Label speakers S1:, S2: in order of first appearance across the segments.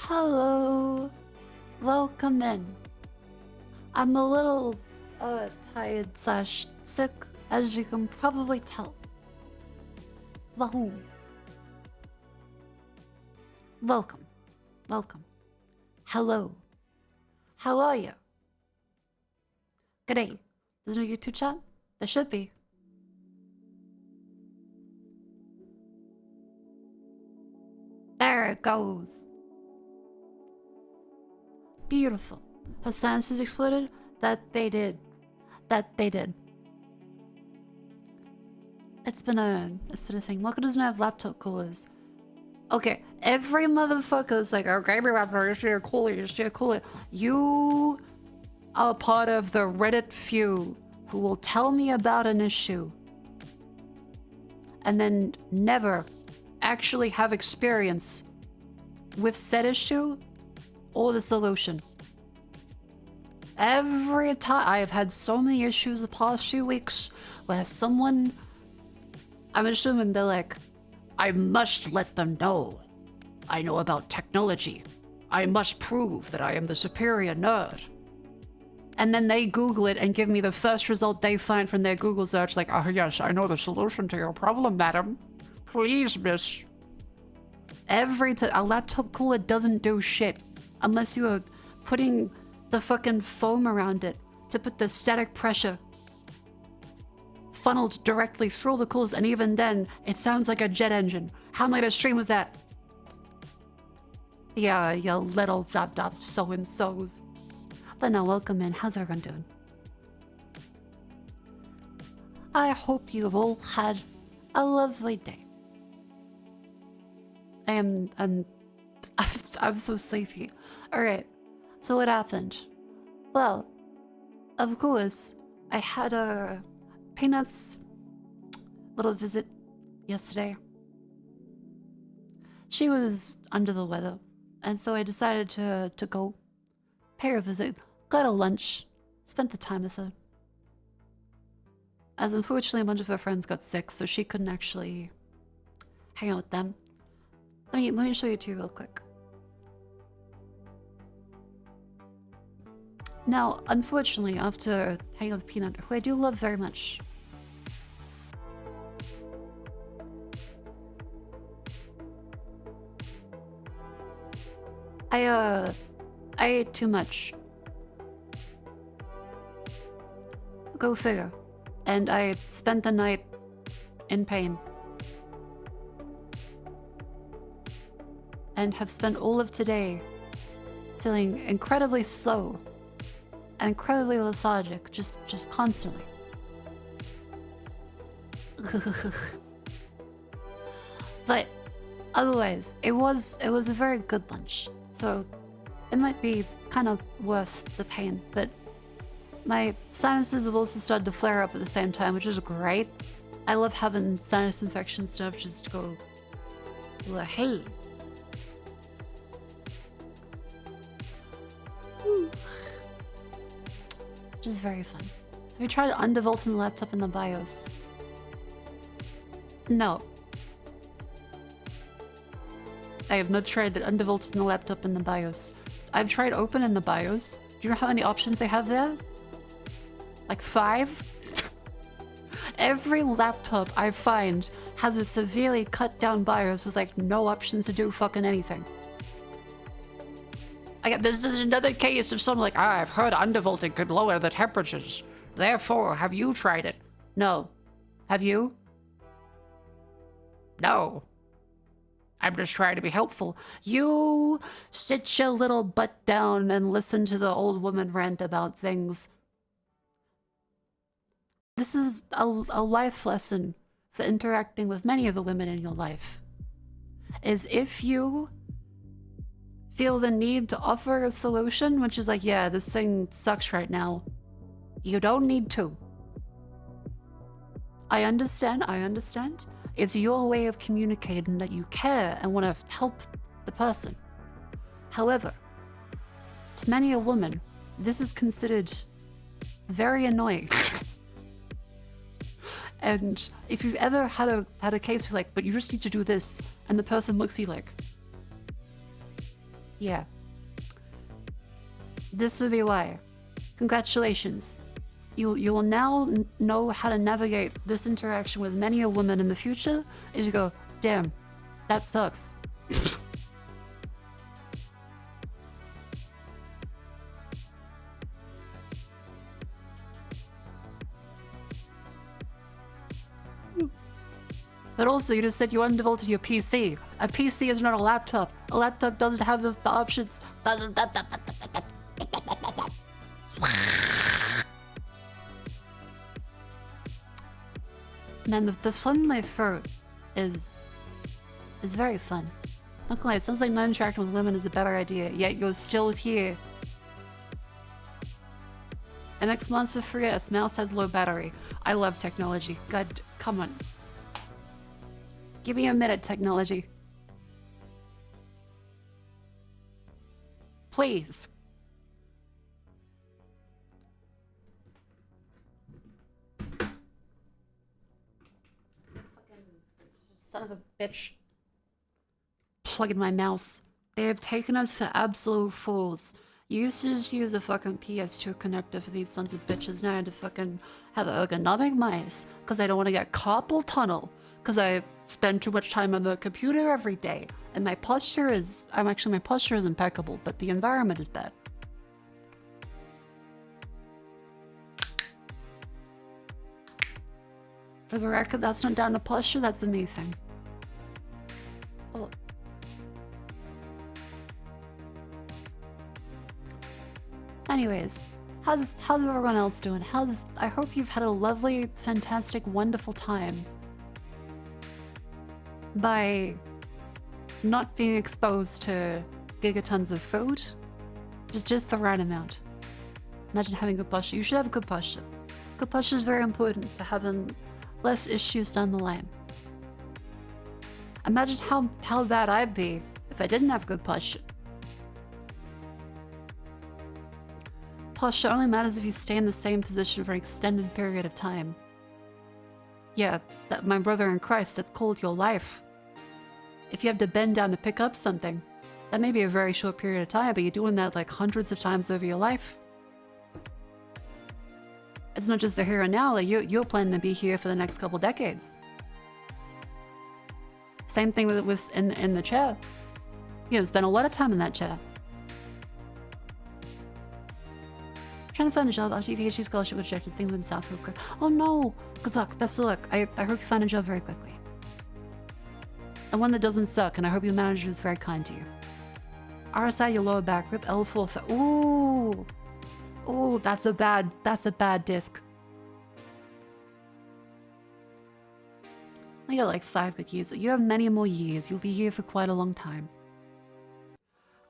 S1: Hello, welcome in. I'm a little tired slash sick, as you can probably tell. Wahoo. Welcome, welcome. Hello, how are you? G'day. There's no YouTube chat? There should be. There it goes. Beautiful. Her sinuses exploded? That they did. That they did. It's been a thing. Welcome doesn't have laptop coolers. Okay, every motherfucker's like, okay, my laptop is your cooler. You are part of the Reddit few who will tell me about an issue and then never actually have experience with said issue or the solution. Every time I have had so many issues the past few weeks where someone, I'm assuming they're like, I must let them know I know about technology. I must prove that I am the superior nerd. And then they Google it and give me the first result they find from their Google search, like, oh yes, I know the solution to your problem, madam. Please, miss. A laptop cooler doesn't do shit unless you are putting the fucking foam around it to put the static pressure funneled directly through the coolers, and even then, it sounds like a jet engine. How am I gonna stream with that? Yeah, you little dop so-and-sos. But no, welcome in. How's everyone doing? I hope you've all had a lovely day. I'm so sleepy. Alright, so what happened? Well, of course, I had a Peanut's little visit yesterday. She was under the weather, and so I decided to go pay her a visit, got a lunch, spent the time with her. As unfortunately a bunch of her friends got sick, so she couldn't actually hang out with them. Let me show you two real quick. Now, unfortunately, after hanging out with Peanut, who I do love very much, I ate too much. Go figure. And I spent the night in pain. And have spent all of today feeling incredibly slow and incredibly lethargic, just constantly. But otherwise, it was a very good lunch. So it might be kind of worth the pain, but my sinuses have also started to flare up at the same time, which is great. I love having sinus infection stuff just go, well, hey. Which is very fun. Have you tried undervolting the laptop in the BIOS? No. I have not tried undervolting the laptop in the BIOS. I've tried opening the BIOS. Do you know how many options they have there? Like 5? Every laptop I find has a severely cut down BIOS with like no options to do fucking anything. This is another case of someone like, I've heard undervolting could lower the temperatures. Therefore, have you tried it? No. Have you? No. I'm just trying to be helpful. You sit your little butt down and listen to the old woman rant about things. This is a life lesson for interacting with many of the women in your life. Is if you feel the need to offer a solution, which is like, yeah, this thing sucks right now, you don't need to. I understand. It's your way of communicating that you care and want to help the person. However, to many a woman, this is considered very annoying. And if you've ever had a case where like, but you just need to do this, and the person looks at you like, Yeah. This will be why. Congratulations. You will now know how to navigate this interaction with many a woman in the future. Is you go, damn, that sucks. But also, you just said you undevoted your PC. A PC is not a laptop. A laptop doesn't have the options. Man, the fun in my throat is very fun. Not gonna lie, it sounds like not interacting with women is a better idea, yet you're still here. MX Monster 3S, mouse has low battery. I love technology. God, come on. Give me a minute, technology. Please. Fucking son of a bitch. Plug in my mouse. They have taken us for absolute fools. You used to just use a fucking PS2 connector for these sons of bitches. Now I had to fucking have an ergonomic mouse because I don't want to get carpal tunnel because I spend too much time on the computer every day. And my posture is, my posture is impeccable, but the environment is bad. For the record, that's not down to posture, that's a me thing. Oh. Anyways, how's everyone else doing? I hope you've had a lovely, fantastic, wonderful time by not being exposed to gigatons of food. Just the right amount. Imagine having good posture. You should have good posture. Good posture is very important to having less issues down the line. Imagine how bad I'd be if I didn't have good posture. Posture only matters if you stay in the same position for an extended period of time. Yeah, that my brother in Christ, that's called your life. If you have to bend down to pick up something, that may be a very short period of time, but you're doing that like hundreds of times over your life. It's not just the here and now, like you're planning to be here for the next couple decades. Same thing with in the chair. You know, spend a lot of time in that chair. Trying to find a job after your PhD scholarship rejected. Things went south real quick. Oh no! Good luck. Best of luck. I hope you find a job very quickly. And one that doesn't suck, and I hope your manager is very kind to you. RSI your lower back, rip L4. Ooh! Ooh, that's a bad disc. I got like 5 good years. You have many more years. You'll be here for quite a long time.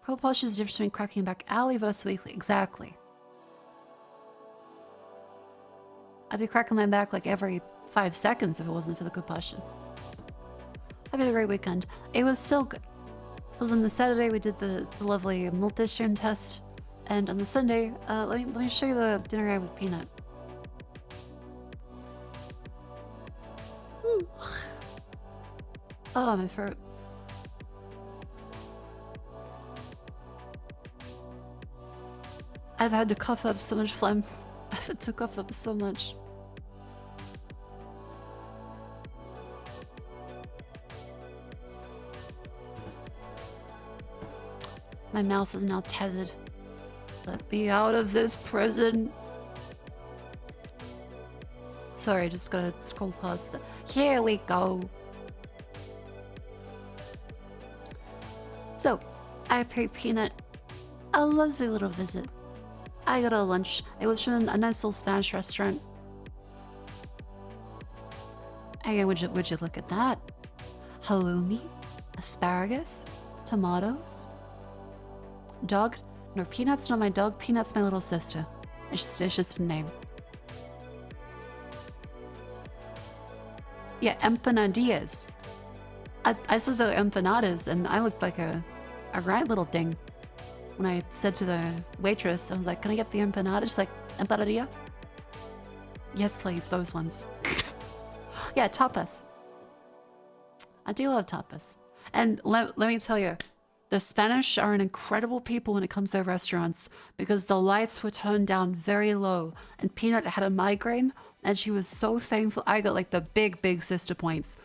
S1: Pro posture is the difference between cracking back alley versus weekly. Exactly. I'd be cracking my back like every 5 seconds if it wasn't for the good posture. I've had a great weekend. It was still good. Because on the Saturday we did the lovely multi-stream test. And on the Sunday, let me show you the dinner I had with Peanut. Oh, my throat. I've had to cough up so much phlegm. I've had to cough up so much. My mouse is now tethered. Let me out of this prison. Sorry, just gotta scroll past that. Here we go. So, I paid Peanut a lovely little visit. I got a lunch. It was from a nice little Spanish restaurant. And would you look at that? Halloumi, asparagus, tomatoes. Dog? No, Peanut's not my dog. Peanut's my little sister. It's just a name. Yeah, empanadillas. I said the empanadas, and I looked like a right little ding. When I said to the waitress, I was like, "Can I get the empanada?" She's like, "Empanadilla?" Yes, please, those ones. Yeah, tapas. I do love tapas. And let me tell you, The Spanish are an incredible people when it comes to their restaurants because the lights were turned down very low and Peanut had a migraine and she was so thankful. I got like the big sister points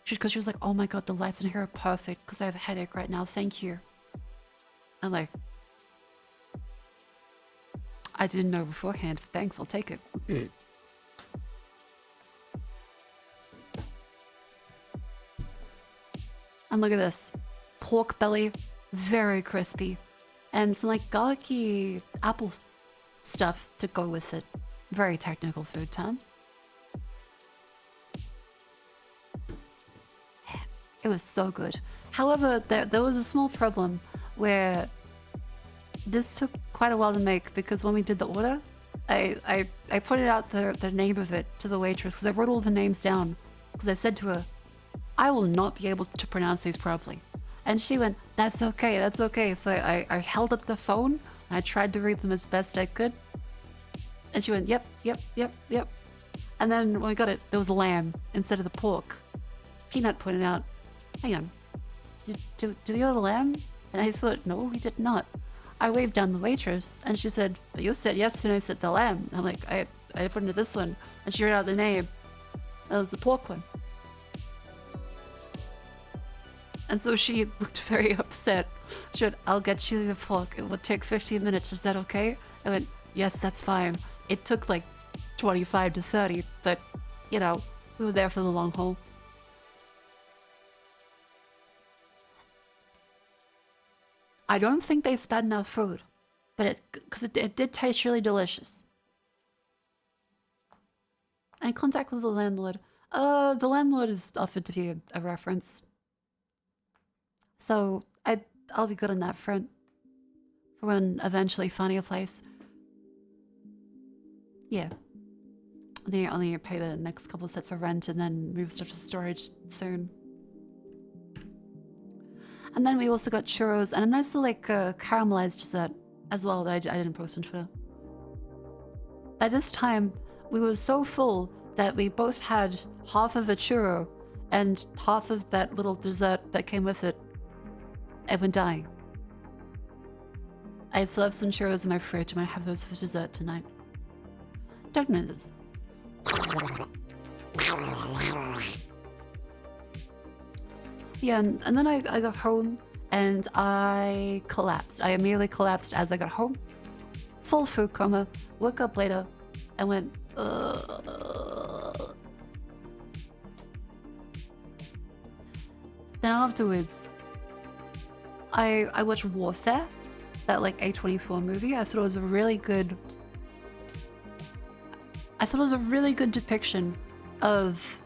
S1: because she was like, oh my god, the lights in here are perfect because I have a headache right now. Thank you. I'm like, I didn't know beforehand. Thanks, I'll take it. And look at this. Pork belly, very crispy. And some like garlicky apple stuff to go with it. Very technical food term. It was so good. However, there was a small problem where this took quite a while to make because when we did the order, I put it out the name of it to the waitress because I wrote all the names down because I said to her, I will not be able to pronounce these properly. And she went, that's okay, that's okay. So I held up the phone, I tried to read them as best I could. And she went, yep. And then when we got it, there was lamb instead of the pork. Peanut pointed out, hang on, do we order lamb? And I thought, no, we did not. I waved down the waitress and she said, but you said yes and I said the lamb. I'm like, I put into this one. And she read out the name. That was the pork one. And so she looked very upset. She went, I'll get you the pork. It will take 15 minutes. Is that okay? I went, yes, that's fine. It took like 25 to 30, but, you know, we were there for the long haul. I don't think they sped enough food, but because it did taste really delicious. And contact with the landlord. The landlord is offered to be a reference. So I'll be good on that front for when eventually finding a place. Yeah. They only pay the next couple of sets of rent and then move stuff to storage soon. And then we also got churros and a nice little like caramelized dessert as well that I didn't post on Twitter. By this time, we were so full that we both had half of a churro and half of that little dessert that came with it. I've been dying. I still have some churros in my fridge. I might have those for dessert tonight. Don't know this. Yeah, and then I got home and I collapsed. I immediately collapsed as I got home. Full food coma. Woke up later and went, Then afterwards, I watched Warfare, that like A24 movie. I thought it was a really good depiction of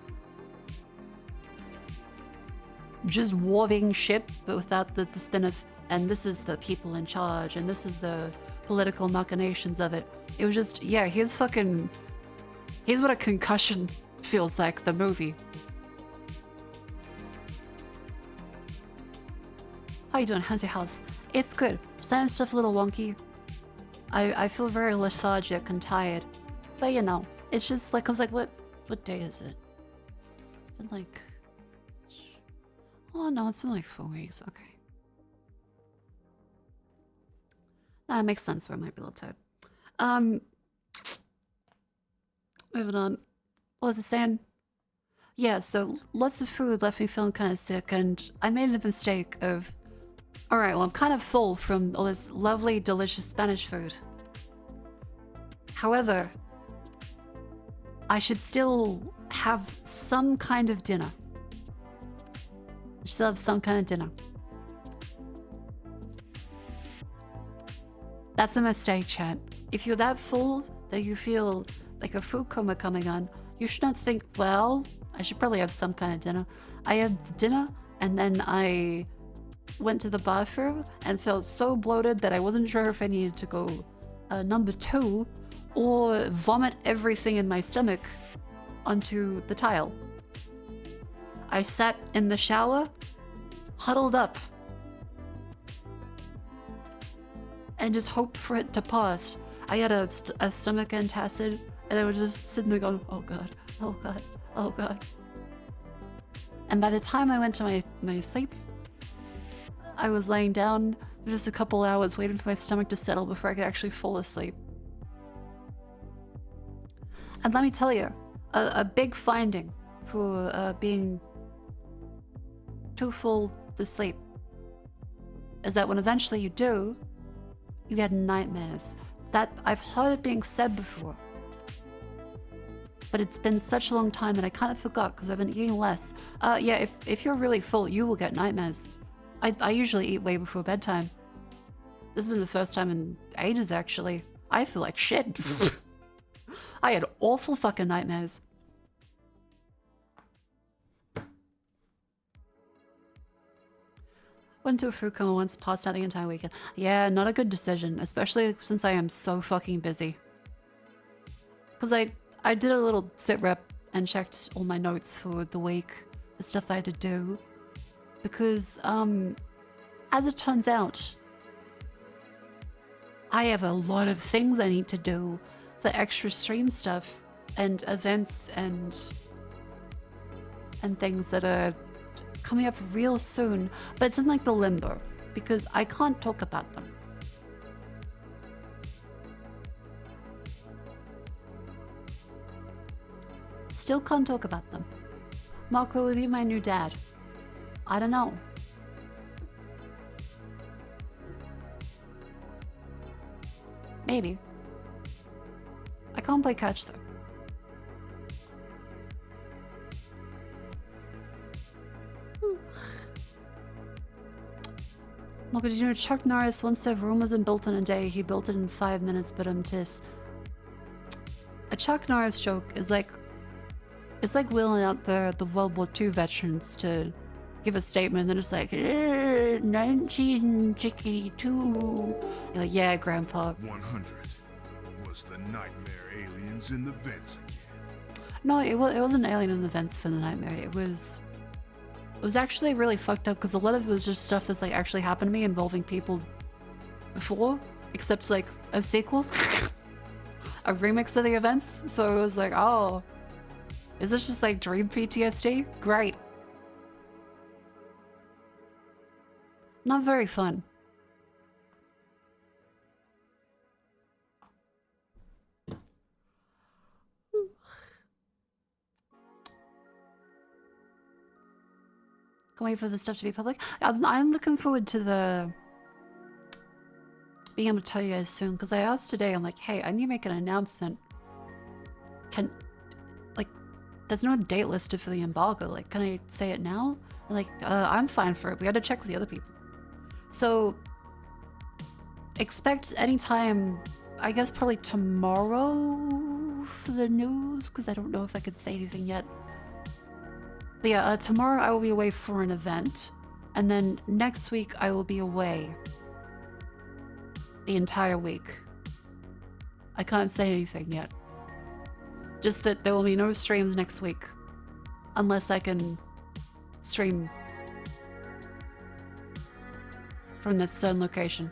S1: just warring shit, but without the spin of, and this is the people in charge, and this is the political machinations of it. It was just, yeah, here's what a concussion feels like, the movie. How you doing? How's your health? It's good. Starting stuff a little wonky. I feel very lethargic and tired. But you know, it's just like, 'cause like, what day is it? It's been like, oh no, it's been like 4 weeks. Okay. That makes sense where I might be a little tired. Moving on. What was I saying? Yeah, so lots of food left me feeling kind of sick, and I made the mistake of, alright, well, I'm kind of full from all this lovely, delicious Spanish food. However, I should still have some kind of dinner. I should still have some kind of dinner. That's a mistake, chat. If you're that full that you feel like a food coma coming on, you should not think, well, I should probably have some kind of dinner. I had dinner and then I went to the bathroom and felt so bloated that I wasn't sure if I needed to go number 2 or vomit everything in my stomach onto the tile. I sat in the shower, huddled up, and just hoped for it to pass. I had a stomach antacid, and I was just sitting there going, oh god, oh god, oh god. And by the time I went to my sleep, I was laying down for just a couple hours waiting for my stomach to settle before I could actually fall asleep. And let me tell you, a big finding for being too full to sleep is that when eventually you do, you get nightmares. That I've heard it being said before, but it's been such a long time that I kind of forgot because I've been eating less. Yeah, if you're really full, you will get nightmares. I usually eat way before bedtime. This has been the first time in ages, actually. I feel like shit. I had awful fucking nightmares. Went to a food coma once, passed out the entire weekend. Yeah, not a good decision, especially since I am so fucking busy. Because I did a little sit rep and checked all my notes for the week, the stuff I had to do. Because, as it turns out, I have a lot of things I need to do, the extra stream stuff and events and things that are coming up real soon, but it's in like the limbo because I can't talk about them. Still can't talk about them. Mark, will be my new dad? I don't know. Maybe. I can't play catch though. Mark, did you know Chuck Norris once said Rome wasn't built in a day, he built it in 5 minutes, but tis. A Chuck Norris joke is like, it's like wheeling out the World War II veterans to give a statement, and it's like, 1962. You're like, yeah, Grandpa.
S2: 100 was the nightmare aliens in the vents again.
S1: No, it wasn't alien in the vents for the nightmare. It was actually really fucked up because a lot of it was just stuff that's like actually happened to me involving people before, except like a sequel, a remix of the events. So it was like, oh, is this just like dream PTSD? Great. Not very fun. Can't wait for the stuff to be public. I'm looking forward to being able to tell you guys soon, because I asked today, I'm like, hey, I need to make an announcement. There's no date listed for the embargo. Like, can I say it now? And like, I'm fine for it. We had to check with the other people. So, expect anytime, I guess probably tomorrow for the news, because I don't know if I could say anything yet. But yeah, tomorrow I will be away for an event, and then next week I will be away the entire week. I can't say anything yet. Just that there will be no streams next week, unless I can stream from that certain location.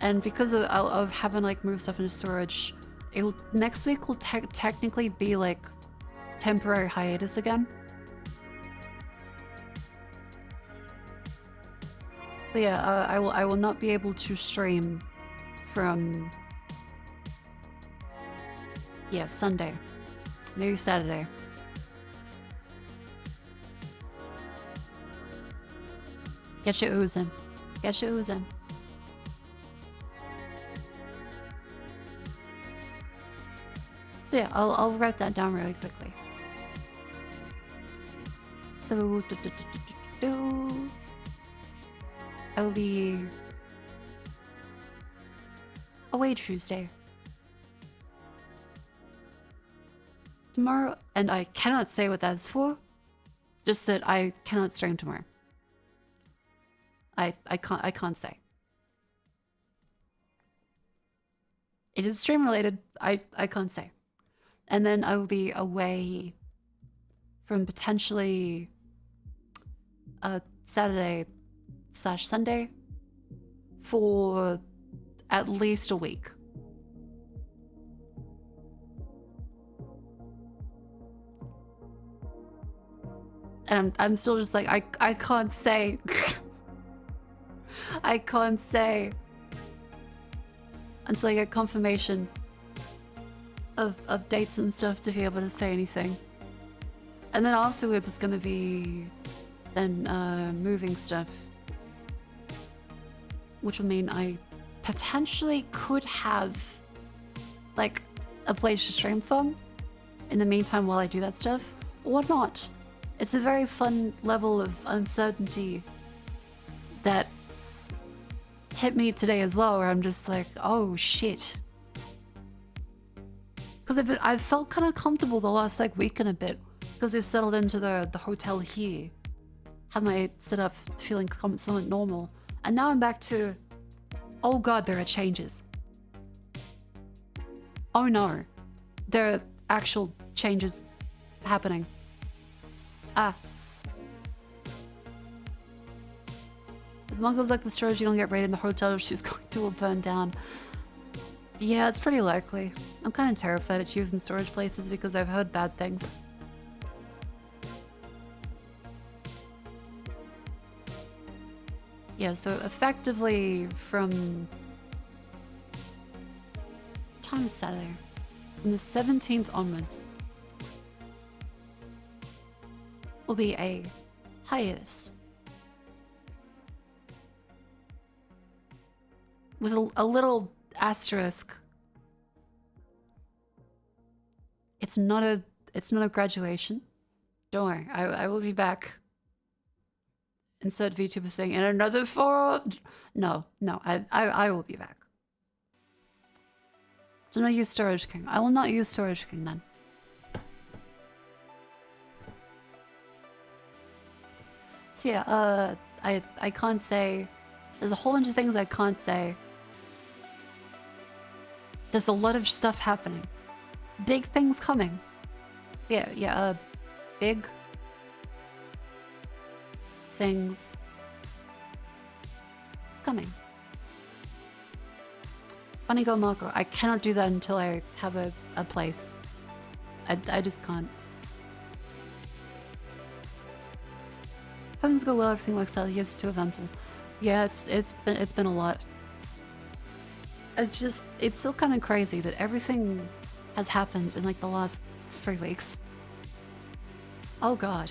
S1: And because of having like moved stuff into storage, next week will technically be like temporary hiatus again. But yeah, I will not be able to stream from Sunday, maybe Saturday. Get your ooze in. Get your ooze in. Yeah, I'll write that down really quickly. So, I will be away Tuesday. Tomorrow, and I cannot say what that is for, just that I cannot stream tomorrow. I can't say. It is stream related. I can't say. And then I will be away from potentially Saturday/Sunday for at least a week. And I'm still just like, I can't say. I can't say until I get confirmation of dates and stuff to be able to say anything. And then afterwards it's gonna be then moving stuff. Which will mean I potentially could have like a place to stream from in the meantime while I do that stuff, or not. It's a very fun level of uncertainty that hit me today as well, where I'm just like, oh shit. Because I've felt kind of comfortable the last like week and a bit, because we've settled into the hotel here. Had my setup feeling somewhat normal. And now I'm back to, oh god, there are changes. Oh no, there are actual changes happening. Ah. If Muggle's like the storage, you don't get raided in the hotel, she's going to burn down. Yeah, it's pretty likely. I'm kind of terrified at choosing storage places because I've heard bad things. Yeah, so effectively from... time is Saturday. From the 17th onwards will be a hiatus. With a little asterisk. It's not a graduation. Don't worry, I will be back. Insert VTuber thing in another 4. No, I will be back. Do not use Storage King. I will not use Storage King then. So yeah, I can't say. There's a whole bunch of things I can't say. There's a lot of stuff happening. Big things coming. Yeah, big things coming. Funny Go Marco, I cannot do that until I have a place. I just can't. Heavens go well, everything works out. Yes, too eventful. Yeah, it's been a lot. It's still kind of crazy that everything has happened in like the last 3 weeks. Oh god.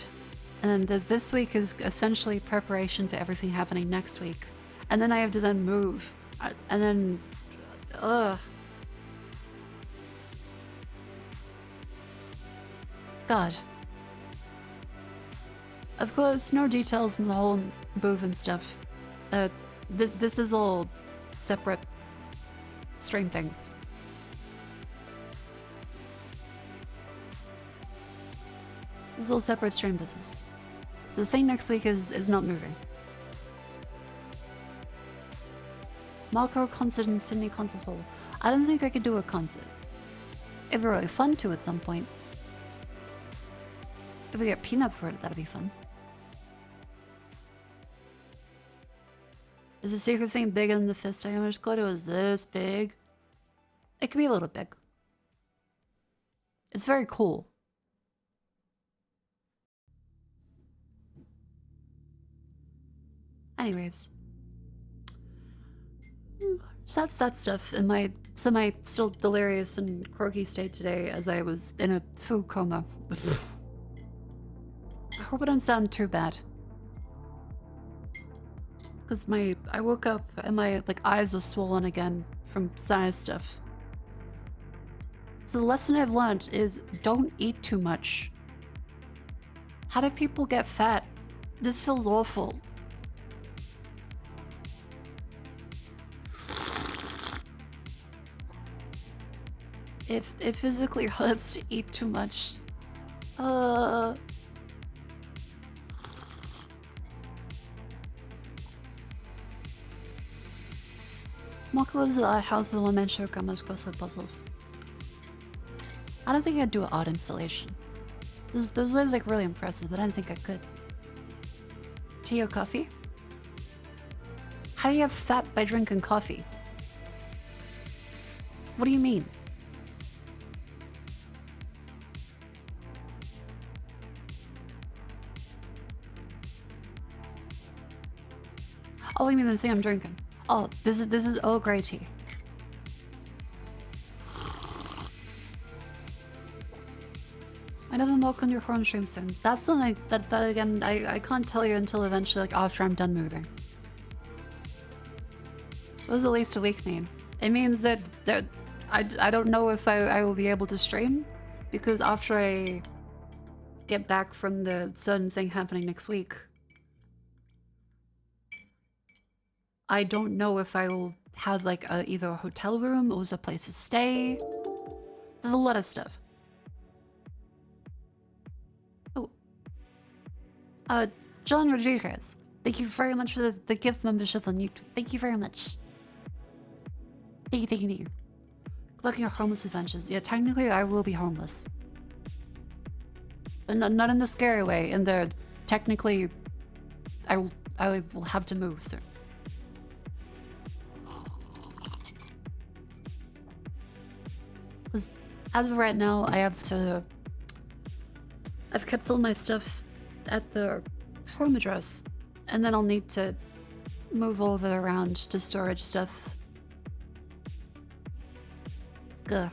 S1: And then there's this week is essentially preparation for everything happening next week. And then I have to then move. And then... ugh. God. Of course, no details in the whole move and stuff. This is all separate stream things. This is all separate stream business. So the thing next week is not moving. Marco concert in Sydney Concert Hall. I don't think I could do a concert. It'd be really fun to at some point. If we get Peanut for it, that'd be fun. Is the secret thing bigger than the fist I almost got? It was this big. It could be a little big. It's very cool. Anyways. So that's that stuff in my still delirious and croaky state today as I was in a food coma. I hope I don't sound too bad. Because I woke up and my eyes were swollen again from sinus stuff. So the lesson I've learned is don't eat too much. How do people get fat? This feels awful. It physically hurts to eat too much. Mark lives at our house with the one-man show grandma's crossword puzzles. I don't think I'd do an art installation. Those was really impressive, but I don't think I could. Tea or coffee? How do you have fat by drinking coffee? What do you mean? Oh, you mean the thing I'm drinking? Oh, this is Earl Grey tea. I never milk on your home stream soon. That's something that again I can't tell you until eventually, like after I'm done moving. What does at least a week mean? It means that I don't know if I will be able to stream, because after I get back from the certain thing happening next week, I don't know if I will have like either a hotel room or a place to stay. There's a lot of stuff. Oh, John Rodriguez, thank you very much for the gift membership on YouTube. Thank you very much. Thank you, thank you, thank you. Good luck in your homeless adventures. Yeah, technically I will be homeless. But not in the scary way. In the technically, I will have to move soon. Because as of right now, I've kept all my stuff at the home address, and then I'll need to move all of it around to storage stuff. Gah.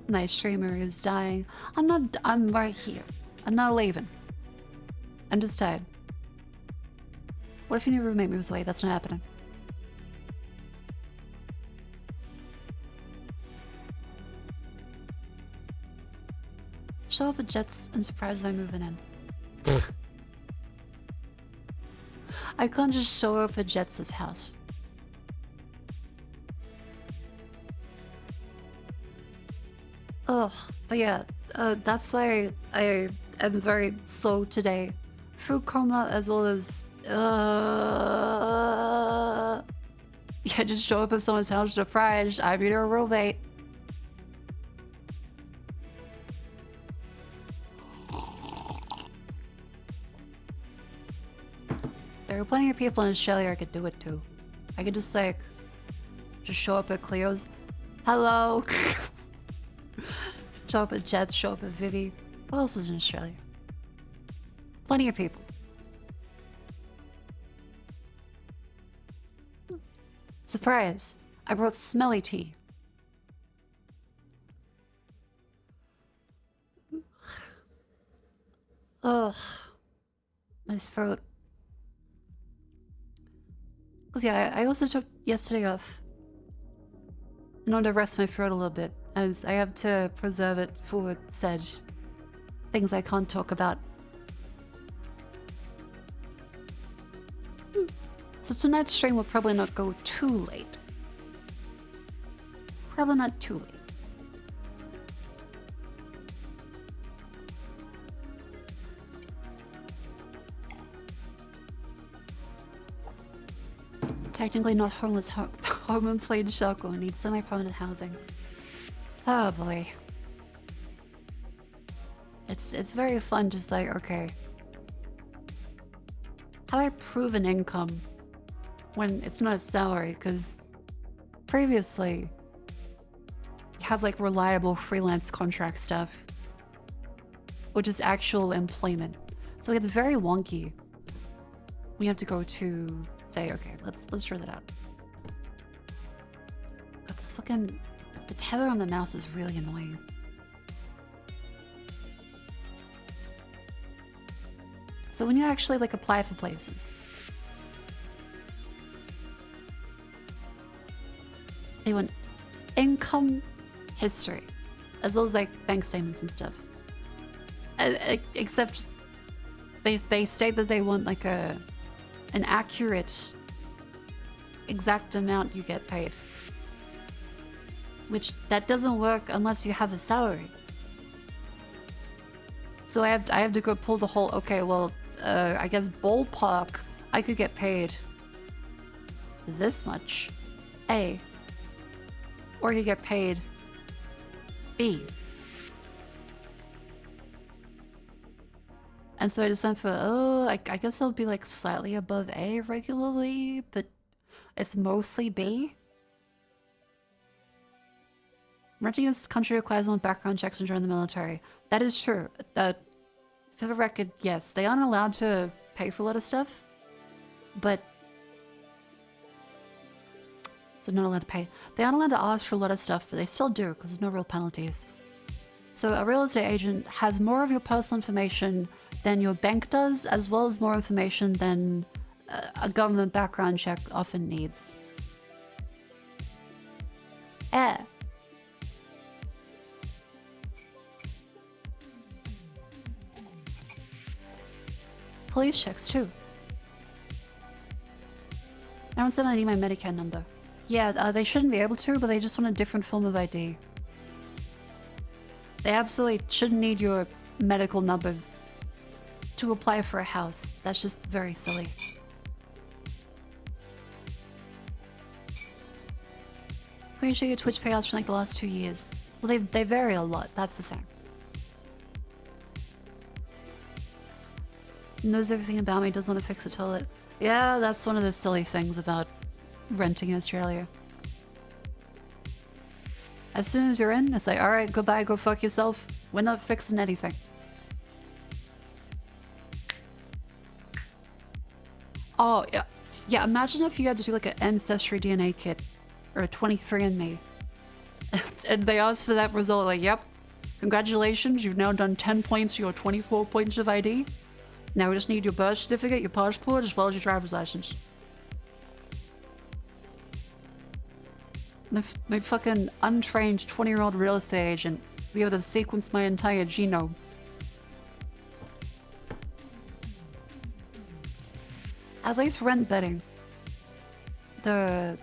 S1: My streamer is dying. I'm right here. I'm not leaving. I'm just tired. What if your new roommate moves away? That's not happening. Show up at Jets and surprise by moving in. I can't just show up at Jets' house. Ugh, but yeah, that's why I am very slow today. Food coma as well as, yeah, just show up at someone's house surprised. I'm your roommate. There are plenty of people in Australia I could do it to. I could just like, just show up at Cleo's. Hello. Show up at Jet, show up at Vivi. What else is in Australia? Plenty of people. Surprise! I brought smelly tea. Ugh. My throat. Cause yeah, I also took yesterday off in order to rest my throat a little bit, as I have to preserve it for said things I can't talk about. So tonight's stream will probably not go too late. Probably not too late. Technically not homeless, home employed shotgun needs semi-permanent housing. Oh boy. It's very fun, just like, okay. How do I prove an income when it's not a salary? Because previously, you have like reliable freelance contract stuff, or just actual employment. So it's very wonky. We have to go to say, okay, let's try that out. God, this fucking, the tether on the mouse is really annoying. So when you actually like apply for places, they want income history, as well as like bank statements and stuff. Except they state that they want like an accurate, exact amount you get paid. Which that doesn't work unless you have a salary. So I have to go pull the whole, okay, well, I guess ballpark, I could get paid this much, A, or you get paid B. And so I just went for, oh, I guess I'll be like slightly above A regularly, but it's mostly B. Renting in this country requires one background checks and join the military. That is true. That For the record, yes, they aren't allowed to pay for a lot of stuff, but so not allowed to pay. They aren't allowed to ask for a lot of stuff, but they still do because there's no real penalties. So a real estate agent has more of your personal information than your bank does, as well as more information than a government background check often needs. Police checks too. I don't say I need my Medicare number. Yeah, they shouldn't be able to, but they just want a different form of ID. They absolutely shouldn't need your medical numbers to apply for a house. That's just very silly. Pretty sure your Twitch payouts for like the last 2 years. Well, they vary a lot, that's the thing. Knows everything about me, doesn't want to fix a toilet. Yeah, that's one of the silly things about renting in Australia. As soon as you're in, it's like, alright, goodbye, go fuck yourself. We're not fixing anything. Oh, yeah. Yeah, imagine if you had to do like an Ancestry DNA kit or a 23andMe. And they asked for that result, like, yep, congratulations, you've now done 10 points to your 24 points of ID. Now we just need your birth certificate, your passport, as well as your driver's license. My fucking untrained 20-year-old real estate agent be able to sequence my entire genome. At least rent betting. Not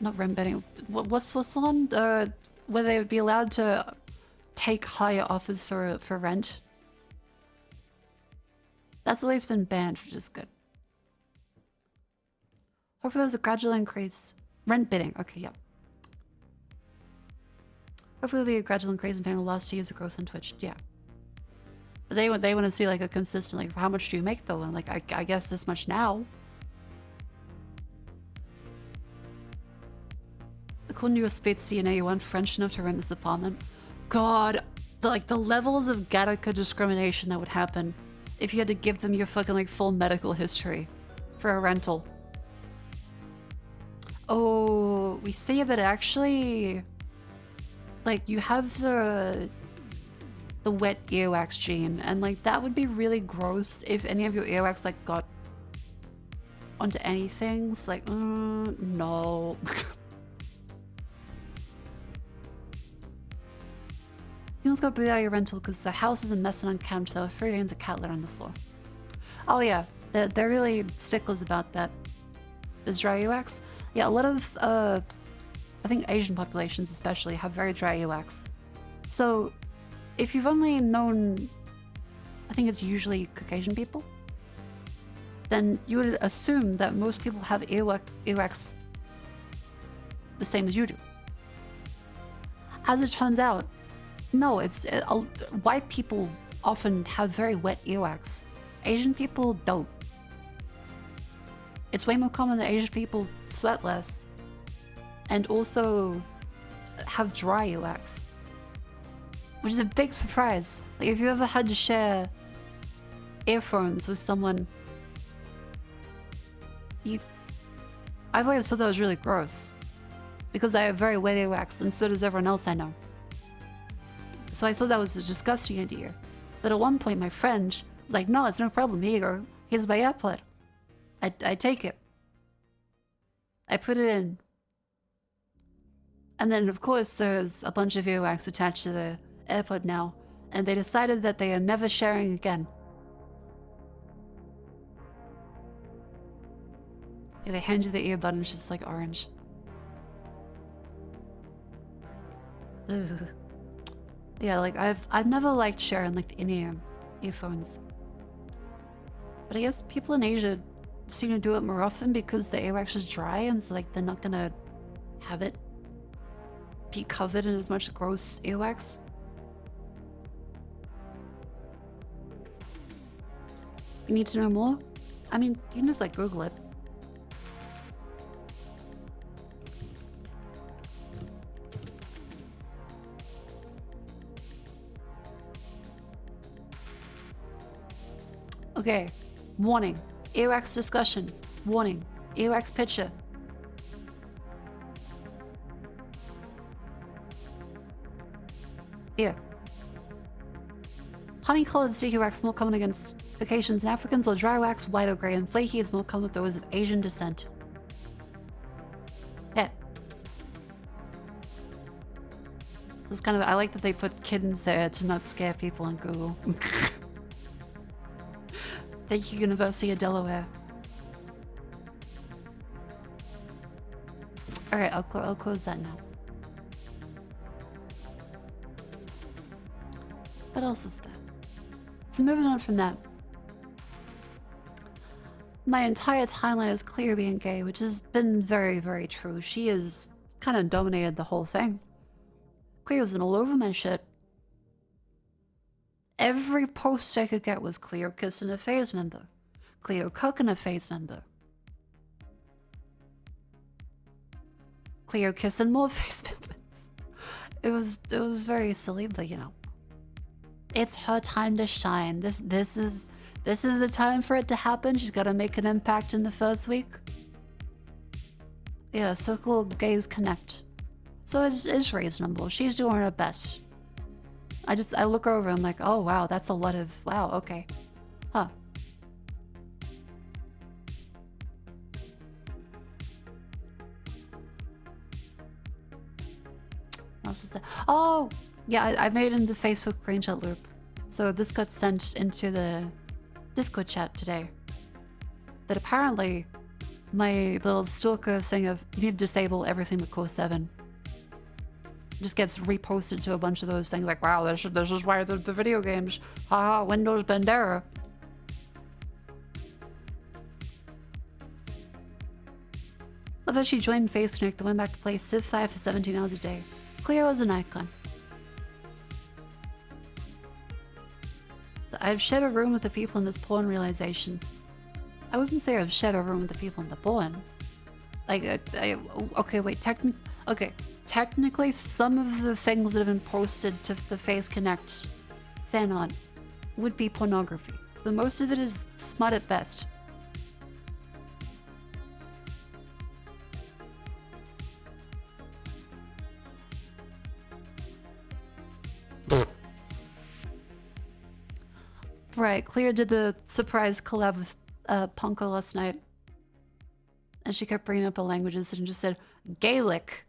S1: rent betting. What's the one? Where they would be allowed to take higher offers for rent. That's at least been banned, which is good. Hopefully there's a gradual increase. Rent bidding. Okay, yep. Hopefully there'll be a gradual increase in paying the last 2 years of growth on Twitch. Yeah. But they want to see like a consistent, like, how much do you make though? And like, I guess this much now. According to your Spitz DNA, you weren't French enough to rent this apartment. God, the levels of Gattaca discrimination that would happen if you had to give them your fucking like full medical history for a rental. Oh, we say that actually, like, you have the wet earwax gene, and like that would be really gross if any of your earwax like got onto anything. It's like, no. You almost got booted out of your rental because the house is a mess and unkempt. There were 3 grains of cat litter on the floor. Oh yeah, they're really sticklers about that. Is dry earwax? Yeah, a lot of, I think Asian populations especially have very dry earwax. So, if you've only known, I think it's usually Caucasian people, then you would assume that most people have earwax the same as you do. As it turns out, no, white people often have very wet earwax. Asian people don't. It's way more common that Asian people sweat less and also have dry earwax, which is a big surprise. Like, if you ever had to share earphones with someone, I've always thought that was really gross because I have very wet earwax and so does everyone else I know. So I thought that was a disgusting idea. But at one point my friend was like, no, it's no problem, here you go, here's my AirPod. I take it. I put it in. And then of course there's a bunch of earwax attached to the AirPod now, and they decided that they are never sharing again. Yeah, they hand you the earbud and it's just like orange. Ugh. Yeah, like I've never liked sharing like the in-ear earphones. But I guess people in Asia seem to do it more often because the earwax is dry and so like they're not gonna have it be covered in as much gross earwax. You need to know more? I mean, you can just like Google it. Okay. Warning. Earwax discussion. Warning. Earwax picture. Here. Honey-colored sticky wax more common against Caucasians and Africans, while dry wax, white or gray and flaky, is more common with those of Asian descent. Yeah. So it's kind of, I like that they put kittens there to not scare people on Google. Thank you, University of Delaware. Alright, I'll close that now. What else is there? So moving on from that. My entire timeline is Clear being gay, which has been very, very true. She has kind of dominated the whole thing. Clear's been all over my shit. Every post I could get was Cleo kissing a phase member. Cleo cooking a phase member. Cleo kissing more phase members. It was very silly, but you know. It's her time to shine. This is the time for it to happen. She's gotta make an impact in the first week. Yeah, circle gays connect. So it's reasonable. She's doing her best. I look over and I'm like, oh wow, that's a lot of, wow, okay. Huh. What else is that? Oh! Yeah, I made it in the Facebook screenshot loop. So this got sent into the Discord chat today. That apparently, my little stalker thing of, you need to disable everything but Core 7. Just gets reposted to a bunch of those things like, wow, this is why the video games, haha, Windows Bandera. Love that she joined Face Connect and went back to play Civ 5 for 17 hours a day. Cleo is an icon. I've shared a room with the people in this porn realization. I wouldn't say I've shared a room with the people in the porn. Like, okay, wait, technically some of the things that have been posted to the Face Connect fan art would be pornography, but most of it is smut at best. Right, Cleo did the surprise collab with Punko last night. And she kept bringing up the languages and just said, Gaelic.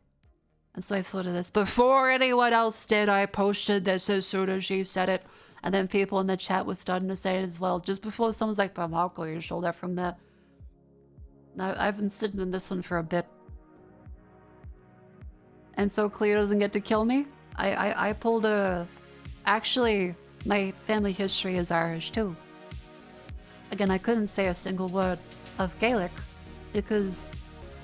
S1: And so I thought of this. Before anyone else did, I posted this as soon as she said it. And then people in the chat were starting to say it as well. Just before someone's like, but how Cleo you stole that from there? Now, I've been sitting in this one for a bit. And so Cleo doesn't get to kill me? I pulled a... Actually... My family history is Irish too. Again, I couldn't say a single word of Gaelic because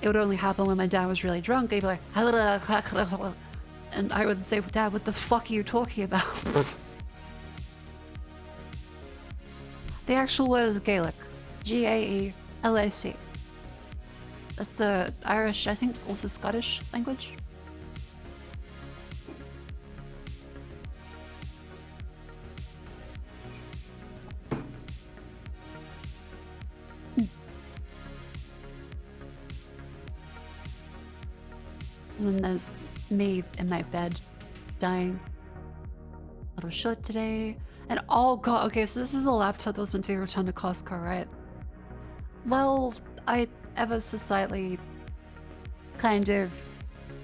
S1: it would only happen when my dad was really drunk. He'd be like, and I would say, Dad, what the fuck are you talking about? The actual word is Gaelic. G-A-E-L-A-C. That's the Irish, I think also Scottish language. And then there's me in my bed, dying. A little short today. And oh god, okay, so this is the laptop that was meant to be returned to Costco, right? Well, I ever so slightly kind of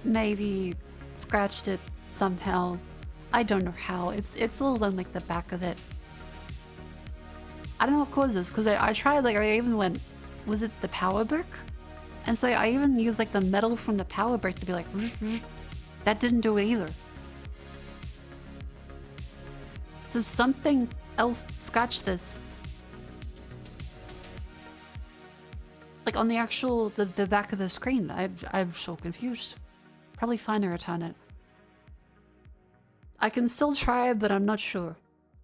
S1: maybe scratched it somehow. I don't know how. It's a little on like the back of it. I don't know what caused this, because I tried, like, I even went, was it the power brick? And so I even used like the metal from the power brick to be like, that didn't do it either. So something else scratched this. Like on the actual, the back of the screen. I'm so confused. Probably fine to return it. I can still try, but I'm not sure.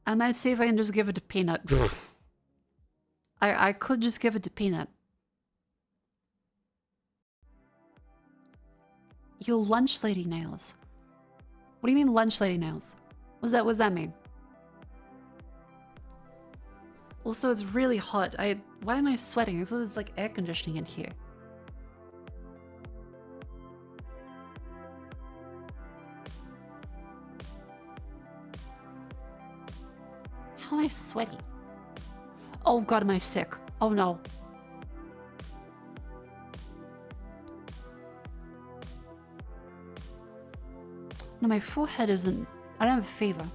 S1: I might see if I can just give it to Peanut. I could just give it to Peanut. Your lunch lady nails. What do you mean lunch lady nails? What does that mean? Also, it's really hot. Why am I sweating? I feel there's like air conditioning in here. How am I sweaty? Oh god, am I sick? Oh no. No, my forehead isn't... I don't have a fever.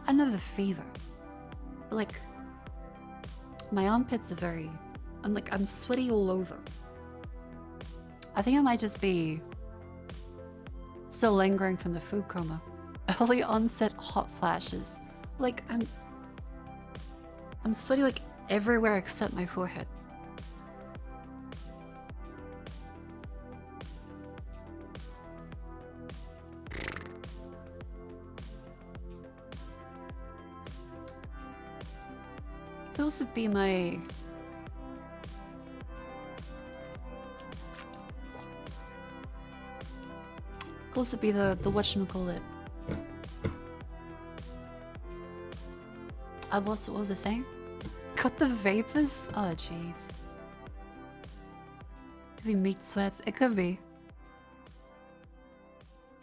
S1: I don't have a fever. But like... my armpits are very... I'm sweaty all over. I think I might just be... still lingering from the food coma. Early onset hot flashes. Like, I'm sweaty like everywhere except my forehead. Could also be my... could also be the whatchamacallit. What was I saying? Got the vapors? Oh jeez. Could be meat sweats. It could be.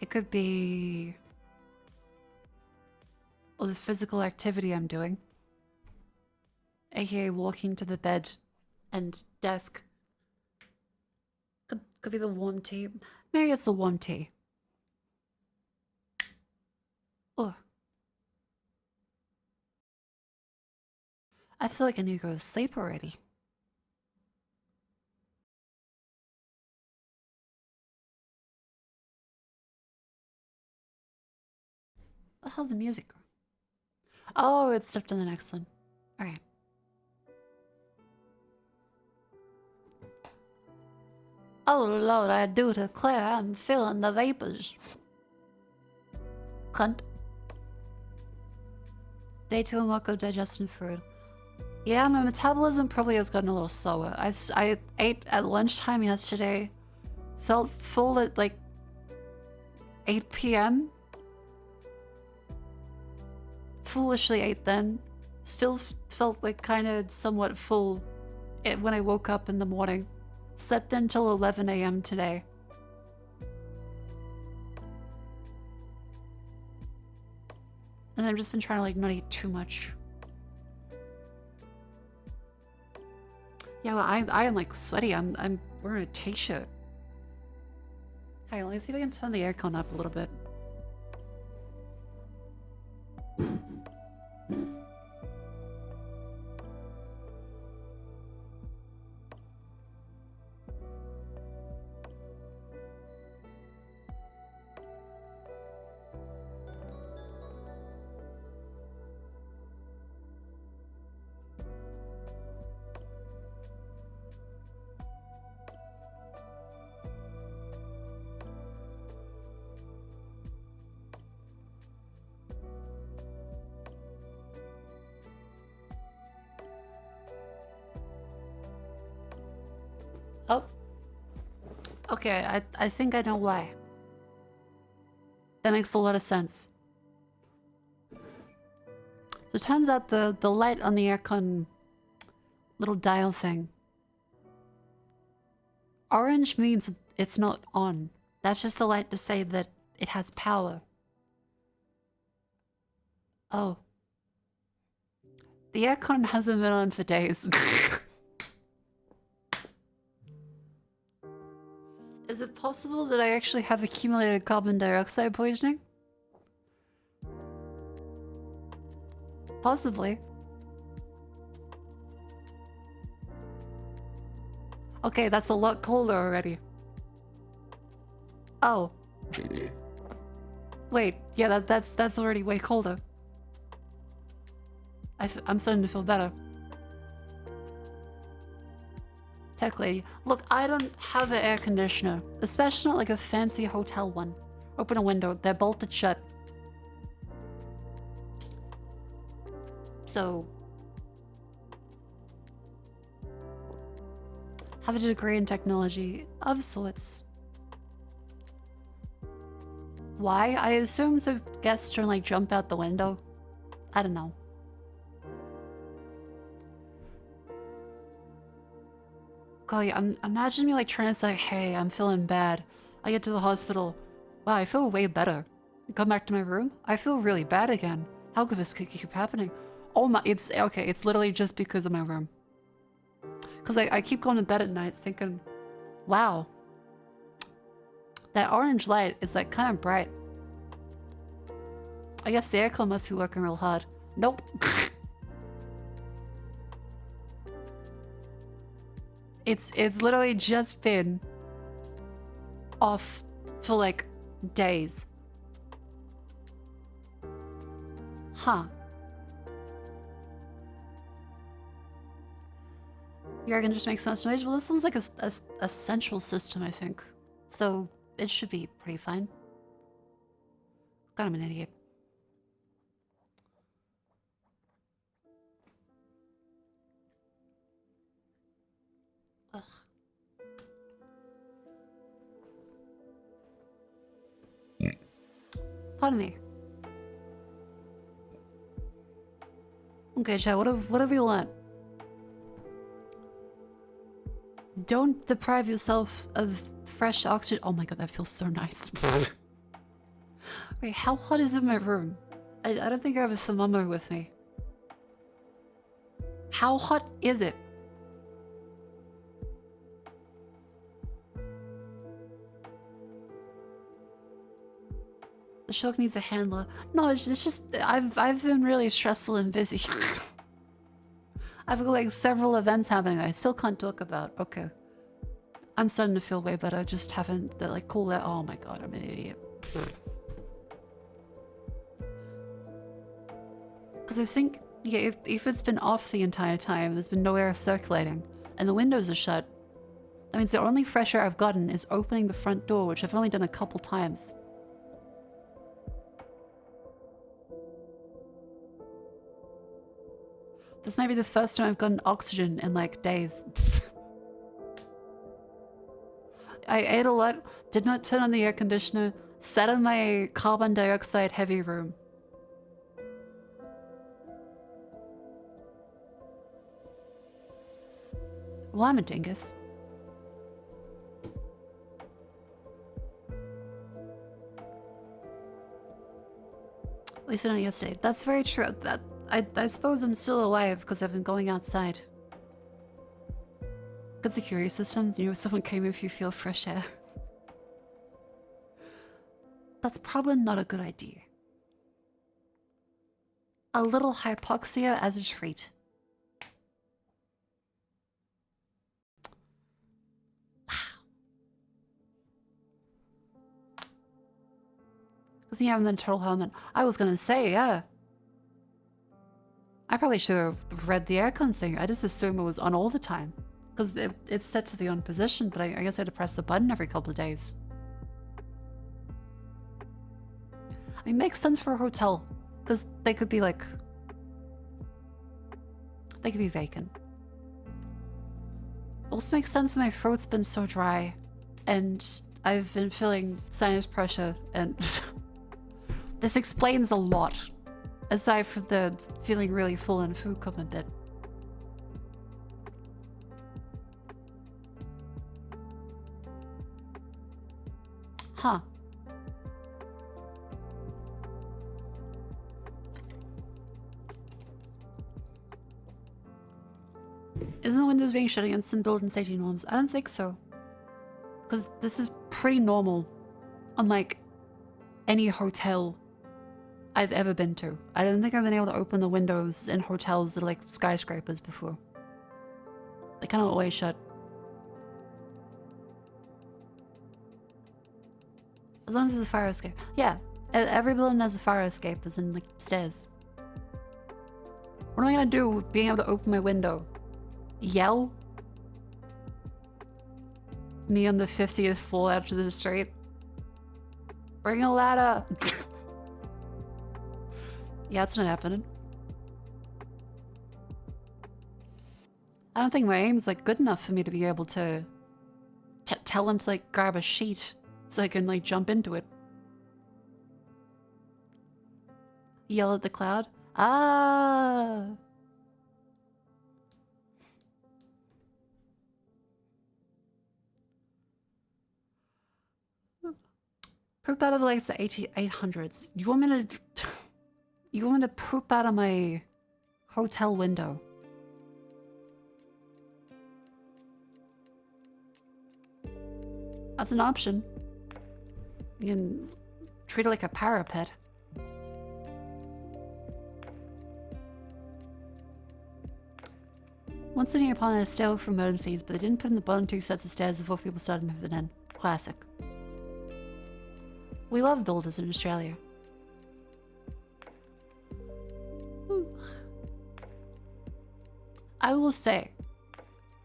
S1: It could be... all the physical activity I'm doing. AKA walking to the bed and desk. Could be the warm tea. Maybe it's the warm tea. Oh. I feel like I need to go to sleep already. What the hell did the music go? Oh, it stopped on the next one. Alright. Oh lord, I do declare I'm feeling the vapors. Cunt. Day 2 Mako digestion food. Yeah, my metabolism probably has gotten a little slower. I ate at lunchtime yesterday. Felt full at like 8 p.m. Foolishly ate then. Still felt like kind of somewhat full when I woke up in the morning. Slept until 11 a.m. today. And I've just been trying to like not eat too much. Yeah, well, I am like sweaty. I'm wearing a t-shirt. Hey, let me see if I can turn the aircon up a little bit. Oh. Okay, I think I know why. That makes a lot of sense. So it turns out the light on the aircon little dial thing. Orange means it's not on. That's just the light to say that it has power. Oh. The aircon hasn't been on for days. Is it possible that I actually have accumulated carbon dioxide poisoning? Possibly. Okay, that's a lot colder already. Oh. Wait, yeah, that's already way colder. I'm starting to feel better. Tech lady. Look, I don't have an air conditioner. Especially not like a fancy hotel one. Open a window. They're bolted shut. So... have a degree in technology of sorts. Why? I assume so guests can like jump out the window. I don't know. Golly, imagine me like trying to say, hey, I'm feeling bad. I get to the hospital. Wow, I feel way better. Come back to my room. I feel really bad again. How could this keep happening? Oh my, it's okay. It's literally just because of my room. Because I keep going to bed at night thinking, wow, that orange light is like kind of bright. I guess the aircon must be working real hard. Nope. It's literally just been off for like days. Huh. You're gonna just make so much noise? Well, this one's like a central system, I think. So it should be pretty fine. God, I'm an idiot. Ugh. Pardon me. Okay, chat, what have we learned? Don't deprive yourself of fresh oxygen. Oh my god, that feels so nice. Wait, how hot is it in my room? I don't think I have a thermometer with me. How hot is it? The shock needs a handler. No, it's just I've been really stressful and busy. I've got like several events happening I still can't talk about. Okay. I'm starting to feel way better. Just haven't the like cool that. Oh my god, I'm an idiot. Because I think, yeah, if it's been off the entire time, there's been no air circulating, and the windows are shut, that means the only fresh air I've gotten is opening the front door, which I've only done a couple times. This might be the first time I've gotten oxygen in like days. I ate a lot, did not turn on the air conditioner, sat in my carbon dioxide heavy room. Well, I'm a dingus. At least I not yesterday. That's very true. That I suppose I'm still alive because I've been going outside. Good security systems. You know, if someone came if you feel fresh air. That's probably not a good idea. A little hypoxia as a treat. I think I'm the turtle helmet. I was gonna say, yeah. I probably should have read the aircon thing. I just assumed it was on all the time. Because it's set to the on position, but I guess I had to press the button every couple of days. I mean, it makes sense for a hotel. Because they could be like... They could be vacant. Also makes sense when my throat's been so dry. And I've been feeling sinus pressure and... This explains a lot. Aside from the feeling really full and food come a bit. Huh. Isn't the windows being shut against some building safety norms? I don't think so. Because this is pretty normal. Unlike any hotel I've ever been to. I don't think I've been able to open the windows in hotels that are like skyscrapers before. They kind of always shut. As long as there's a fire escape. Yeah, every building has a fire escape, as in like stairs. What am I gonna do with being able to open my window? Yell? Me on the 50th floor out to the street? Bring a ladder! Yeah, it's not happening. I don't think my aim's like good enough for me to be able to tell him to like grab a sheet so I can like jump into it. Yell at the cloud? Ah! Poop out of the lakes at 800s. You want me to... You want me to poop out of my hotel window? That's an option. You can treat it like a parapet. Once sitting upon a stair for emergencies, but they didn't put in the bottom 2 sets of stairs before people started moving in. Classic. We love builders in Australia. I will say,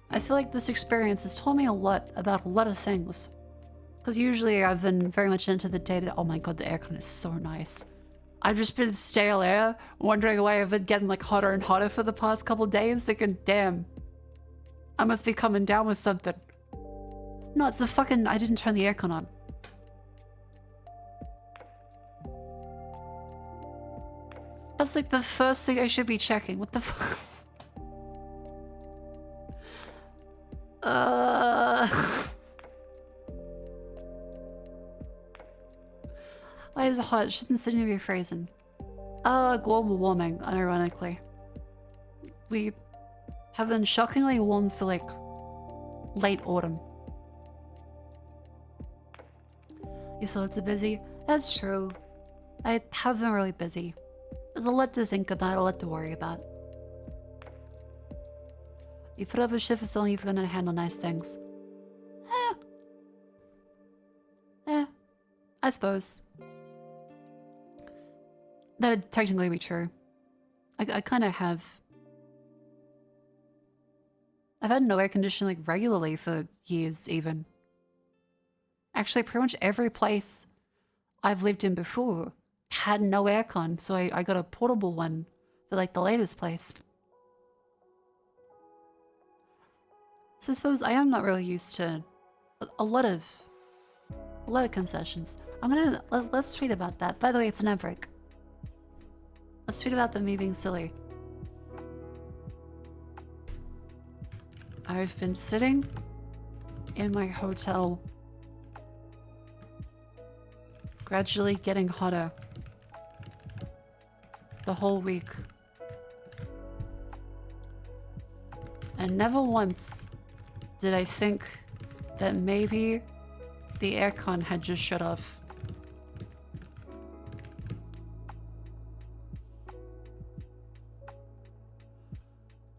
S1: I feel like this experience has taught me a lot about a lot of things. Because usually I've been very much into the data. Oh my god, the aircon is so nice. I've just been stale air, wondering why I've been getting like hotter and hotter for the past couple days, thinking, damn, I must be coming down with something. No, it's the fucking, I didn't turn the aircon on. That's like the first thing I should be checking. What the fuck? Why is it hot? Shouldn't Sydney be freezing? Global warming, ironically. We have been shockingly warm for like late autumn. You thought it's busy? That's true. I have been really busy. There's a lot to think about, a lot to worry about. You put up a shift for so long you've gonna handle nice things. I suppose. That'd technically be true. I kind of have. I've had no air conditioning like regularly for years even. Actually, pretty much every place I've lived in before had no aircon, so I got a portable one for like the latest place. So I suppose I am not really used to a lot of concessions. Let's tweet about that. By the way, it's an ad break. Let's tweet about me being silly. I've been sitting in my hotel, gradually getting hotter the whole week. And never once did I think that maybe the aircon had just shut off.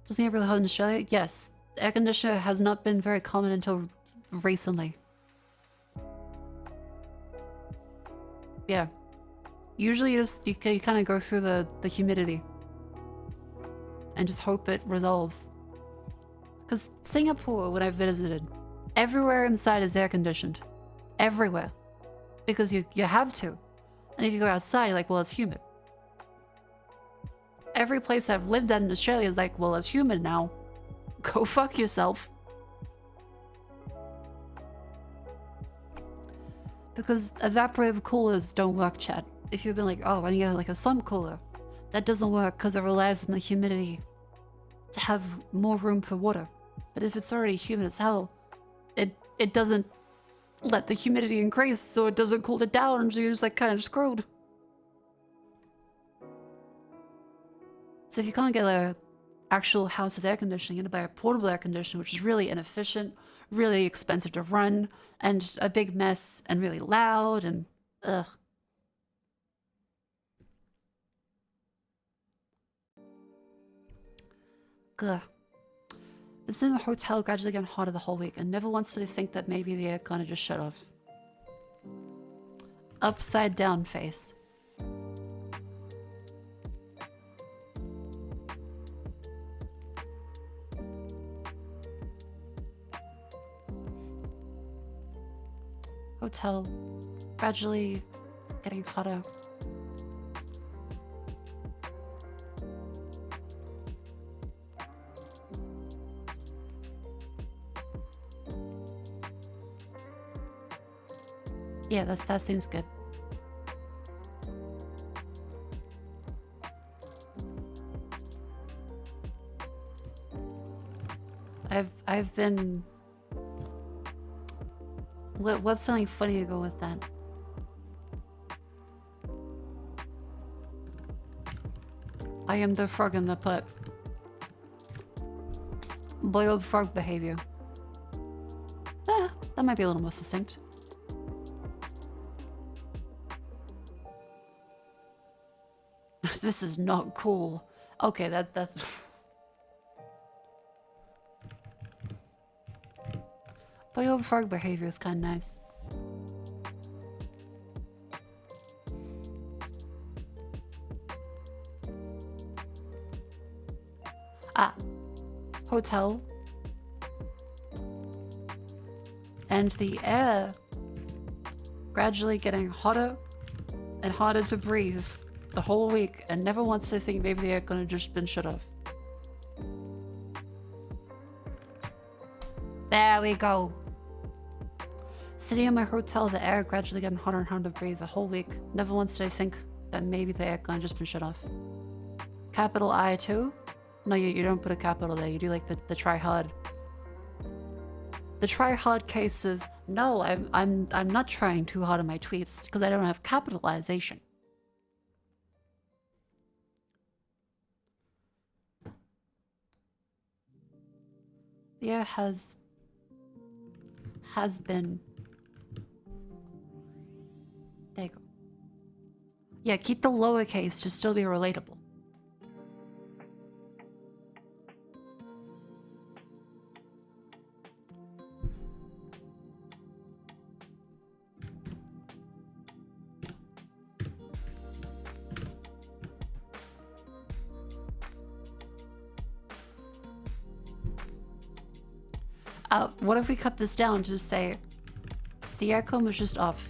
S1: Doesn't it really hot in Australia? Yes. Air conditioner has not been very common until recently. Yeah. Usually you kind of go through the humidity and just hope it resolves. Because Singapore, when I visited, everywhere inside is air conditioned. Everywhere. Because you have to. And if you go outside, you're like, well, it's humid. Every place I've lived at in Australia is like, well, it's humid now. Go fuck yourself. Because evaporative coolers don't work, chat. If you've been like, oh, I need like a sun cooler. That doesn't work because it relies on the humidity to have more room for water. But if it's already humid as hell, it doesn't let the humidity increase, so it doesn't cool it down, so you're just like kind of screwed. So if you can't get a actual house with air conditioning, you have to buy a portable air conditioner, which is really inefficient, really expensive to run, and a big mess, and really loud, and ugh. Ugh. Been sitting in the hotel, gradually getting hotter the whole week, and never once did I think that maybe the aircon had just shut off. Upside down face. Hotel, gradually getting hotter. Yeah, that seems good. I've been... What's something funny to go with that? I am the frog in the pot. Boiled frog behavior. That might be a little more succinct. This is not cool. Okay, that's... Boiled frog behavior is kind of nice. Ah. Hotel. And the air gradually getting hotter and harder to breathe the whole week, and never once did I think maybe the air could have just been shut off. There we go. Sitting in my hotel, the air gradually getting hotter and harder to breathe the whole week. Never once did I think that maybe the air could have just been shut off. Capital I too? No, you don't put a capital there. You do like the try hard. The try hard case of no, I'm not trying too hard on my tweets because I don't have capitalization. The air has been. There you go. Yeah, keep the lowercase to still be relatable. What if we cut this down to say the aircon was just off?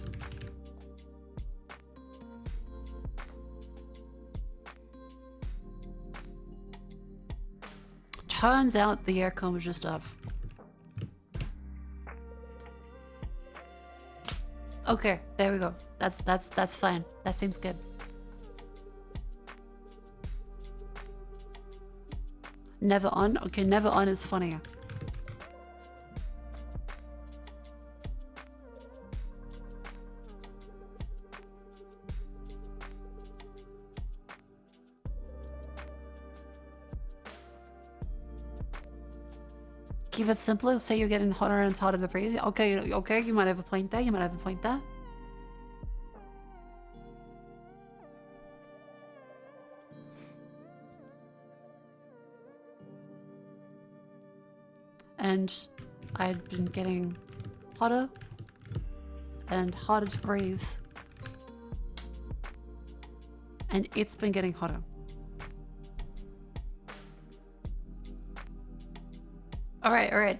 S1: Turns out the aircon was just off. Okay, there we go. That's fine. That seems good. Never on? Okay, never on is funnier. Keep it simple. Say you're getting hotter and it's harder to breathe. Okay, okay, you might have a point there. You might have a point there. And I'd been getting hotter and harder to breathe. And it's been getting hotter. Alright.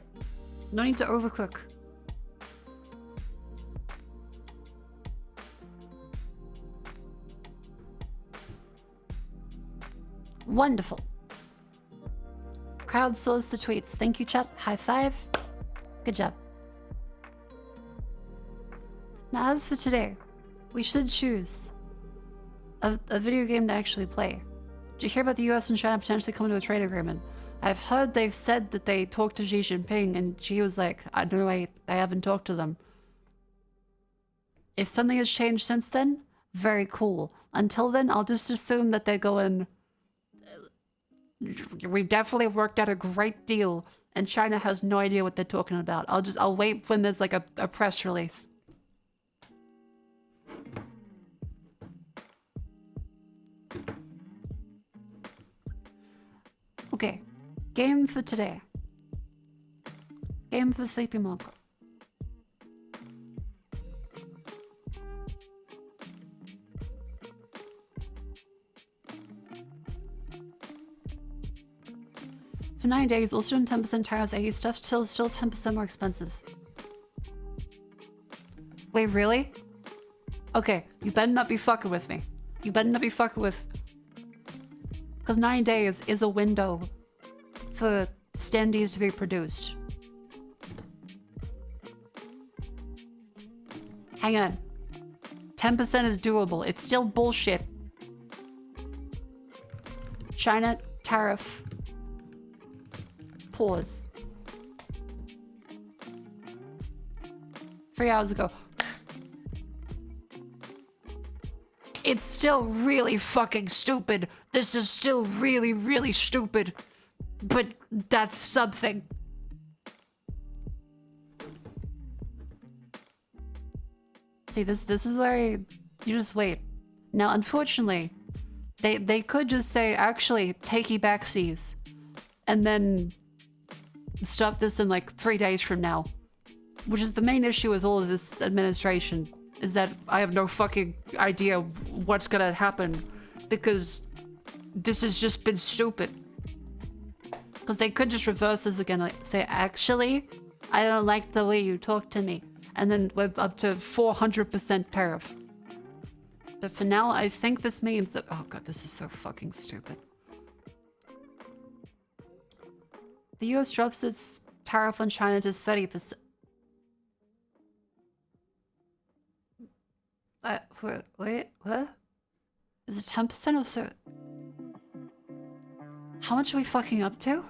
S1: No need to overcook. Wonderful. Crowdsource the tweets. Thank you, chat. High five. Good job. Now, as for today, we should choose a video game to actually play. Did you hear about the US and China potentially coming to a trade agreement? I've heard they've said that they talked to Xi Jinping and Xi was like, no, I haven't talked to them. If something has changed since then, very cool. Until then, I'll just assume that they're going, we've definitely worked out a great deal and China has no idea what they're talking about. I'll wait when there's like a press release. Okay. Game for today. Game for Sleepy Monko. For 9 days, also in 10% tariffs, AE stuff still 10% more expensive. Wait, really? Okay, you better not be fucking with me. You better not be fucking with... Because 9 days is a window for standees to be produced. Hang on. 10% is doable. It's still bullshit. China tariff. Pause. 3 hours ago. It's still really fucking stupid. This is still really, really stupid. But that's something. See, this is where you just wait. Now, unfortunately, they could just say, actually, takey backsies. And then stop this in like 3 days from now. Which is the main issue with all of this administration. Is that I have no fucking idea what's gonna happen. Because this has just been stupid. Because they could just reverse this again, like say, actually, I don't like the way you talk to me. And then we're up to 400% tariff. But for now, I think this means that... Oh god, this is so fucking stupid. The US drops its tariff on China to 30%. Wait, what? Is it 10% or so? How much are we fucking up to?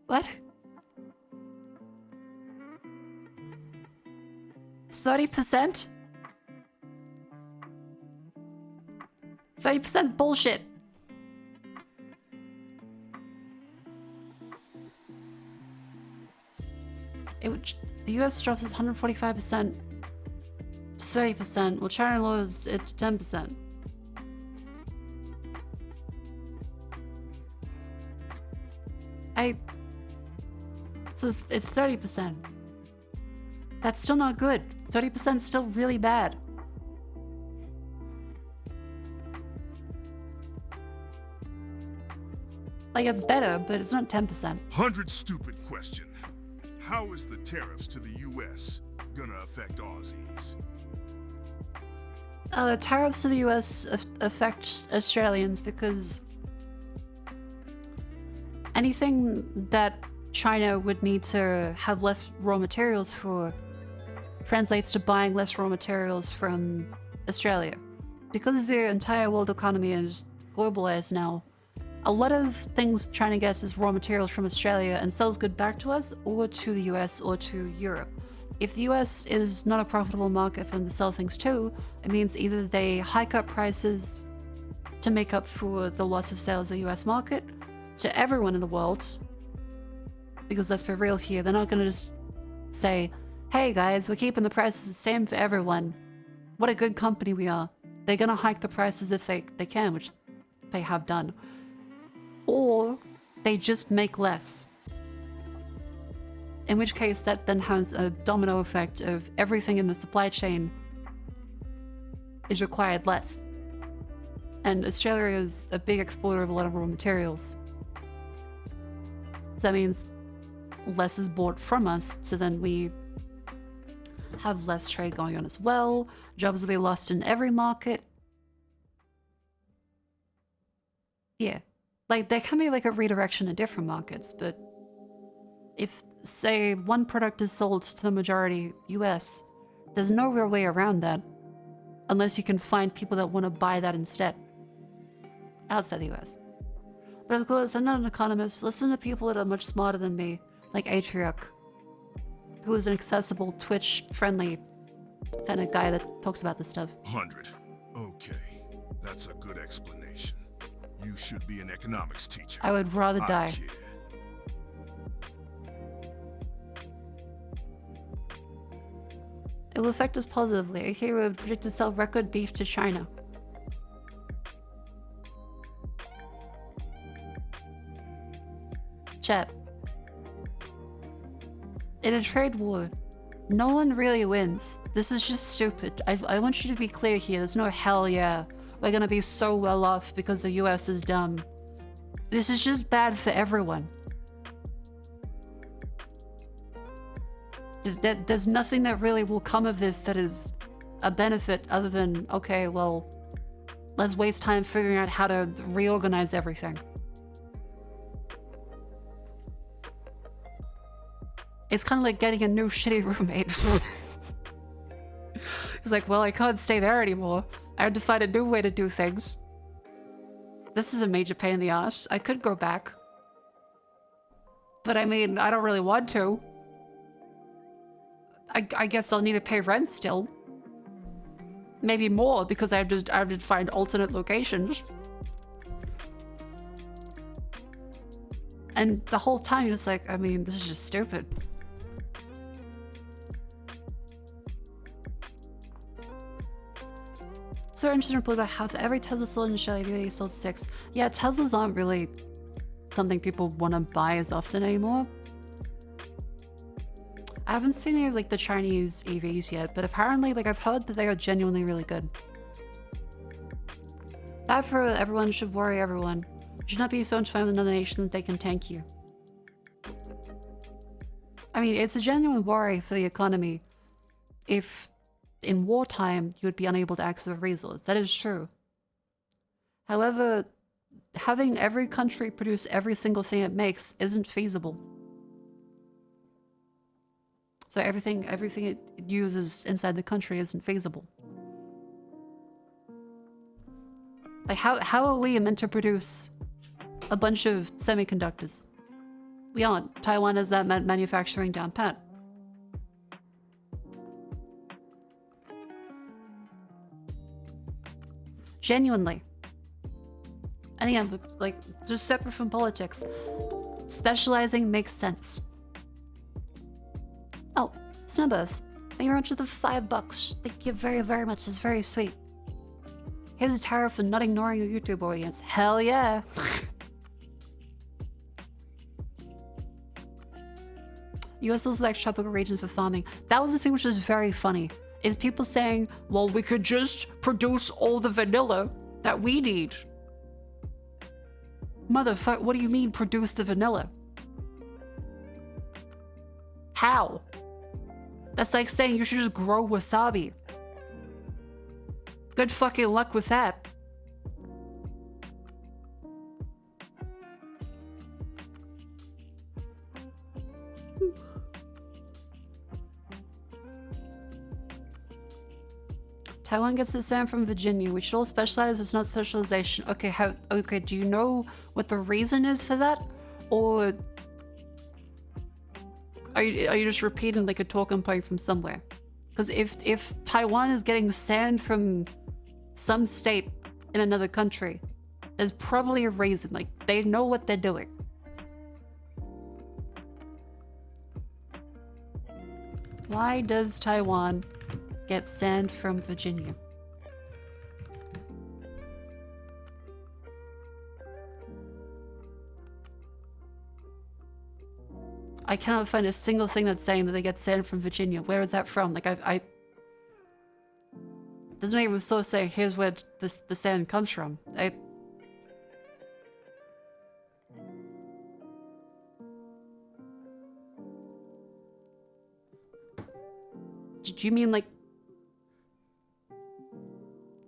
S1: What? 30%? 30% bullshit. The US drops its 145% to 30%, while China lowers it to 10%. So it's 30%. That's still not good. 30% is still really bad. Like, it's better, but it's not 10%.
S2: 100 stupid question. How is the tariffs to the US gonna affect Aussies?
S1: The tariffs to the US affect Australians because anything that China would need to have less raw materials for translates to buying less raw materials from Australia. Because the entire world economy is globalized now, a lot of things China gets is raw materials from Australia and sells good back to us or to the US or to Europe. If the US is not a profitable market for them to sell things to, it means either they hike up prices to make up for the loss of sales in the US market to everyone in the world, because let's be real here, they're not going to just say, hey guys, we're keeping the prices the same for everyone. What a good company we are. They're going to hike the prices if they can, which they have done. Or they just make less. In which case that then has a domino effect of everything in the supply chain is required less. And Australia is a big exporter of a lot of raw materials. So that means less is bought from us, so then we have less trade going on as well. Jobs will be lost in every market. Yeah. Like, there can be like a redirection in different markets, but if, say, one product is sold to the majority US, there's no real way around that unless you can find people that want to buy that instead outside the US. But of course, I'm not an economist. Listen to people that are much smarter than me, like Atriarch, who is an accessible, Twitch-friendly kind of guy that talks about this stuff.
S2: 100. Okay, that's a good explanation. You should be an economics teacher.
S1: I would rather die.
S2: Kid.
S1: It will affect us positively. AK would predict to sell record beef to China. Chat. In a trade war, no one really wins. This is just stupid. I want you to be clear here. There's no hell yeah. We're gonna be so well off because the US is dumb. This is just bad for everyone. There's nothing that really will come of this that is a benefit other than, okay, well, let's waste time figuring out how to reorganize everything. It's kind of like getting a new shitty roommate. It's like, well, I can't stay there anymore. I had to find a new way to do things. This is a major pain in the ass. I could go back. But I mean, I don't really want to. I guess I'll need to pay rent still. Maybe more because I have to find alternate locations. And the whole time you're just like, I mean, this is just stupid. So interesting report about how every Tesla sold in Australia really sold 6. Yeah, Teslas aren't really something people want to buy as often anymore. I haven't seen any of like the Chinese EVs yet, but apparently like I've heard that they are genuinely really good. Bad for everyone should worry everyone. You should not be so entwined with another nation that they can tank you. I mean, it's a genuine worry for the economy if in wartime you would be unable to access a resource. That is true. However, having every country produce every single thing it makes isn't feasible. So everything it uses inside the country isn't feasible. Like how are we meant to produce a bunch of semiconductors? We aren't. Taiwan has that manufacturing down pat. Genuinely. And again, like, just separate from politics. Specializing makes sense. Oh, Snowburst. Thank you very much for the $5. Thank you very, very much. It's very sweet. Here's a tariff for not ignoring your YouTube audience. Hell yeah. US will select tropical regions for farming. That was the thing which was very funny. Is people saying, well, we could just produce all the vanilla that we need. Motherfucker, what do you mean produce the vanilla? How? That's like saying you should just grow wasabi. Good fucking luck with that. Taiwan gets the same from Virginia. We should all specialize, it's not specialization. Okay, okay, do you know what the reason is for that? Or are you just repeating like a talking point from somewhere? Because if Taiwan is getting sand from some state in another country, there's probably a reason. Like, they know what they're doing. Why does Taiwan get sand from Virginia? I cannot find a single thing that's saying that they get sand from Virginia. Where is that from? Like, doesn't even so say here's where the sand comes from. Do you mean like?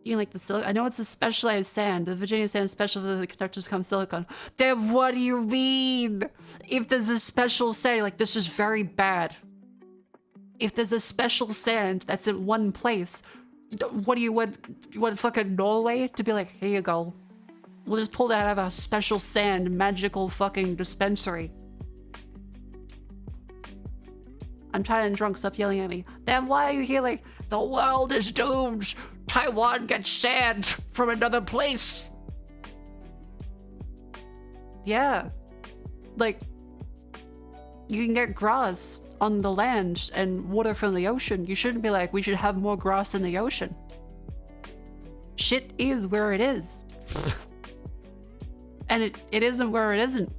S1: You mean like the silicon? I know it's a specialized sand. The Virginia sand is special for the conductors come silicon. Then what do you mean? If there's a special sand, like this is very bad. If there's a special sand that's in one place, what do you want? You want fucking Norway to be like, here you go. We'll just pull that out of our special sand magical fucking dispensary. I'm tired and drunk, stop yelling at me. Then why are you here like, the world is doomed? Taiwan gets sand from another place. Yeah. Like, you can get grass on the land and water from the ocean. You shouldn't be like, we should have more grass in the ocean. Shit is where it is. And it isn't where it isn't.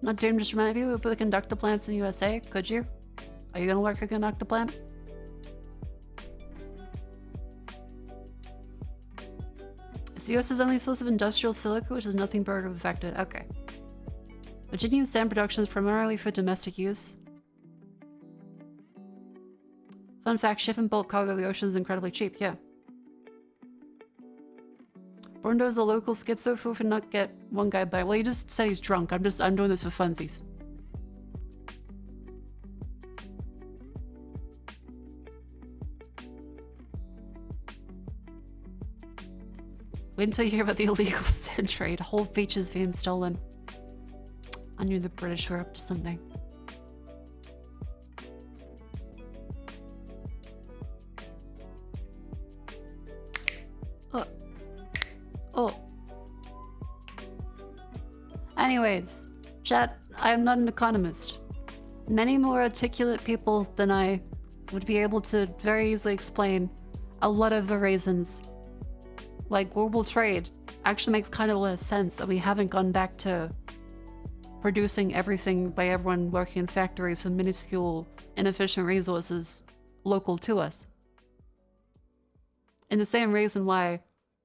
S1: Not Jim, just remind you, we put the conductor plants in the USA. Could you? Are you gonna work a conductor plant? It's the US's only source of industrial silica, which is nothing but affected. Okay. Virginian sand production is primarily for domestic use. Fun fact, shipping bulk cargo to the ocean is incredibly cheap, yeah. Borndo is the local schizo who would not get one guy by. Well, he just said he's drunk. I'm doing this for funsies. Wait until you hear about the illegal sand trade. Whole beaches being stolen. I knew the British were up to something. Oh. Anyways, chat, I am not an economist. Many more articulate people than I would be able to very easily explain a lot of the reasons. Like global trade actually makes kind of less sense that we haven't gone back to producing everything by everyone working in factories with minuscule, inefficient resources local to us. And the same reason why,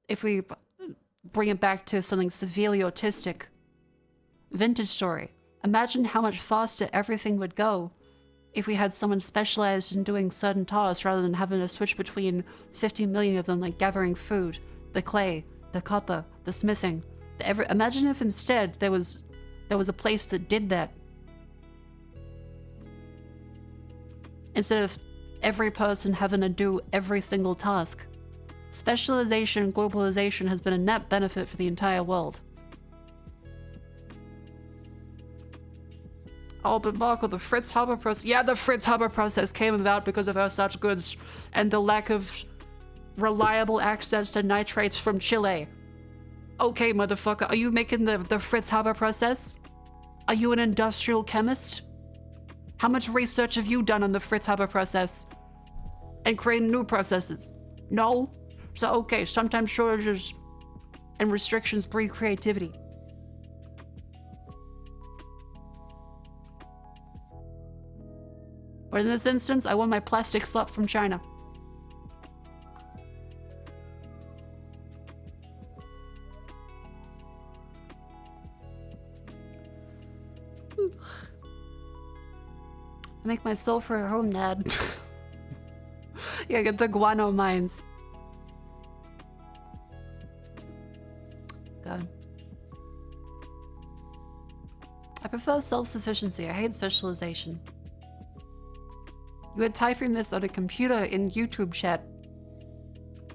S1: if we bring it back to something severely autistic, vintage story, imagine how much faster everything would go if we had someone specialized in doing certain tasks rather than having to switch between 50 million of them, like gathering food, the clay, the copper, the smithing. Imagine if instead there was a place that did that. Instead of every person having to do every single task. Specialization and globalization has been a net benefit for the entire world. Oh, but Marco, the Fritz Haber process... Yeah, the Fritz Haber process came about because of our such goods and the lack of reliable access to nitrates from Chile. Okay, motherfucker, are you making the Fritz Haber process? Are you an industrial chemist? How much research have you done on the Fritz Haber process? And creating new processes? No? So, okay, sometimes shortages and restrictions breed creativity. But in this instance, I want my plastic slut from China. I make my sulfur at home, Dad. Yeah, get the guano mines. God. I prefer self-sufficiency. I hate specialization. You are typing this on a computer in YouTube chat.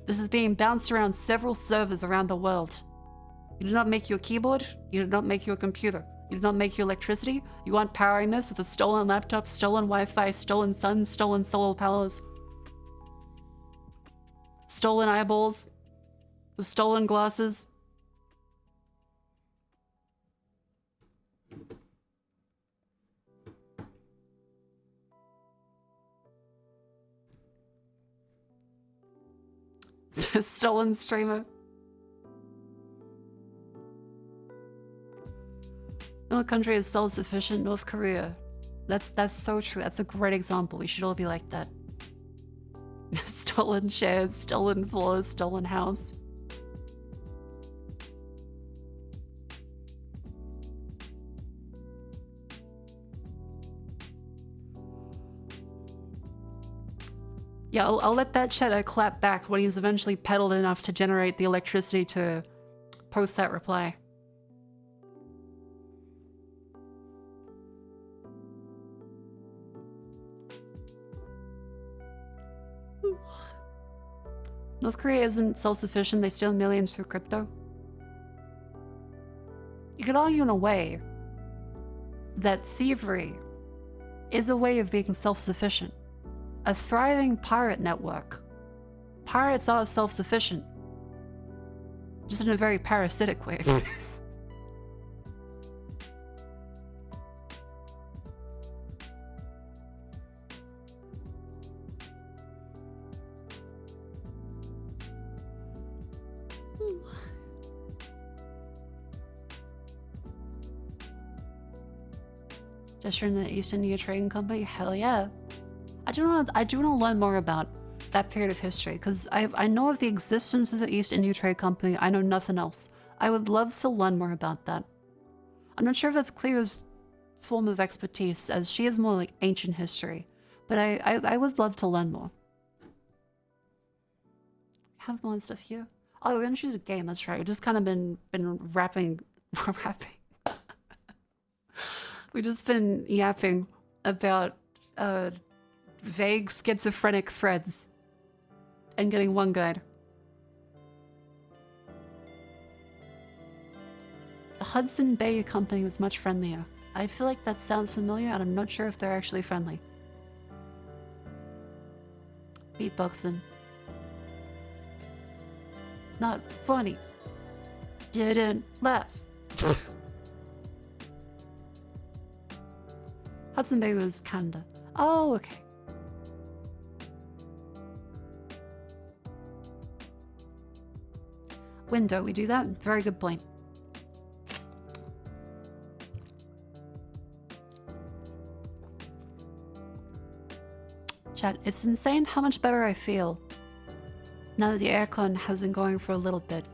S1: This is being bounced around several servers around the world. You do not make your keyboard. You do not make your computer. You do not make your electricity. You aren't powering this with a stolen laptop, stolen Wi-Fi, stolen sun, stolen solar panels, stolen eyeballs, the stolen glasses. Stolen streamer. No country is self-sufficient. North Korea. That's so true. That's a great example. We should all be like that. Stolen shares, stolen floors, stolen house. Yeah, I'll let that cheddar clap back when he's eventually pedaled enough to generate the electricity to post that reply. North Korea isn't self-sufficient. They steal millions through crypto. You could argue in a way that thievery is a way of being self-sufficient. A thriving pirate network. Pirates are self-sufficient. Just in a very parasitic way. Just in the East India Trading Company? Hell yeah. I do want to learn more about that period of history, because I know of the existence of the East India Trade Company. I know nothing else. I would love to learn more about that. I'm not sure if that's Cleo's form of expertise, as she is more like ancient history, but I would love to learn more. Have more stuff here. Oh, we're gonna choose a game. That's right. We've just kind of been rapping. We've just been yapping about vague schizophrenic threads and getting one guide. Hudson Bay Company was much friendlier. I feel like that sounds familiar, and I'm not sure if they're actually friendly. Beatboxing. Not funny. Didn't laugh. Hudson Bay was Canada. Oh, okay. Window, we do that? Very good point. Chat, it's insane how much better I feel now that the aircon has been going for a little bit.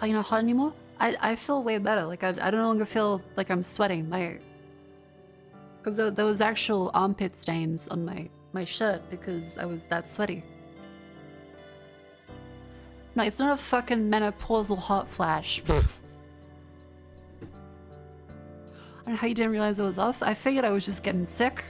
S1: Are you not hot anymore? I feel way better. Like I no longer feel like I'm sweating. Because there was actual armpit stains on my shirt because I was that sweaty. No, it's not a fucking menopausal hot flash. I don't know how you didn't realize it was off. I figured I was just getting sick.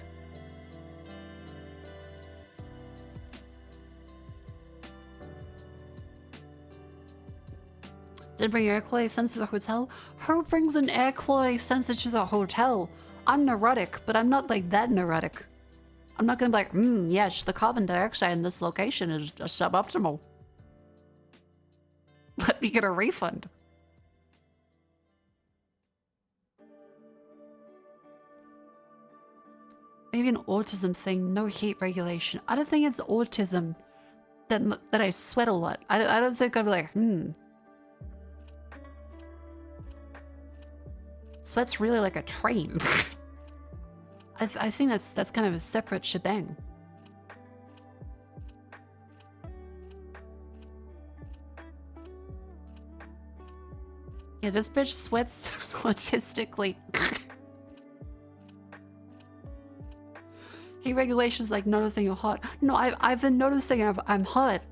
S1: Didn't bring your air quality sensor to the hotel? Who brings an air quality sensor to the hotel? I'm neurotic, but I'm not like that neurotic. I'm not gonna be like, yes, the carbon dioxide in this location is suboptimal. Let me get a refund. Maybe an autism thing, no heat regulation. I don't think it's autism that I sweat a lot. I don't think I'm like, Sweat's really like a train. I think that's kind of a separate shebang. Yeah, this bitch sweats autistically. Heat regulation's like noticing you're hot. No, I've been noticing I'm hot.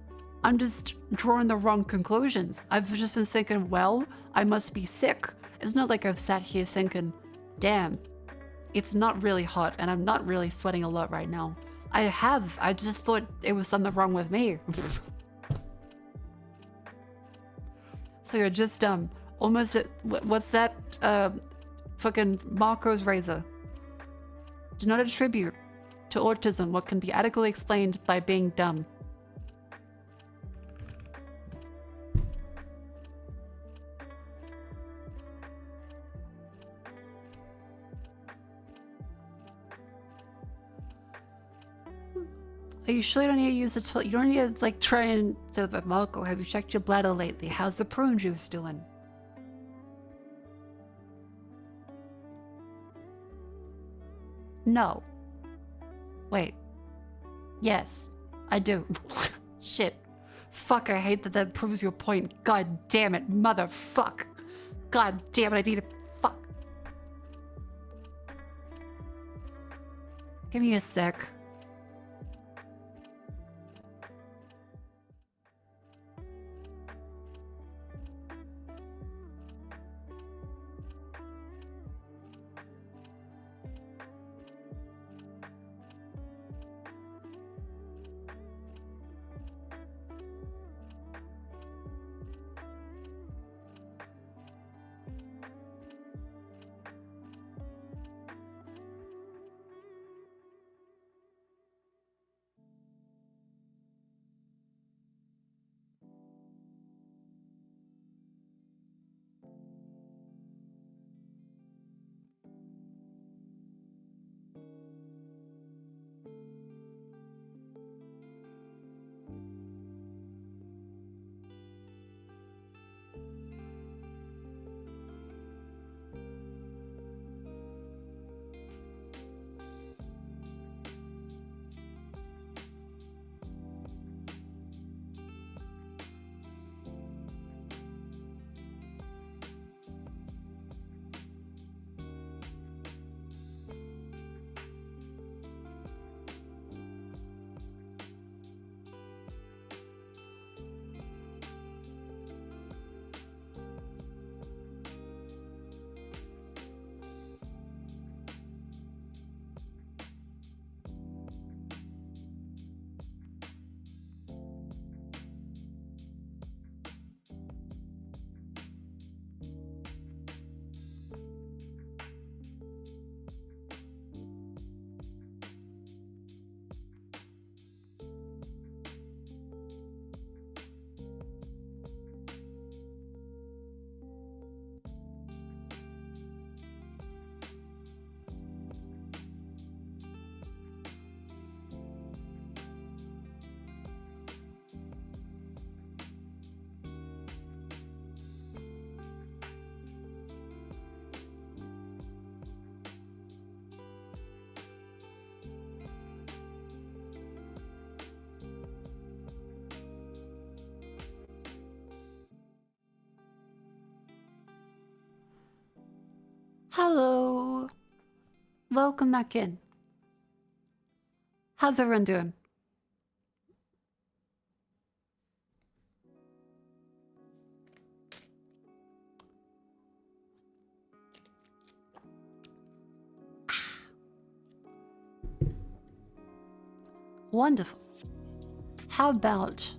S1: I'm just drawing the wrong conclusions. I've just been thinking, well, I must be sick. It's not like I've sat here thinking, damn, it's not really hot and I'm not really sweating a lot right now. I just thought it was something wrong with me. So you're just almost at, what's that fucking Marco's razor? Do not attribute to autism what can be adequately explained by being dumb. Are you sure you don't need to use the toilet? You don't need to like try and say, but Marco, have you checked your bladder lately? How's the prune juice doing? No. Wait. Yes, I do. Shit. Fuck, I hate that that proves your point. God damn it, motherfuck. God damn it, I need to... Fuck. Give me a sec. Hello. Welcome back in. How's everyone doing? Wonderful. How about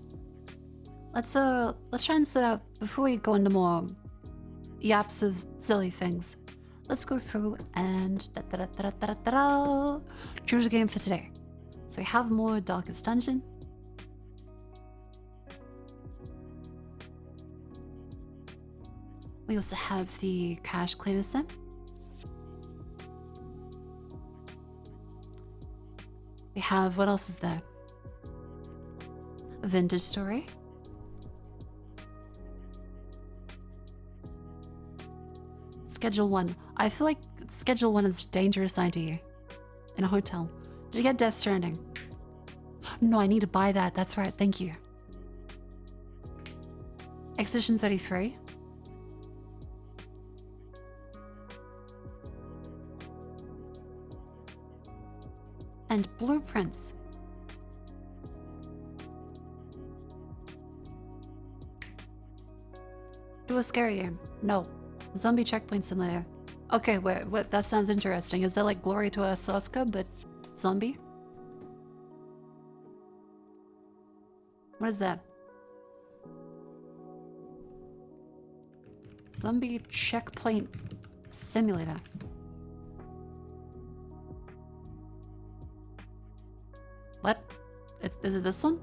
S1: let's try and set out before we go into more yaps of silly things. Let's go through and choose a game for today. So we have more Darkest Dungeon. We also have the Cash Cleaner Sim. We have, what else is there? Vintage Story. Schedule 1. I feel like Schedule 1 is a dangerous idea. In a hotel. Did you get Death Stranding? No, I need to buy that. That's right. Thank you. Expedition 33. And Blueprints. Do a scary game. No. Zombie Checkpoint Simulator. Okay, wait, what? That sounds interesting. Is that like Glory to Asaska, but zombie? What is that? Zombie Checkpoint Simulator. What? Is it this one?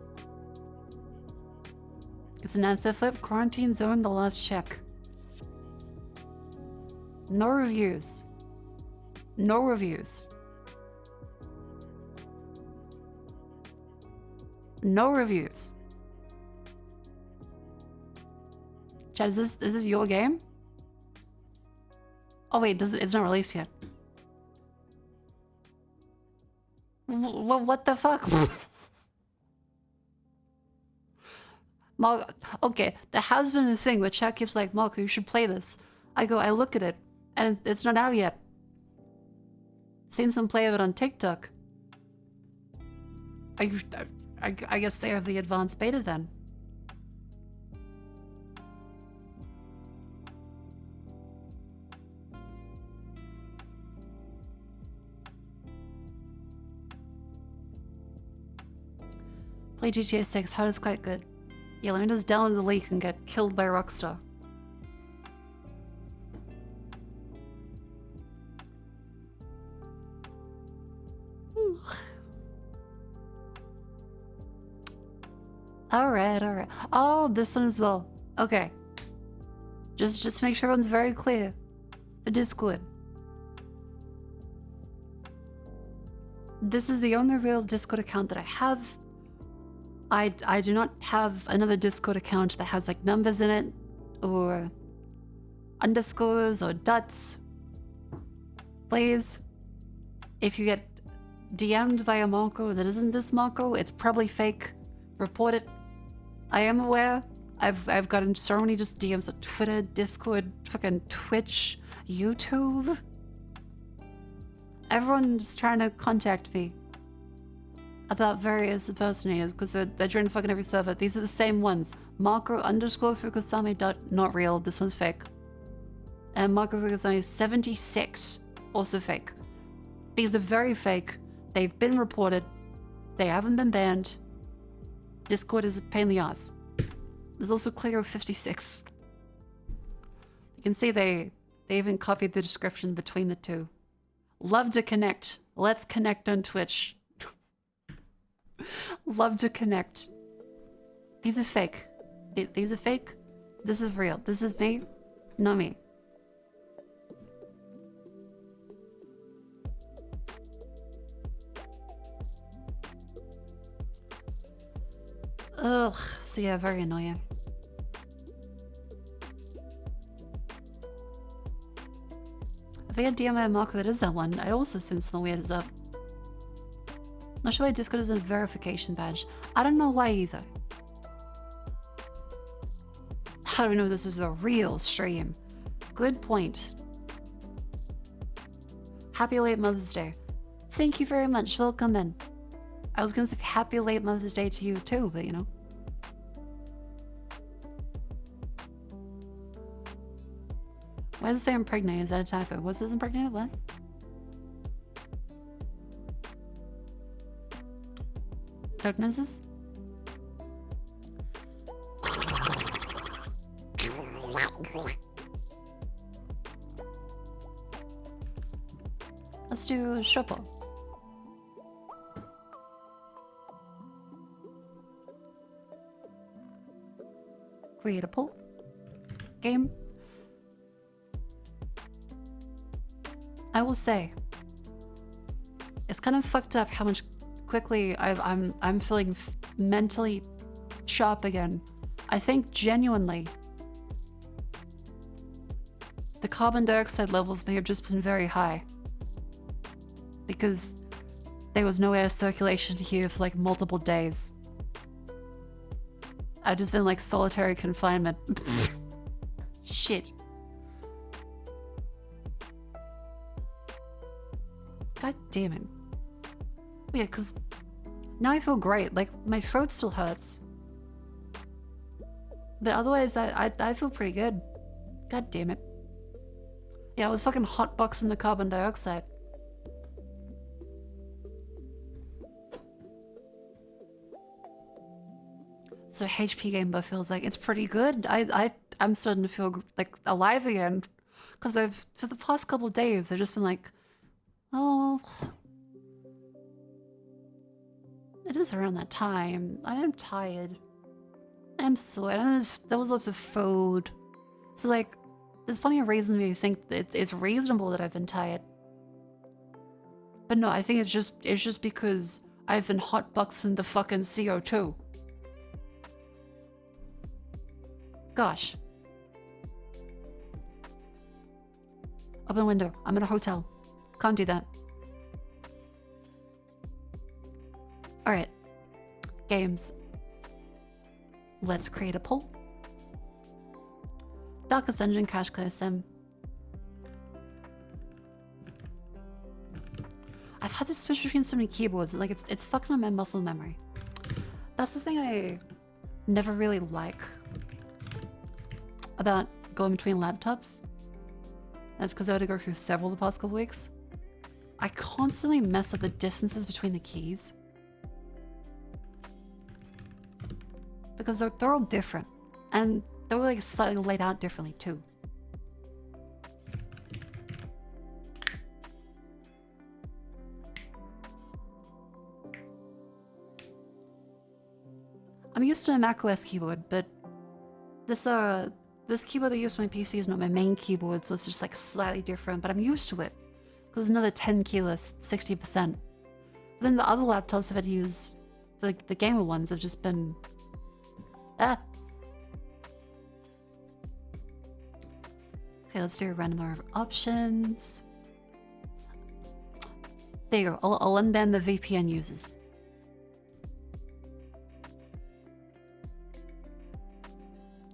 S1: It's an answer flip. Quarantine zone, the last check. No reviews. No reviews. No reviews. Chad, is this your game? Oh wait, it's not released yet. What the fuck? Mark, okay, there has been a thing where chat keeps like, Marco, you should play this. I look at it, and it's not out yet. Seen some play of it on TikTok. I guess they have the advanced beta then. Play GTA 6, how is quite good. Yeah, let me just download the leak and get killed by Rockstar. Alright. Oh, this one as well. Okay. Just make sure everyone's very clear. The Discord. This is the only real Discord account that I have. I do not have another Discord account that has like numbers in it, or underscores or dots. Please, if you get DM'd by a Marco that isn't this Marco, it's probably fake. Report it. I am aware. I've gotten so many just DMs on Twitter, Discord, fucking Twitch, YouTube. Everyone's trying to contact me about various impersonators because they're trying to fucking every server. These are the same ones. Marco underscore Fukusami dot not real. This one's fake. And Marco Fukusami 76 also fake. These are very fake. They've been reported. They haven't been banned. Discord is a pain in the ass. There's also Cleo 56. You can see they even copied the description between the two. Love to connect. Let's connect on Twitch. Love to connect. These are fake. These are fake. This is real. This is me, not me. Ugh. So yeah, very annoying. If I get DM Marco that is that one, I also assume something weird is up. Not sure why Discord is a verification badge. I don't know why either. How do we know this is a real stream? Good point. Happy late Mother's Day. Thank you very much. Welcome in. I was gonna say happy late Mother's Day to you too, but you know. Why does it say I'm pregnant? Is that a typo? What's this impregnated? What? Diagnosis? Let's do Shuffle. Create a poll. Game. I will say, it's kind of fucked up how much quickly I'm feeling mentally sharp again. I think genuinely the carbon dioxide levels may have just been very high because there was no air circulation here for like multiple days. I've just been like solitary confinement. Shit. God damn it. Yeah, because now I feel great. Like, my throat still hurts. But otherwise, I feel pretty good. God damn it. Yeah, I was fucking hotboxing the carbon dioxide. So HP game buff feels like it's pretty good. I'm starting to feel like alive again. Because for the past couple days, I've just been like, oh, it is around that time. I am tired. I'm sore. And there was lots of food. So like, there's plenty of reason to think that it's reasonable that I've been tired. But no, I think it's just because I've been hotboxing the fucking CO2. Gosh. Open window. I'm in a hotel. Can't do that. Alright. Games. Let's create a poll. Darkest Dungeon, Cash Clear Sim. I've had to switch between so many keyboards, like it's fucking up my muscle memory. That's the thing I never really like about going between laptops. That's because I had to go through several the past couple weeks. I constantly mess up the distances between the keys. Because they're all different. And they're like slightly laid out differently too. I'm used to a macOS keyboard, but this keyboard I use for my PC is not my main keyboard, so it's just like slightly different, but I'm used to it. Because another 10 kilos, 60%. But then the other laptops I've had to use, like the gamer ones, have just been... Ah! Okay, let's do a random number of options. There you go, I'll unban the VPN users.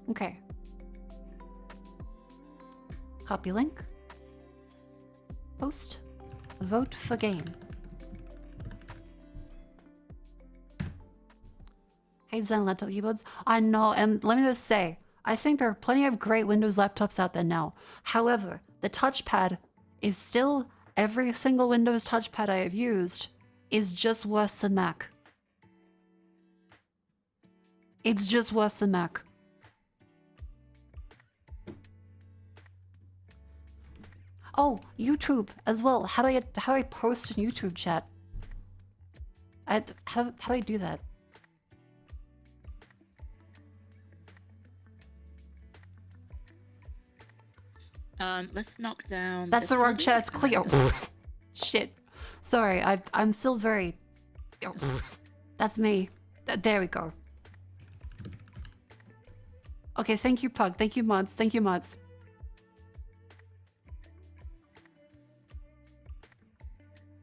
S1: Okay. Copy link. Post. Vote for game. Hey, design laptop keyboards. I know, and let me just say, I think there are plenty of great Windows laptops out there now. However, the touchpad is still, every single Windows touchpad I have used is just worse than Mac. It's just worse than Mac. Oh, YouTube as well. How do I post in YouTube chat? How do I do that?
S3: Let's knock down.
S1: That's the wrong chat. It's Cleo. Shit. Sorry, I'm still very. That's me. There we go. Okay, thank you, Pug. Thank you, mods. Thank you, mods.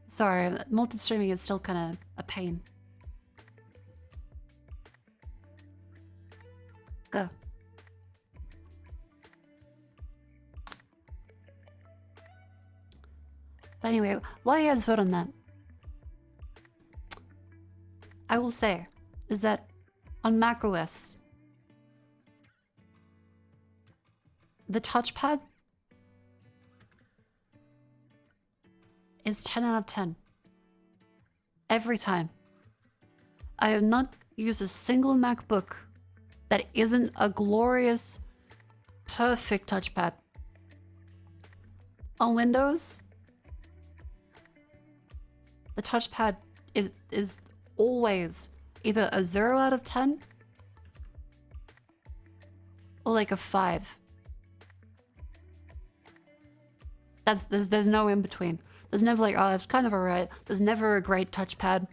S1: Sorry, multi-streaming is still kind of a pain. Go. But Anyway, while you guys vote on that, I will say is that on macOS, the touchpad is 10 out of 10. Every time. I have not used a single MacBook that isn't a glorious, perfect touchpad. On Windows, the touchpad is always either a 0 out of 10 or like a 5. There's no in between. There's never like, oh, it's kind of alright. There's never a great touchpad.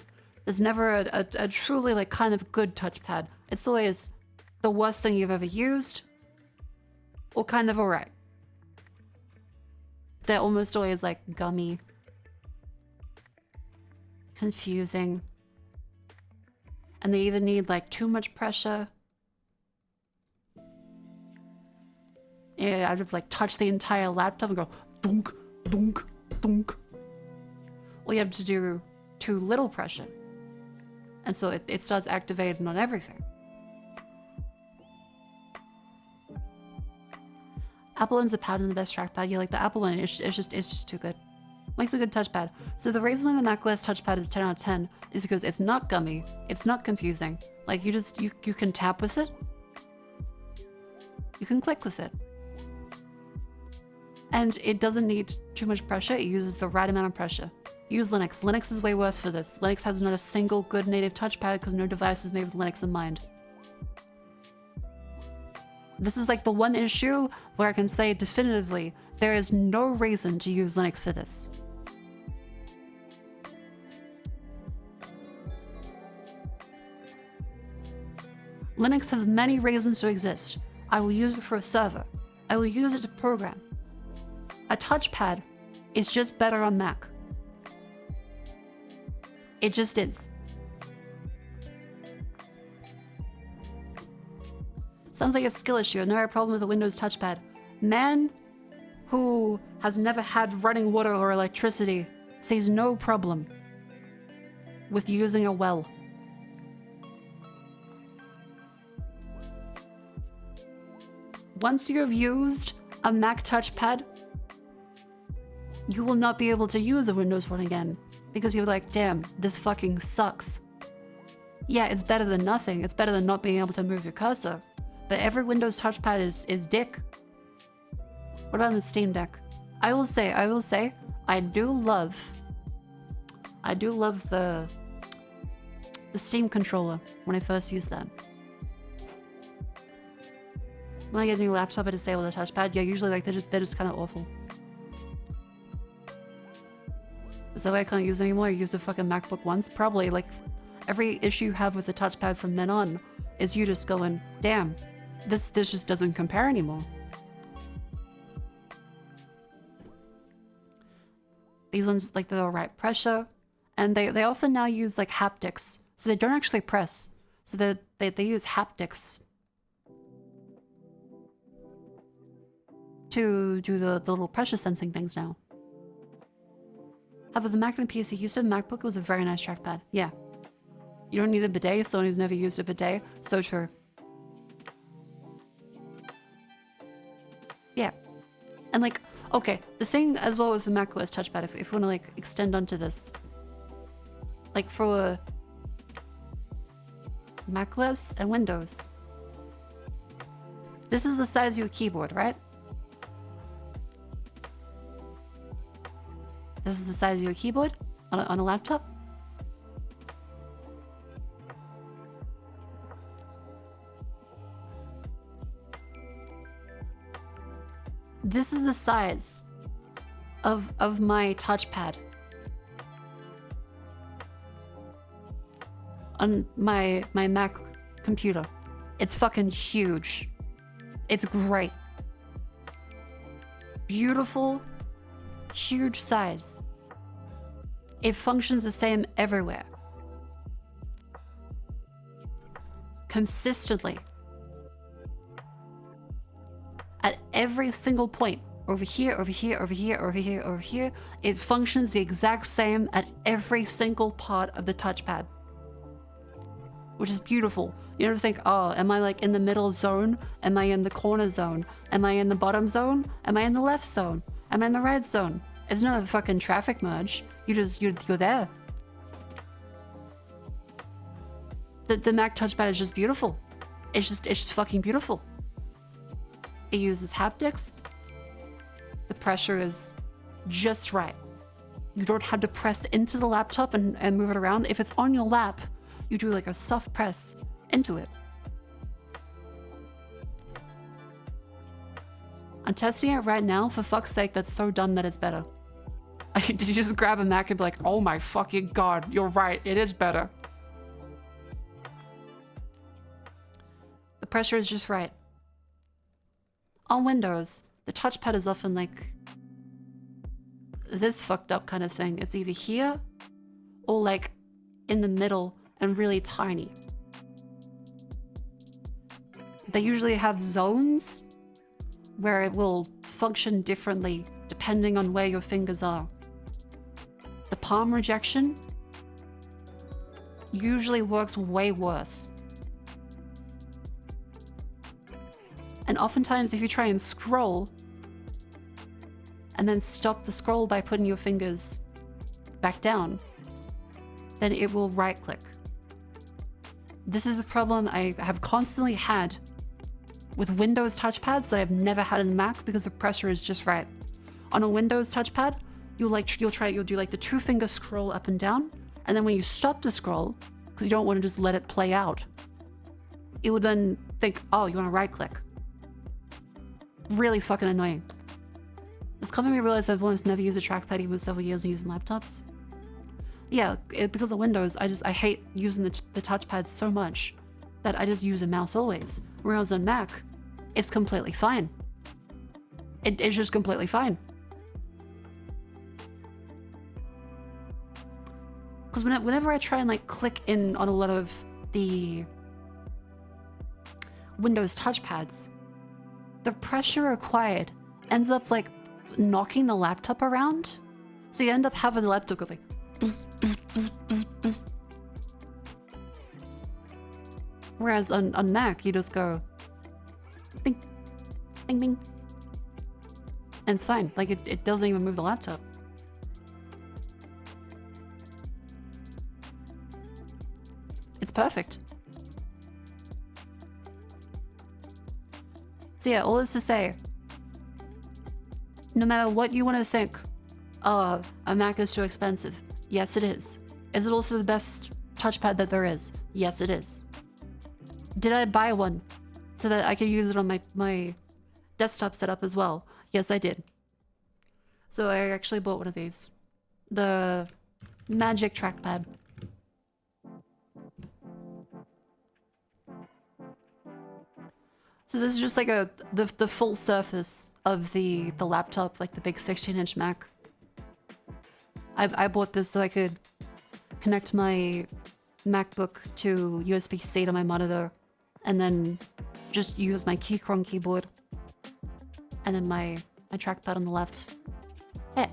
S1: There's never a truly like kind of good touchpad. It's always the worst thing you've ever used or kind of alright. They're almost always like gummy, confusing, and they either need like too much pressure. Yeah, I'd have like touched the entire laptop and go dunk, dunk, dunk. Or you have to do too little pressure. And so it starts activating on everything. Apple ends up having the best trackpad. Yeah, like the Apple one, it's just too good. Makes a good touchpad. So the reason why the macOS touchpad is 10 out of 10 is because it's not gummy, it's not confusing. Like you can tap with it. You can click with it. And it doesn't need too much pressure, it uses the right amount of pressure. Use Linux. Linux is way worse for this. Linux has not a single good native touchpad because no device is made with Linux in mind. This is like the one issue where I can say definitively there is no reason to use Linux for this. Linux has many reasons to exist. I will use it for a server. I will use it to program. A touchpad is just better on Mac. It just is. Sounds like a skill issue. Never a problem with a Windows touchpad. Man who has never had running water or electricity sees no problem with using a well. Once you have used a Mac touchpad, you will not be able to use a Windows one again because you're like, damn, this fucking sucks. Yeah, it's better than nothing. It's better than not being able to move your cursor. But every Windows touchpad is dick. What about the Steam Deck? I will say, I do love the Steam controller when I first used that. When I get a new laptop, I disable the touchpad. Yeah, usually like they're just kind of awful. Is that why I can't use it anymore? I used a fucking MacBook once. Probably like every issue you have with the touchpad from then on is you just going, damn, this just doesn't compare anymore. These ones, like, they're the right pressure, and they often now use like haptics, so they don't actually press. So they use haptics to do the little pressure sensing things now. However, the Mac and the PC used to MacBook was a very nice trackpad. Yeah. You don't need a bidet, someone who's never used a bidet. So true. Yeah. And like, okay, the thing as well with the macOS touchpad, if we want to like extend onto this, like for macOS and Windows, this is the size of your keyboard, right? This is the size of your keyboard on a laptop. This is the size of my touchpad on my Mac computer. It's fucking huge. It's great. Beautiful, huge size. It functions the same everywhere. Consistently. At every single point over here, over here, over here, over here, over here. It functions the exact same at every single part of the touchpad, which is beautiful. You never think, oh, am I like in the middle zone? Am I in the corner zone? Am I in the bottom zone? Am I in the left zone? Am I in the right zone? It's not a fucking traffic merge. You're there. The Mac touchpad is just beautiful. It's just fucking beautiful. It uses haptics. The pressure is just right. You don't have to press into the laptop and move it around. If it's on your lap, you do like a soft press into it. I'm testing it right now. For fuck's sake, that's so dumb that it's better. Did you just grab a Mac and be like, oh my fucking god, you're right, it is better. The pressure is just right. On Windows, the touchpad is often like this fucked up kind of thing. It's either here or like in the middle and really tiny. They usually have zones where it will function differently depending on where your fingers are. The palm rejection usually works way worse. And oftentimes if you try and scroll and then stop the scroll by putting your fingers back down, then it will right click. This is a problem I have constantly had with Windows touchpads that I've never had in Mac because the pressure is just right. On a Windows touchpad, you'll do like the 2-finger scroll up and down, and then when you stop the scroll, because you don't want to just let it play out, it would then think, oh, you want to right click. Really fucking annoying. It's coming to me realize I've almost never used a trackpad even with several years of using laptops. Yeah, because of Windows, I hate using the touchpad so much that I just use a mouse always. Whereas on Mac, it's completely fine. It's just completely fine. Because whenever I try and like click in on a lot of the Windows touchpads, the pressure required ends up like knocking the laptop around. So you end up having the laptop go like whereas on Mac, you just go ding, ding, ding. And it's fine. Like it doesn't even move the laptop. It's perfect. So yeah, all this to say, no matter what you want to think, a Mac is too expensive. Yes, it is. Is it also the best touchpad that there is? Yes, it is. Did I buy one so that I could use it on my desktop setup as well? Yes, I did. So I actually bought one of these. The Magic Trackpad. So this is just like the full surface of the laptop, like the big 16-inch Mac. I bought this so I could connect my MacBook to USB-C to my monitor, and then just use my Keychron keyboard, and then my trackpad on the left. Yeah,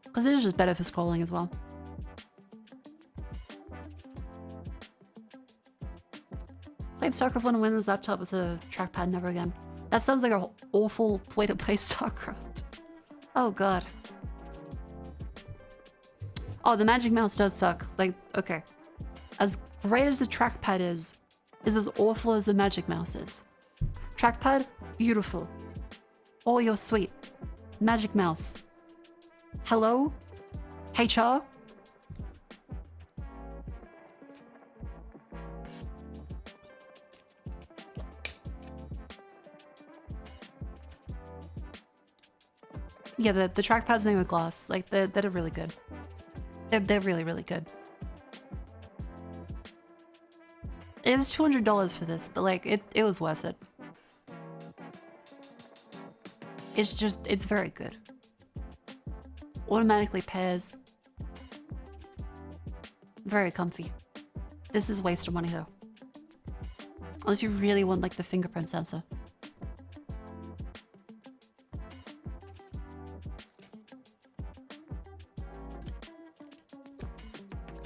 S1: because it is just better for scrolling as well. Played StarCraft on a Windows laptop with a trackpad, never again. That sounds like an awful way to play StarCraft. Oh god. Oh, the Magic Mouse does suck. Like, okay. As great as the trackpad is as awful as the Magic Mouse is. Trackpad, beautiful. Oh, you're sweet. Magic Mouse. Hello? HR? Yeah, the trackpad's made with glass. Like, they're really good. They're really, really good. It is $200 for this, but like, it was worth it. It's very good. Automatically pairs. Very comfy. This is a waste of money though. Unless you really want like the fingerprint sensor.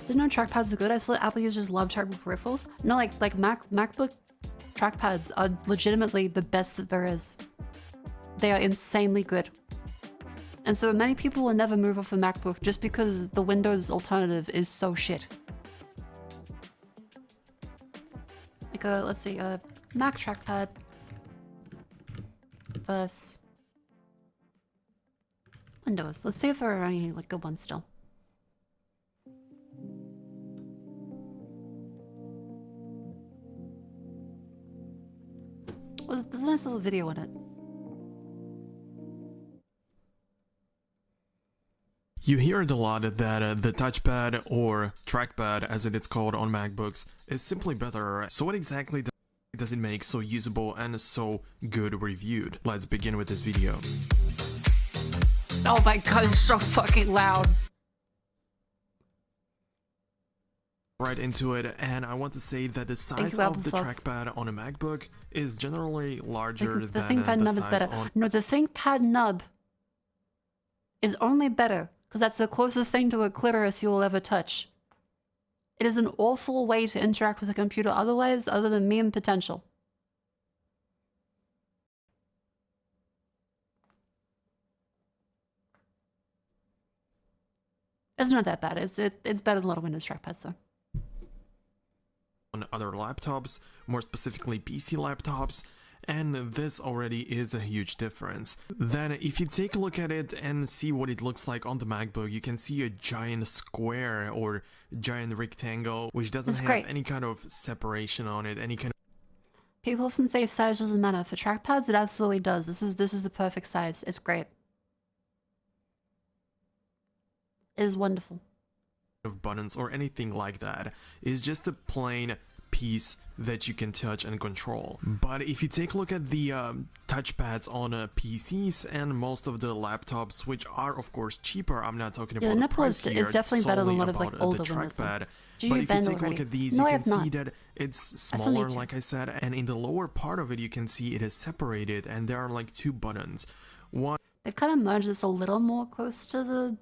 S1: Didn't know trackpads are good. I thought Apple users love trackable peripherals. No, like MacBook trackpads are legitimately the best that there is. They are insanely good. And so many people will never move off a MacBook just because the Windows alternative is so shit. Like let's see, Mac trackpad versus Windows. Let's see if there are any like good ones still. Well, there's a nice little video in it.
S4: You hear it a lot that the touchpad or trackpad as it is called on MacBooks is simply better. So what exactly does it make so usable and so good reviewed? Let's begin with this video.
S1: Oh my god, it's so fucking loud.
S4: Right into it, and I want to say that the size of the trackpad on a MacBook is generally larger
S1: the
S4: than
S1: ThinkPad
S4: the
S1: nub is
S4: size
S1: better.
S4: on...
S1: No, the ThinkPad nub is only better because that's the closest thing to a clitoris you will ever touch. It is an awful way to interact with a computer otherwise, other than meme potential. It's not that bad. It's better than a lot of Windows trackpads though.
S4: On other laptops, more specifically PC laptops, and this already is a huge difference. Then if you take a look at it and see what it looks like on the MacBook, you can see a giant square or giant rectangle which doesn't have any kind of separation on it, any kind of...
S1: People often say size doesn't matter. For trackpads, it absolutely does. This is the perfect size. It's great. It is wonderful.
S4: Of buttons or anything like that. It's just a plain piece that you can touch and control. But if you take a look at the touchpads on PCs and most of the laptops, which are of course cheaper, I'm not talking about
S1: the price here, is definitely better than a lot of like older Windows.
S4: But if you take a look at these, you can see that it's smaller, like I said, and in the lower part of it you can see it is separated and there are like two buttons. One...
S1: They've kind of merged this a little more close to the...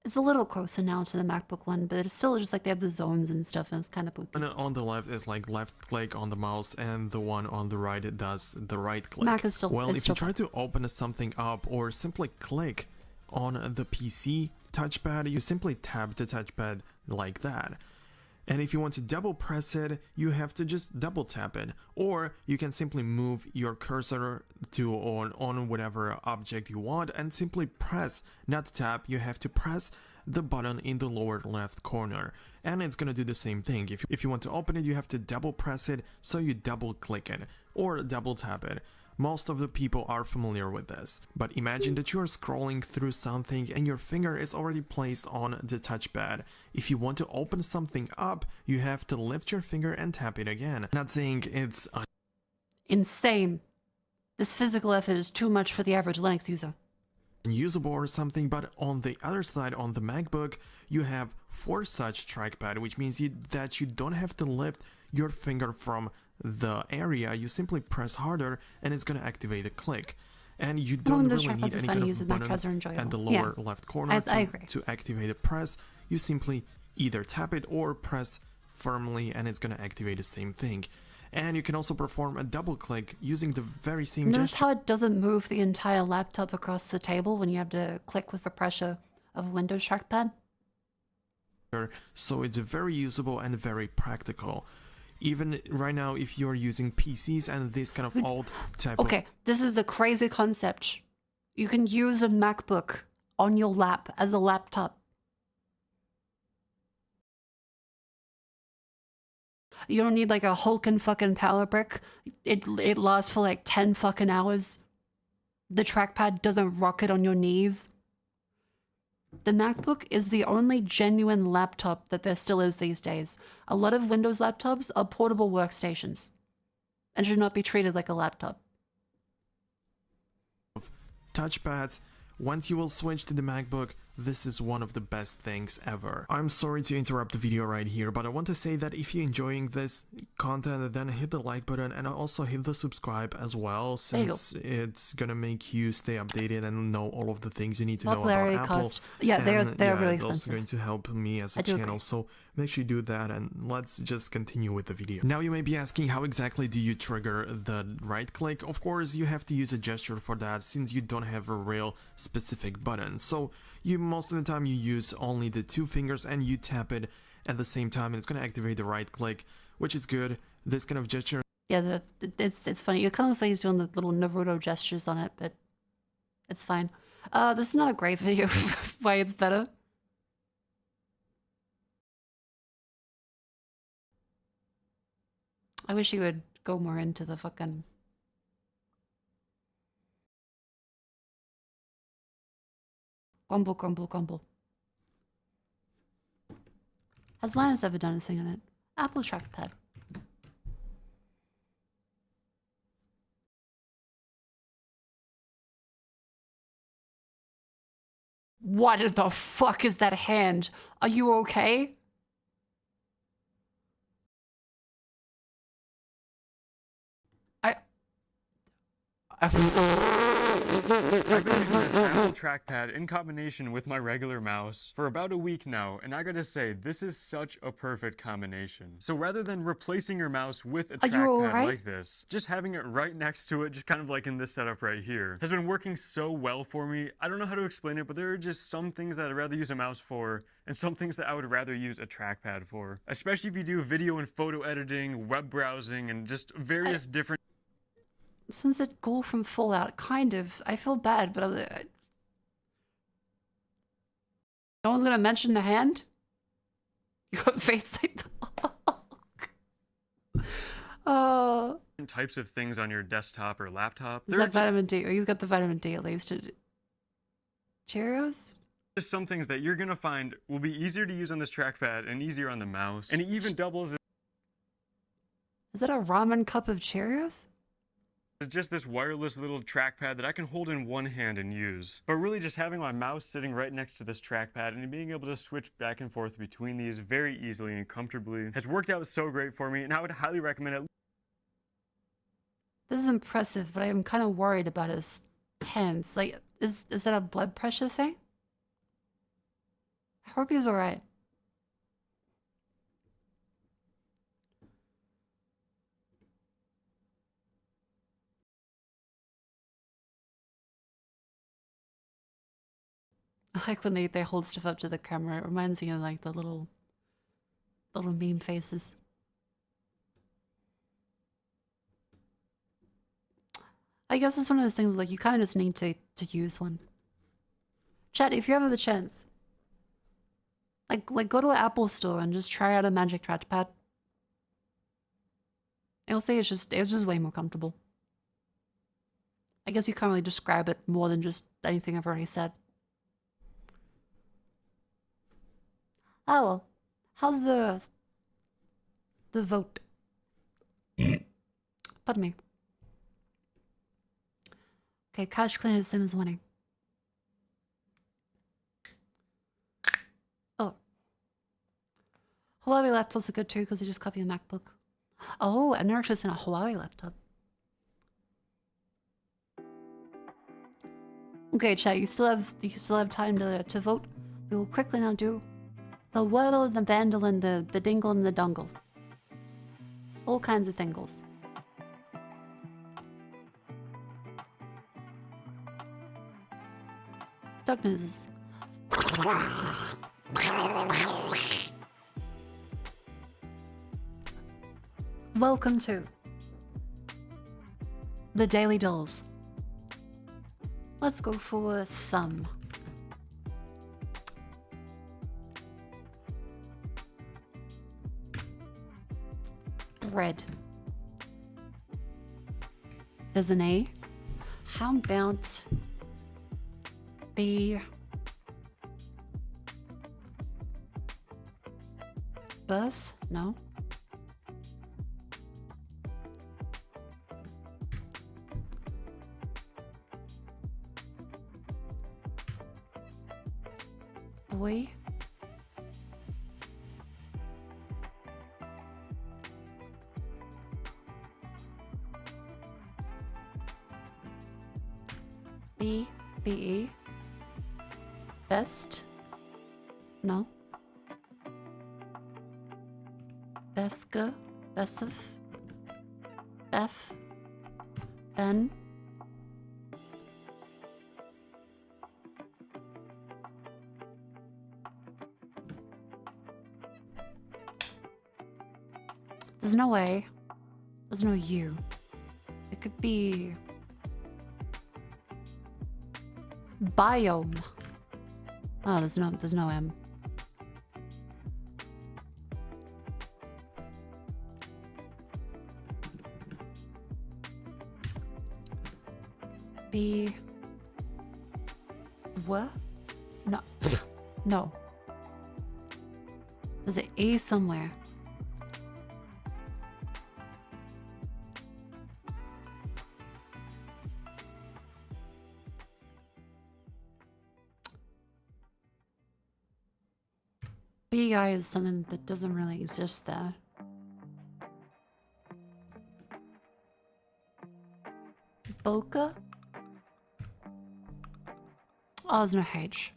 S1: It's a little closer now to the MacBook one, but it's still just like they have the zones and stuff, and it's kind of poopy.
S4: And on the left is like left click on the mouse, and the one on the right it does the right click.
S1: Mac is still...
S4: Well, if you try to open something up or simply click on the PC touchpad, you simply tap the touchpad like that. And if you want to double press it, you have to just double tap it, or you can simply move your cursor to on whatever object you want and simply press, not tap, you have to press the button in the lower left corner, and it's gonna do the same thing. If you want to open it, you have to double press it, so you double click it or double tap it. Most of the people are familiar with this, but imagine that you are scrolling through something and your finger is already placed on the touchpad. If you want to open something up, you have to lift your finger and tap it again. Not saying it's
S1: insane. This physical effort is too much for the average Linux user.
S4: Unusable or something, but on the other side, on the MacBook, you have force touch trackpad, which means that you don't have to lift your finger from the area. You simply press harder and it's going to activate the click, and you don't really need any kind of buttons at the lower left corner to activate a press. You simply either tap it or press firmly and it's going to activate the same thing. And you can also perform a double click using the very same gesture.
S1: Notice how it doesn't move the entire laptop across the table when you have to click with the pressure of a Windows trackpad?
S4: So it's very usable and very practical. Even right now, if you're using PCs and this kind of old type of...
S1: Okay, this is the crazy concept. You can use a MacBook on your lap as a laptop. You don't need like a hulking fucking power brick. It lasts for like 10 fucking hours. The trackpad doesn't rocket on your knees. The MacBook is the only genuine laptop that there still is these days. A lot of Windows laptops are portable workstations and should not be treated like a laptop.
S4: Touchpads. Once you will switch to the MacBook, this is one of the best things ever. I'm sorry to interrupt the video right here, but I want to say that if you're enjoying this content, then hit the like button and also hit the subscribe as well,
S1: There you go.
S4: since it's gonna make you stay updated and know all of the things you need to know about
S1: Popularity
S4: Apple.
S1: cost. Yeah, they're
S4: And,
S1: really
S4: it's also
S1: expensive.
S4: going to help me as a
S1: I do
S4: channel,
S1: agree.
S4: so make sure you do that, and let's just continue with the video. Now you may be asking, how exactly do you trigger the right click? Of course, you have to use a gesture for that, since you don't have a real specific button. So you most of the time you use only the two fingers and you tap it at the same time, and it's going to activate the right click, which is good. This kind of gesture
S1: Yeah, it's funny. It kind of looks like he's doing the little Naruto gestures on it, but it's fine. This is not a great video. Why it's better. I wish he would go more into the fucking. Grumble, grumble, grumble. Has Linus ever done anything on it? Apple trackpad. What the fuck is that hand? Are you okay?
S5: I've been using this Apple trackpad in combination with my regular mouse for about a week now, and I gotta say, this is such a perfect combination. So rather than replacing your mouse with a
S1: Are you
S5: trackpad
S1: alright?
S5: like this, just having it right next to it, just kind of like in this setup right here, has been working so well for me. I don't know how to explain it, but there are just some things that I'd rather use a mouse for, and some things that I would rather use a trackpad for. Especially if you do video and photo editing, web browsing, and just various different
S1: This one said goal from Fallout. Kind of. I feel bad, but no one's gonna mention the hand? You got face like
S5: types of things on your desktop or laptop.
S1: Is
S5: There are
S1: that vitamin D? Oh, he's got the vitamin D at least. Cheerios?
S5: just some things that you're gonna find will be easier to use on this trackpad and easier on the mouse. And it even doubles
S1: Is that a ramen cup of Cheerios?
S5: as just this wireless little trackpad that I can hold in one hand and use. But really just having my mouse sitting right next to this trackpad and being able to switch back and forth between these very easily and comfortably has worked out so great for me, and I would highly recommend it.
S1: This is impressive, but I am kind of worried about his hands. Like, is that a blood pressure thing? I hope he's alright. I like when they hold stuff up to the camera. It reminds me of like the little meme faces. I guess it's one of those things like you kind of just need to use one. Chat, if you have the chance, like go to an Apple store and just try out a Magic Trackpad. I'll say it's just way more comfortable. I guess you can't really describe it more than just anything I've already said. Oh well, how's the vote? Pardon me. Okay, Cash Clean is Sims winning. Oh. Huawei laptops are good too because they just copy a MacBook. Oh, I've never actually seen a Huawei laptop. Okay, chat, you still have time to vote. We will quickly now do the Wordle, the Vandal, and the Dingle and the Dungle. All kinds of thingles. Darkness. Welcome to the Daily Dolls. Let's go for a thumb. Red. There's an A. How about B? Birth? No. Boy. B-E. Best? No. Beska? Besif? Beth? Ben? There's no way. There's no U. It could be biome. Oh, there's no M. B. What? No. No. There's an A somewhere. BI is something that doesn't really exist there. Boca? Oh, there's no H.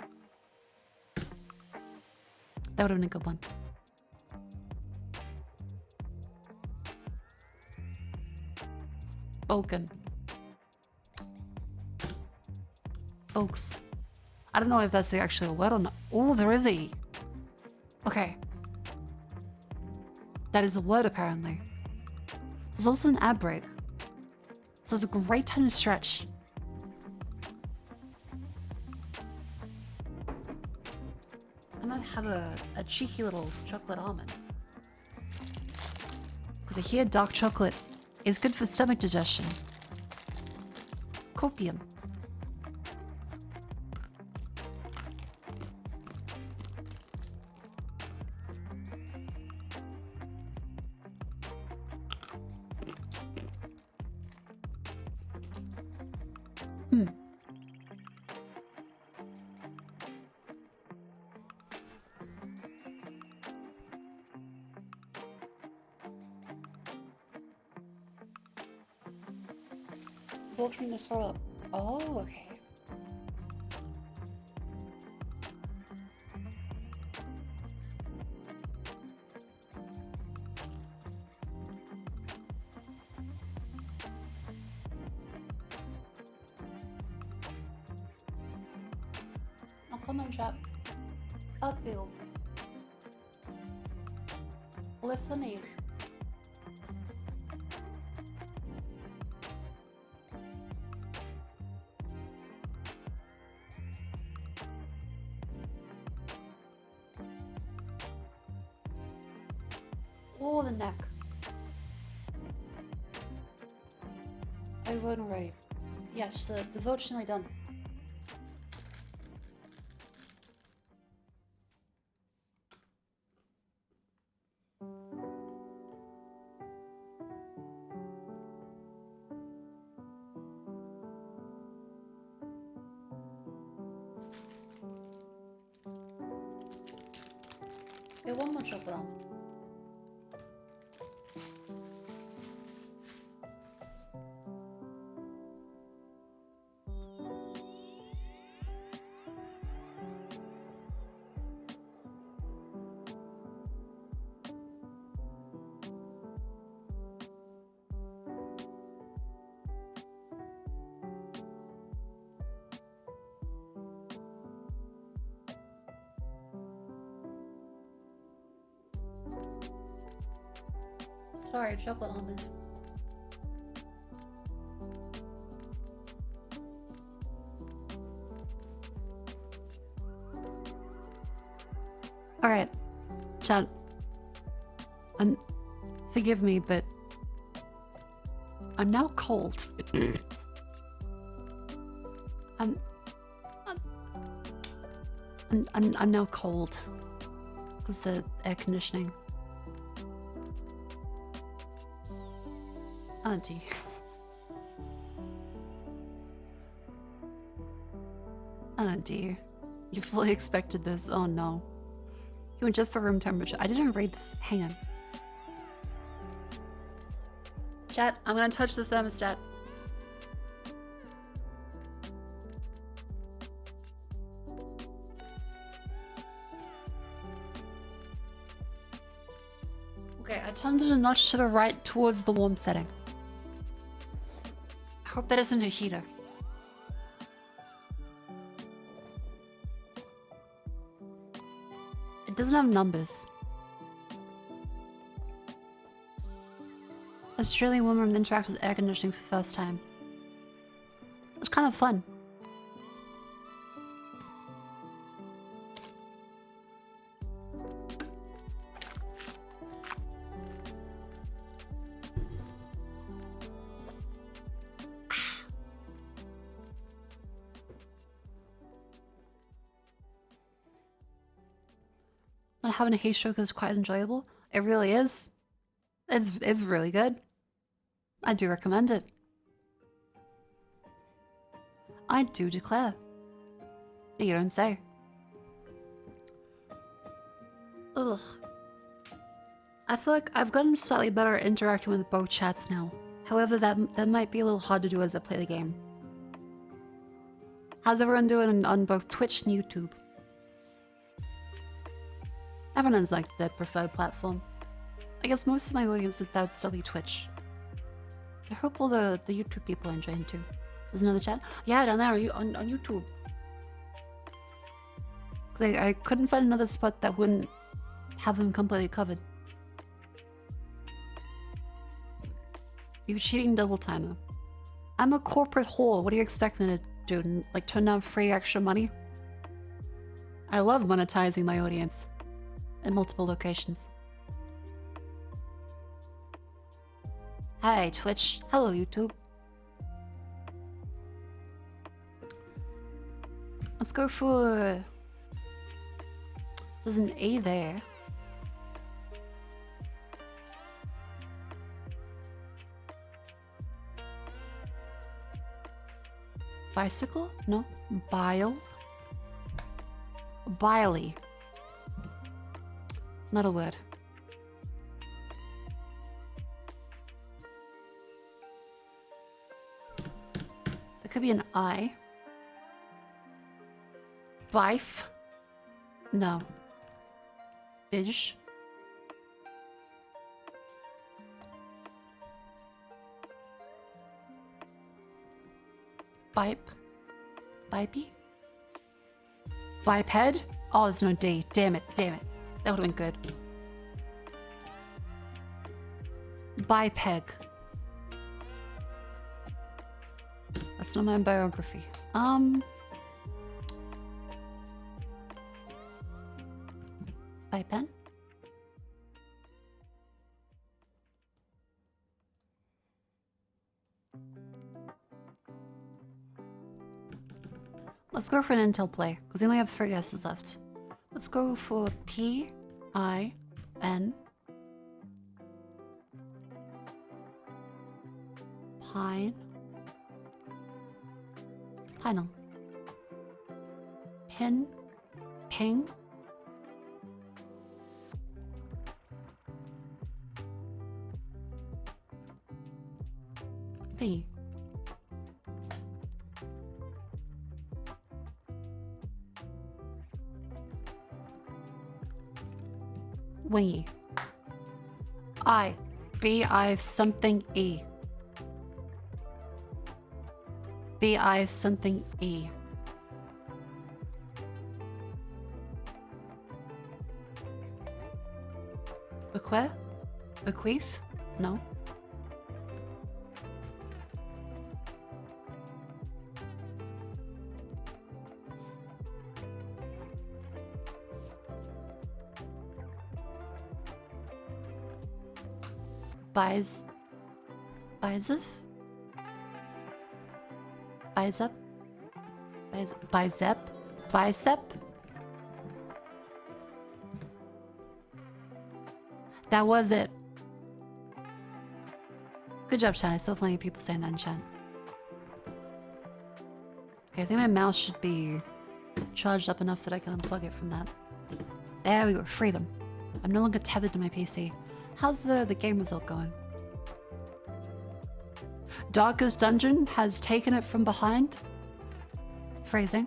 S1: That would have been a good one. Vulcan. Oaks. I don't know if that's actually a word or not. Oh, there is a. Okay. That is a word apparently. There's also an ad break. So it's a great time to stretch. I might have a cheeky little chocolate almond. Because I hear dark chocolate is good for stomach digestion. Copium. Walking to throw up. Oh, okay. I'll come on, chap. Uphill. Lift the knees. Oh, the neck. Over and right. Yes, the vote's nearly done. Okay, one more chocolate almond. Sorry, chocolate almond. Alright, chat. Forgive me, but I'm now cold. I'm now cold because the air conditioning. Auntie. Auntie. You fully expected this. Oh no. You went just for room temperature. I didn't read this. Hang on. Chat, I'm gonna touch the thermostat. Okay, I turned it a notch to the right towards the warm setting. I hope that isn't a heater. It doesn't have numbers. Australian woman interacts with air conditioning for the first time. It was kind of fun. Not having a heat stroke is quite enjoyable. It really is. It's really good. I do recommend it. I do declare. You don't say. Ugh. I feel like I've gotten slightly better at interacting with both chats now. However, that might be a little hard to do as I play the game. How's everyone doing on both Twitch and YouTube? Everyone's like their preferred platform. I guess most of my audience would still be Twitch. I hope all the YouTube people are enjoying too. There's another chat? Yeah, down there on YouTube. Cause I couldn't find another spot that wouldn't have them completely covered. You cheating double timer. I'm a corporate whore. What do you expect me to do? Like turn down free extra money? I love monetizing my audience in multiple locations. Hi, Twitch. Hello, YouTube. Let's go for... There's an A there. Bicycle? No. Bile. Biley. Not a word. It could be an I. Bife. No. Bish. Bipe. Bipey? Biped? Oh, there's no D. Damn it, damn it. That would have been good. Bipeg. That's not my biography. Bipen? Let's go for an Intel play, because we only have 3 guesses left. Let's go for P-I-N. Pine. Pinal. Pin. Ping. P. Wingy. I. B-I something E. B-I something E. Bequeath? Bequeath? No. Bicep? Bicep? Bicep? That was it. Good job, chat. I still have plenty of people saying that in chat. Okay, I think my mouse should be charged up enough that I can unplug it from that. There we go, freedom. I'm no longer tethered to my PC. How's the game result going? Darkest Dungeon has taken it from behind. Phrasing.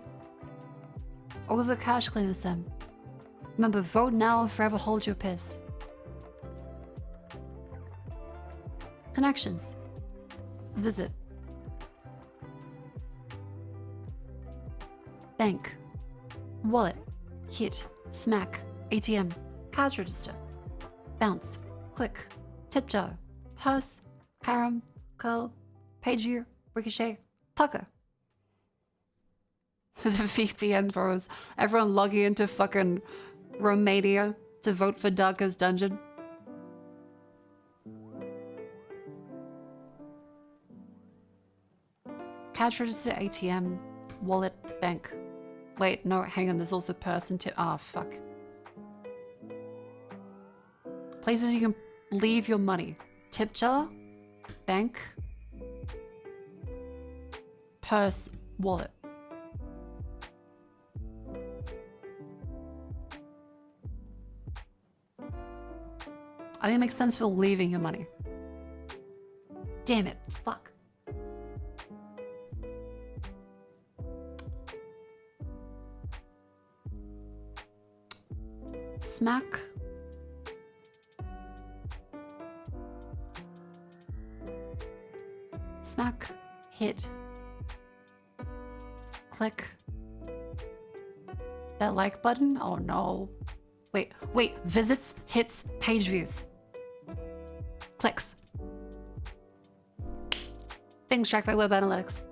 S1: Oliver Cash claims them. Remember, vote now, forever hold your piss. Connections. Visit. Bank. Wallet. Hit. Smack. ATM. Cash register. Bounce. Click. Tip jar. Purse. Carom. Curl. Page view. Ricochet. Pucker. The VPN bros. Everyone logging into fucking Romania to vote for Darkest Dungeon. Cash register, ATM, wallet, bank. Wait, no, hang on, there's also person tip. Ah, fuck. Places you can leave your money. Tip jar, bank, purse, wallet. I think it makes sense for leaving your money. Damn it, fuck. Smack. Smack. Hit. Click. That like button? Oh no. Wait, visits, hits, page views. Clicks. Things tracked by web analytics.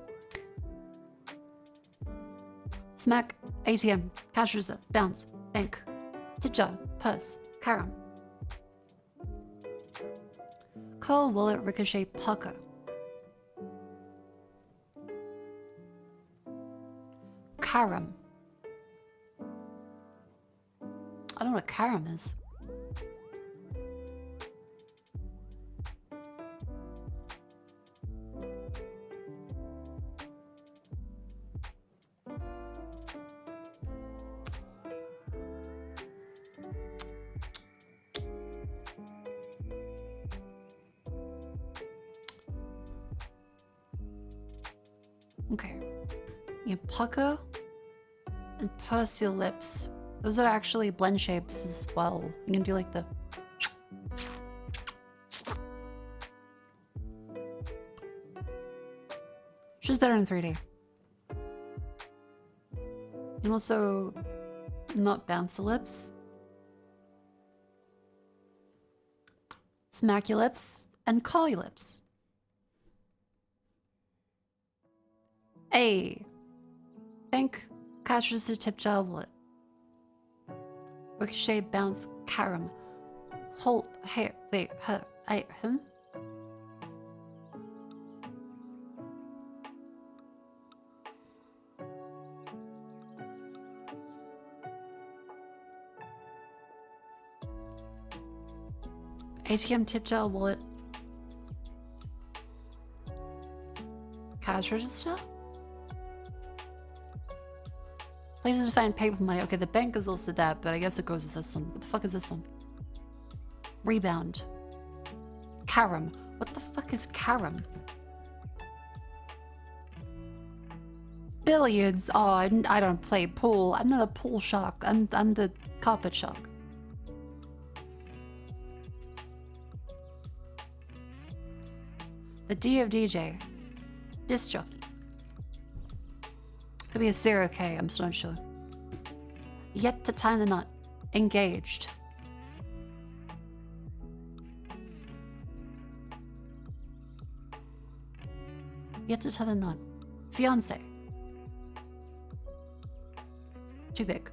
S1: Smack, ATM, cash register, bounce, bank, tip jar, purse, carom. Call, wallet, ricochet, pucker. Carom. I don't know what carom is. Okay. You pucker and purse your lips. Those are actually blend shapes as well. You can do like the... She's better in 3D. You can also not bounce the lips. Smack your lips and call your lips. A. Bank, cash register, tip jar, wallet. Ricochet, bounce, carom. Hold, hair, wait, her, him? ATM, tip jar, wallet. Cash register? Places to find paper money. Okay, the bank is also that, but I guess it goes with this one. What the fuck is this one? Rebound. Carom. What the fuck is carom? Billiards. Oh, I don't play pool. I'm not a pool shark. I'm the carpet shark. The D of DJ. Disc jockey. Could be a 0K, I'm still not sure. Yet to tie the knot. Engaged. Yet to tie the knot. Fiance. Too big.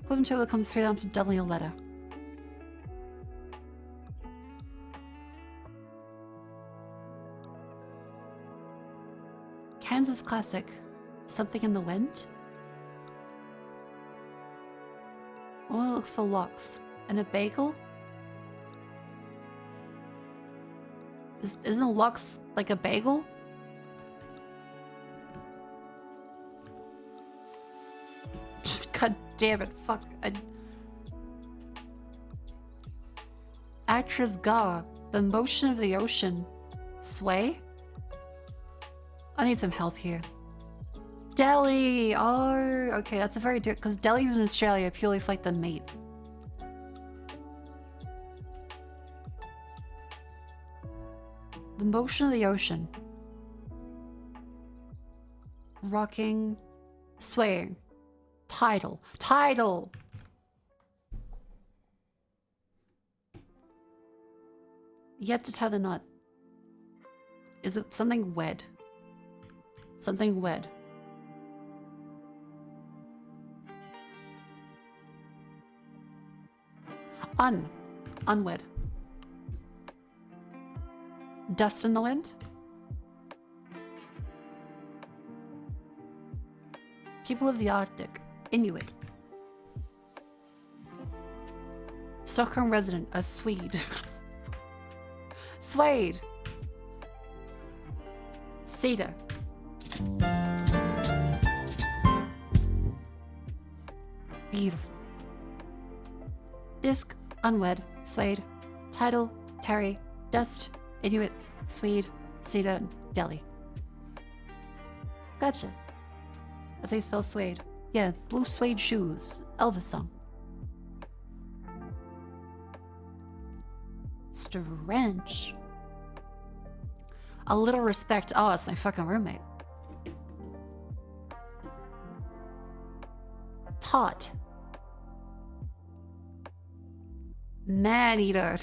S1: Flip until it comes straight down to double your letter. Kansas Classic. Something in the wind? Only looks for locks. And a bagel? Isn't locks like a bagel? God damn it, fuck. Actress Ga, the motion of the ocean. Sway? I need some help here. Delhi! Oh, okay, that's a very different, because Delhi's in Australia purely for like the meat. The motion of the ocean. Rocking. Swaying. Tidal. Tidal! Yet to tie the knot. Is it something wed? Something wed. Unwed. Dust in the wind? People of the Arctic. Inuit. Stockholm resident. A Swede. Swede. Cedar. Beautiful. Disc, unwed, Swede, Tidal, Terry, Dust, Inuit, Swede, Cedar, Delhi. Gotcha. That's how you spell suede. Yeah, blue suede shoes. Elvis song. Strange. A little respect. Oh, it's my fucking roommate. Taught. Man eater.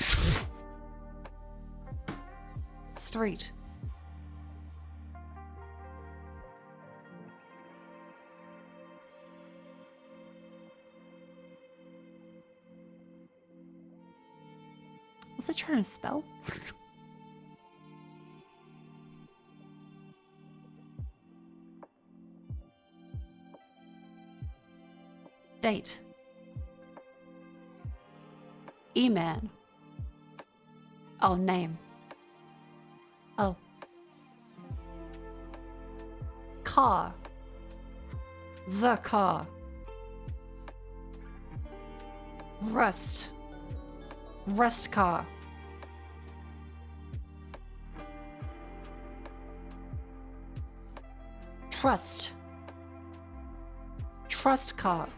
S1: Street. What's it trying to spell? Date. E-man. Oh, name. Oh. Car. The car. Rust. Rust car. Trust. Trust car.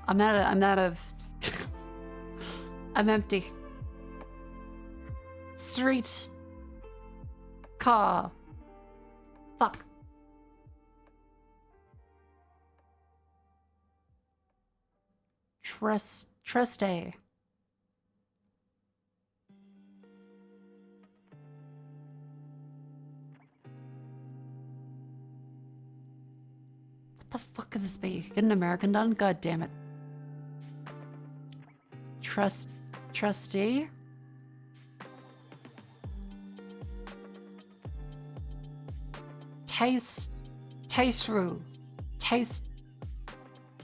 S1: I'm out of I'm empty. Street car. Fuck. Trust A. What the fuck could this be? Get an American done? God damn it. Trustee?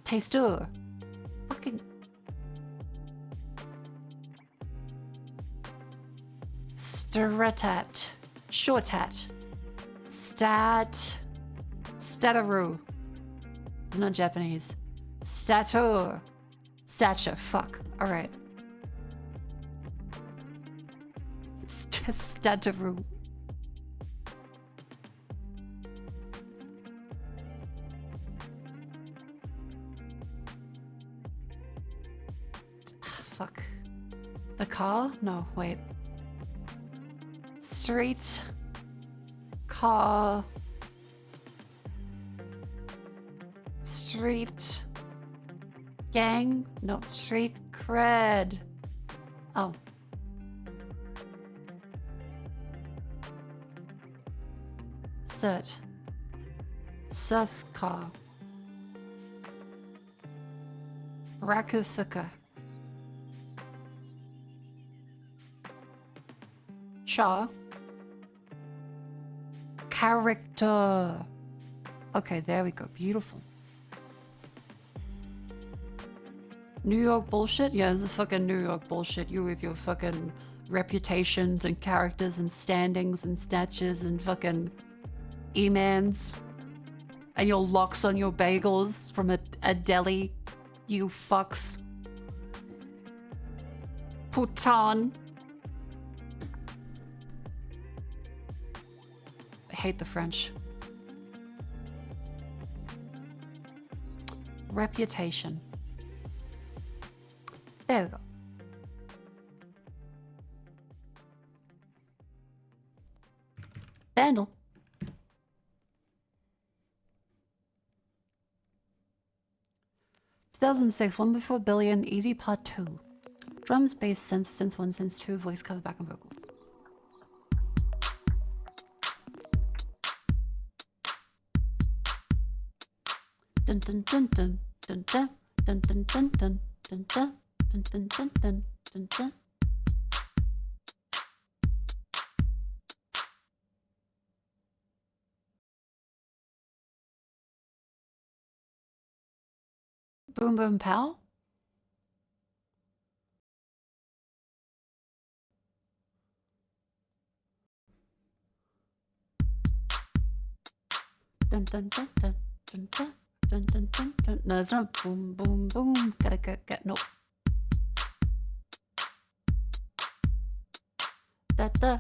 S1: Taster. Fucking. Stratat. Shortat. Stataroo. It's not Japanese. Stature. Fuck. Alright. Stataroo. Fuck. The car? No, wait. Street. Car. Street. Gang? No, street cred. Oh. Cert. Surf car. Rakuthaka. Cha. Character. Okay, there we go. Beautiful. New York bullshit? Yeah, this is fucking New York bullshit. You with your fucking reputations and characters and standings and snatches and fucking E-mans and your locks on your bagels from a deli, you fucks. Putan. I hate the French. Reputation. There we go. Vandal. "2006, 1 before billion, easy part 2. Drums, bass, synth 1, synth 2, voice cover, back and vocals." Dun dun dun dun dun dun dun dun dun dun dun dun dun dun dun dun dun dun. Boom boom pow. Dun dun dun dun dun dun dun dun dun dun. No, it's not boom boom boom. Gotta get no. Da da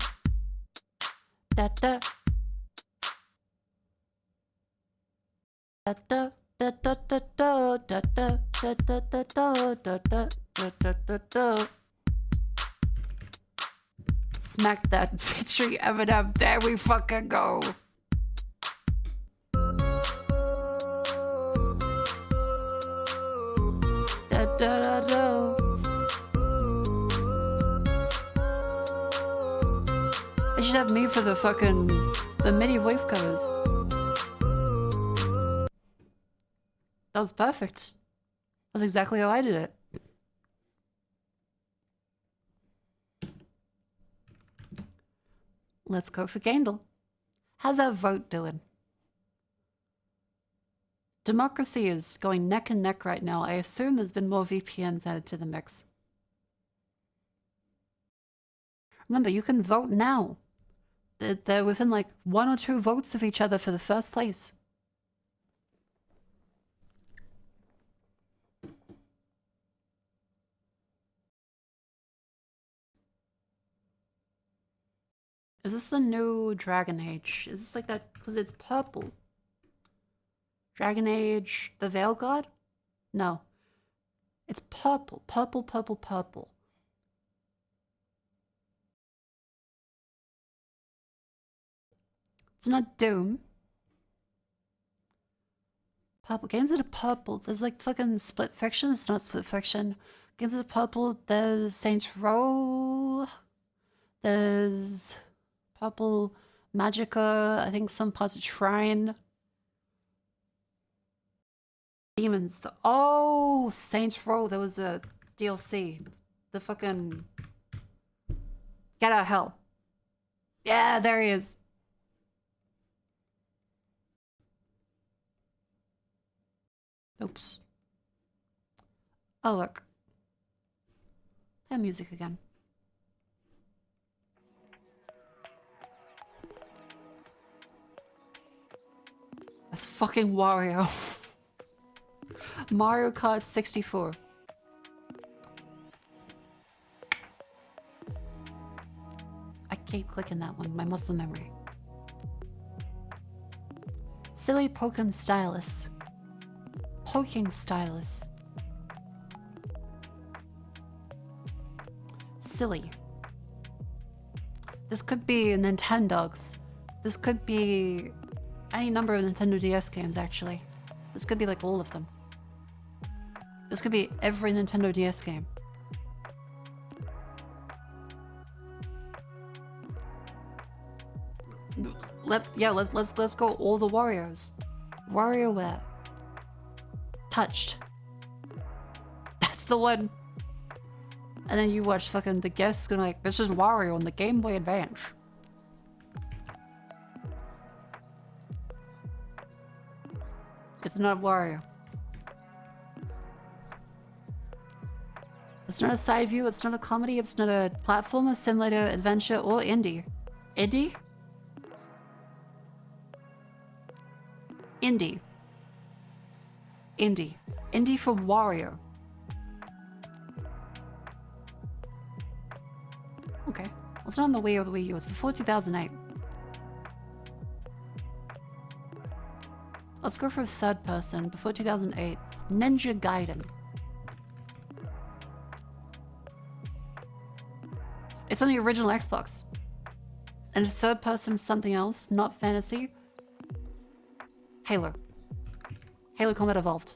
S1: da da da da. Da da da da da da da da da da da da da da da. Smack that featuring Eminem. There we fucking go. Da da da da. They should have me for the MIDI voice covers. That was perfect. That's exactly how I did it. Let's go for Gaindle. How's our vote doing? Democracy is going neck and neck right now. I assume there's been more VPNs added to the mix. Remember, you can vote now. They're within like 1 or 2 votes of each other for the first place. Is this the new Dragon Age? Is this like that? Because it's purple. Dragon Age, the Veil God? No. It's purple. Purple, purple, purple. It's not Doom. Purple. Games that are purple. There's like fucking Split Fiction. It's not Split Fiction. Games that are purple. There's Saints Row. There's Purple Magicka. I think some parts of Shrine. Demons. Oh, Saints Row. That was the DLC. The fucking... Get out of hell. Yeah, there he is. Oops. Oh, look. That music again. That's fucking Wario. Mario Kart 64. I keep clicking that one, my muscle memory. Silly Pokémon Stylus. Poking Stylus. Silly. This could be Nintendogs. This could be any number of Nintendo DS games, actually. This could be like all of them. This could be every Nintendo DS game. Let's go all the Warios. WarioWare. Touched. That's the one. And then you watch fucking the guests going like, this is Wario on the Game Boy Advance. It's not Wario. It's not a side view, it's not a comedy, it's not a platformer, simulator, adventure, or indie. Indie? Indie. Indie. Indie for Wario. Okay. It's not on the Wii or the Wii U. It's before 2008. Let's go for third person. Before 2008. Ninja Gaiden. It's on the original Xbox. And third person something else, not fantasy. Halo. Halo Combat Evolved.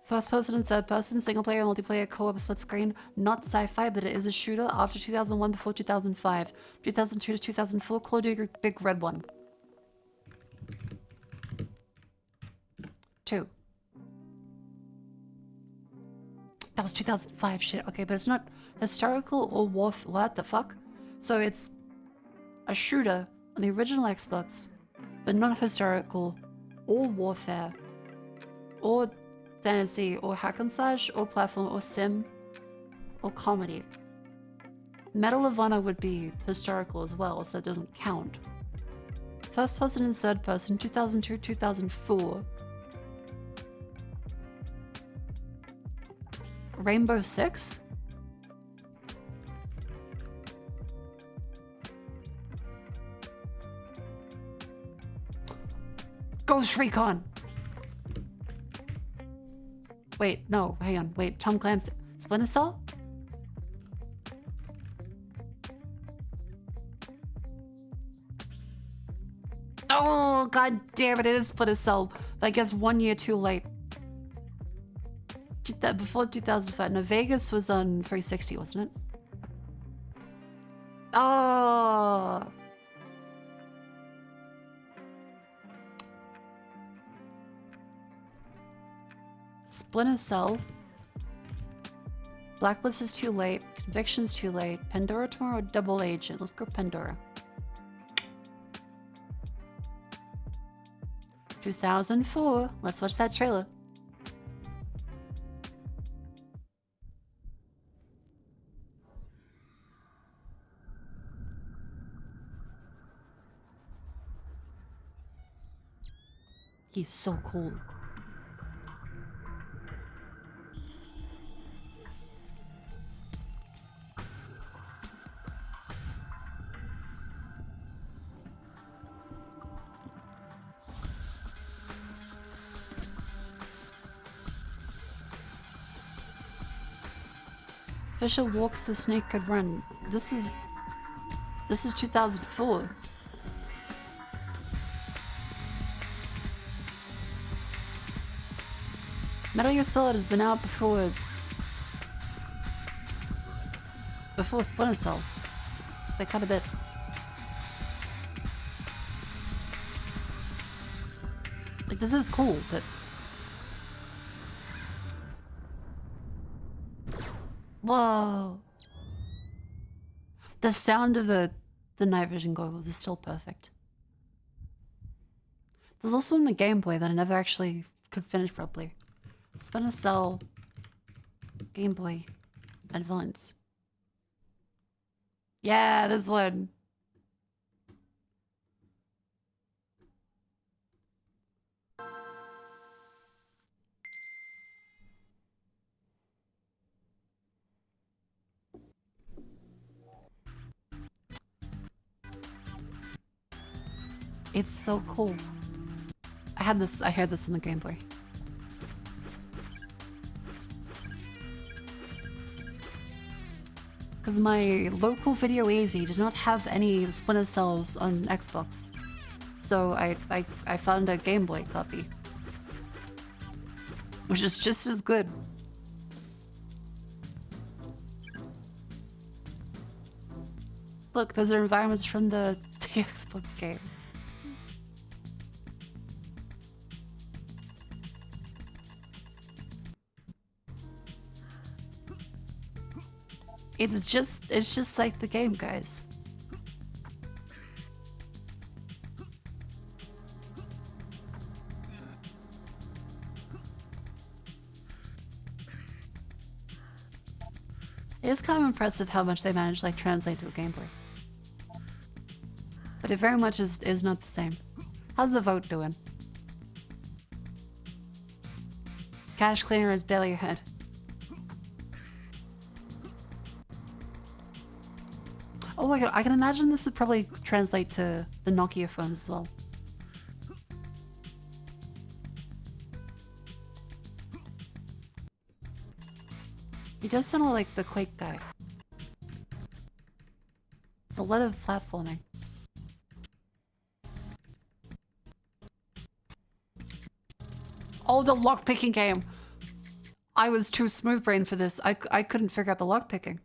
S1: First person and third person, single player, multiplayer, co-op, split screen. Not sci-fi, but it is a shooter. After 2001, before 2005. 2002 to 2004, Call of Duty Big Red One. 2. That was 2005 shit. Okay, but it's not historical or warfare. What the fuck? So it's a shooter on the original Xbox, but not historical or warfare or fantasy or hack and slash or platform or sim or comedy. Medal of Honor would be historical as well, so that doesn't count. First person and third person, 2002, 2004. Rainbow Six? Ghost Recon! Wait, no, hang on, wait, Tom Clancy. Splinter Cell? Oh, god damn it, it is Splinter Cell. I guess 1 year too late. Before 2005. No, Vegas was on 360, wasn't it? Oh. Splinter Cell. Blacklist is too late. Conviction's too late. Pandora tomorrow or Double Agent? Let's go Pandora. 2004. Let's watch that trailer. He's so cool. Fisher walks so Snake could run. This is 2004. Metal Gear Solid has been out before Splinter Cell. They cut a bit. Like, this is cool, but whoa. The sound of the night vision goggles is still perfect. There's also in the Game Boy that I never actually could finish properly. Splinter Cell, Game Boy Advance. Yeah, this one. It's so cool. I heard this in the Game Boy. Because my local Video Easy did not have any Splinter Cells on Xbox. So I found a Game Boy copy. Which is just as good. Look, those are environments from the Xbox game. It's just like the game, guys. It is kind of impressive how much they managed to like translate to a Game Boy. But it very much is not the same. How's the vote doing? Cache cleaner is barely ahead. Oh my god, I can imagine this would probably translate to the Nokia phones as well. He does sound like the Quake guy. It's a lot of platforming. Oh, the lockpicking game! I was too smooth-brained for this. I couldn't figure out the lockpicking.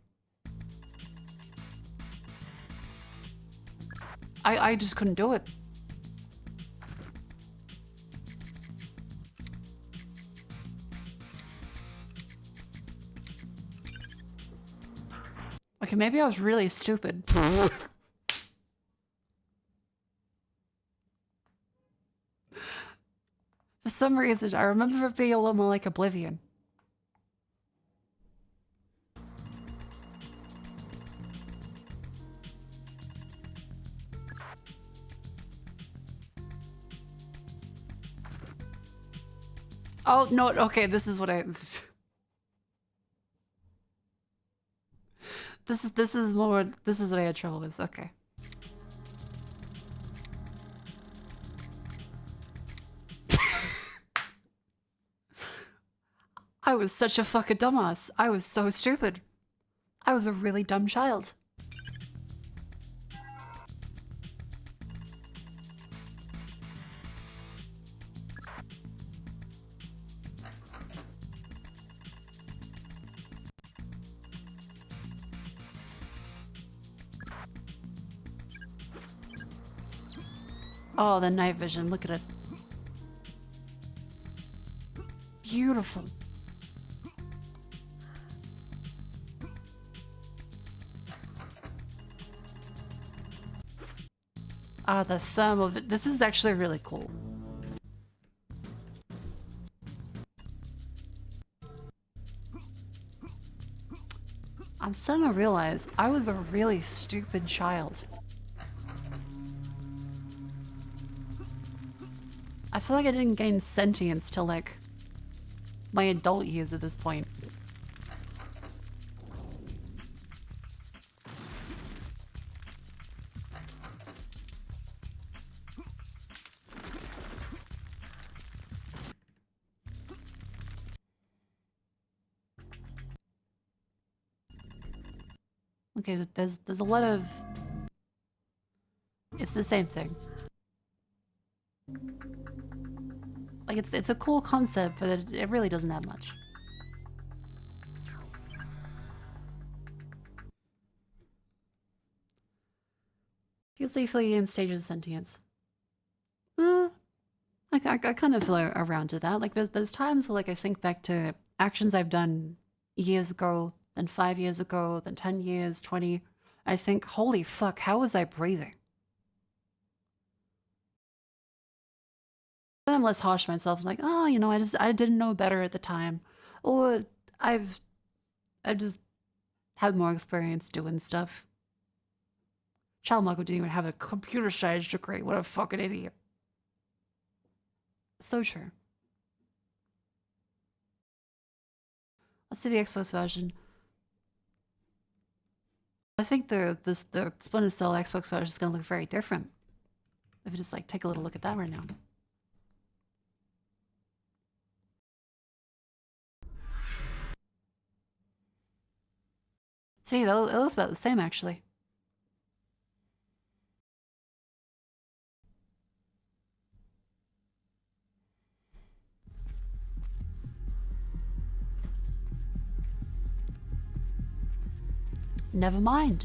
S1: I just couldn't do it. Okay, maybe I was really stupid. For some reason, I remember it being a little more like Oblivion. Oh, no, okay, this is what I... This is what I had trouble with, okay. I was such a fucking dumbass. I was so stupid. I was a really dumb child. Oh, the night vision, look at it. Beautiful. Ah, the thermal. This is actually really cool. I'm starting to realize I was a really stupid child. I feel like I didn't gain sentience till like my adult years at this point. Okay, there's a lot of... It's the same thing. Like, it's a cool concept, but it really doesn't have much. Feels like in stages of sentience. I kind of feel around to that. Like, there's times where, like, I think back to actions I've done years ago, then 5 years ago, then 10 years, 20. I think, holy fuck, how was I breathing? Then I'm less harsh on myself, like, oh, you know, I didn't know better at the time. Or I've just had more experience doing stuff. Child Marco didn't even have a computer science degree. What a fucking idiot. So true. Let's see the Xbox version. I think the Splinter Cell Xbox version is gonna look very different. If you just like take a little look at that right now. See, it looks about the same actually. Never mind.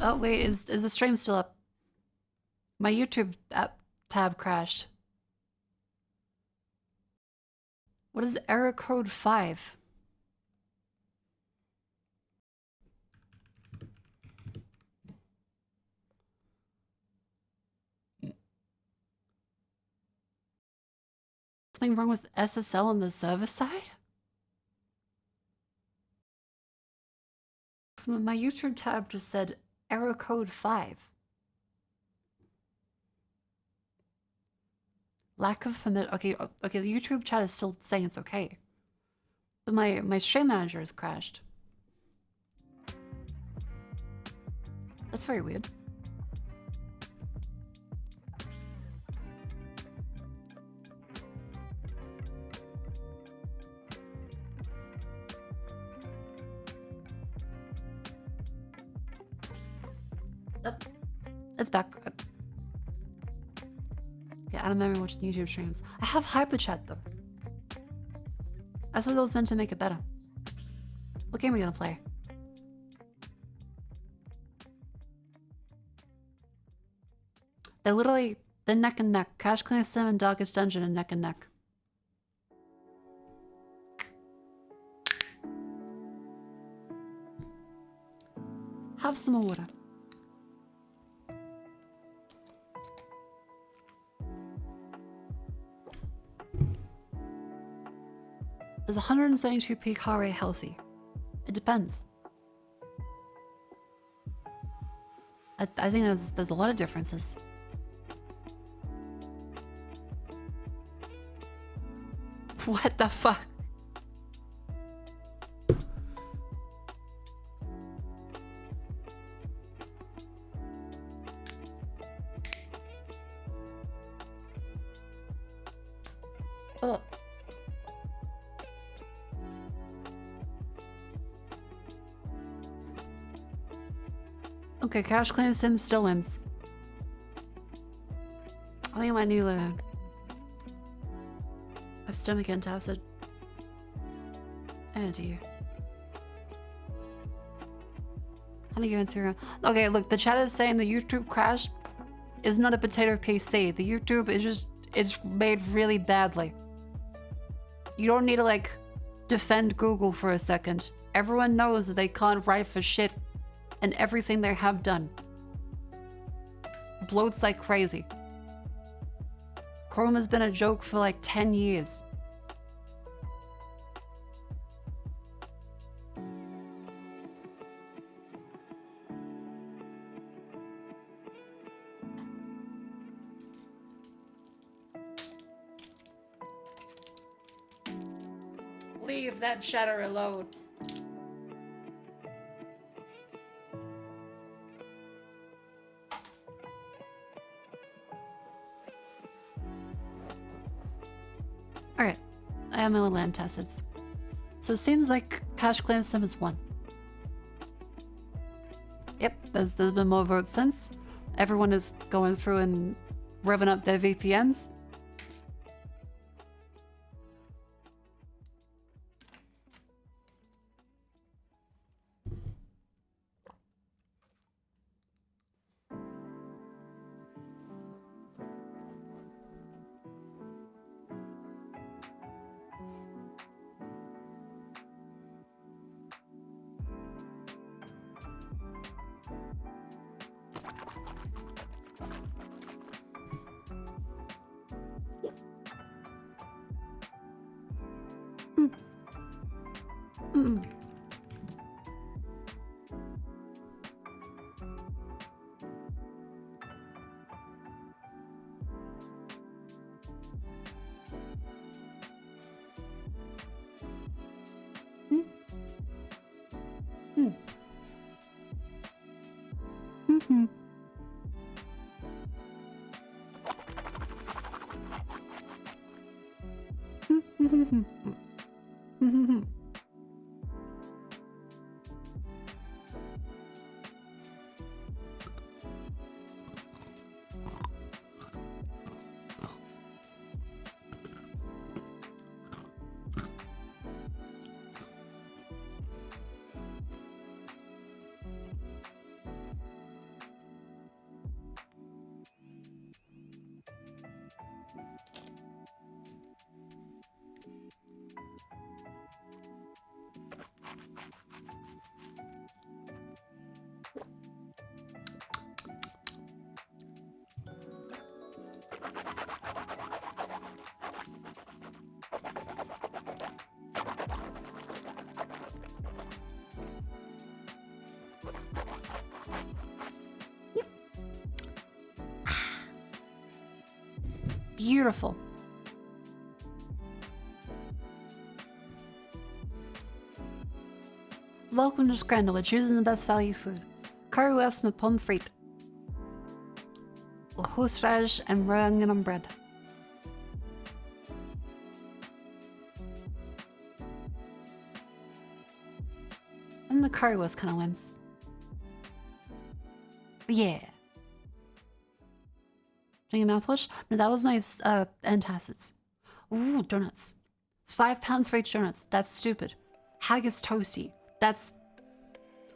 S1: Oh wait, is the stream still up? My YouTube app tab crashed. What is error code 5? Something wrong with SSL on the server side? Maximum, my YouTube tab just said error code 5. Lack of permit. Okay, okay, the YouTube chat is still saying it's okay. But my stream manager has crashed. That's very weird. It's back. Yeah, I don't remember watching YouTube streams. I have hyper chat though. I thought that was meant to make it better. What game are we gonna play? They're neck and neck. Cash Clan Sim and Darkest Dungeon are neck and neck. Have some more water. Is 172p car rate healthy? It depends. I think there's a lot of differences. What the fuck? Oh. Okay, Cash Clan Sim still wins. I think my new my stomach antacid. Oh dear. How do you get into? Okay, look, the chat is saying the YouTube crash is not a potato PC. The YouTube is just, it's made really badly. You don't need to like defend Google for a second. Everyone knows that they can't write for shit and everything they have done. Bloats like crazy. Chrome has been a joke for like 10 years. Leave that chatter alone. Alright, I have my little antacids. So it seems like Cash Clan Sim is 1. Yep, there's been more votes since. Everyone is going through and revving up their VPNs. Beautiful. Welcome to Scrandal. We're choosing the best value food. Curry west with pommes frites. Horseradish and onion on bread. And the currywurst kind of wins. Yeah. Doing a mouthwash? No, that was my antacids. Ooh, donuts. £5 for each donuts. That's stupid. Haggis toasty. That's...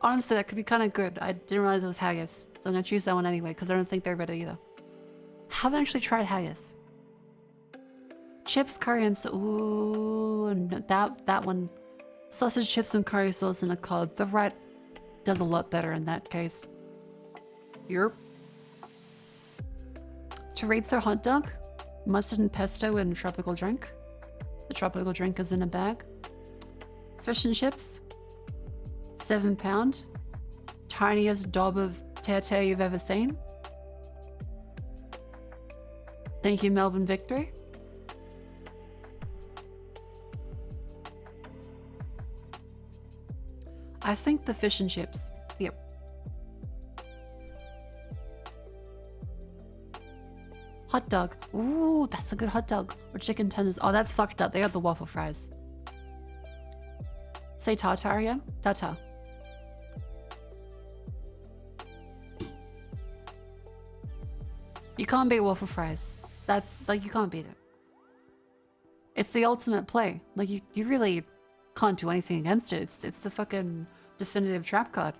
S1: Honestly, that could be kind of good. I didn't realize it was haggis. So I'm going to choose that one anyway, because I don't think they're good either. Haven't actually tried haggis. Chips, curry, and so... Ooh, no, that one... Sausage, chips, and curry sauce in a cob. The right does a lot better in that case. Yerp. Chorizo hot dog. Mustard and pesto and tropical drink. The tropical drink is in a bag. Fish and chips. £7. Tiniest daub of tete you've ever seen. Thank you, Melbourne Victory. I think the fish and chips. Yep. Hot dog. Ooh, that's a good hot dog. Or chicken tenders. Oh, that's fucked up. They got the waffle fries. Say tartar again? Tartar. You can't beat waffle fries. That's, like, you can't beat it. It's the ultimate play. Like, you really can't do anything against it. It's the fucking definitive trap card.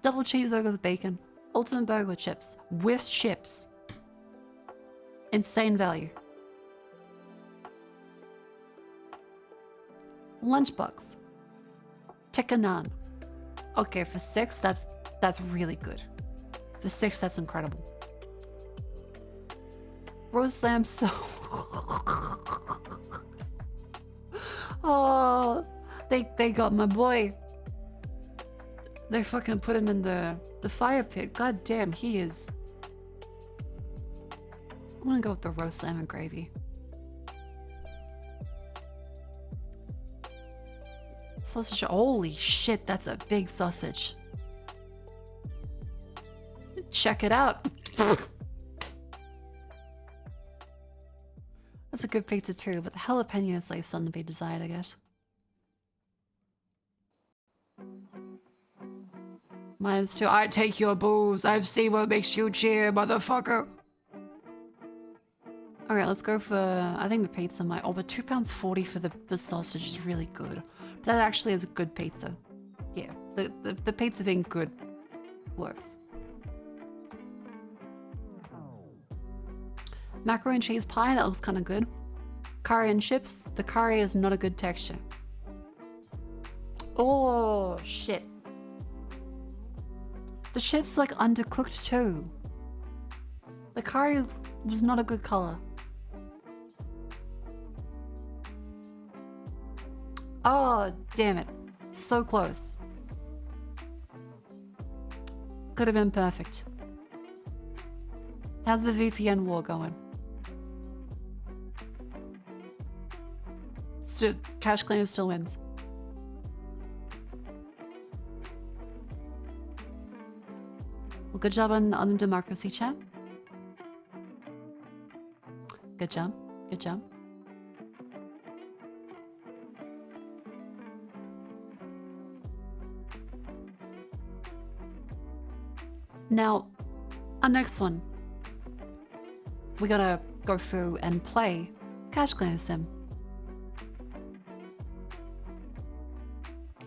S1: Double cheeseburger with bacon. Ultimate burger with chips. With chips. Insane value. Lunchbox. Tikka naan. Okay, for $6, that's really good. For $6, that's incredible. Roast lamb so. Oh, they got my boy. They fucking put him in the fire pit. God damn, he is. I'm gonna go with the roast lamb and gravy. Sausage. Holy shit, that's a big sausage. Check it out. That's a good pizza too, but the jalapenos leave something to be desired, I guess. Mine's too. I take your booze. I've seen what makes you cheer, motherfucker. Alright, let's go for, I think the pizza might, oh, but £2.40 for the sausage is really good. But that actually is a good pizza. Yeah, the pizza being good works. Macaroni and cheese pie, that looks kind of good. Curry and chips, the curry is not a good texture. Oh, shit. The chips like undercooked too. The curry was not a good color. Oh, damn it. So close. Could have been perfect. How's the VPN war going? Still, Cash Cleaner still wins. Well, good job on the democracy chat. Good job. Good job. Now, our next one. We gotta go through and play Cash Cleaner Sim.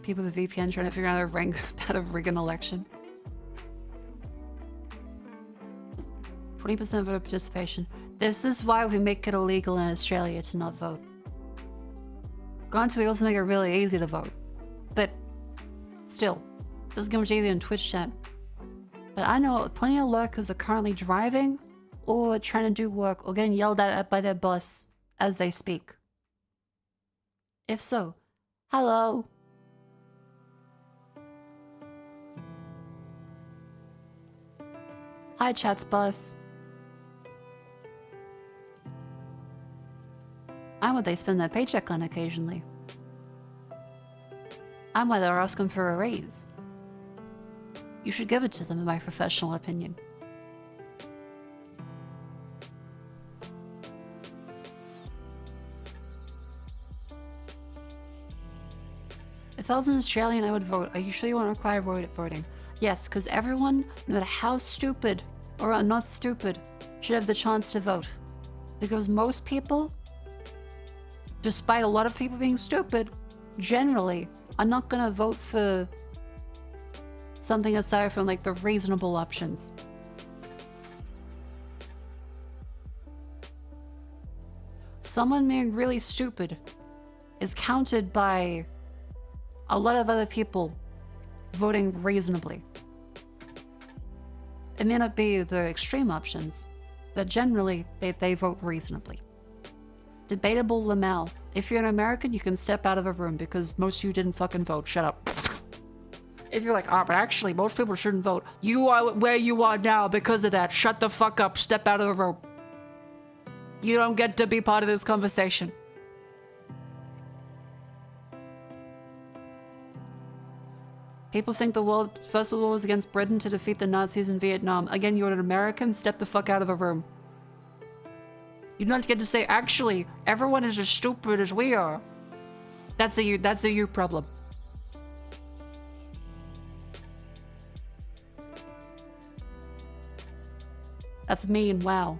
S1: People with a VPN trying to figure out how to rig an election. 20% voter participation. This is why we make it illegal in Australia to not vote. Granted, we also make it really easy to vote. But still, doesn't get much easier in Twitch chat. But I know plenty of lurkers are currently driving or trying to do work or getting yelled at by their boss as they speak. If so, hello. Hi, chat's boss. I'm what they spend their paycheck on occasionally. I'm why they're asking for a raise. You should give it to them, in my professional opinion. If I was an Australian, I would vote. Are you sure you want to require voting? Yes, because everyone, no matter how stupid or not stupid, should have the chance to vote. Because most people, despite a lot of people being stupid, generally are not gonna vote for something aside from like the reasonable options. Someone being really stupid is counted by a lot of other people voting reasonably. It may not be the extreme options, but generally they vote reasonably. Debatable Lamel. If you're an American, you can step out of a room because most of you didn't fucking vote. Shut up. If you're like, but actually most people shouldn't vote. You are where you are now because of that. Shut the fuck up. Step out of the room. You don't get to be part of this conversation. People think the First World War was against Britain to defeat the Nazis in Vietnam. Again, you're an American, step the fuck out of the room. You don't get to say, actually, everyone is as stupid as we are. That's a you problem. That's mean, wow.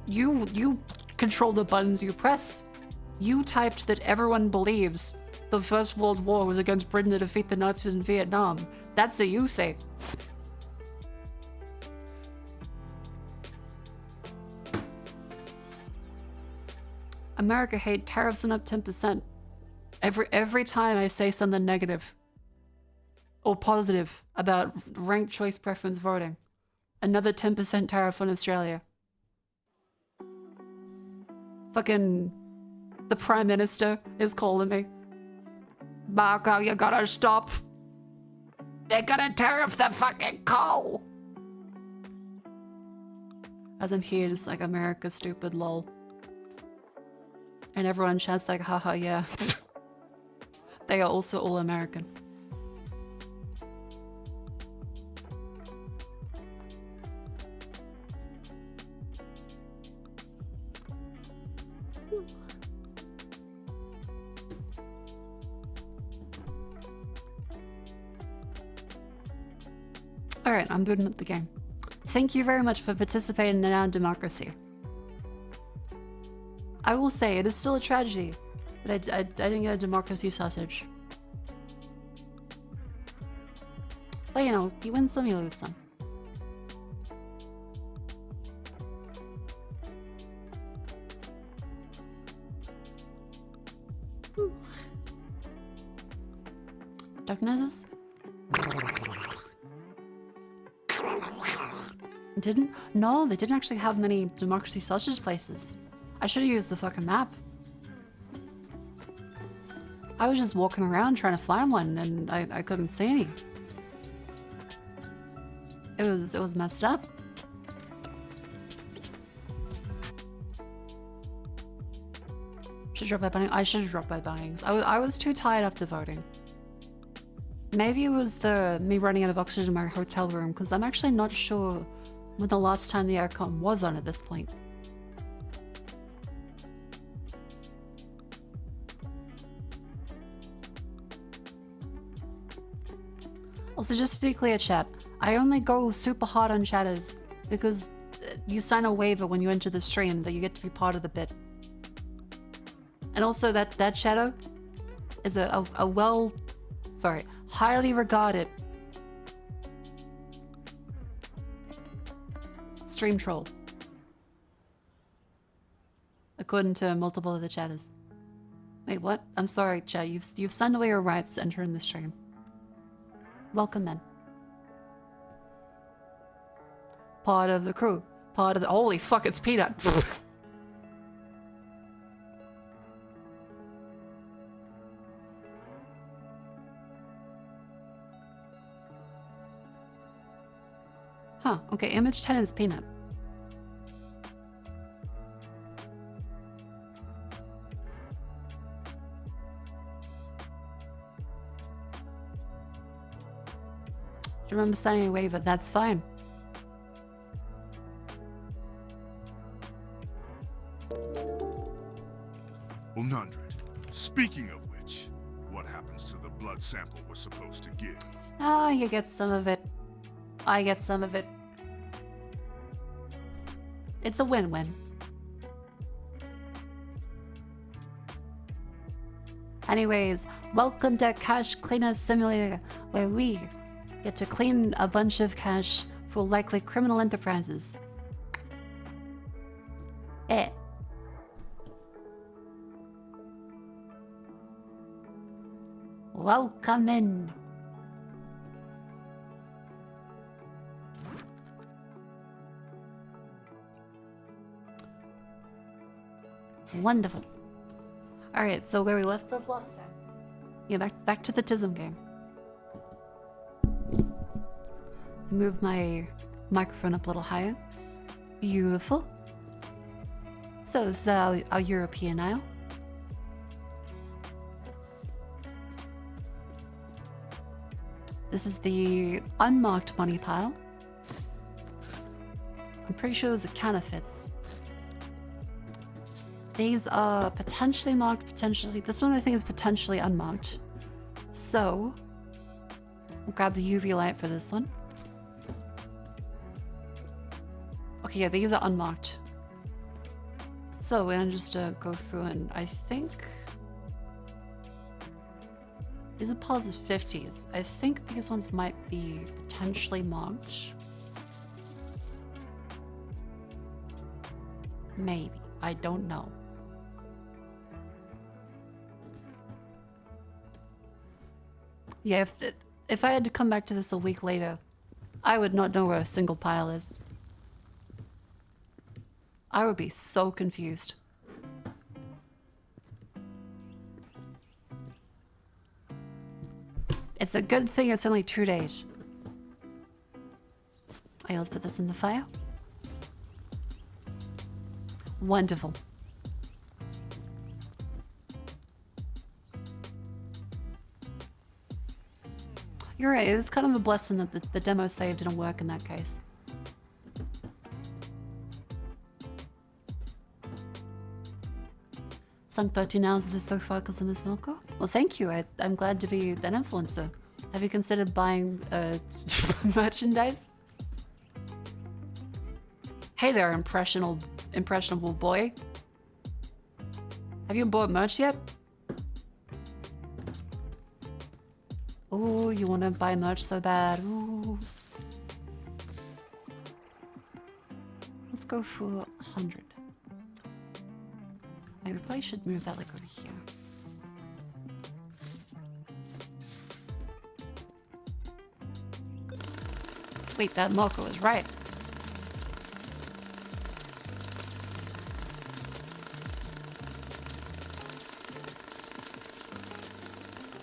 S1: You control the buttons you press. You typed that everyone believes the First World War was against Britain to defeat the Nazis in Vietnam. That's a you thing. America hate tariffs went up 10%. Every time I say something negative or positive about ranked choice preference voting, another 10% tariff on Australia. Fucking the Prime Minister is calling me. Marco, you gotta stop. They're gonna tariff the fucking coal. As I'm here, just like, America's stupid, lol. And everyone chats like, haha, yeah. They are also all American. Alright, I'm booting up the game. Thank you very much for participating in our democracy. I will say, it is still a tragedy that I didn't get a democracy sausage. But you know, you win some, you lose some. Darknesses? No, they didn't actually have many democracy sausage places. I should have used the fucking map. I was just walking around trying to find one and I couldn't see any. It was messed up. Should drop by buying. I should have dropped by buyings. I was too tired after voting. Maybe it was me running out of oxygen in my hotel room, because I'm actually not sure when the last time the aircon was on at this point. Also, just to be clear, chat, I only go super hard on chatters because you sign a waiver when you enter the stream that you get to be part of the bit. And also that shadow is a highly regarded stream troll, according to multiple of the chatters. Wait, what? I'm sorry, chat. You've signed away your rights to enter in the stream. Welcome then. Part of the crew. Part of the— holy fuck, it's Peanut. Huh, okay, image 10 is Peanut. remember signing a waiver. That's fine.
S2: Well, Nundred, speaking of which, what happens to the blood sample we're supposed to give?
S1: Ah, you get some of it. I get some of it. It's a win-win. Anyways, welcome to Cash Cleaner Simulator, where we get to clean a bunch of cash for likely criminal enterprises. Eh. Welcome in. Wonderful. Alright, so where we left off last time. Yeah, back to the TISM game. Move my microphone up a little higher. Beautiful. So this is our European aisle. This is the unmarked money pile. I'm pretty sure those are counterfeits. These are potentially marked, potentially... This one I think is potentially unmarked. So, we'll grab the UV light for this one. Okay, yeah, these are unmarked. So, we're gonna just go through and I think... These are positive 50s. I think these ones might be potentially marked. Maybe. I don't know. Yeah, if I had to come back to this a week later, I would not know where a single pile is. I would be so confused. It's a good thing it's only 2 days. Okay, let's put this in the fire. Wonderful. You're right, it was kind of a blessing that the demo save didn't work in that case. Sunk 13 hours of this so far because of Miss Milko? Well, thank you. I'm glad to be an influencer. Have you considered buying merchandise? Hey there, impressionable boy. Have you bought merch yet? Ooh, you want to buy merch so bad. Ooh. Let's go for 100. I probably should move that like over here. Wait, that Marco was right.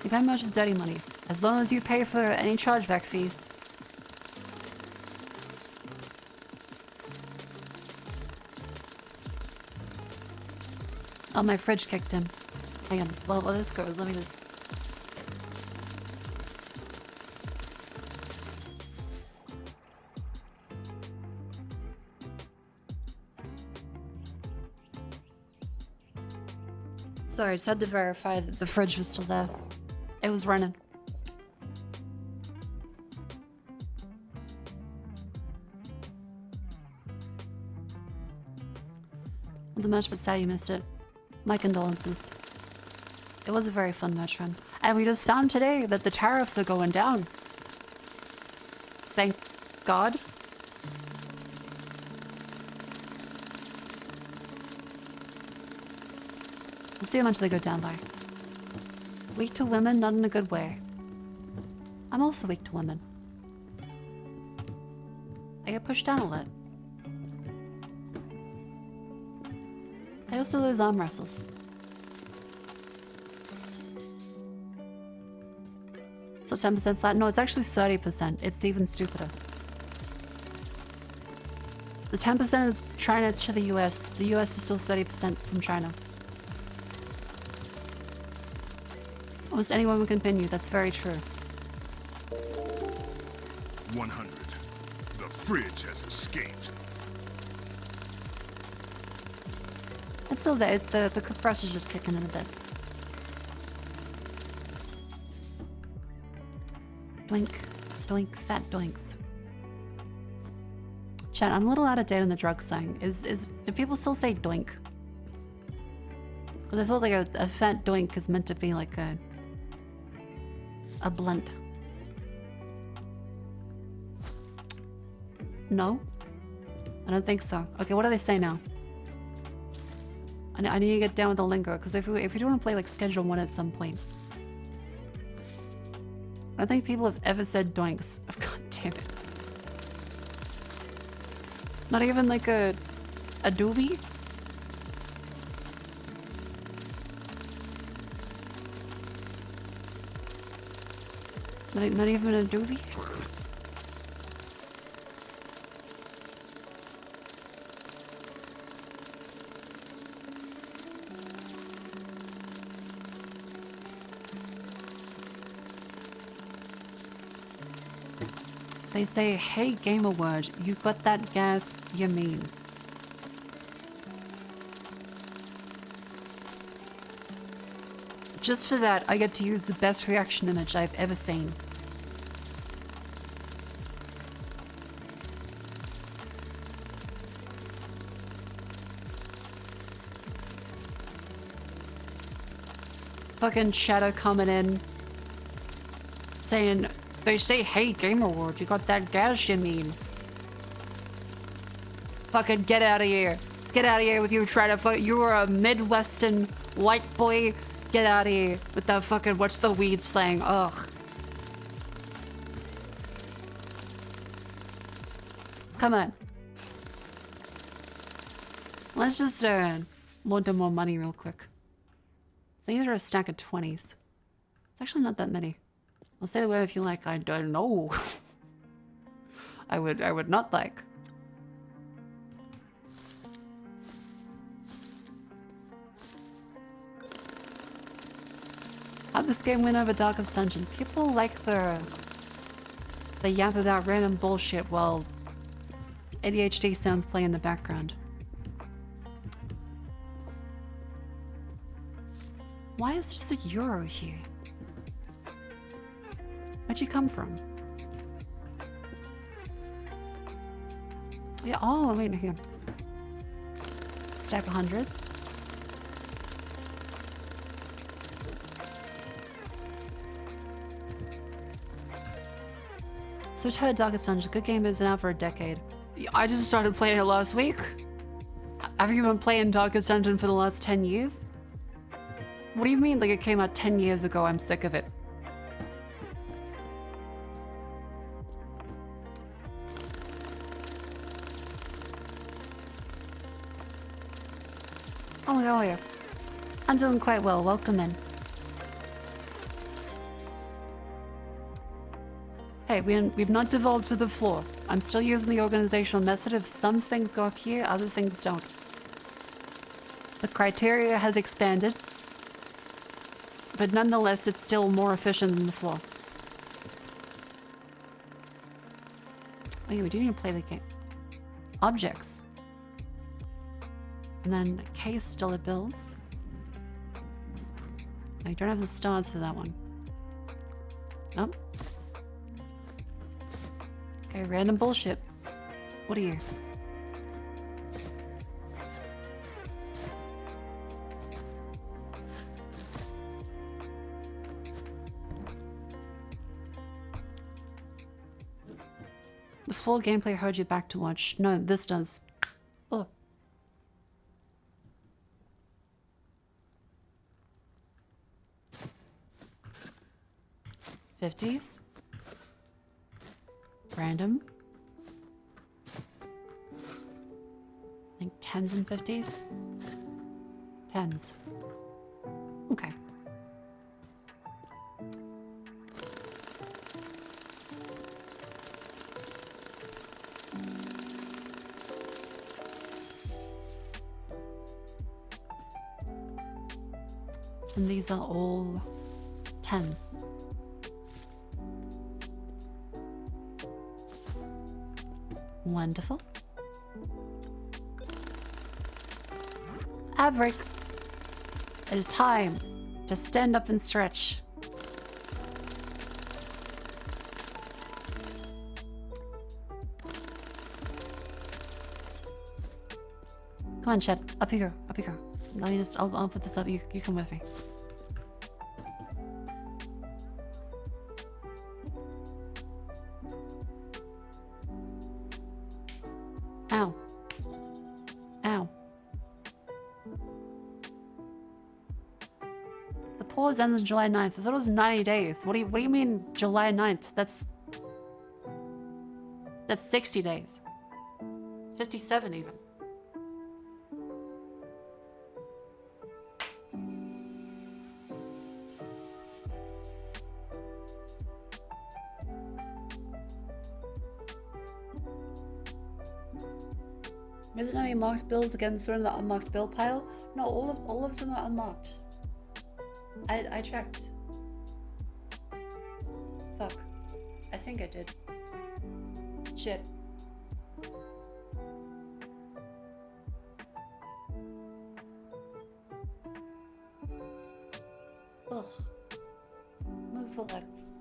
S1: You pay much is dirty money, as long as you pay for any chargeback fees. Oh, my fridge kicked in. Hang on, while this goes, let me just... Sorry, I just had to verify that the fridge was still there. It was running. The merch, but sad you missed it. My condolences. It was a very fun merch run. And we just found today that the tariffs are going down. Thank God. We'll see how much they go down by. Weak to women, not in a good way. I'm also weak to women. I get pushed down a lot. I also lose arm wrestles. So 10% flat? No, it's actually 30%. It's even stupider. The 10% is China to the US. The US is still 30% from China. Almost anyone can pin you, that's very true.
S2: 100. The fridge has escaped.
S1: It's still there. The compressor's just kicking in a bit. Doink, doink, fat doinks. Chat, I'm a little out of date on the drugs thing. Do people still say doink? Because I thought like a fat doink is meant to be like a blunt. No? I don't think so. Okay, what do they say now? I need to get down with the lingo, because if we do want to play like Schedule 1 at some point. I don't think people have ever said doinks. God damn it. Not even like a doobie? Not even a doobie? They say, hey gamer word, you got that gas, you mean. Just for that, I get to use the best reaction image I've ever seen. Fucking Shadow coming in, saying, they say, hey gamer word, you got that gas, you mean. Fucking get out of here. Get out of here with you trying to fuck. You are a Midwestern white boy. Get out of here with that fucking, what's the weed slang? Ugh. Come on. Let's just load them more money real quick. So these are a stack of 20s. It's actually not that many. I'll say the word if you like. I don't know. I would not like. How'd this game win over Darkest Dungeon? People like the yap about random bullshit while ADHD sounds play in the background. Why is just a euro here? Where'd you come from? Yeah, oh, wait, here. Stack of hundreds. So Shadow Darkest Dungeon, good game, has been out for a decade. I just started playing it last week. Have you been playing Darkest Dungeon for the last 10 years? What do you mean, like it came out 10 years ago, I'm sick of it? Oh, how are you? I'm doing quite well, welcome in. Hey, we've not devolved to the floor. I'm still using the organizational method of some things go up here, other things don't. The criteria has expanded, but nonetheless, it's still more efficient than the floor. Oh yeah, we do need to play the game. Objects. And then case dollar bills. No, you don't have the stars for that one. Nope. Okay, random bullshit. What are you? The full gameplay heard you back to watch. No, this does. Oh. $50s. Random. I think 10s and 50s. 10s. Okay. And these are all 10. Wonderful. Averick, it is time to stand up and stretch. Come on, Chet. Up here. Up here. Let me just, I'll put this up. You come with me. Ow. Ow. The pause ends on July 9th. I thought it was 90 days. What do you mean July 9th? That's 60 days. 57 even. Isn't any marked bills again stored in the unmarked bill pile? No, all of them are unmarked. I checked. Fuck. I think I did. Shit. Ugh. Move the legs.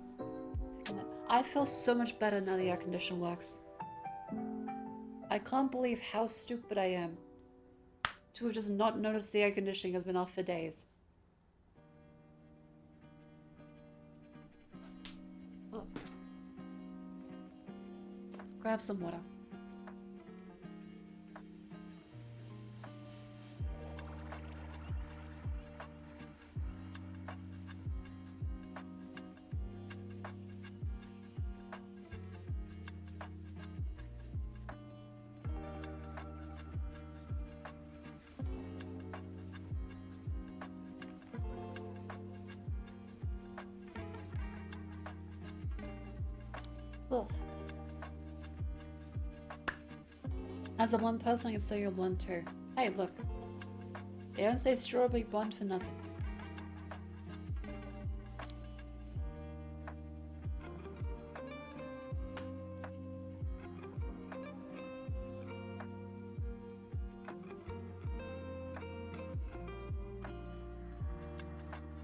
S1: I feel so much better now the air conditioner works. I can't believe how stupid I am to have just not noticed the air conditioning has been off for days. Oh. Grab some water. Ugh. As a blonde person, I can say you're blonde too. Hey, look. They don't say strawberry blonde for nothing.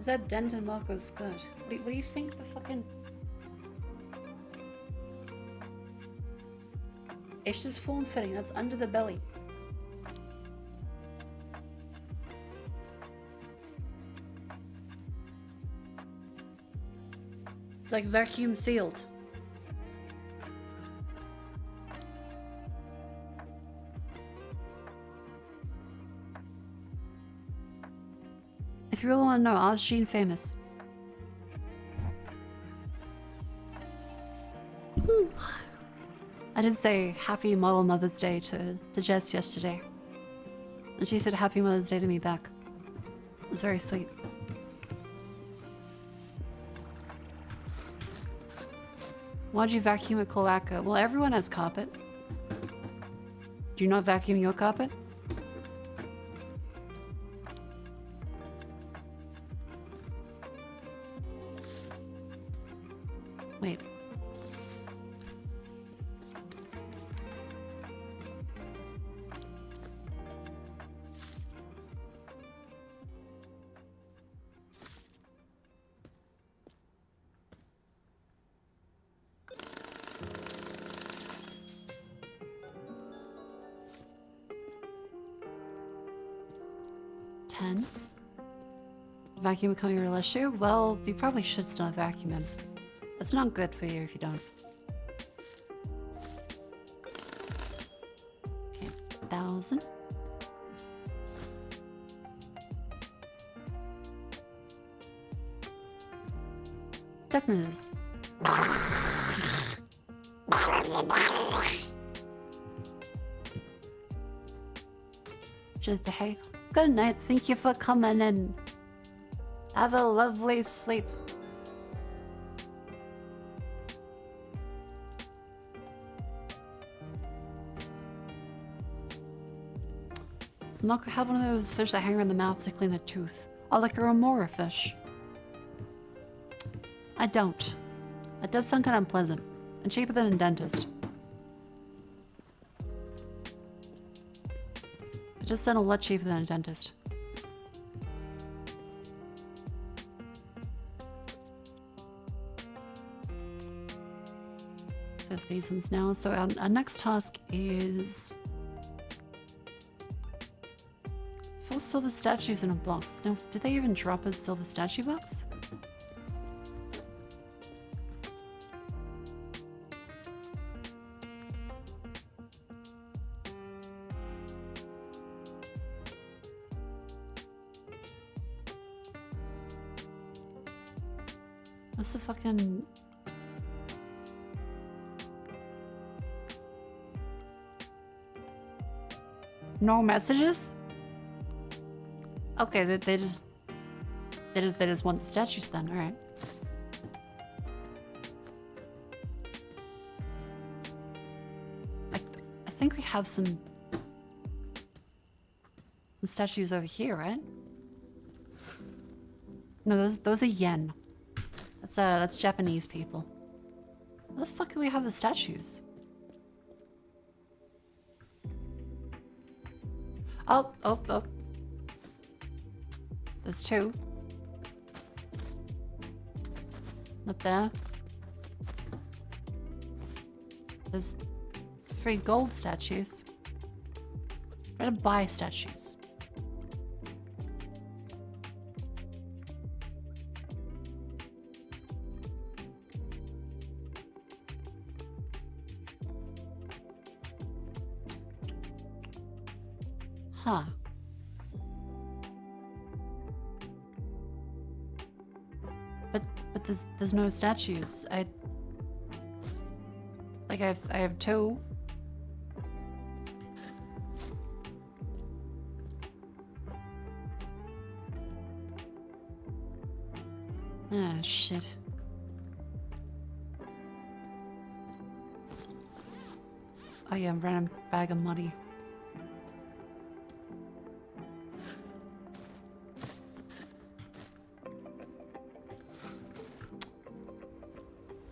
S1: Is that dent in Marco's skirt? What do you think the fucking... It's just form fitting, that's under the belly. It's like vacuum sealed. If you really want to know, ask Gene Famous. I did say Happy Model Mother's Day to Jess yesterday. And she said Happy Mother's Day to me back. It was very sweet. Why'd you vacuum a cloaca? Well, everyone has carpet. Do you not vacuum your carpet? Wait. Tens? Vacuum becoming a real issue? Well, you probably should start vacuuming. It's not good for you if you don't. Okay, 1,000. Duck news. Hey, good night. Thank you for coming in. Have a lovely sleep. Does Milk have one of those fish that hang around the mouth to clean the tooth? Or like a remora fish? I don't. It does sound kind of unpleasant. And cheaper than a dentist. It just sounded a lot cheaper than a dentist. So these ones now. So our next task is 4 silver statues in a box. Now, did they even drop a silver statue box? What's the fucking... No messages? Okay, they just want the statues then, alright. I think we have some statues over here, right? No, those are yen. That's Japanese people. Where the fuck do we have the statues? Oh. There's 2. Not there. There's 3 gold statues. Try to buy statues. Huh. But there's no statues. I have 2. Ah, shit. Oh yeah, random bag of money.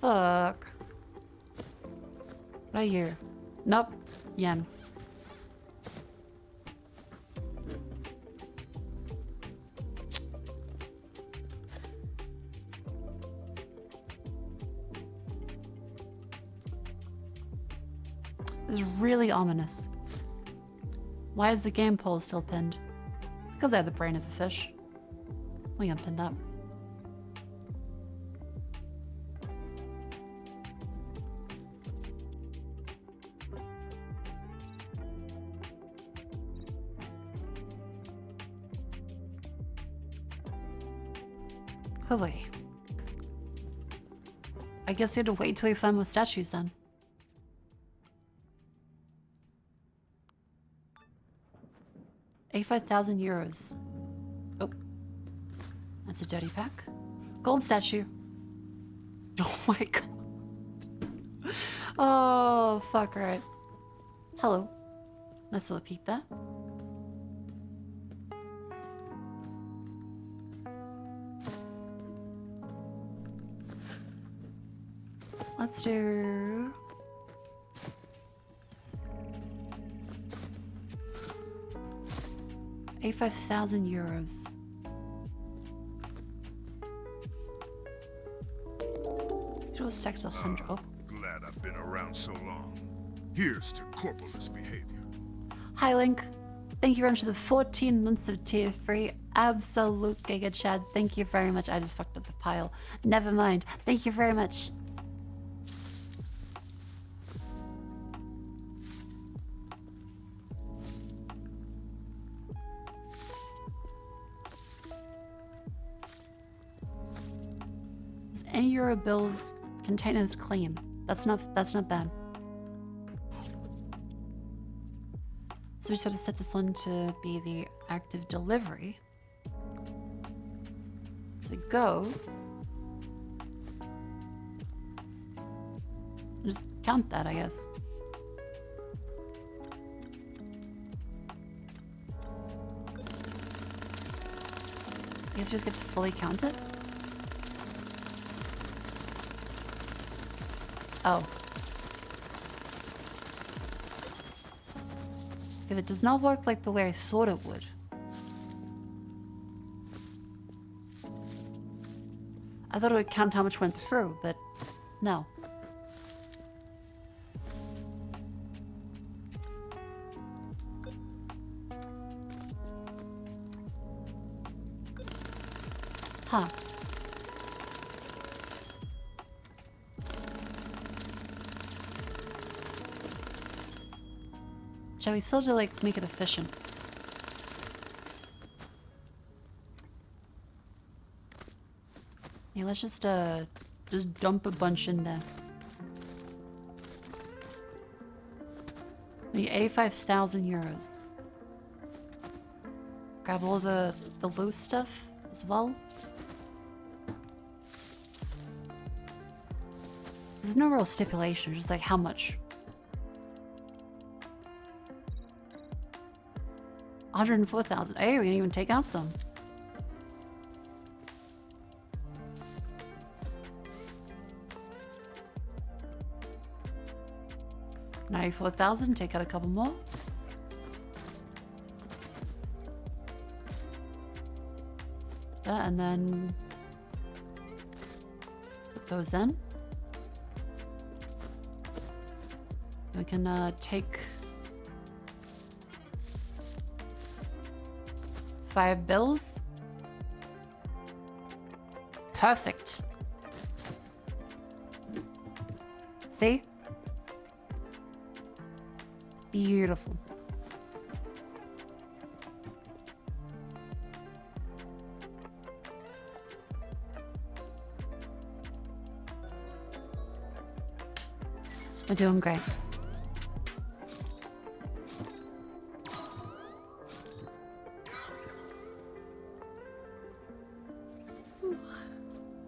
S1: Fuck. Right here. Nope. Yen. This is really ominous. Why is the game poll still pinned? Because I have the brain of a fish. We unpinned that. Oh wait. I guess we had to wait till we find more statues then. €85,000. Oh. That's a dirty pack. Gold statue. Oh my god. Oh, fuck, right. Hello. Nice little peek there. Let's do... €85,000. It was stacks 100. Oh.
S2: Glad I've been around so long. Here's to corporalist behavior.
S1: Hi, Link. Thank you very much for the 14 months of tier 3. Absolute Giga Chad. Thank you very much. I just fucked up the pile. Never mind. Thank you very much. Does any Euro bills containers clean? That's not bad. So we just have to set this one to be the active delivery. So we go. Just count that, I guess. I guess we just get to fully count it. Oh. Okay, that does not work like the way I thought it would. I thought it would count how much went through, but no. Huh. Shall we still do, like, make it efficient? Yeah, let's just dump a bunch in there. We need 85,000 euros. Grab all the loose stuff as well. There's no real stipulation, just like how much. 104,000. Hey, we can even take out some. $94,000. Take out a couple more. That, and then put those in. We can take 5 bills. Perfect. See? Beautiful. We're doing great.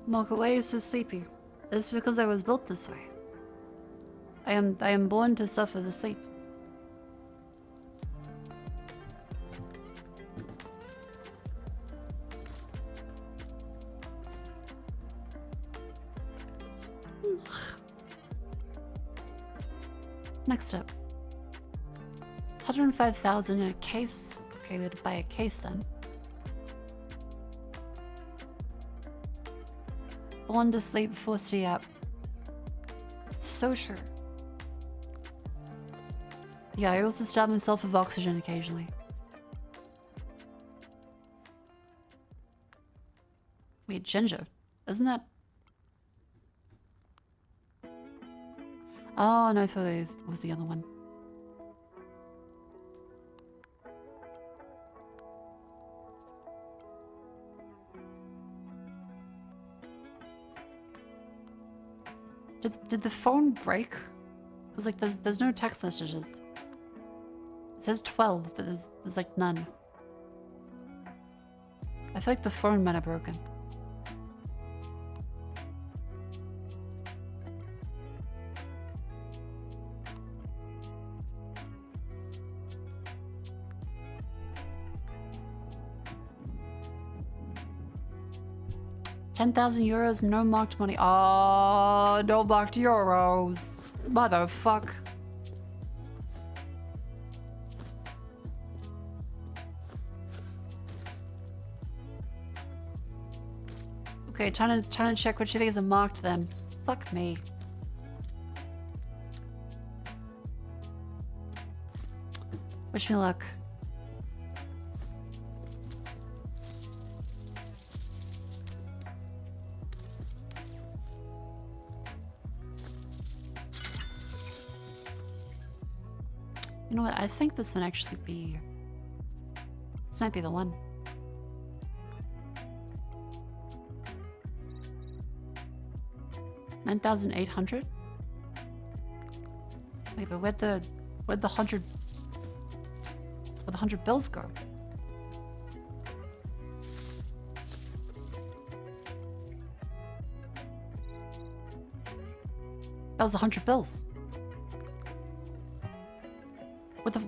S1: Marco, why are you so sleepy? It's because I was built this way. I am born to suffer the sleep. Next up. 105,000 in a case. Okay, we had to buy a case then. Born to sleep, forced to yap. So true. Yeah, I also starve myself with oxygen occasionally. Wait, ginger. Isn't that... Oh, no, I thought it was the other one. Did the phone break? Because like there's no text messages. It says 12, but there's like none. I feel like the phone might have broken. €10,000, no marked money. Oh, no marked euros. Motherfuck. Okay, trying to check what you think is a marked then. Fuck me. Wish me luck. You know what? I think this might actually be... This might be the one. $9,800? Wait, but where'd the 100 bills go? That was 100 bills.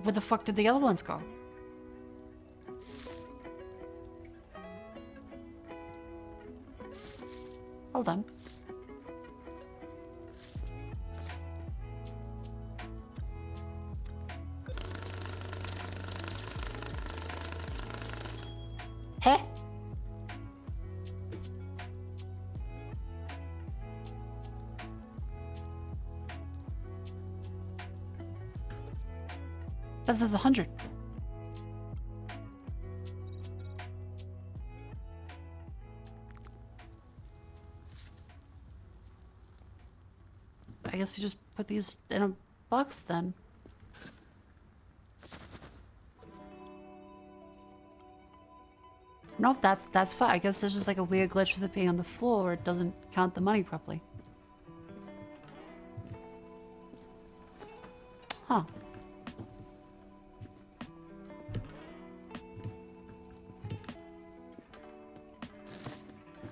S1: Where the fuck did the other ones go? Hold on. That says 100. I guess you just put these in a box then. Nope, that's fine. I guess there's just like a weird glitch with it being on the floor where it doesn't count the money properly. Huh.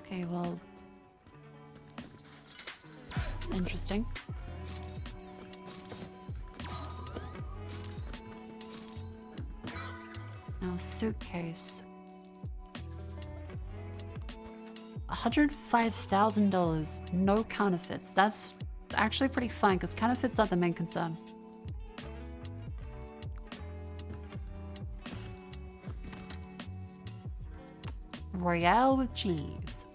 S1: Okay, well... Interesting. Now, suitcase. $105,000. No counterfeits. That's actually pretty fine, because counterfeits are the main concern. Royale with cheese.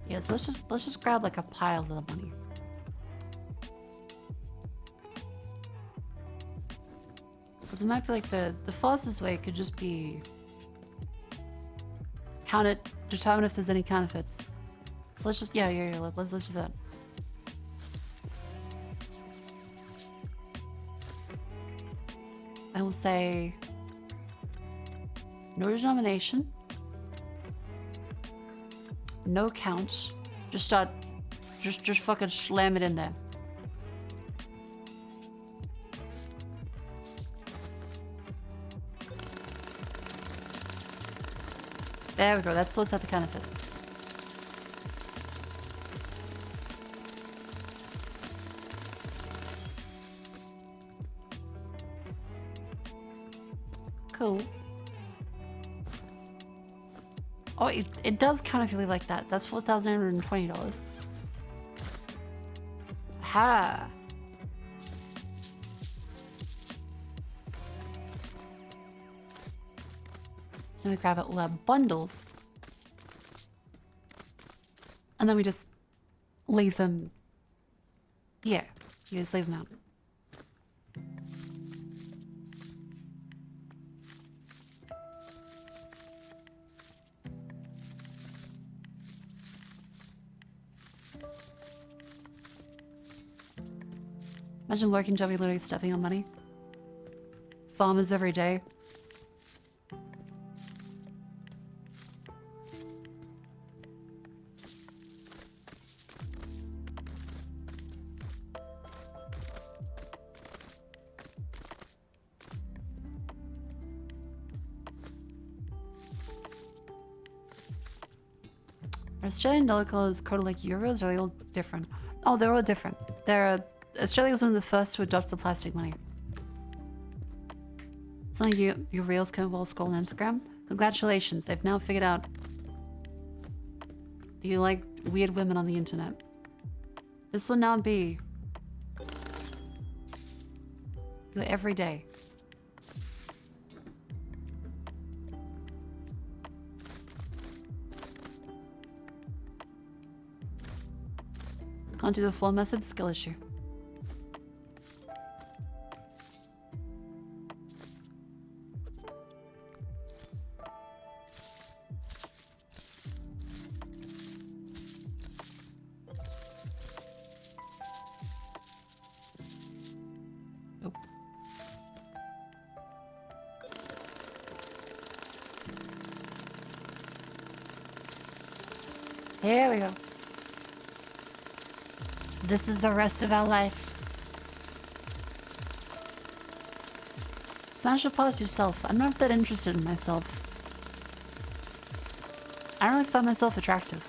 S1: Yes, let's just grab like a pile of the money. Because it might be like the fastest way could just be count it, determine if there's any counterfeits. So let's just let's do that. I will say no denomination, no count. Just fucking slam it in there. There we go. That sorts out the counterfeits. Cool. Oh, it does count if you leave like that. That's $4,820. Ha! So we grab all our bundles. And then we just leave them. Yeah, you just leave them out. Imagine working job, you're literally stepping on money. Farmers every day. Australian dollar is coded like euros, or are they all different? Oh, they're all different. Australia was one of the first to adopt the plastic money. It's not like your reels can involve scroll on Instagram. Congratulations, they've now figured out that you like weird women on the internet. This will now be your everyday. Can't do the floor method, skill issue. Oh. Here we go. This is the rest of our life. Smash or pause yourself. I'm not that interested in myself. I don't really find myself attractive.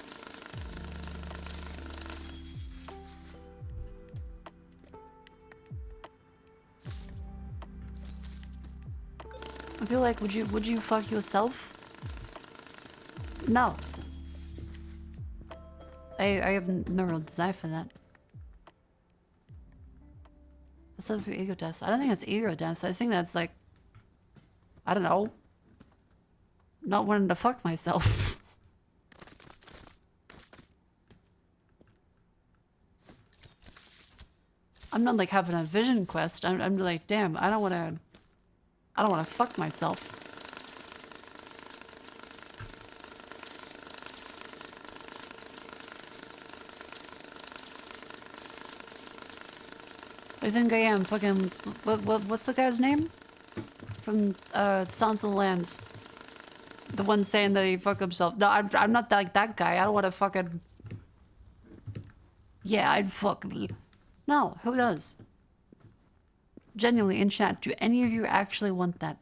S1: I feel like, would you fuck yourself? No. I have no real desire for that. That's through ego death. I don't think that's ego death. I think that's like, I don't know, not wanting to fuck myself. I'm not like having a vision quest. I'm like, damn, I don't wanna fuck myself. I think I am fucking, what's the guy's name? From, Silence of the Lambs. The one saying that he fucked himself. No, I'm not like that guy. I don't wanna fucking... Yeah, I'd fuck me. No, who does? Genuinely, in chat, do any of you actually want that?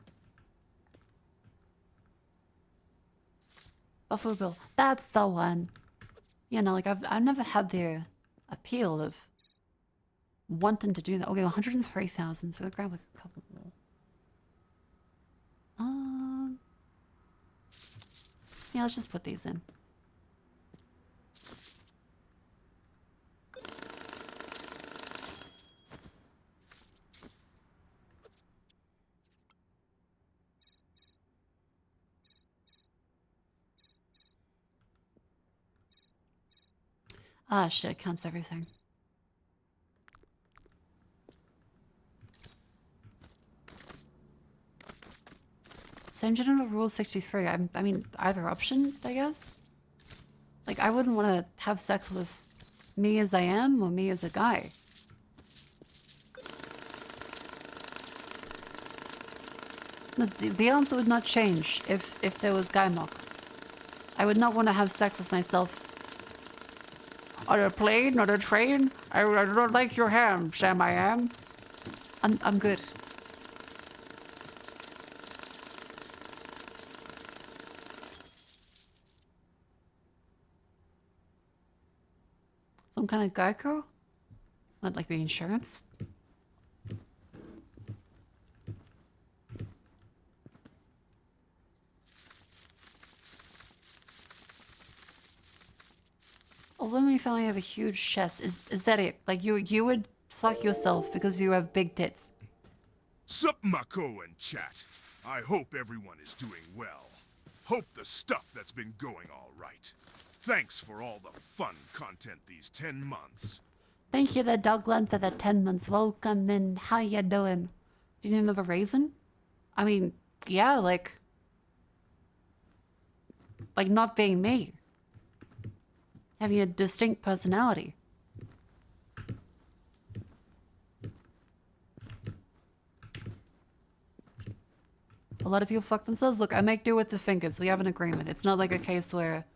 S1: Buffalo Bill. That's the one. You know, like, I've never had the appeal of wanting to do that. Okay, 103,000, so I'll grab like a couple more. Yeah, let's just put these in. Ah, shit, it counts everything. Same general rule 63. I mean, either option, I guess? Like, I wouldn't want to have sex with me as I am or me as a guy. The answer would not change if there was guy mock. I would not want to have sex with myself on a plane, on a train. I don't like your ham, Sam. I am. I'm good. Some kind of Geico? Not like the insurance? Although when you finally have a huge chest, is that it? Like you would fuck yourself because you have big tits.
S2: Sup, Mako and chat. I hope everyone is doing well. Hope the stuff that's been going all right. Thanks for all the fun content these 10 months.
S1: Thank you, the Dogland, for the 10 months. Welcome in. How you doing? Do you need another raisin? I mean, yeah, like not being me. Having a distinct personality. A lot of people fuck themselves. Look, I make do with the fingers. We have an agreement. It's not like a case where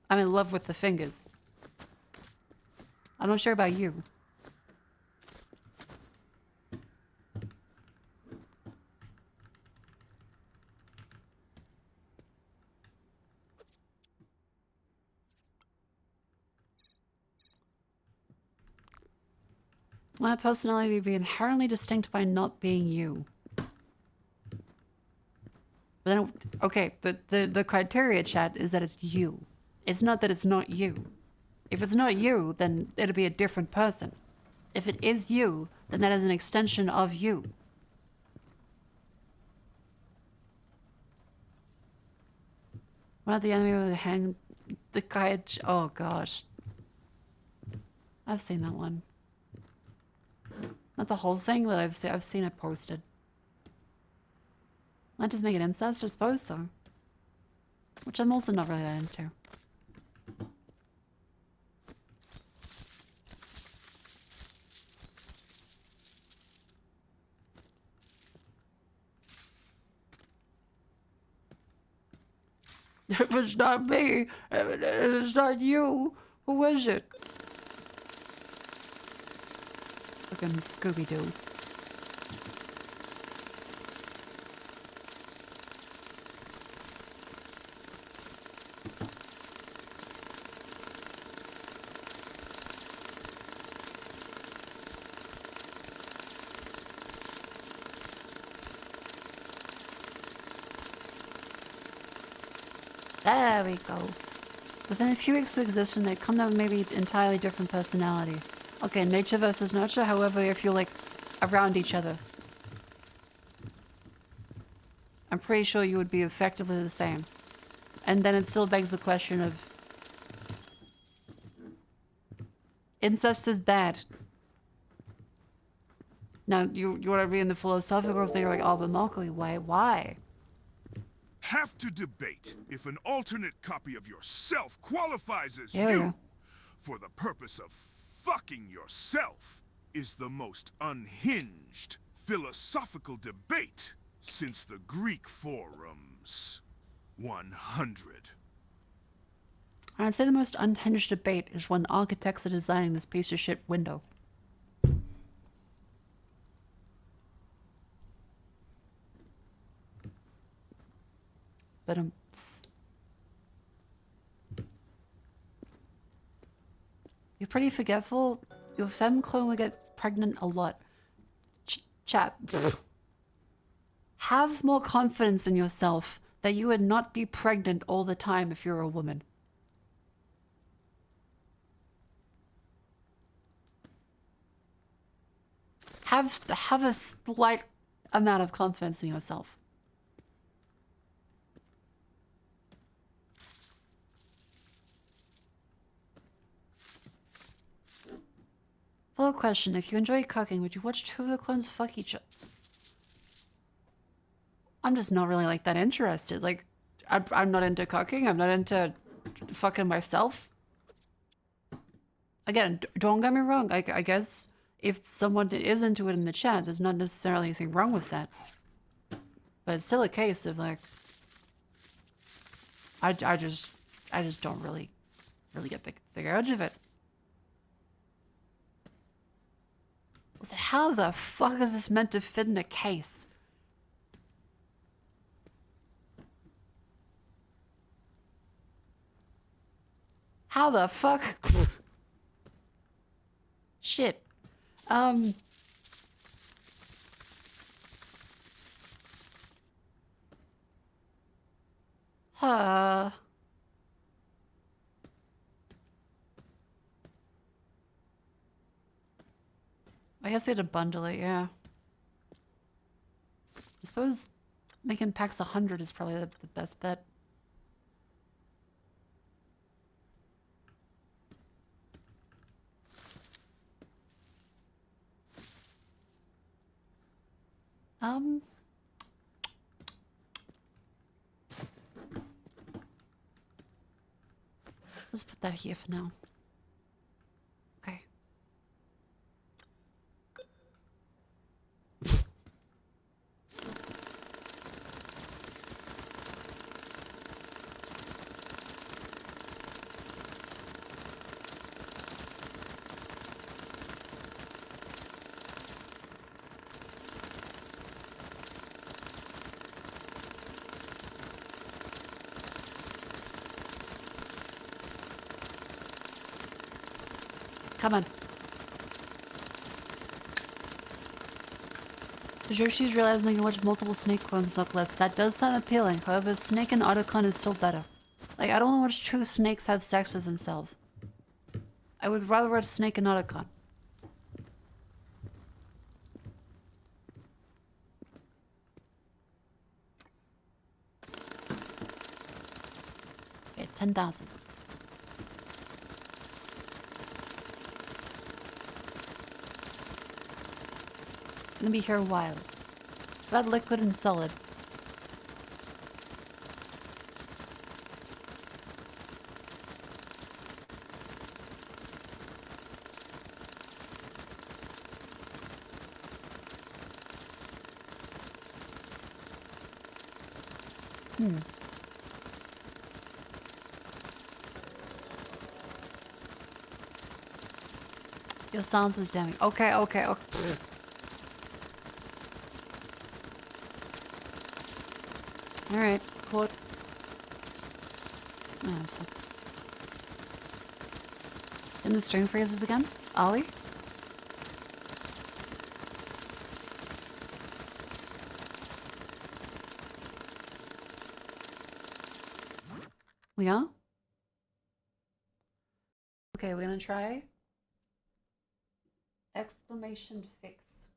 S1: I'm in love with the fingers. I'm not sure about you. My personality would be inherently distinct by not being you. But then, okay, the criteria, chat, is that it's you. It's not that it's not you. If it's not you, then it'll be a different person. If it is you, then that is an extension of you. One of the enemy with the hang... The guy... Oh, gosh. I've seen that one. Not the whole thing, but I've seen it posted. Might just make it incest, I suppose so. Which I'm also not really that into. If it's not me, if it's not you, who is it? Fucking Scooby-Doo. There we go. Within a few weeks of existence, they come to have maybe entirely different personality. Okay, nature versus nurture, however, if you're like around each other. I'm pretty sure you would be effectively the same. And then it still begs the question of... Incest is bad. Now, you want to be in the philosophical thing like Albert Markley? Why?
S2: Have to debate if an alternate copy of yourself qualifies as
S1: There we
S2: you
S1: go.
S2: for the purpose of fucking yourself is the most unhinged philosophical debate since the Greek forums. 100.
S1: I'd say the most unhinged debate is when architects are designing this piece of shit window. But you're pretty forgetful. Your femme clone will get pregnant a lot. Chat. Have more confidence in yourself that you would not be pregnant all the time if you're a woman. Have a slight amount of confidence in yourself. Follow question: if you enjoy cooking, would you watch two of the clones fuck each other? I'm just not really like that interested. Like, I'm not into cooking. I'm not into fucking myself. Again, don't get me wrong. I guess if someone is into it in the chat, there's not necessarily anything wrong with that. But it's still a case of like, I just don't really get the urge of it. So how the fuck is this meant to fit in a case? How the fuck? Shit. Huh. I guess we had to bundle it, yeah. I suppose making packs 100 is probably the best bet. Let's put that here for now. Okay. Come on. For sure she's realizing I can watch multiple Snake clones in the clips. That does sound appealing. However, Snake and Otacon is still better. Like, I don't want to watch two snakes have sex with themselves. I would rather watch Snake and Otacon. Okay, 10,000. Gonna be here a while. Red, liquid, and solid. Your silence is damning. Okay. Alright, cool. Oh, fuck. In the string phrases again? Ollie? We go? Okay, we're gonna try exclamation fix.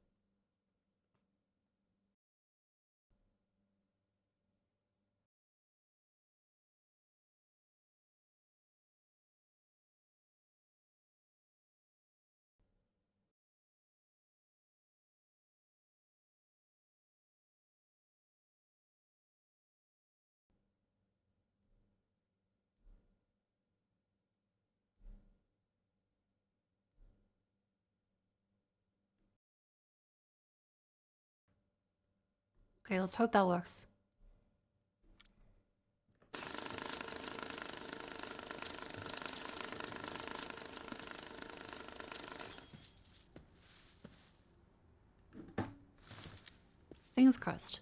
S1: Okay, let's hope that works. Fingers crossed.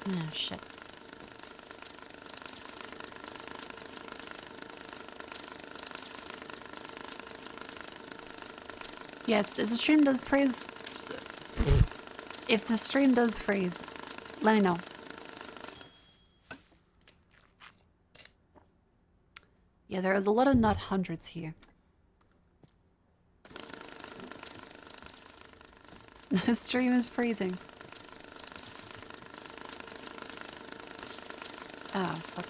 S1: Ah, shit. Yeah, if the stream does freeze. If the stream does freeze, let me know. Yeah, there is a lot of nut hundreds here. The stream is freezing. Ah, fuck.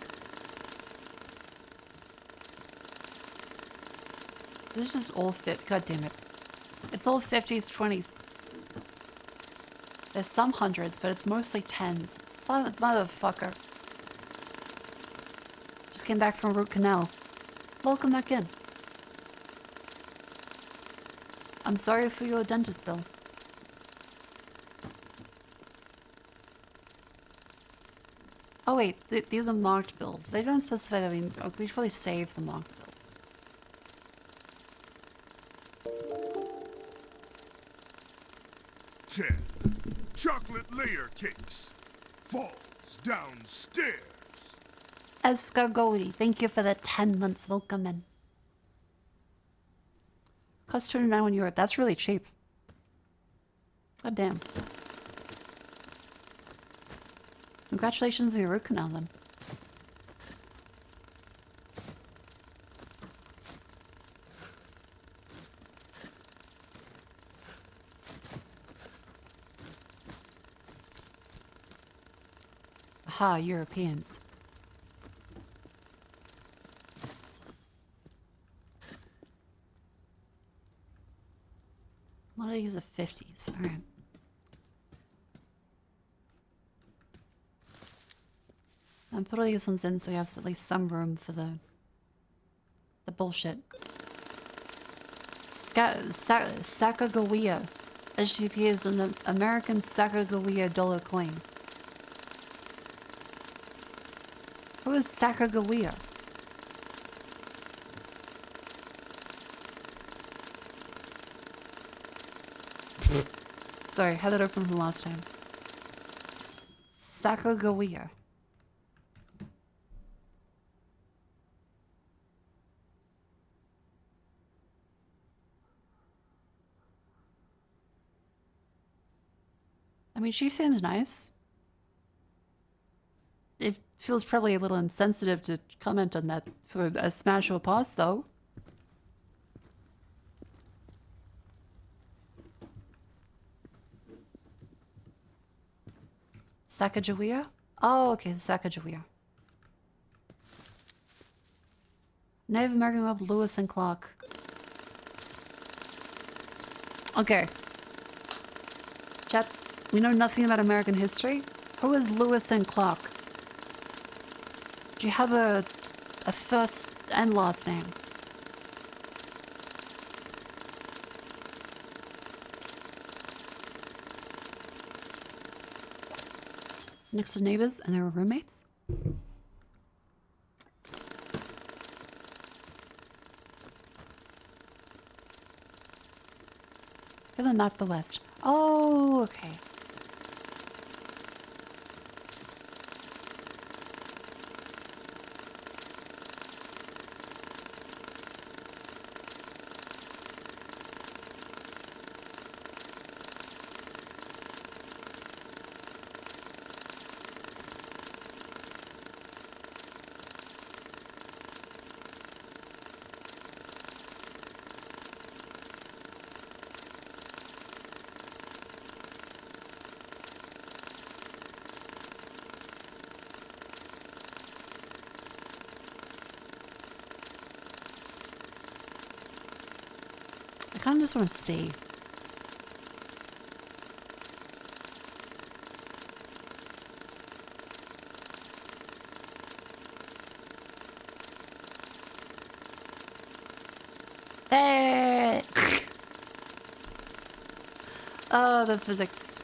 S1: This is just all fit. God damn it. It's all 50s, 20s. There's some hundreds, but it's mostly 10s. Motherfucker. Just came back from root canal. Welcome back in. I'm sorry for your dentist bill. Oh wait, these are marked bills. They don't specify that we should probably save the marked bills.
S2: Ten. Chocolate layer cakes. Falls downstairs.
S1: Escargoti, thank you for the 10 months. Welcome in. Cost 291 euro. That's really cheap. God damn. Congratulations on your root canal then. Aha, Europeans. A lot of these are 50s. Alright. And put all these ones in so we have at least some room for the bullshit. Sacagawea. SGP is an American Sacagawea dollar coin. Who is Sacagawea? Sorry, had it open from last time. Sacagawea. I mean, she seems nice. It feels probably a little insensitive to comment on that for a smash or pass, though. Sacagawea? Oh, okay, Sacagawea. Native American web Lewis and Clark. Okay. Chat, we know nothing about American history. Who is Lewis and Clark? Do you have a first and last name? Next to neighbors and they were roommates? You're the not the West. Oh, okay. I kind of just want to see. Hey! Oh, the physics.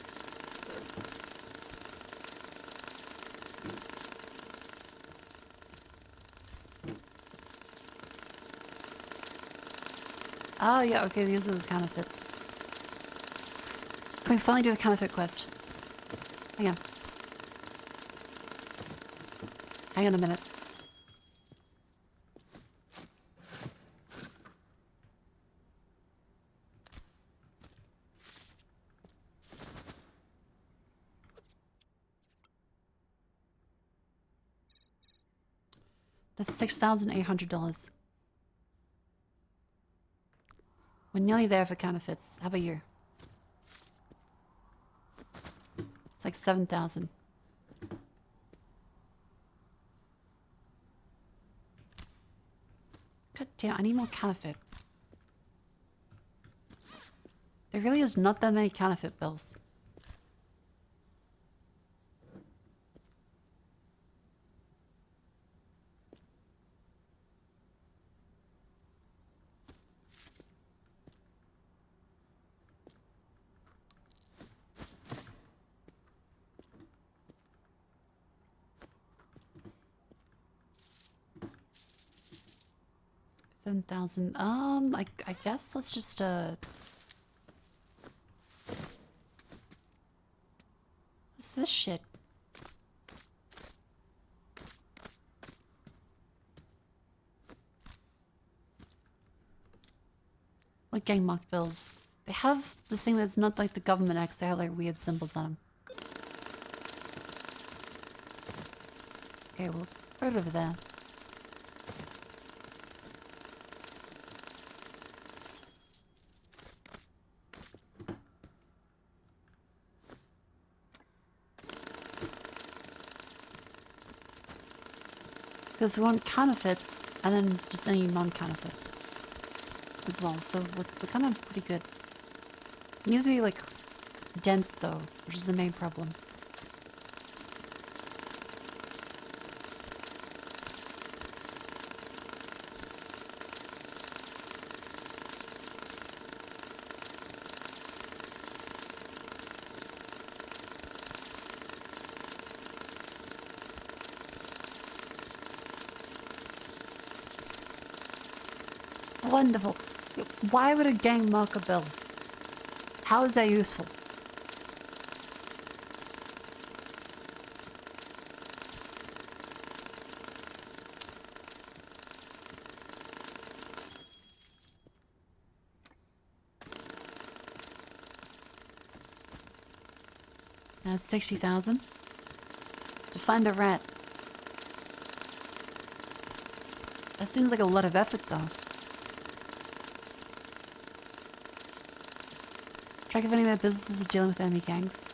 S1: Oh, yeah, okay, these are the counterfeits. Can we finally do the counterfeit quest? Hang on. Hang on a minute. That's $6,800. We're nearly there for counterfeits. How about you? It's like 7,000. God damn, I need more counterfeit. There really is not that many counterfeit bills. $7,000. I guess let's just what's this shit? What gang marked bills? They have the thing that's not like the government X, they have like weird symbols on them. Okay, we'll throw it over there. Because we want counterfeits, and then just any non-counterfeits as well, so we're kind of pretty good. It needs to be, like, dense, though, which is the main problem. Wonderful. Why would a gang mark a bill? How is that useful? That's 60,000. To find a rat. That seems like a lot of effort, though. Check if any of their businesses are dealing with enemy gangs.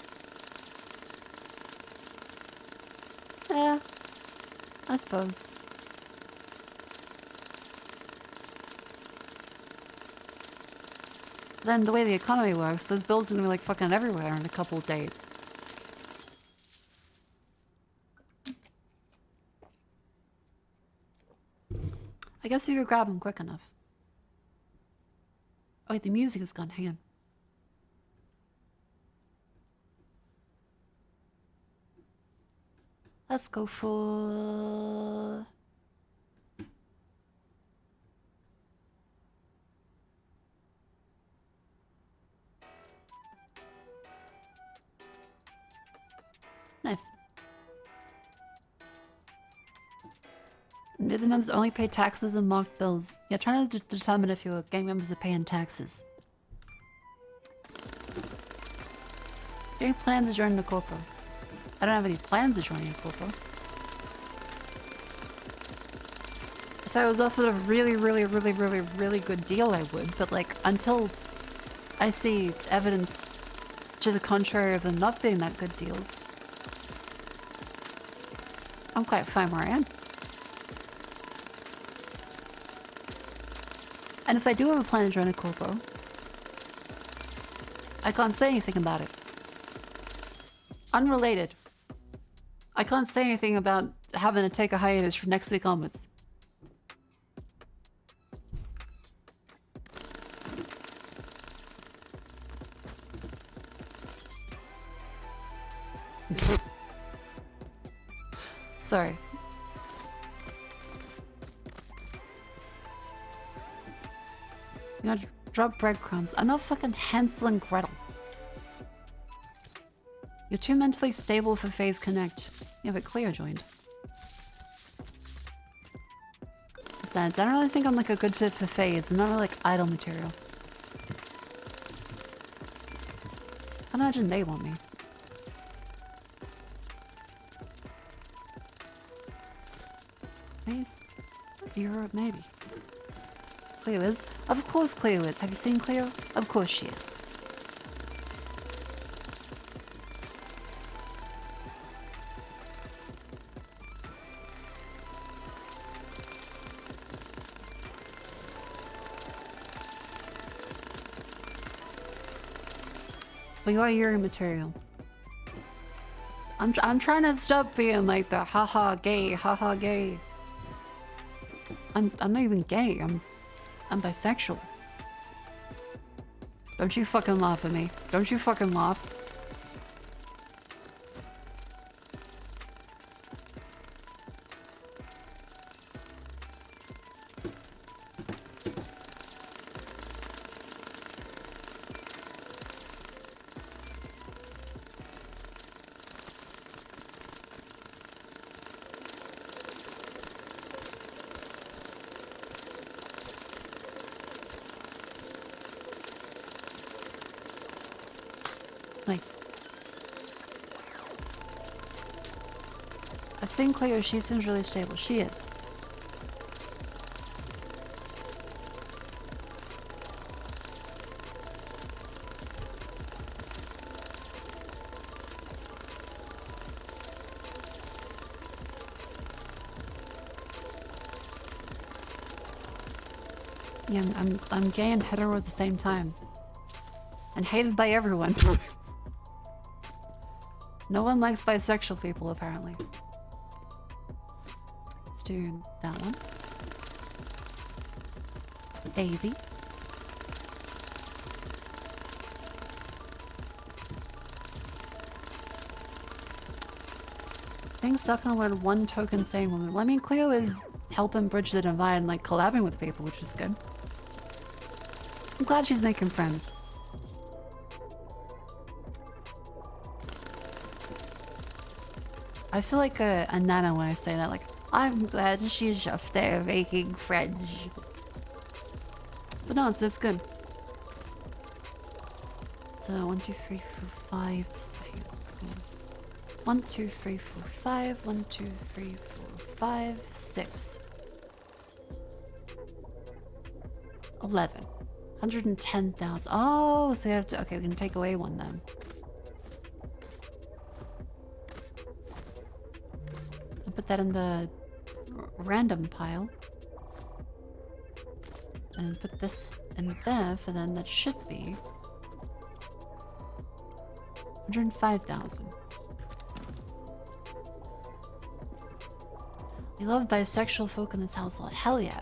S1: Yeah, I suppose. Then the way the economy works, those bills are gonna be like fucking everywhere in a couple of days. I guess you could grab them quick enough. Oh wait, the music is gone. Hang on. Let's go for... Nice. The members only pay taxes and marked bills. Yeah, trying to determine if your gang members are paying taxes. Do you have any plans to join the corpo? I don't have any plans to join the corpo. If I was offered a really good deal, I would. But like, until I see evidence to the contrary of them not being that good deals, I'm quite fine where I am. And if I do have a plan to join a corpo, I can't say anything about it. Unrelated. I can't say anything about having to take a hiatus from next week onwards. Sorry. You gotta drop breadcrumbs. I'm not fucking Hansel and Gretel. You're too mentally stable for Phase Connect. Yeah, but Cleo joined. Besides, I don't really think I'm like a good fit for Fades. I'm not really like idle material. I imagine they want me. Phase Europe, maybe. Cleo is? Of course Cleo is. Have you seen Cleo? Of course she is. But you are Yuri material. I'm trying to stop being like the haha gay, haha gay. I'm not even gay. I'm bisexual. Don't you fucking laugh at me. Don't you fucking laugh. Nice. I've seen Cleo, she seems really stable. She is. Yeah, I'm gay and hetero at the same time. And hated by everyone. No one likes bisexual people, apparently. Let's do that one. Daisy. Things suck on learn one token saying woman. Well, I mean, Cleo is helping bridge the divide and like collabing with people, which is good. I'm glad she's making friends. I feel like a nana when I say that, like, I'm glad she's up there making friends. But no, it's good. So 1, 2, 3, 4, 5, 1, 2, 3, 4, 5, 1, 2, 3, 4, 5, 6. 11. 110,000. Oh, so we have to, okay, we can take away one then. Put that in the random pile. And put this in there for then that should be 105,000. We love bisexual folk in this household. Hell yeah.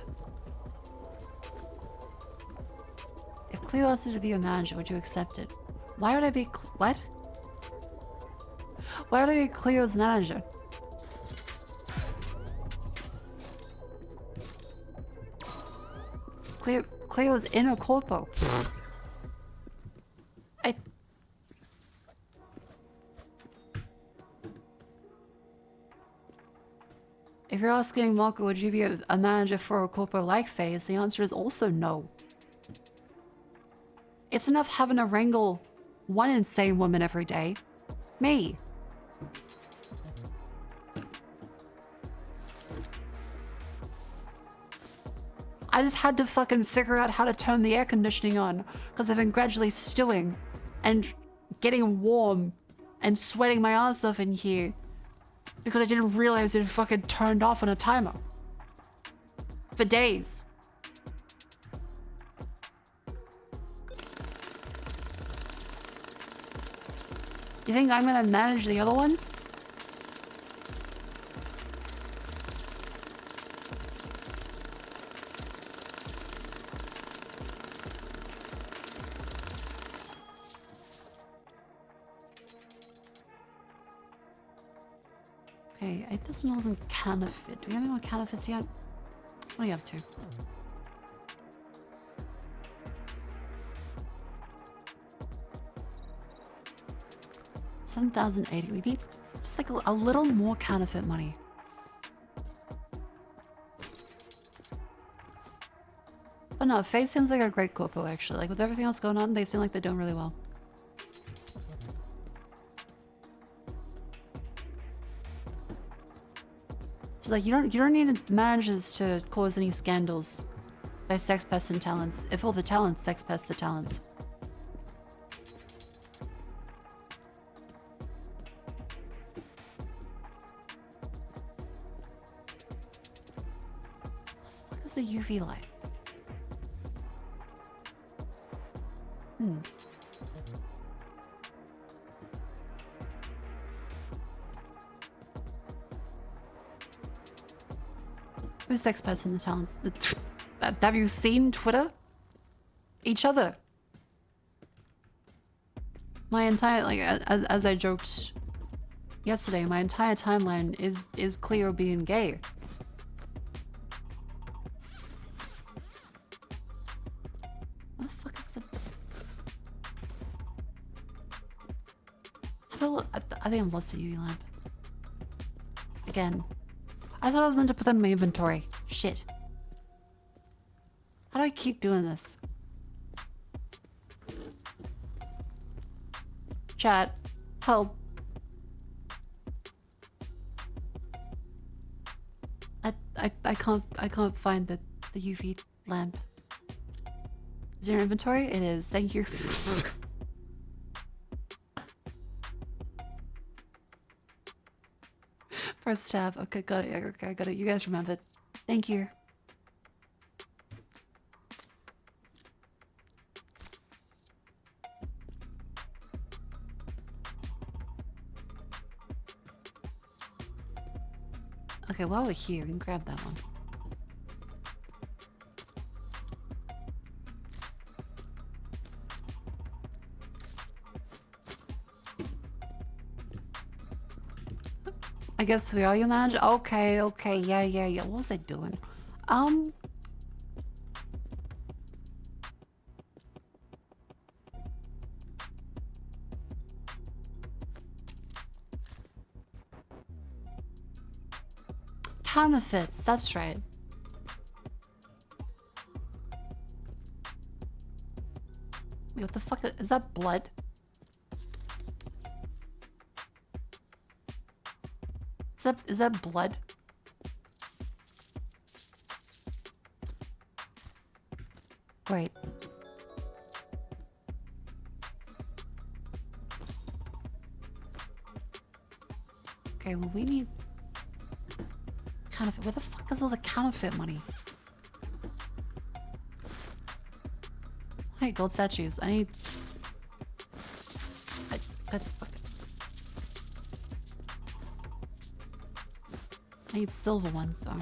S1: If Cleo asked you to be a manager, would you accept it? Why would I be what? Why would I be Cleo's manager? Cleo's in a corpo. If you're asking Marco, would you be a manager for a corpo like Phase, the answer is also no. It's enough having to wrangle one insane woman every day. Me. I just had to fucking figure out how to turn the air conditioning on because I've been gradually stewing and getting warm and sweating my ass off in here because I didn't realize it fucking turned off on a timer. For days. You think I'm gonna manage the other ones? Okay, Okay, $8,000 in counterfeit. Do we have any more counterfeits yet? What are you up to? $7,080. We need just like a little more counterfeit money. But no, Faye seems like a great corpo actually. Like with everything else going on, they seem like they're doing really well. So like you don't need managers to cause any scandals by sex pests and talents. If all the talents sex pest the talents. What is the UV light? Who's sex pets in the talents? Have you seen Twitter? Each other. My entire, like, as I joked yesterday, my entire timeline is Cleo being gay. What the fuck is the... I think I've lost the UV lamp. Again. I thought I was meant to put that in my inventory. Shit. How do I keep doing this? Chat. Help. I can't find the UV lamp. Is it in your inventory? It is. Thank you. First tab. Okay, got it. Okay, got it. You guys remembered. Thank you. Okay, while we're here, we can grab that one. I guess we are your manager? Okay, yeah. What was I doing? Counterfeits, that's right. Wait, what the fuck? Is that blood? Is that blood? Wait. Okay, well we need counterfeit. Where the fuck is all the counterfeit money? Hey, gold statues. I need... I need silver ones, though.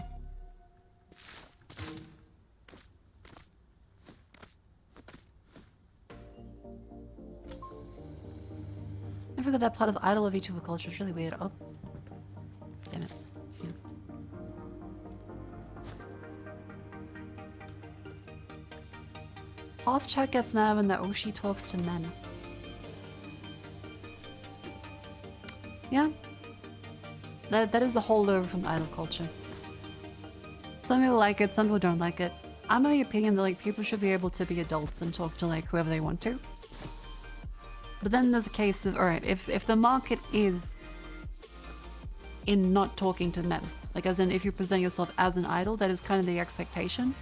S1: I forgot that part of idol of VTuber culture is really weird. Oh. Damn it. Yeah. Half chat gets mad when the Oshi talks to men. Yeah. That is a holdover from idol culture. Some people like it, some people don't like it. I'm of the opinion that like people should be able to be adults and talk to like whoever they want to. But then there's a case of, alright, if the market is in not talking to men, like as in if you present yourself as an idol, that is kind of the expectation.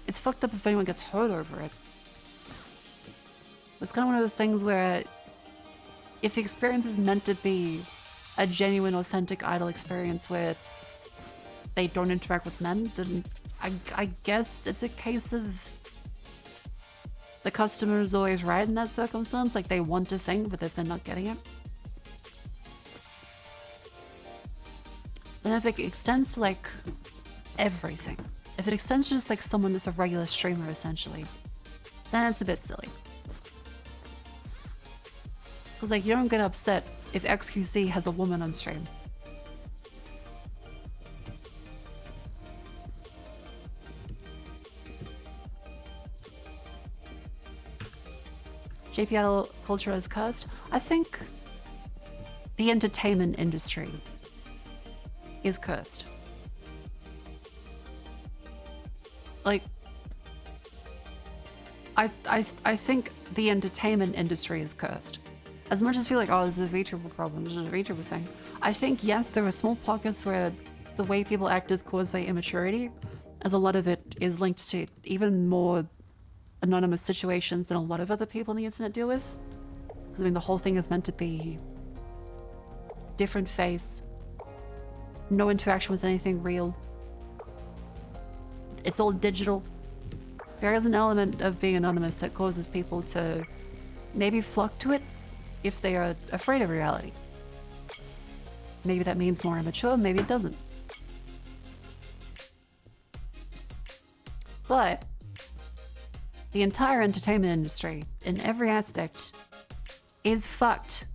S1: It's fucked up if anyone gets hurt over it. It's kind of one of those things where if the experience is meant to be a genuine, authentic idol experience where they don't interact with men, then I guess it's a case of the customer is always right in that circumstance. Like they want to think, but they're not getting it. Then if it extends to like everything, if it extends to just like someone that's a regular streamer essentially, then it's a bit silly. Because like you don't get upset if XQC has a woman on stream. JP idol culture is cursed. I think the entertainment industry is cursed. Like, I think the entertainment industry is cursed. As much as I feel like, oh, this is a VTuber problem, this is a VTuber thing. I think, yes, there are small pockets where the way people act is caused by immaturity, as a lot of it is linked to even more anonymous situations than a lot of other people on the internet deal with. Because, I mean, the whole thing is meant to be different face, no interaction with anything real. It's all digital. There is an element of being anonymous that causes people to maybe flock to it if they are afraid of reality. Maybe that means more immature, maybe it doesn't. But the entire entertainment industry, in every aspect, is fucked.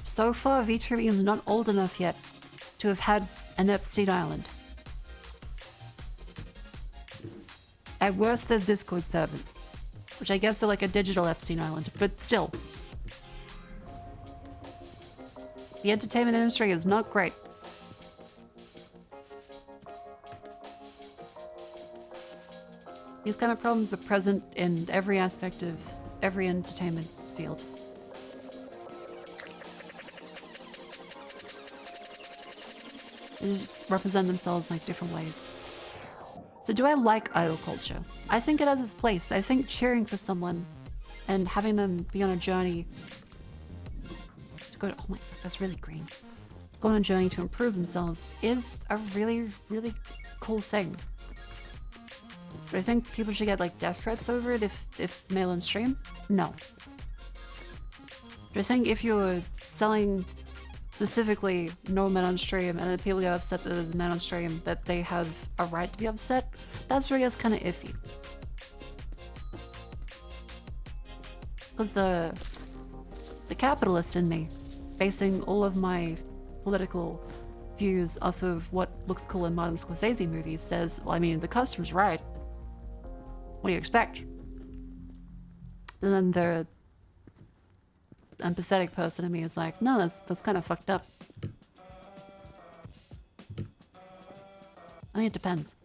S1: So far, VTuber is not old enough yet to have had an Epstein Island. At worst, there's Discord servers, which I guess are like a digital Epstein Island, but still. The entertainment industry is not great. These kind of problems are present in every aspect of every entertainment field. They just represent themselves in like different ways. So do I like idol culture? I think it has its place. I think cheering for someone and having them be on a journey to go, oh my god, that's really green. Go on a journey to improve themselves is a really, really cool thing. Do I think people should get like death threats over it if male on stream? No. Do I think if you're selling specifically no men on stream and then people get upset that there's men on stream that they have a right to be upset? That's where it gets kind of iffy. Because the capitalist in me, basing all of my political views off of what looks cool in Martin Scorsese movies, says, well, I mean, the customer's right. What do you expect? And then the empathetic person in me is like, no, that's kind of fucked up. I think it depends.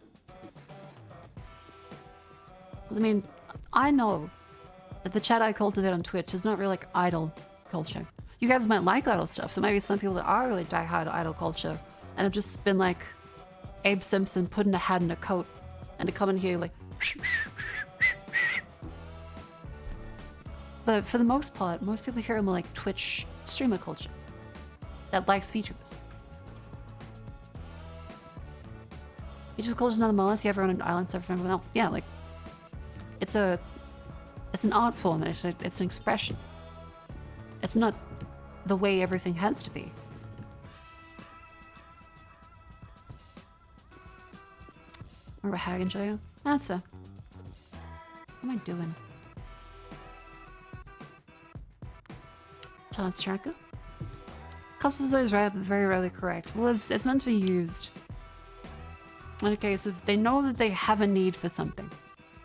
S1: Because, I mean, I know that the chat I cultivate on Twitch is not really like idol culture. You guys might like idol stuff. There might be some people that are really diehard idol culture and have just been like Abe Simpson putting a hat in a coat and to come in here like... But for the most part, most people here are more like Twitch streamer culture that likes VTubers. VTuber culture is not a monolith. You have your own island separate from everyone else. Yeah, like it's an art form. It's an expression. It's not the way everything has to be. Remember Hag and Joya? That's fair. What am I doing? Task tracker. Customer's always right, but very rarely correct. Well, it's meant to be used in a case of they know that they have a need for something,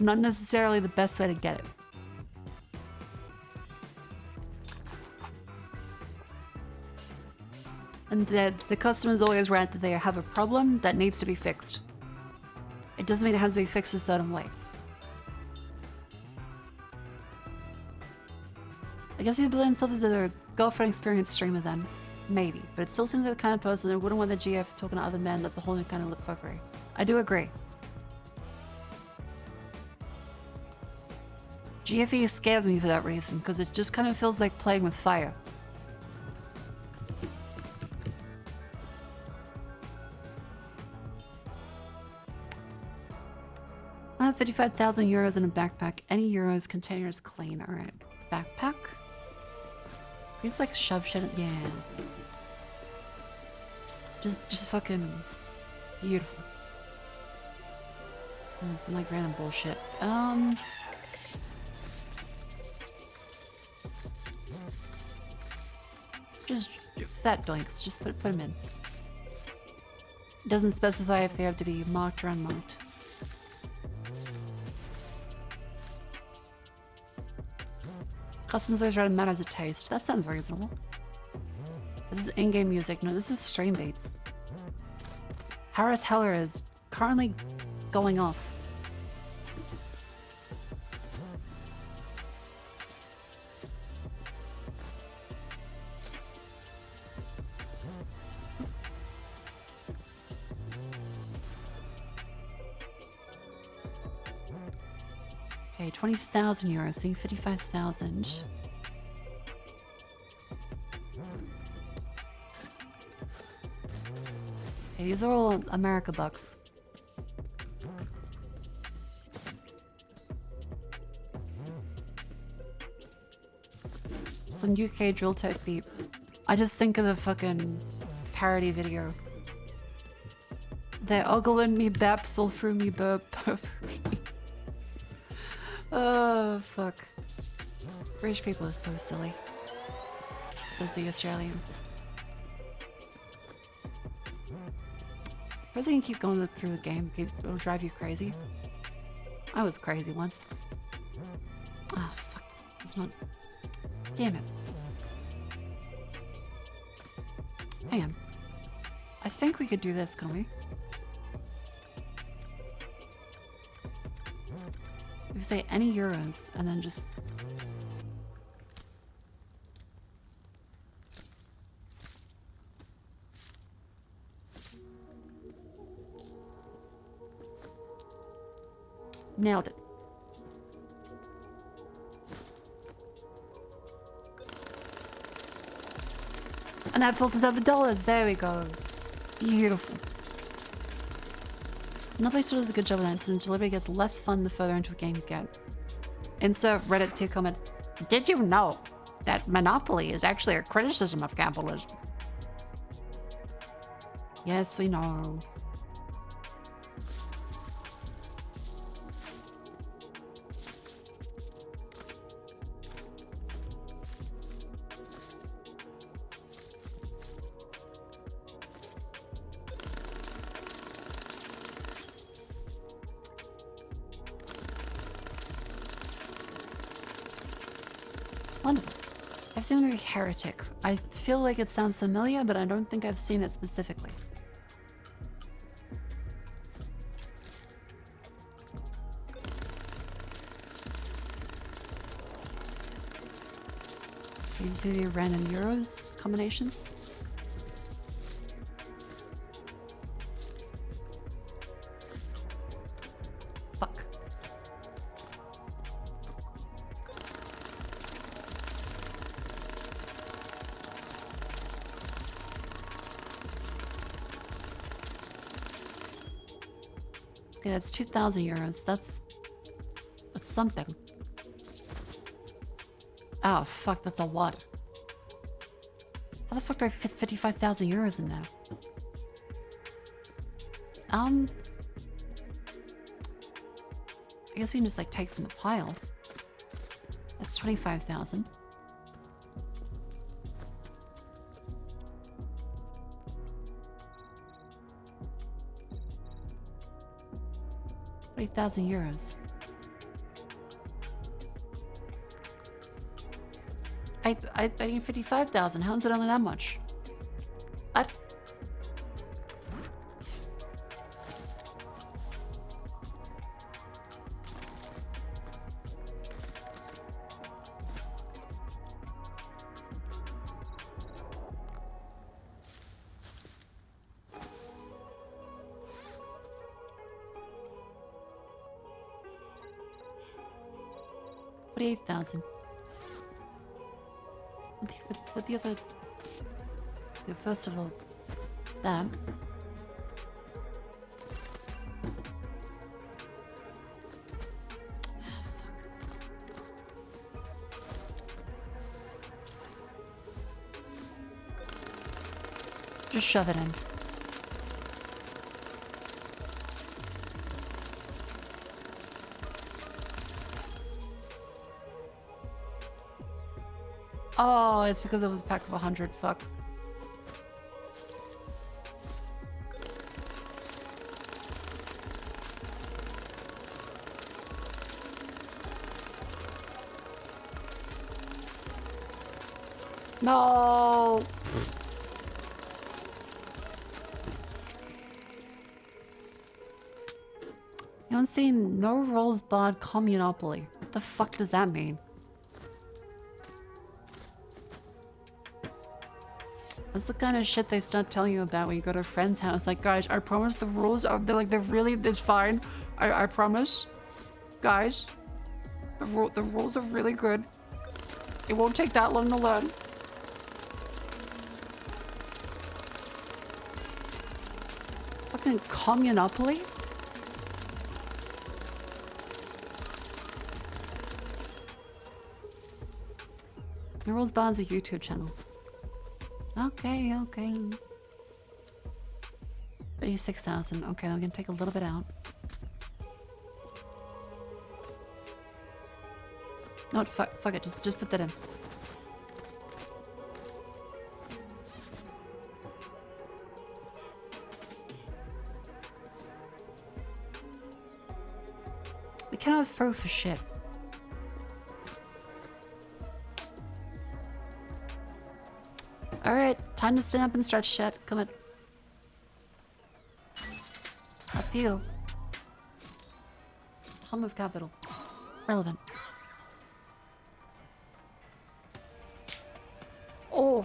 S1: not necessarily the best way to get it. And that the customer's always right that they have a problem that needs to be fixed. It doesn't mean it has to be fixed a certain way. I guess he'd bill himself as a girlfriend experience streamer then. Maybe. But it still seems like the kind of person who wouldn't want the GF talking to other men. That's a whole new kind of lip fuckery. I do agree. GFE scares me for that reason, because it just kind of feels like playing with fire. €55,000 in a backpack. Any euros containers clean. Alright. Backpack? It's like shove shit. Yeah. Just fucking beautiful. Some like random bullshit. Just fat doinks. Just put them in. It doesn't specify if they have to be marked or unmarked. Customs always try to manage the taste. That sounds reasonable. This is in-game music. No, this is stream beats. Harris Heller is currently going off. Okay, 20,000 euros, seeing 55,000. Okay, these are all America bucks. Some UK drill type beat. I just think of the fucking parody video. They're ogling me baps all through me burp. Oh, fuck. British people are so silly, says the Australian. I think you keep going through the game, it'll drive you crazy. I was crazy once. Ah, fuck, it's not... Damn it. Hang on. I think we could do this, can't we? We say any euros and then just... Nailed it. And that filters out the dollars. There we go. Beautiful. Nobody still does a good job of that, and delivery gets less fun the further into a game you get. Insert Reddit 2 comment. Did you know that monopoly is actually a criticism of capitalism? Yes, we know. Wonderful. I've seen the movie Heretic. I feel like it sounds familiar, but I don't think I've seen it specifically. These would be random euros combinations. Fuck. Okay, that's 2,000 euros. That's something. Oh, fuck, that's a lot. How the fuck do I fit 55,000 euros in there? I guess we can just, like, take from the pile. That's 25,000. €20,000. I need 55,000. How is it only that much? What? $48,000. What the other... Okay, first of all, that. Just shove it in. Oh, it's because it was a pack of 100. Fuck. No. You haven't seen no rolls barred communopoly. What the fuck does that mean? That's the kind of shit they start telling you about when you go to a friend's house. Like, guys, I promise the rules are, it's fine. I promise. Guys, the rules are really good. It won't take that long to learn. Fucking communopoly? Rules Bond's a YouTube channel. Okay, okay. 36,000. Okay, I'm gonna take a little bit out. No, fuck it. Just put that in. We cannot throw for shit. Alright, time to stand up and stretch, chat. Come on. Up you go. Hum of capital. Relevant. Oh!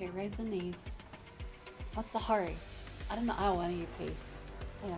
S1: Okay, raise the knees. What's the hurry? I don't know. I don't want you to pee. Yeah.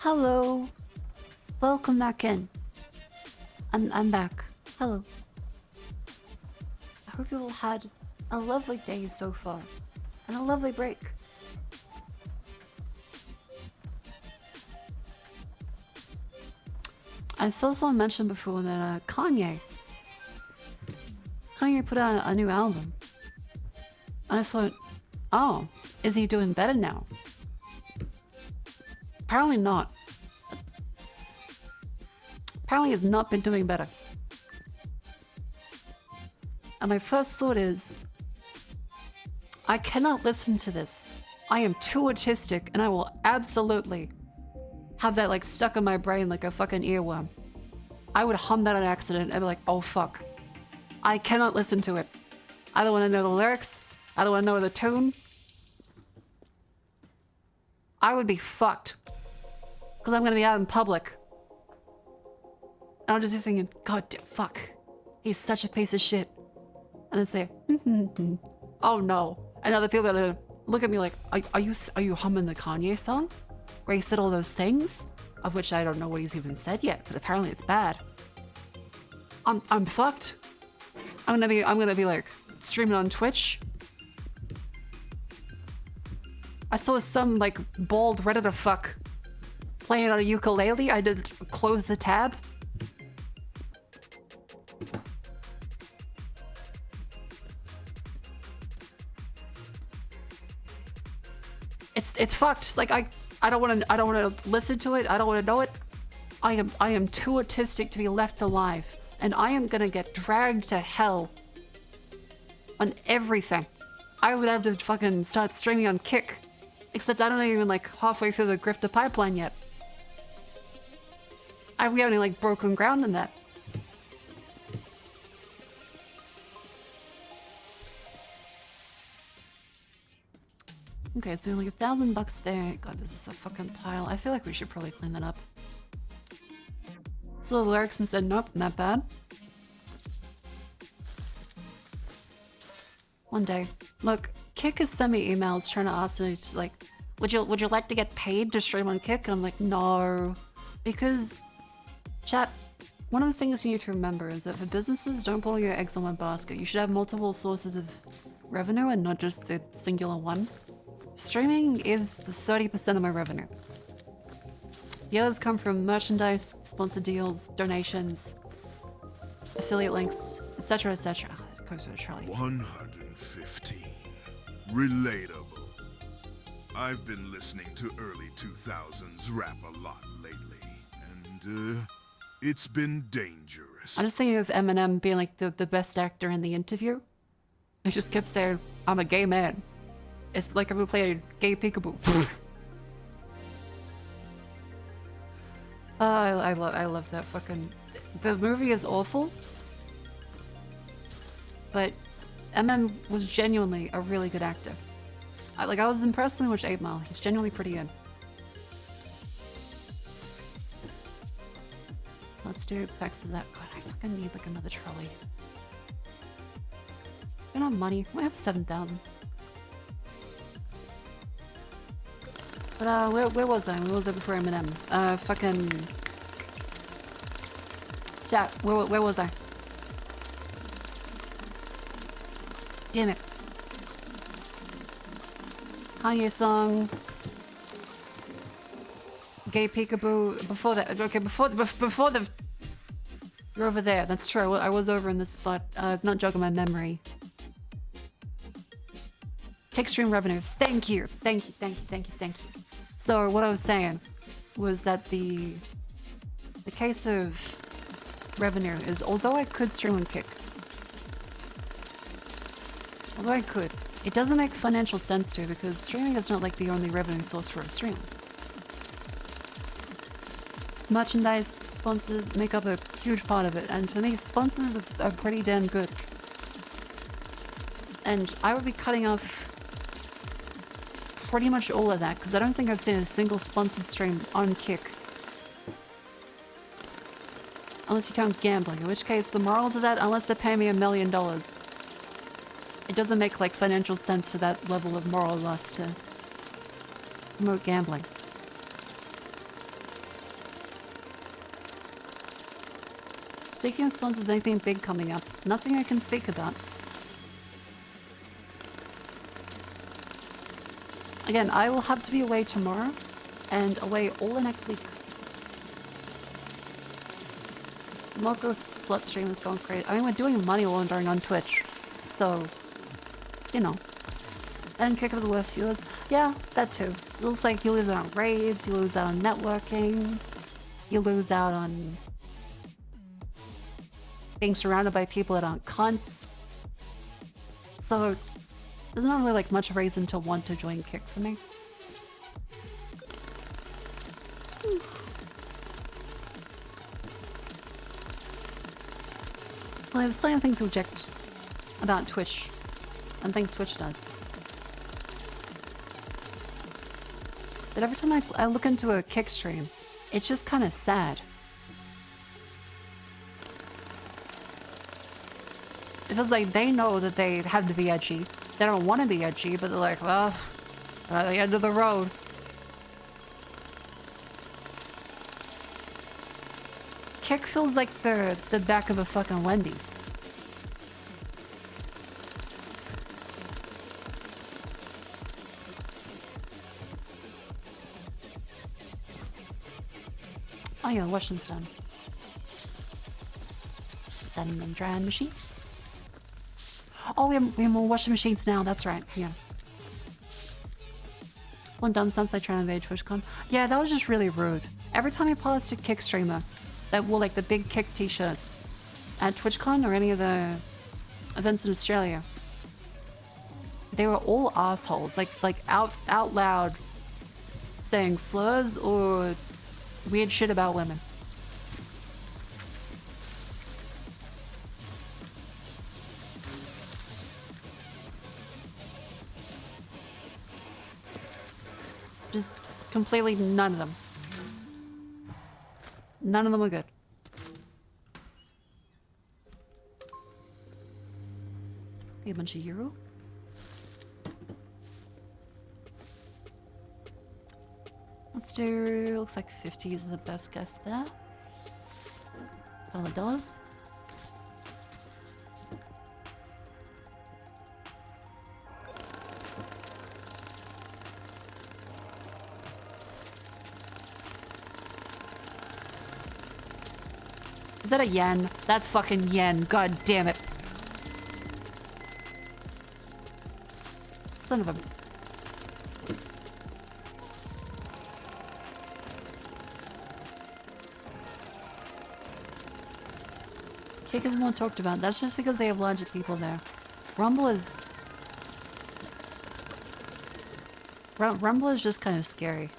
S1: Hello. Welcome back in. I'm back. Hello. I hope you all had a lovely day so far. And a lovely break. I saw someone mention before that Kanye put out a new album. And I thought, oh, is he doing better now? Apparently not. Apparently he's not been doing better. And my first thought is, I cannot listen to this. I am too autistic and I will absolutely have that like stuck in my brain like a fucking earworm. I would hum that on accident and be like, oh fuck. I cannot listen to it. I don't want to know the lyrics. I don't want to know the tune. I would be fucked. Because I'm going to be out in public. And I'm just thinking, God, fuck. He's such a piece of shit. And then say, oh no. And other people are going to look at me like, are you humming the Kanye song? Where he said all those things? Of which I don't know what he's even said yet, but apparently it's bad. I'm fucked. I'm gonna be like streaming on Twitch. I saw some like bald Reddit fuck playing on a ukulele. I did close the tab. It's fucked. Like I don't want to listen to it. I don't want to know it. I am too autistic to be left alive, and I am gonna get dragged to hell on everything. I would have to fucking start streaming on Kick, except I don't even like halfway through the Grifter pipeline yet. We haven't like broken ground in that. Okay, so like $1,000 there. God, this is a fucking pile. I feel like we should probably clean that up. So the lyrics and said, nope, not bad. One day. Look, Kick has sent me emails trying to ask me to, like, would you like to get paid to stream on Kick? And I'm like, no. Because, chat, one of the things you need to remember is that for businesses, don't put all your eggs on one basket. You should have multiple sources of revenue and not just the singular one. Streaming is the 30% of my revenue. The others come from merchandise, sponsored deals, donations, affiliate links, etc., etc. Oh, goes to Charlie.
S2: 115. Relatable. I've been listening to early 2000s rap a lot lately, and it's been dangerous.
S1: I'm just thinking of Eminem being like the best actor in the interview. He just kept saying, I'm a gay man. It's like I'm gonna play a gay peekaboo. I love that fucking... The movie is awful, but Eminem was genuinely a really good actor. I was impressed when I watched 8 Mile. He's genuinely pretty good. Let's do effects of that. God, I fucking need like another trolley. I don't have money. I have 7,000. But where was I? Where was I before Eminem? Fucking... Chat, where was I? Damn it. Kanye song. Gay peekaboo. Before that. Okay, before the... You're over there. That's true. I was over in this spot. It's not jogging my memory. Kickstream revenue. Thank you. Thank you. So what I was saying was that the case of revenue is, although I could stream on Kick, it doesn't make financial sense to, because streaming is not like the only revenue source for a stream. Merchandise, sponsors make up a huge part of it, and for me, sponsors are pretty damn good. And I would be cutting off pretty much all of that, because I don't think I've seen a single sponsored stream on Kick. Unless you count gambling, in which case the morals of that, unless they pay me $1 million, it doesn't make like financial sense for that level of moral loss to promote gambling. Speaking of sponsors, anything big coming up? Nothing I can speak about. Again, I will have to be away tomorrow and away all the next week. Moko slut stream is going crazy. I mean, we're doing money laundering on Twitch, so, you know. And kick of the worst viewers. Yeah, that too. It looks like you lose out on raids, you lose out on networking, you lose out on being surrounded by people that aren't cunts. So, there's not really like much reason to want to join Kick for me. Well, there's plenty of things to object about Twitch and things Twitch does. But every time I look into a Kick stream, it's just kind of sad. It feels like they know that they have to be edgy. They don't want to be edgy, but they're like, well, we're at the end of the road. Kick feels like the back of a fucking Wendy's. Oh yeah, washing's done. Done and drying machine. Oh, we have more washing machines now. That's right. Yeah. One dumb sense I try to invade TwitchCon. Yeah, that was just really rude. Every time I post a Kick streamer that wore like the big Kick t-shirts at TwitchCon or any of the events in Australia, they were all assholes. Like out loud saying slurs or weird shit about women. Just completely none of them. None of them are good. A bunch of euro. Let's do, looks like 50 is the best guess there. $12. Is that a yen? That's fucking yen. God damn it. Son of a... Kick is more talked about. That's just because they have larger people there. Rumble is... Rumble is just kind of scary.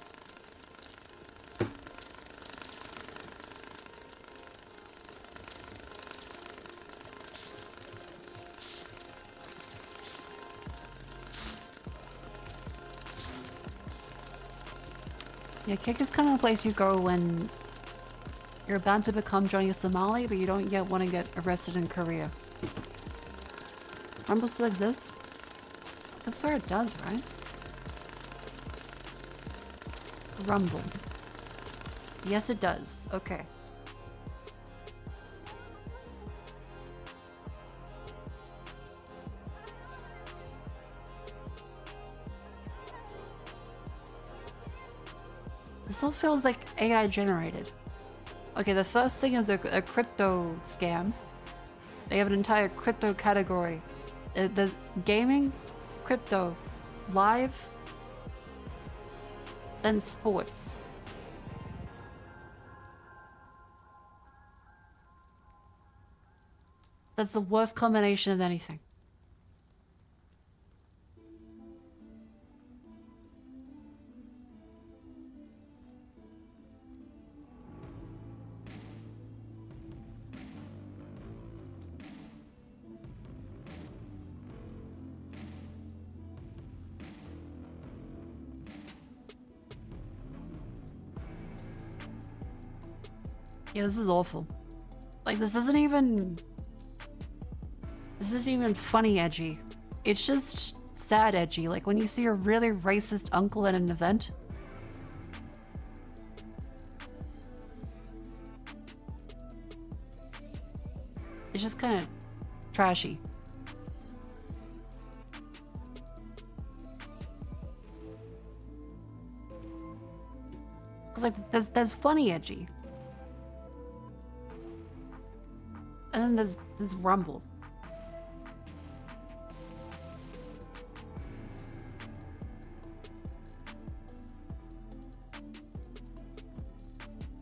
S1: Yeah, Kick is kind of the place you go when you're about to become Johnny Somali, but you don't yet want to get arrested in Korea. Rumble still exists? I swear it does, right? Rumble. Yes, it does. Okay. This all feels like AI generated. Okay, the first thing is a crypto scam. They have an entire crypto category. There's gaming, crypto, live, then sports. That's the worst combination of anything. Yeah, this is awful. Like, this isn't even funny edgy. It's just sad edgy. Like when you see a really racist uncle at an event. just kind of trashy. 'Cause like there's funny edgy. And then there's rumble.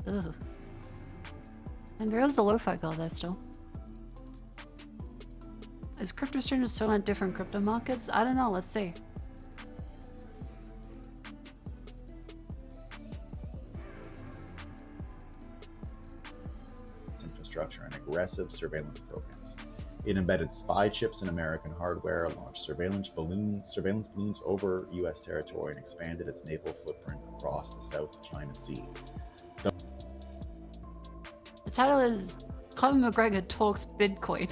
S1: Ugh. And there is the lo-fi girl there still. Is CryptoStream still on different crypto markets? I don't know, let's see.
S6: Infrastructure and aggressive surveillance programs. It embedded spy chips in American hardware, launched surveillance balloons over U.S. territory, and expanded its naval footprint across the South China Sea.
S1: The title is Conor McGregor talks Bitcoin.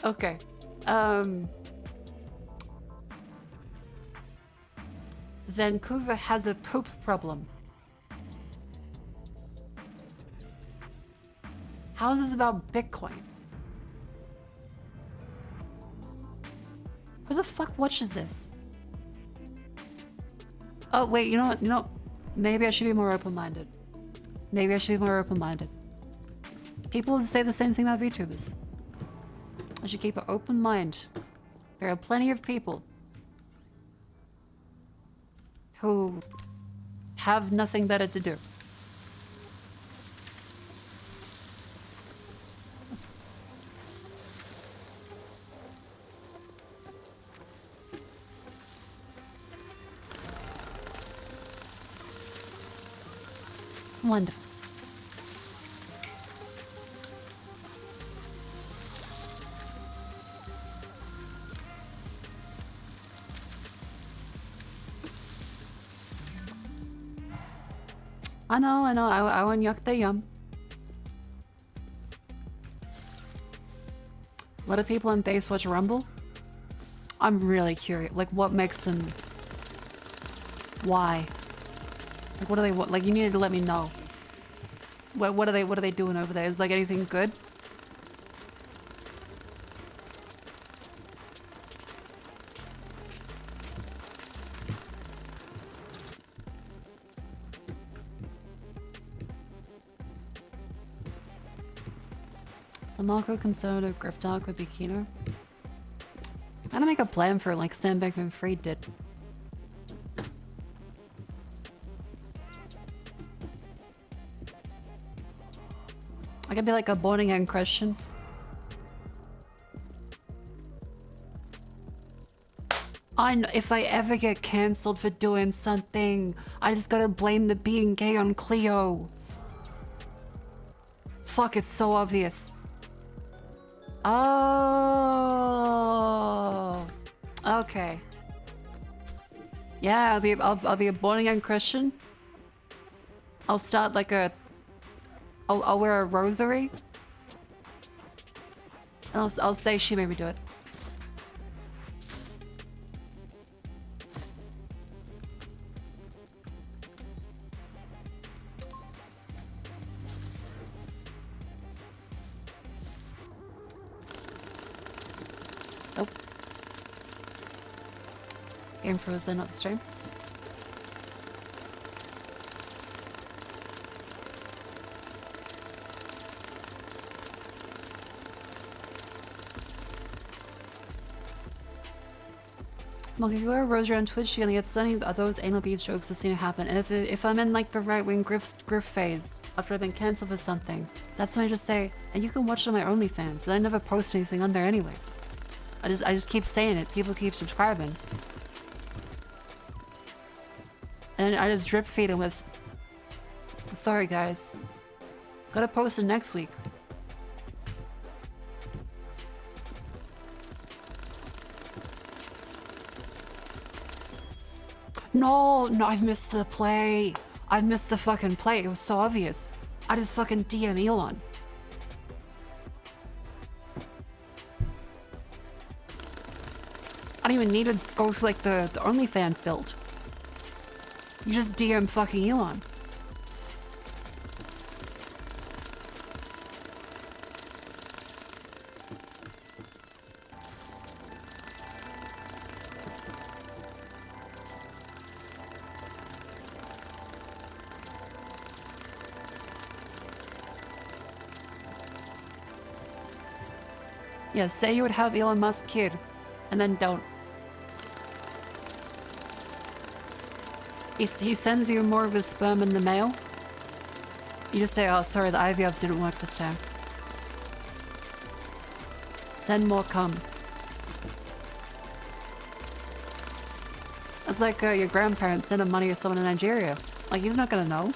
S1: Okay. Vancouver has a poop problem. How is this about Bitcoin? Who the fuck watches this? Oh wait, you know what? Maybe I should be more open-minded. People say the same thing about VTubers. I should keep an open mind. There are plenty of people who have nothing better to do. Wonderful. I know. I want yuck the yum. A lot of people in base watch Rumble. I'm really curious. Like, what makes them? Why? Like, what do they want? Like, you needed to let me know. What are they doing over there? Is like anything good? The Marco conservative Griftar could be Kino. I'm gonna make a plan for it like Sam Bankman-Fried did. I could be like a born-again Christian. I know if I ever get cancelled for doing something, I just gotta blame the being gay on Cleo. Fuck, it's so obvious. Oh, okay. Yeah, I'll be a born-again Christian. I'll start like a. I'll wear a rosary. And I'll say she made me do it. Oh. Game frozen, not the stream. Well, if you wear a rosary on Twitch, you're gonna get so many of those anal bead strokes that's seen it happen. And if I'm in like the right-wing griff phase after I've been cancelled for something, that's when I just say, and you can watch it on my OnlyFans, but I never post anything on there anyway. I just keep saying it. People keep subscribing, and I just drip feed them with. Sorry guys, gotta post it next week. No, I've missed the play. I've missed the fucking play. It was so obvious. I just fucking DM Elon. I don't even need to go to like the OnlyFans build. You just DM fucking Elon. Yeah, say you would have Elon Musk kid, and then don't. He sends you more of his sperm in the mail. You just say, oh, sorry, the IVF didn't work this time. Send more cum. It's like your grandparents sending money to someone in Nigeria. Like, he's not gonna know.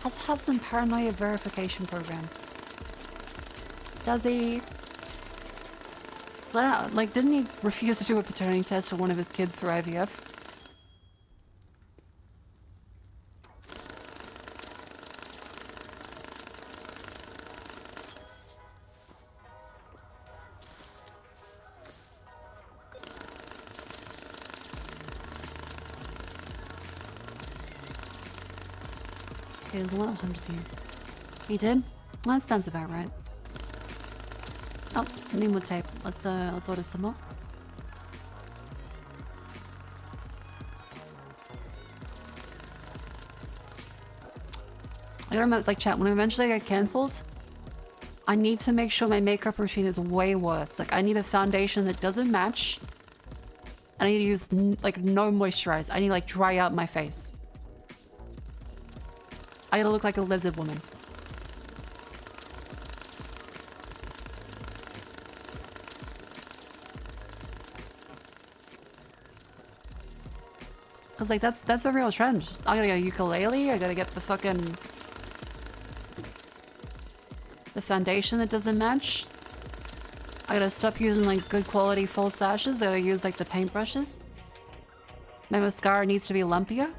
S1: Has to have some paranoia verification program. Does he? Like, didn't he refuse to do a paternity test for one of his kids through IVF? Okay, there's a lot of hunters here. He did? Well, that sounds about right. Oh, new wood tape. Let's order some more. I remember, like, chat, when I eventually get cancelled, I need to make sure my makeup routine is way worse. Like, I need a foundation that doesn't match. And I need to use, like, no moisturize. I need to, like, dry out my face. I gotta look like a lizard woman. Cause like that's a real trend. I gotta get a ukulele, I gotta get the fucking the foundation that doesn't match. I gotta stop using like good quality false lashes, I gotta use like the paintbrushes. My mascara needs to be lumpier.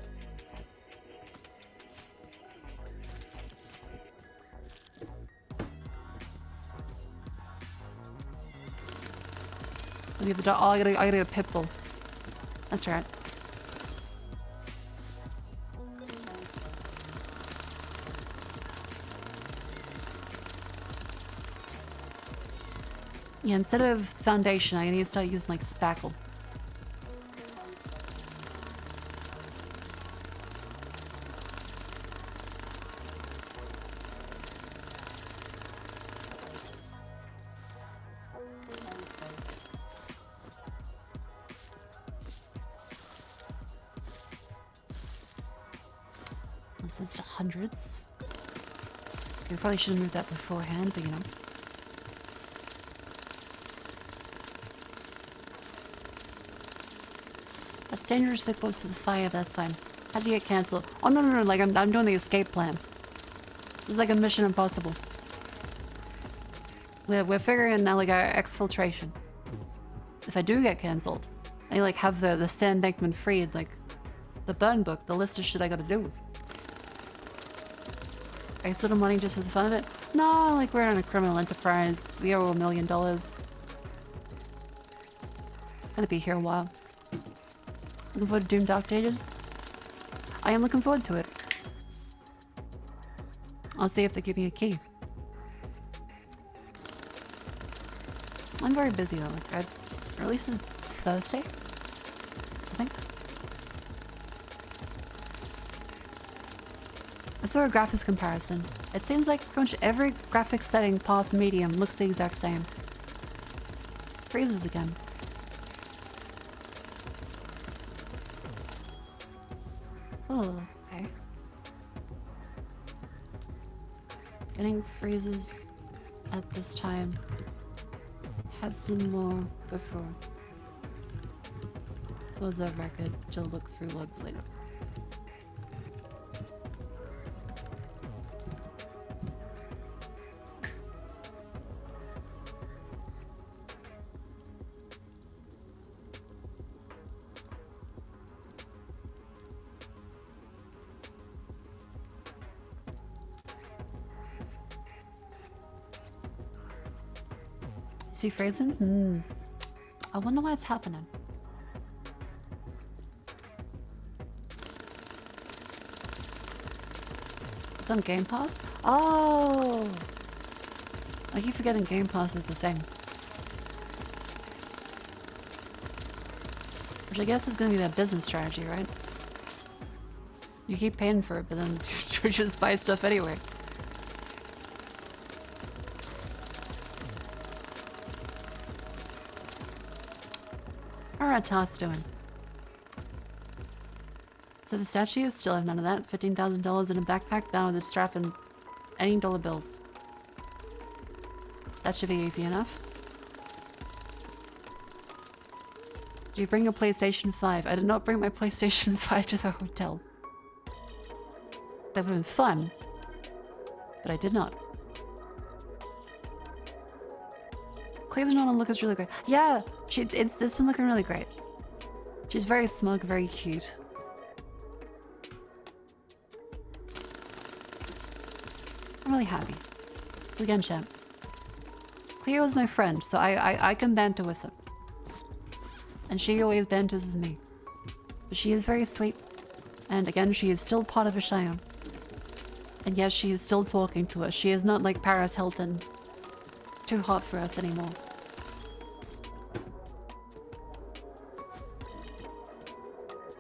S1: I gotta get a Pitbull. That's right. Yeah, instead of foundation, I need to start using like spackle. This is to hundreds. We probably should have moved that beforehand, but you know. That's dangerously close to the fire, that's fine. How'd you get cancelled? Oh no, like I'm doing the escape plan. This is like a Mission Impossible. We're figuring out like our exfiltration. If I do get cancelled, I like have the Sam Bankman Fried, like the burn book, the list of shit I gotta do. Are you still money just for the fun of it? No, like we're in a criminal enterprise. We owe $1 million. Gonna be here a while. Looking forward to Doom Dark Ages? I am looking forward to it. I'll see if they give me a key. I'm very busy though. Like, our release is Thursday, I think. I saw a graphics comparison. It seems like pretty much every graphics setting past medium looks the exact same. Freezes again. Oh, okay. Getting freezes at this time. Had some more before. For the record, to look through logs later. Is he freezing? I wonder why it's happening. It's on Game Pass? Oh! I keep forgetting Game Pass is the thing. Which I guess is gonna be that business strategy, right? You keep paying for it, but then you just buy stuff anyway. How are Toss doing? So the statue still have none of that. $15,000 in a backpack down with a strap and any dollar bills. That should be easy enough. Do you bring your PlayStation 5? I did not bring my PlayStation 5 to the hotel. That would have been fun, but I did not. Claire's not on look is really great. Yeah, it's been looking really great. She's very smug, very cute. I'm really happy. Again, champ. Cleo is my friend, so I can banter with her. And she always banters with me. But she is very sweet. And again, she is still part of Ashaya. And yes, she is still talking to us. She is not like Paris Hilton. Too hot for us anymore.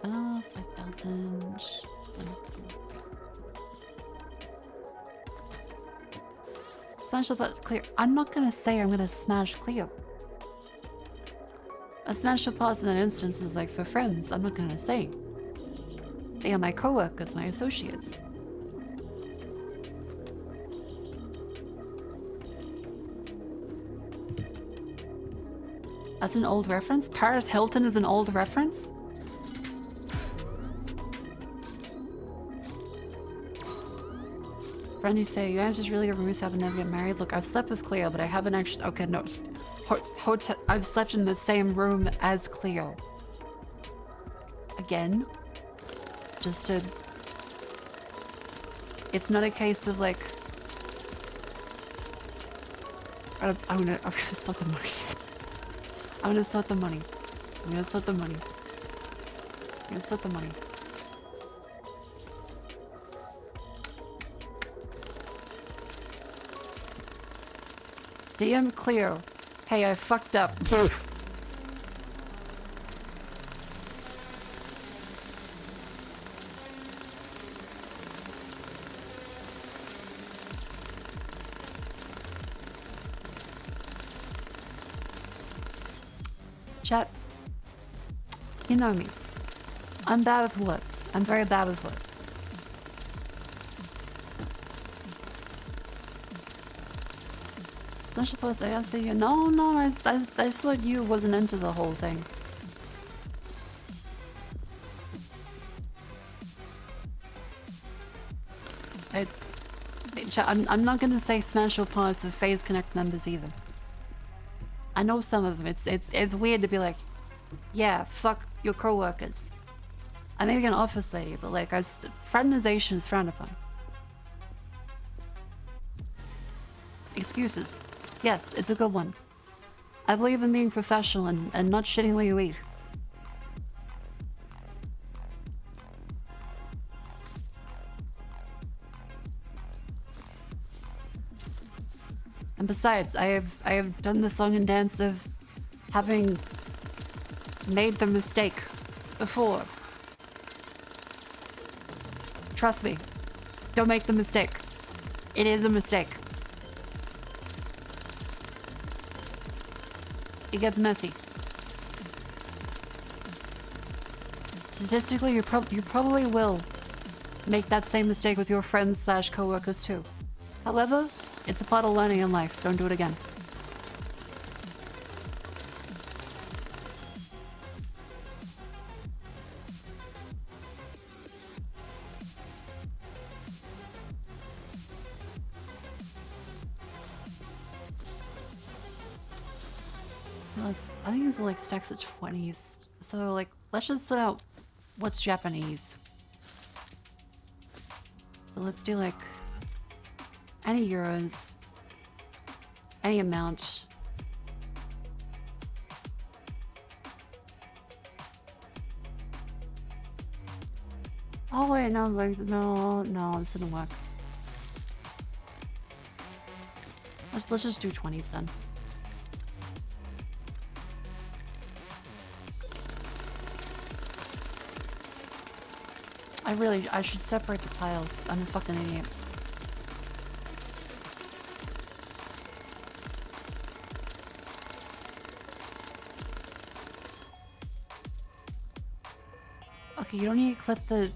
S1: Oh, 5,000. Smash the button, Cleo. I'm not gonna say I'm gonna smash Cleo. A smash the pause in that instance is like for friends. I'm not gonna say. They are my co-workers, my associates. That's an old reference? Paris Hilton is an old reference? Friend, you say, you guys just really get roommates, have never get married? Look, I've slept with Cleo, but I haven't actually... Okay, no. Hotel... I've slept in the same room as Cleo. Again. Just to... It's not a case of, like... I'm gonna sort the money. I'm gonna sort the money. I'm gonna sort the money. I'm gonna sort the money. DM Cleo. Hey, I fucked up. Chat. You know me. I'm bad with words. I'm very bad with words. Special post, I see you. No, I thought you wasn't into the whole thing. I'm not gonna say Smash or Pause for Phase Connect members either. I know some of them. It's weird to be like, yeah, fuck your co-workers. I may be an office lady, but like, fraternization is frowned upon. Excuses. Yes, it's a good one. I believe in being professional and not shitting where you eat. And besides, I have done the song and dance of having made the mistake before. Trust me. Don't make the mistake. It is a mistake. It gets messy. Statistically, you probably will make that same mistake with your friends / co-workers too. However, it's a part of learning in life. Don't do it again. I think it's like stacks of 20s. So like, let's just sort out what's Japanese. So let's do like any euros, any amount. Oh wait, no, like no, this didn't work. Let's just do 20s then. I should separate the piles. I'm a fucking idiot. Okay, you don't need to clip the...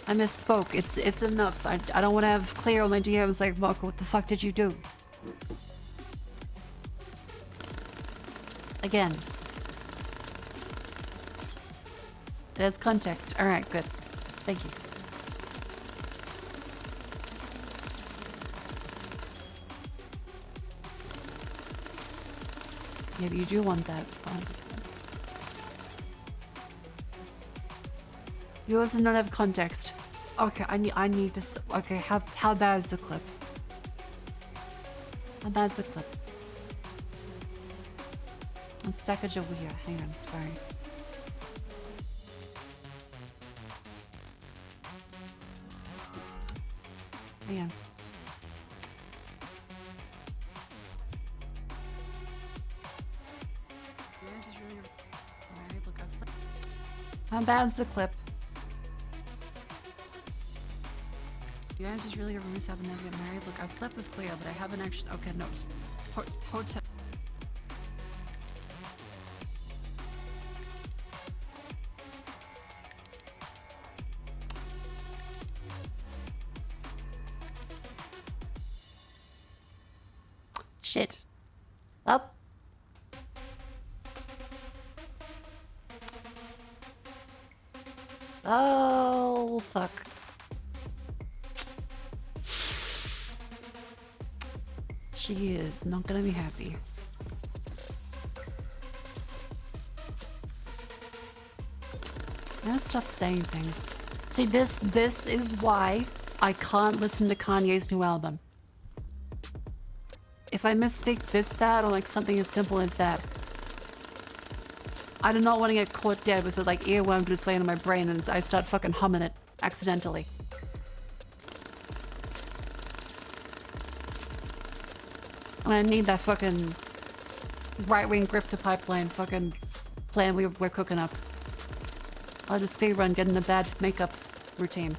S1: I misspoke. It's enough. I don't want to have Claire on my DMs like, Marco, what the fuck did you do? Again. It has context. Alright, good. Thank you. Maybe you do want that. Yours does not have context. Okay, I need to. Okay, how bad is the clip? How bad is the clip? A second over here. Hang on, sorry. Hang on. How bad is the clip? You guys just really rumors haven't ever get married. Look, I've slept with Cleo, but I haven't actually. Okay, no. Hotel. Shit. Up. Oh, fuck. She is not gonna be happy. I'm gonna stop saying things. See, this is why I can't listen to Kanye's new album. If I misspeak this bad or like something as simple as that, I do not want to get caught dead with it like earwormed its way into my brain and I start fucking humming it accidentally. And I need that fucking right-wing grifter pipeline fucking plan we're cooking up. I'll just speedrun getting a bad makeup routine.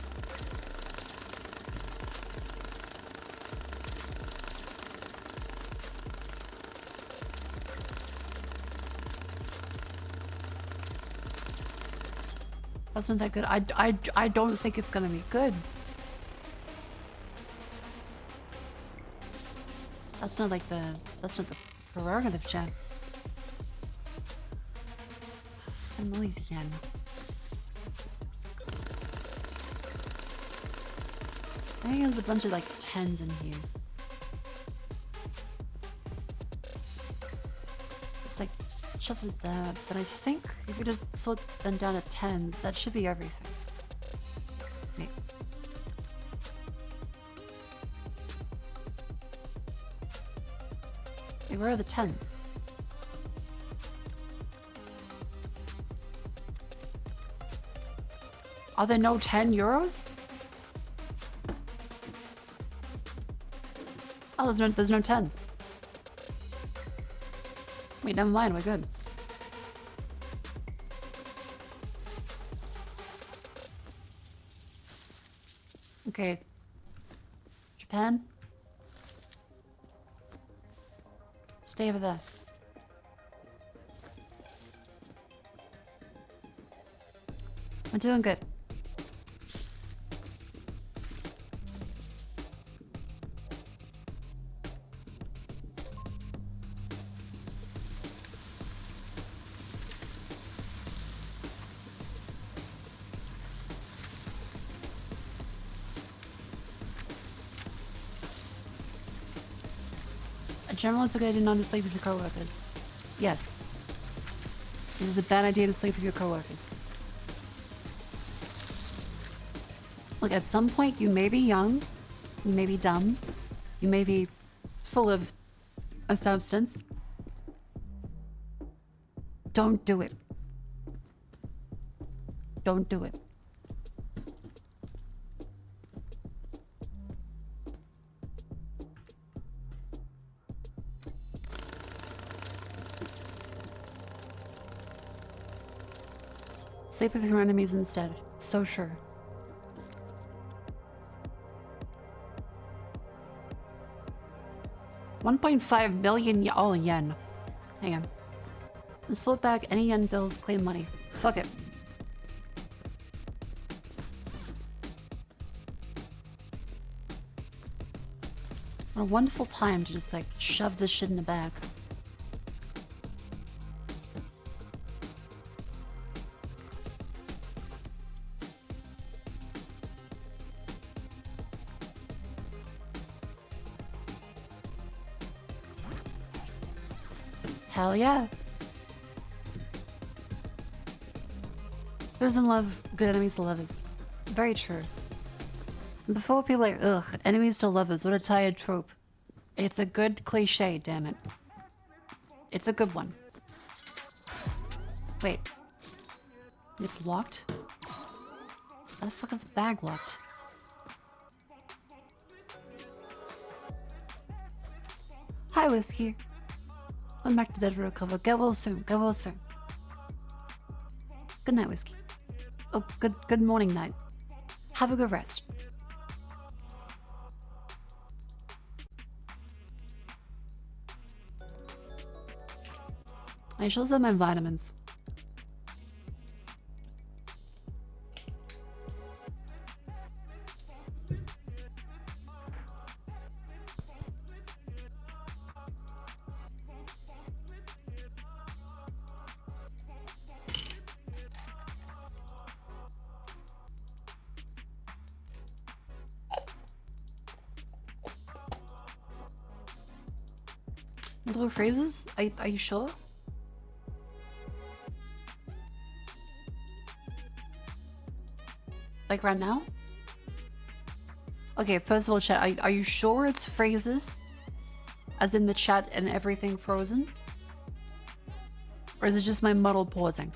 S1: That's not that good. I don't think it's gonna be good. That's not like that's not the prerogative, chat. And Lily's yen. I think there's a bunch of like 10s in here. Just like shuffles that, but I think if you just sort them down to 10, that should be everything. Maybe. Hey, where are the 10s? Are there no 10 euros? Oh, there's no 10s. Wait, never mind, we're good. Okay. Japan? Stay over there. We're doing good. General, it's a good idea not to sleep with your coworkers. Yes. It is a bad idea to sleep with your coworkers. Look, at some point you may be young, you may be dumb, you may be full of a substance. Don't do it. Don't do it. Sleep with your enemies instead. So sure. $1.5 million yen. Hang on. Let's flip back any yen bills, claim money. Fuck it. What a wonderful time to just like shove this shit in the bag. Hell yeah. Who doesn't love good enemies to lovers? Very true. And before people are like, ugh, enemies to lovers, what a tired trope. It's a good cliche, damn it. It's a good one. Wait. It's locked? How the fuck is the bag locked? Hi, Whiskey. Went back to bed to recover. Get well soon. Get well soon. Good night, Whiskey. Oh, good morning, night. Have a good rest. I should have my vitamins. Little phrases? Are you sure? Like right now? Okay, first of all, chat, are you sure it's phrases? As in the chat and everything frozen? Or is it just my muddled pausing?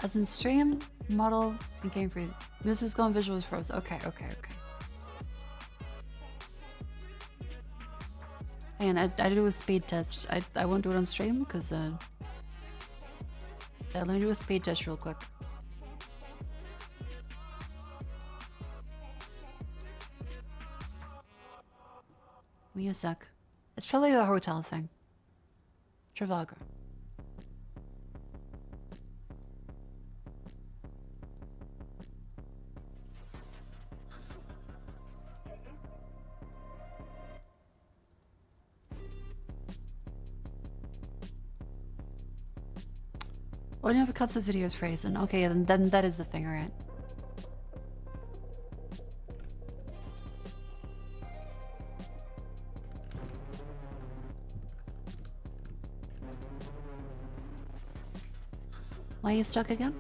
S1: As in stream, model, and game free. Music's gone, visuals froze. Okay. And I do a speed test. I won't do it on stream because yeah, let me do a speed test real quick. Give me a sec. It's probably the hotel thing. Travaga. Oh, you have a cuts of videos phrase, and okay, then that is the thing, alright. Why are you stuck again?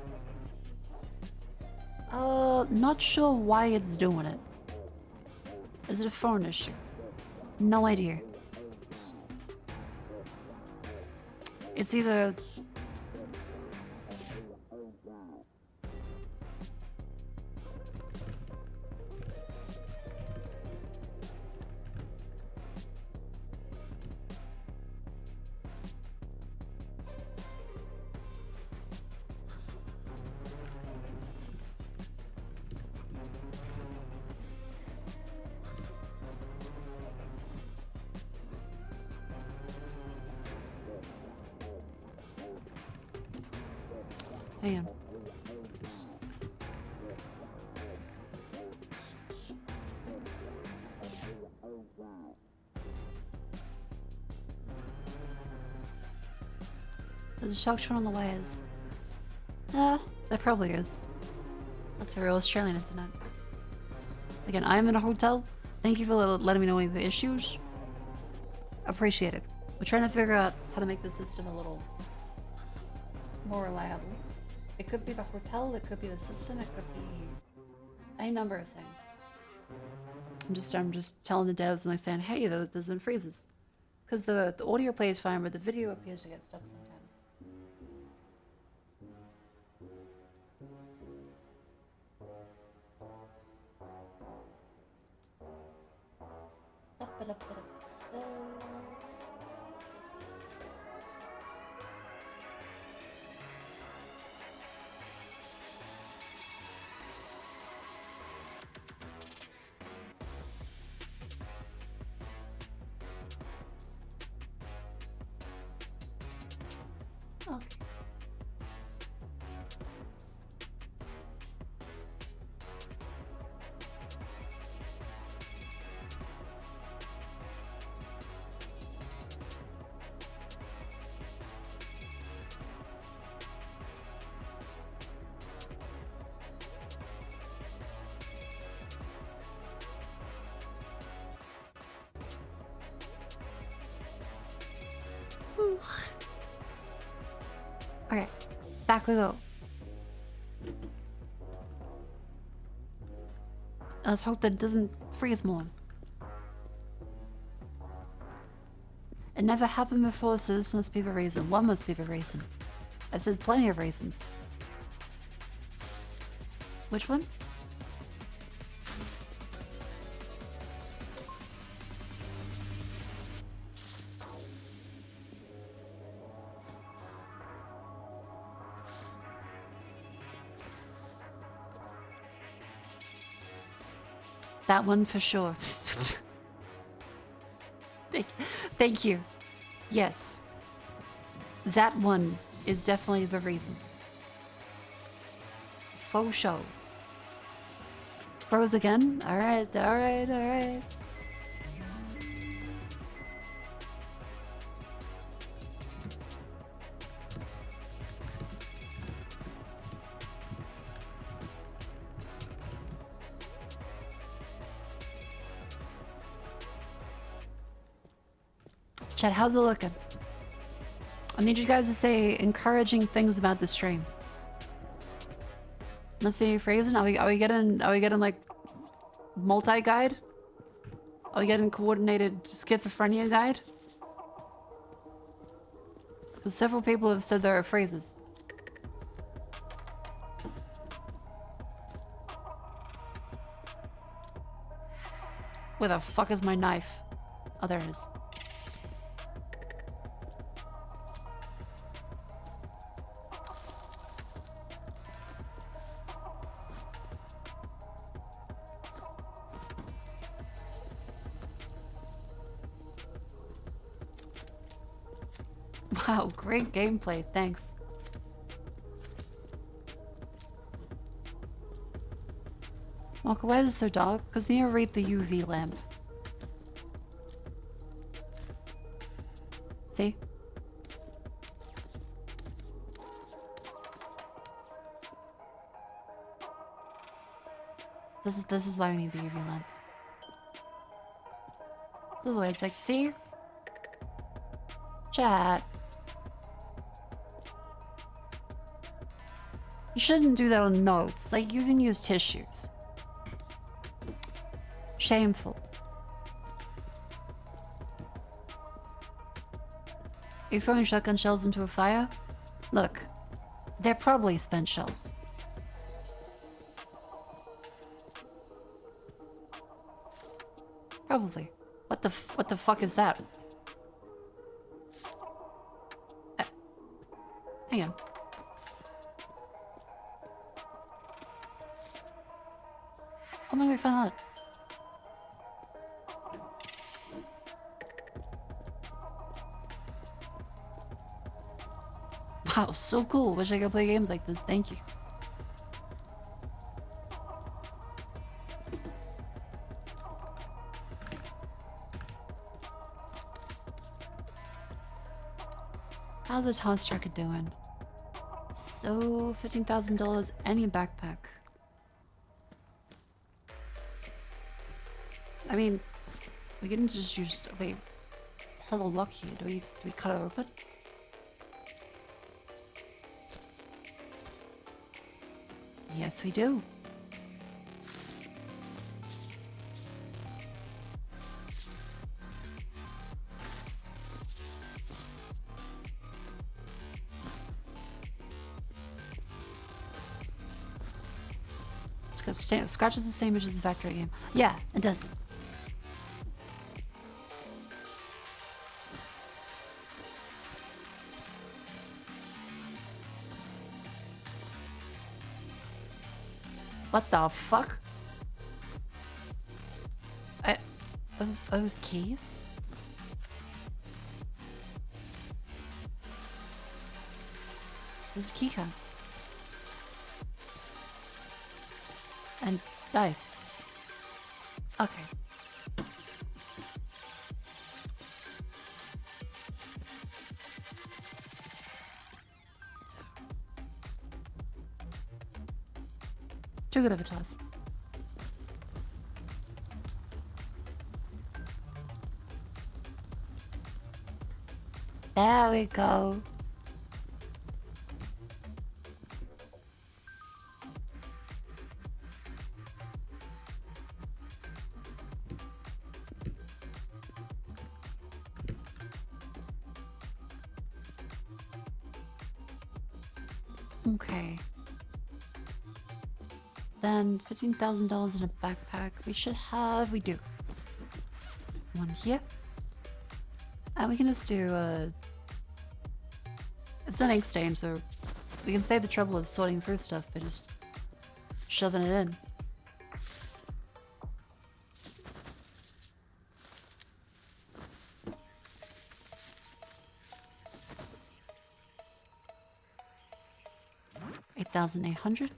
S1: Not sure why it's doing it. Is it a phone issue? No idea. It's either... Hang on. There's a shock train on the wires. There probably is. That's very Australian, isn't it? Again, I am in a hotel. Thank you for letting me know the issues. Appreciate it. We're trying to figure out how to make the system a little more reliable. It could be the hotel, it could be the system, it could be any number of things. I'm just telling the devs and like saying, hey, there's been freezes. Because the audio plays fine, but the video appears to get stuck sometimes. Okay. Whew. Okay, back we go. Let's hope that it doesn't freeze more. It never happened before, so this must be the reason. What must be the reason? I said plenty of reasons. Which one? That one for sure. Thank you. Yes. That one is definitely the reason. Faux show. Froze again? Alright, alright, alright. Chat, how's it looking? I need you guys to say encouraging things about the stream. Let's see, phrasing. Are we getting like multi-guide? Are we getting coordinated schizophrenia guide? Because several people have said there are phrases. Where the fuck is my knife? Oh, there it is. Wow, great gameplay, thanks. Malka, why is it so dark? Because you need to read the UV lamp. See? This is why we need the UV lamp. This is why it's 60. Chat. You shouldn't do that on notes. Like, you can use tissues. Shameful. You throwing shotgun shells into a fire? Look, they're probably spent shells. Probably. What the fuck is that? Hang on. Oh my god, I found out. Wow, so cool. Wish I could play games like this. Thank you. How's this house tracker doing? So, $15,000, any backpack. I mean, we can just use. Wait, hello, lucky. Do we cut it open? Yes, we do. Scratch is the same as the factory game. Yeah, it does. What the fuck? Those keys? Those keycaps. And dice. Okay. Too good of a toss. There we go. Okay. Then $15,000 in a backpack. We do. One here. And we can just do it's not ink stain, so we can save the trouble of sorting through stuff by just shoving it in. $8,800.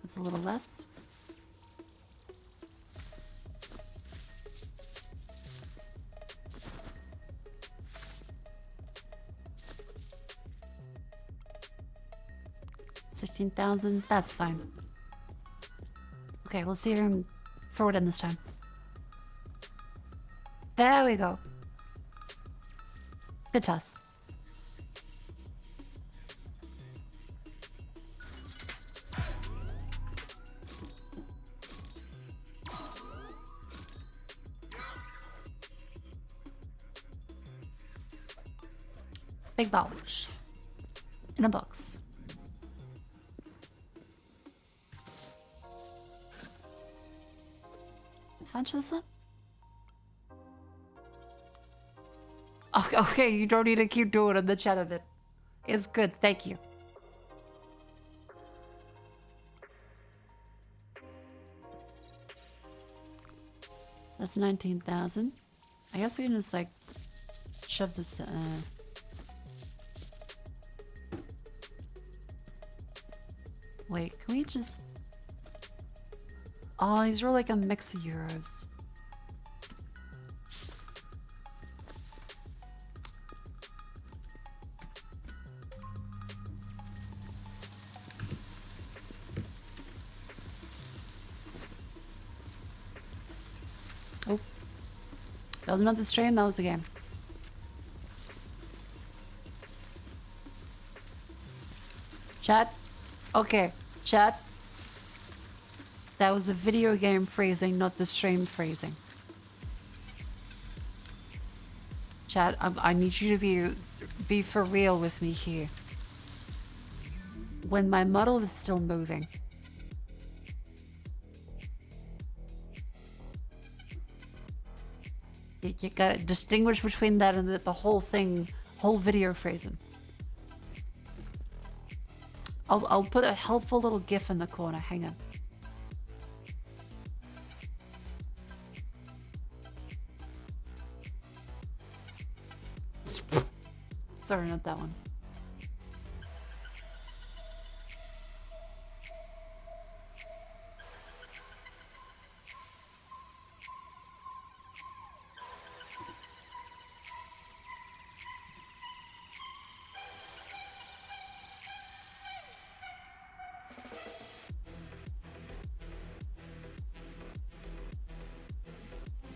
S1: That's a little less. $16,000. That's fine. Okay, let's see if I can throw it in this time. There we go. Good toss. Big bulge. In a box. Punch this one? Okay, okay, you don't need to keep doing it in the chat of it. It's good, thank you. That's 19,000. I guess we can just like shove this wait, can we just... Oh, these are like a mix of euros. Oh. That was not the stream, that was the game. Chat? Okay, chat. That was the video game phrasing, not the stream phrasing. Chat, I need you to be for real with me here. When my model is still moving. You gotta distinguish between that and the whole thing, whole video phrasing. I'll put a helpful little gif in the corner, hang on. Sorry, not that one.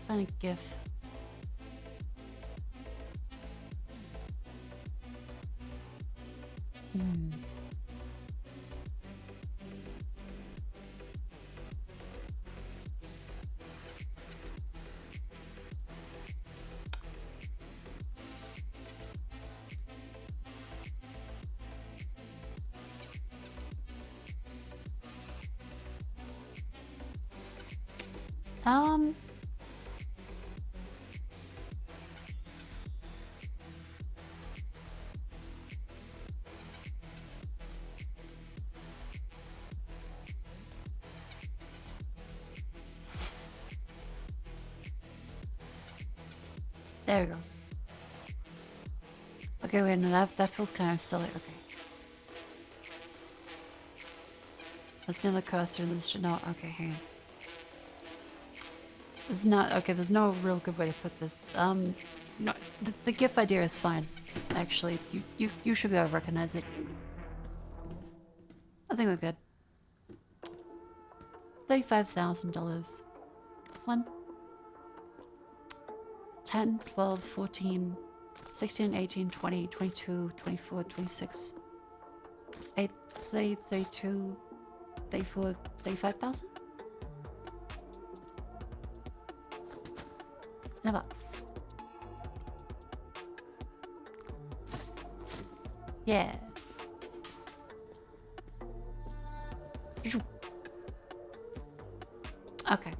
S1: Find a gif. There we go. Okay, wait, no, that feels kind of silly. Okay. Let's move the cursor in this. No, okay, hang on. This is not okay. There's no real good way to put this. No, the GIF idea is fine. Actually, you should be able to recognize it. I think we're good. $35,000. 1, 10, 12, 14, 16, 18, 20, 22, 24, 26, 8, 30, 32, 34, 35,000? In a box. Yeah. Okay.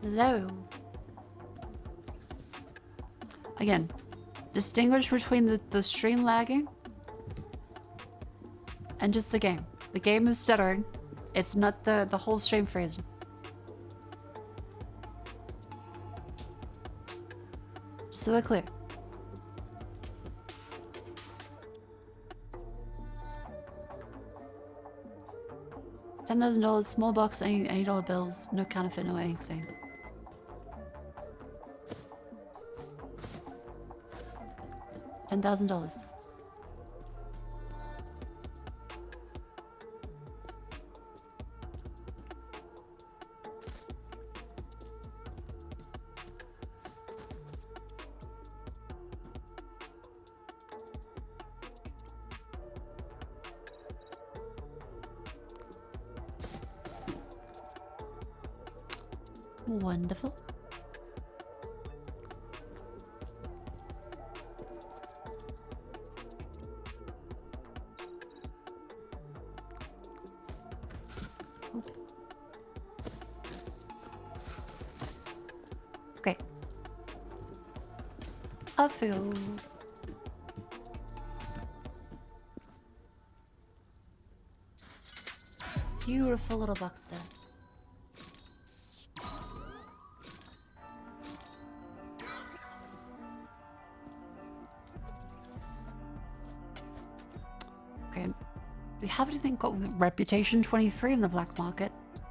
S1: Hello. Again, distinguish between the stream lagging and just the game. The game is stuttering. It's not the whole stream freezing. Just so we're clear. $10,000, small box, any dollar bills, no counterfeit, no anything. $10,000. Wonderful. Okay. I feel beautiful little box there. Okay. Do we have anything called Reputation 23 in the black market? Do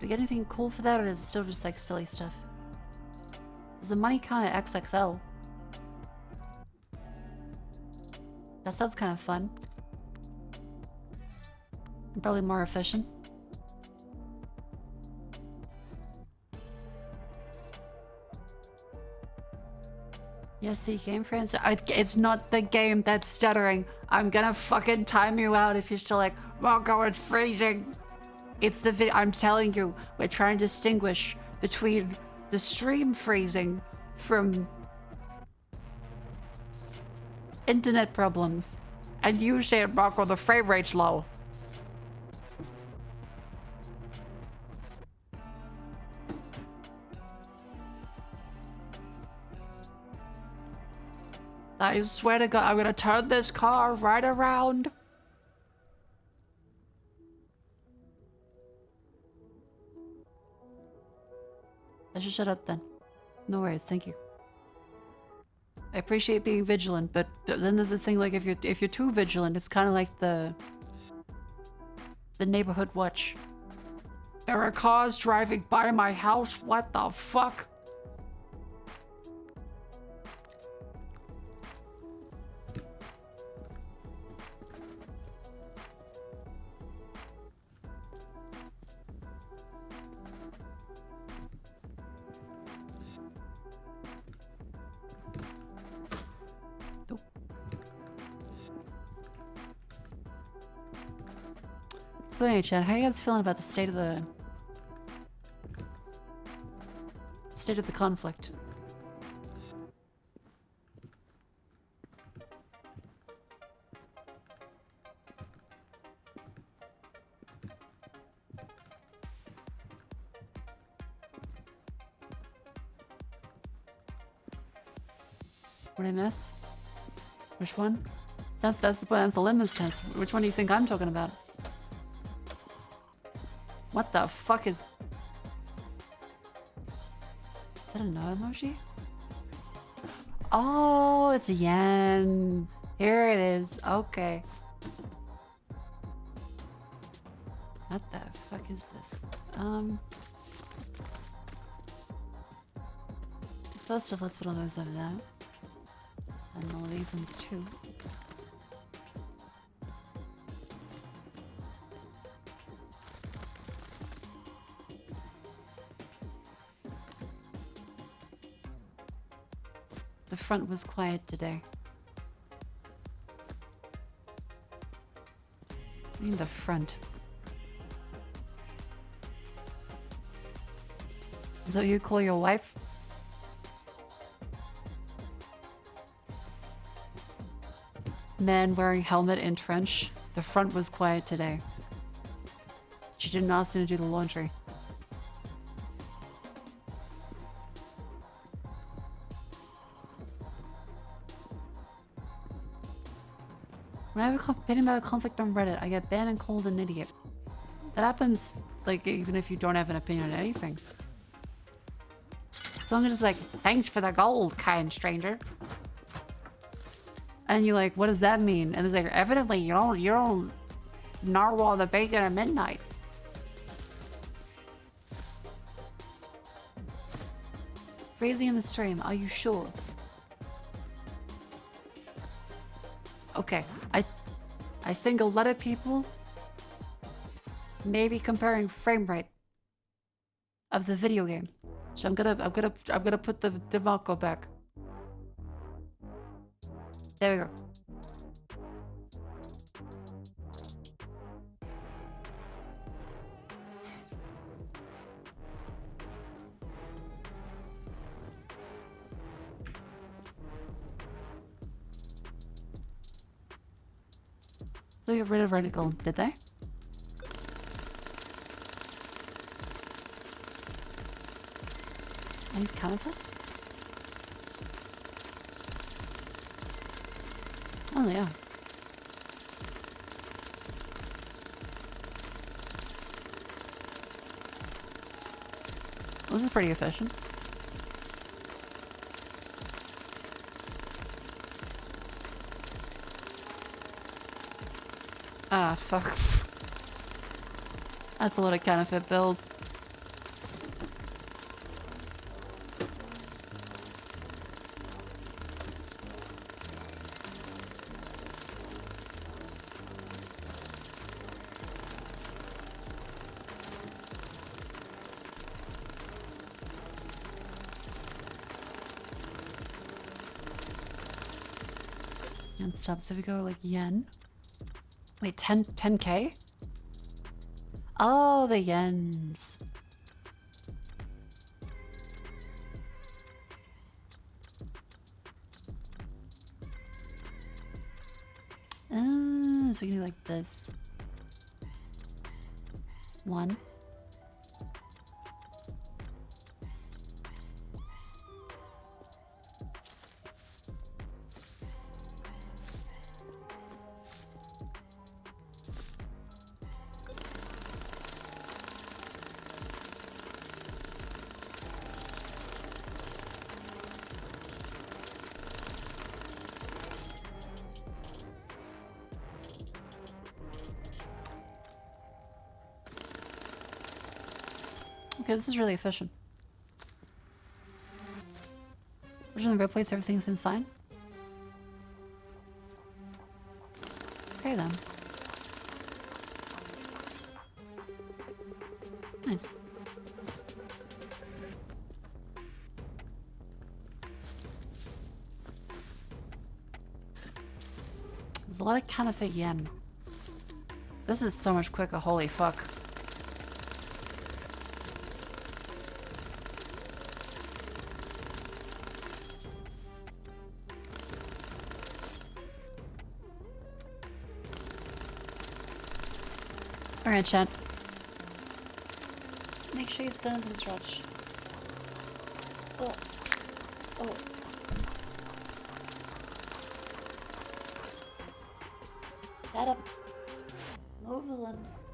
S1: we get anything cool for that, or is it still just like silly stuff? There's a money counter XXL. That sounds kind of fun. And probably more efficient. Yes, the game for answer. It's not the game that's stuttering. I'm gonna fucking time you out if you're still like, Marco, it's freezing. It's the video. I'm telling you, we're trying to distinguish between the stream freezing from internet problems. And you said, Marco, the frame rate's low. I swear to God, I'm gonna turn this car right around. I should shut up then. No worries, thank you. I appreciate being vigilant, but then there's the thing, like if you're too vigilant, it's kind of like the neighborhood watch. There are cars driving by my house. What the fuck? So anyway, Chad, how are you guys feeling about the state of the conflict? What did I miss? Which one? That's the litmus test. Which one do you think I'm talking about? What the fuck is... Is that a no emoji? Oh, it's a yen. Here it is. Okay. What the fuck is this? First off, let's put all those over there. And all these ones too. The front was quiet today. I mean the front. Is that what you call your wife? Man wearing helmet in trench. The front was quiet today. She didn't ask me to do the laundry. When I have a opinion about a conflict on Reddit, I get banned and called an idiot. That happens, like, even if you don't have an opinion on anything. Someone just like, thanks for the gold, kind stranger. And you're like, what does that mean? And it's like, evidently you don't narwhal the bacon at midnight. Phrasing in the stream, are you sure? Okay, I think a lot of people may be comparing frame rate of the video game. So I'm gonna put the DeMarco back. There we go. They got rid of Reticle, did they? Are these counterfeits? Oh yeah. Well, this is pretty efficient. Ah, fuck. That's a lot of counterfeit bills. And stuff, so we go like yen. Wait, 10k? Oh, the yens. So we can do like this. 1. Okay, this is really efficient. Original red plates, everything seems fine. Okay then. Nice. There's a lot of counterfeit yen. This is so much quicker, holy fuck. Alright, chat. Make sure you stand up and stretch. Oh. Oh. that up. Move the limbs.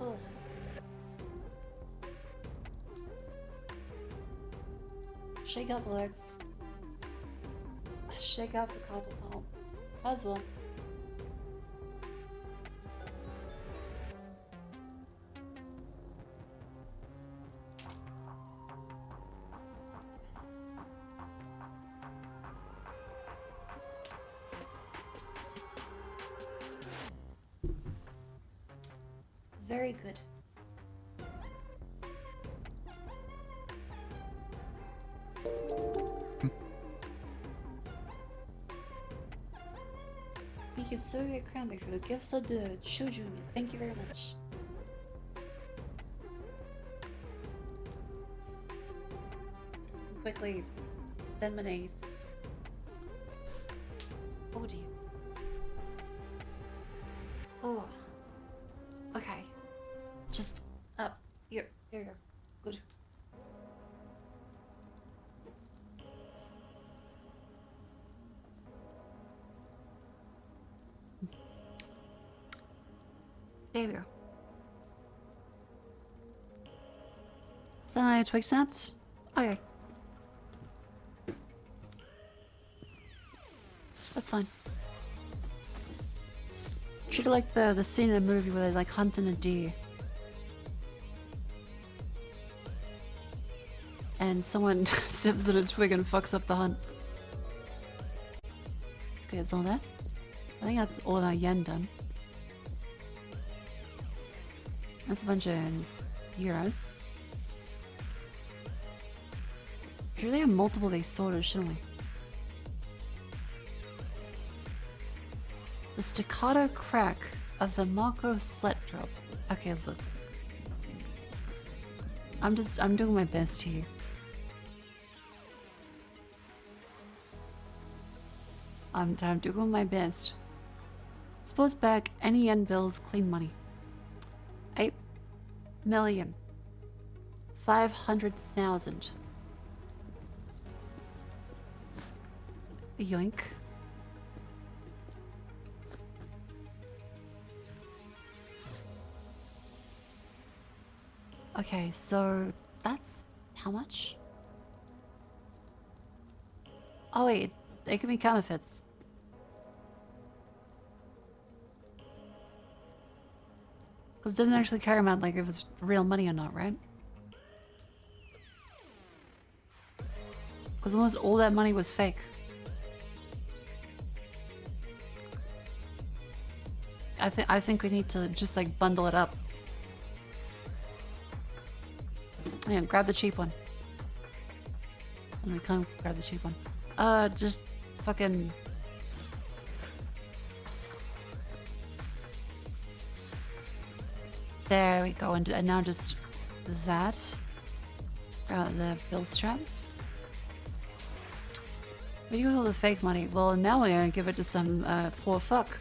S1: Oh. Shake out the legs. Shake out the carpal tunnel. As well. Very good. Thank you, Soya Cranberry, for the gifts of the Shuju. Thank you very much. Quickly, then mayonnaise. Oh dear. Oh. Okay. Just up. Here you go. Good. There we go. Is that a twig snapped? Okay. That's fine. Treat it like the scene in a movie where they're like hunting a deer. And someone steps on a twig and fucks up the hunt. Okay, that's all that. I think that's all of our yen done. That's a bunch of euros. We really have multiple of these sorters, shouldn't we? The staccato crack of the Mako slet drop. Okay, look. I'm doing my best here. I'm doing my best. Suppose back any yen bills, clean money. 8,500,000. Yoink. Okay, so that's how much? Oh wait, they can be counterfeits. Because it doesn't actually care about like if it's real money or not, right? Because almost all that money was fake. I think we need to just like bundle it up. Yeah, grab the cheap one. And we can't grab the cheap one. Just fucking. There we go, and now just that. The bill strap. What do you with all the fake money? Well, now we're gonna give it to some poor fuck.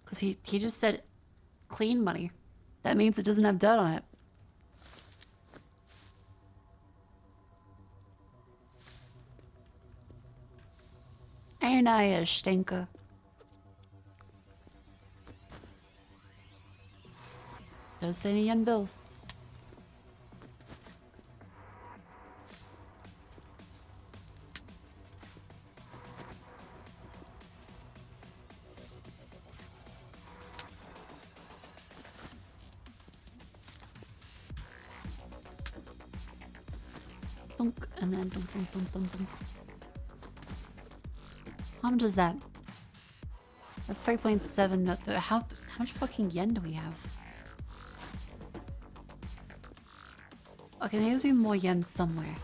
S1: Because he just said clean money. That means it doesn't have dirt on it. Ain't I a stinker? Does say any yen bills. Dunk, and then dunk, dunk, dunk, dunk, dunk. How much is that? That's 3.7. How much fucking yen do we have? Okay, there's even more yen somewhere.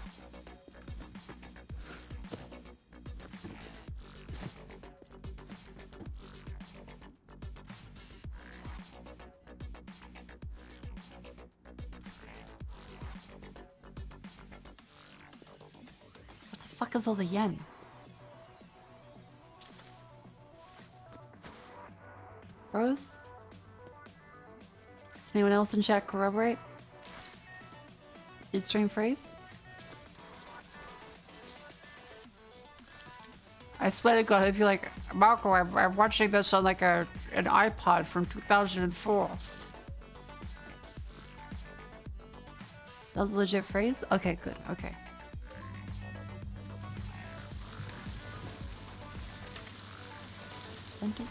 S1: fuck is all the yen? Rose? Anyone else in chat corroborate? Did stream freeze? I swear to God, I feel like Marco, I'm watching this on like an iPod from 2004. That was a legit phrase? Okay, good. Okay. Center.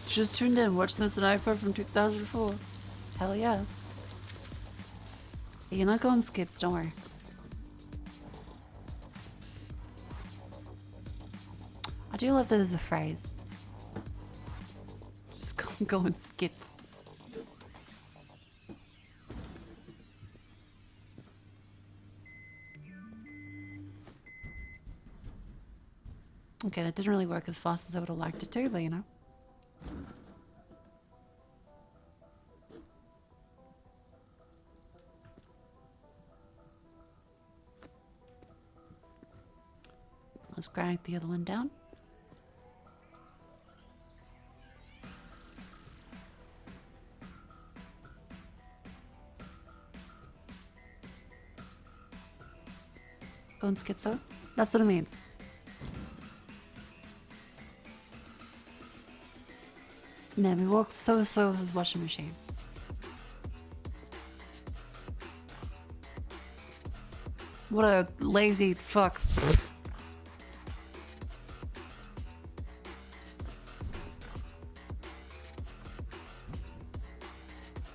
S1: Just tuned in, watching this on iPod from 2004. Hell yeah. You're not going skits, don't worry. I do love that as a phrase. Just going skits. Okay, that didn't really work as fast as I would have liked it to, but you know. Let's drag the other one down. Going schizo? That's what it means. Man, we walked so slow with his washing machine. What a lazy fuck.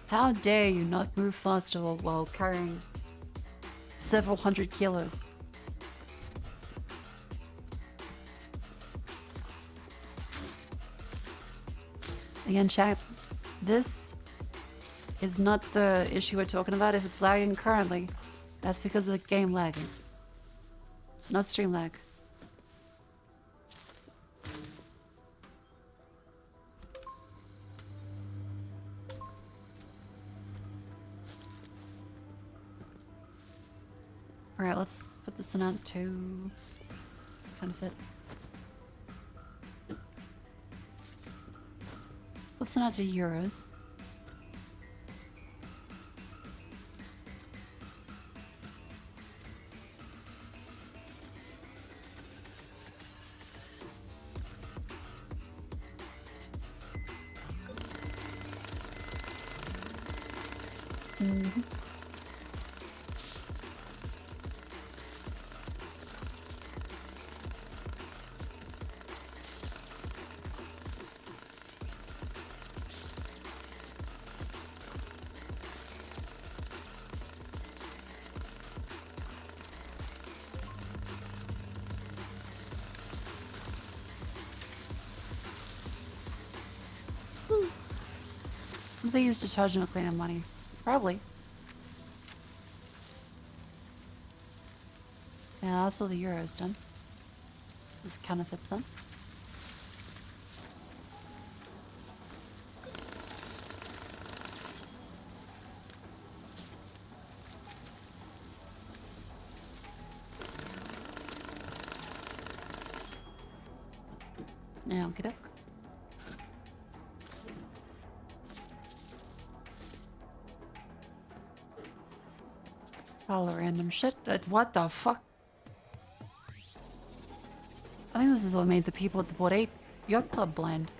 S1: How dare you not move faster while carrying several hundred kilos? Again, chat, this is not the issue we're talking about. If it's lagging currently, that's because of the game lagging, not stream lag. Alright, let's put this one out to kind of fit. What's not to euros? Mm-hmm. They use detergent to clean up money. Probably. Yeah, that's all the euros done. This counterfeits them. Yeah, okie doke. All random shit. What the fuck? I think this is what made the people at the Board 8 Yacht Club blind.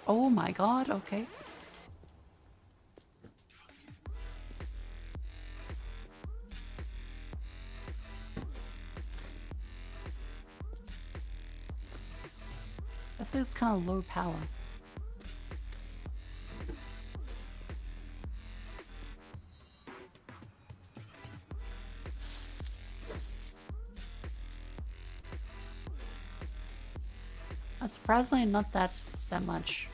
S1: Oh my god, okay. I think it's kind of low power. Surprisingly, not that much.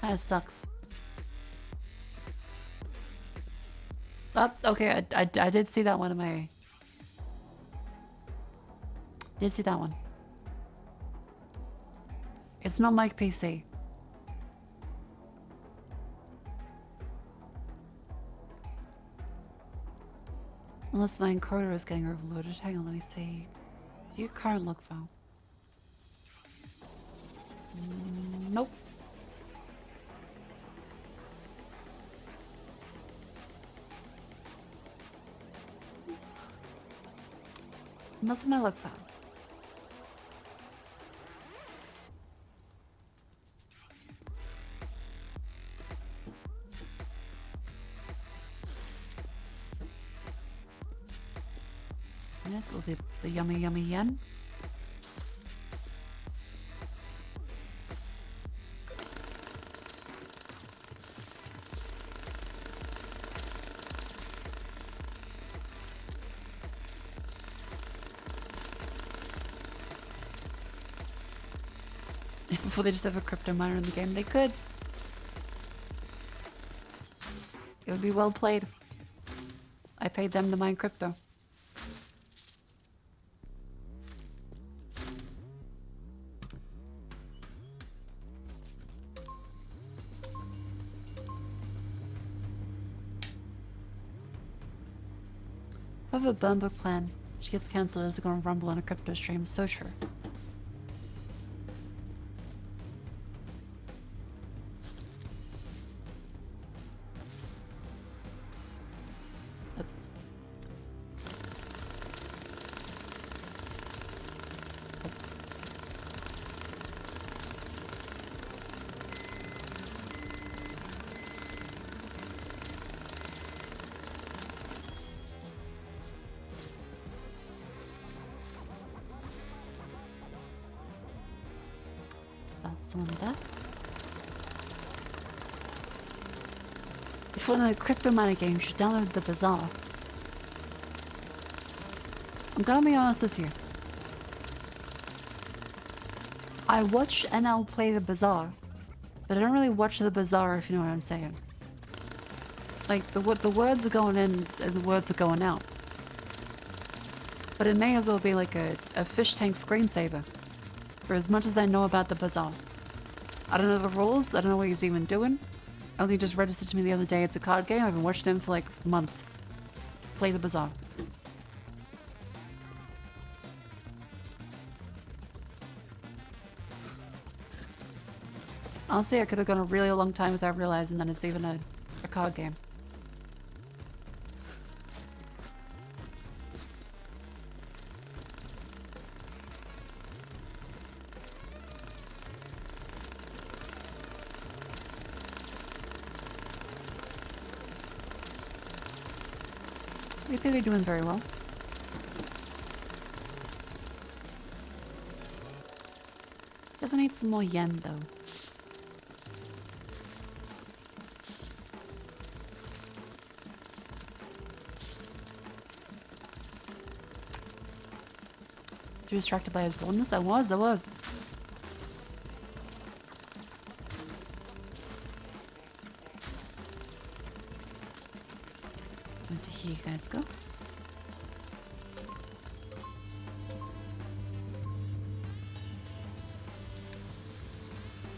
S1: Kinda sucks. Oh, okay, I did see that one in my... Did see that one. It's not my PC. Unless my encoder is getting overloaded. Hang on, let me see. View current log file. Nope. Nothing in my log file. Yes, will be the yummy yummy yen. Before they just have a crypto miner in the game, they could. It would be well played. I paid them to mine crypto. I have a burn book plan. She gets cancelled as going to rumble on a crypto stream. So true. Oops. Oops. That's the one there. If you want a crypto miner game, you should download the Bazaar. I'm gonna be honest with you. I watch NL play the Bazaar, but I don't really watch the Bazaar, if you know what I'm saying. Like, the words are going in and the words are going out. But it may as well be like a fish tank screensaver, for as much as I know about the Bazaar. I don't know the rules, I don't know what he's even doing. I only just registered to me the other day, it's a card game, I've been watching him for like months. Play the Bazaar. Honestly, I could have gone a really long time without realizing that it's even a card game. Maybe they're doing very well. Definitely need some more yen though. You distracted by his boldness? I was. Where did you guys go?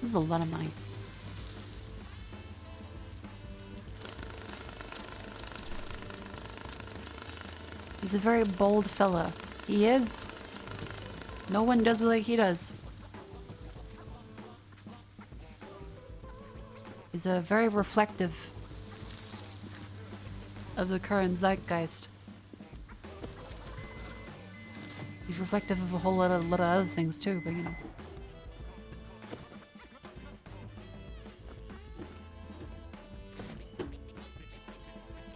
S1: This is a lot of money. He's a very bold fella. He is. No one does it like he does. He's very reflective of the current zeitgeist. He's reflective of a whole lot of other things too, but you know.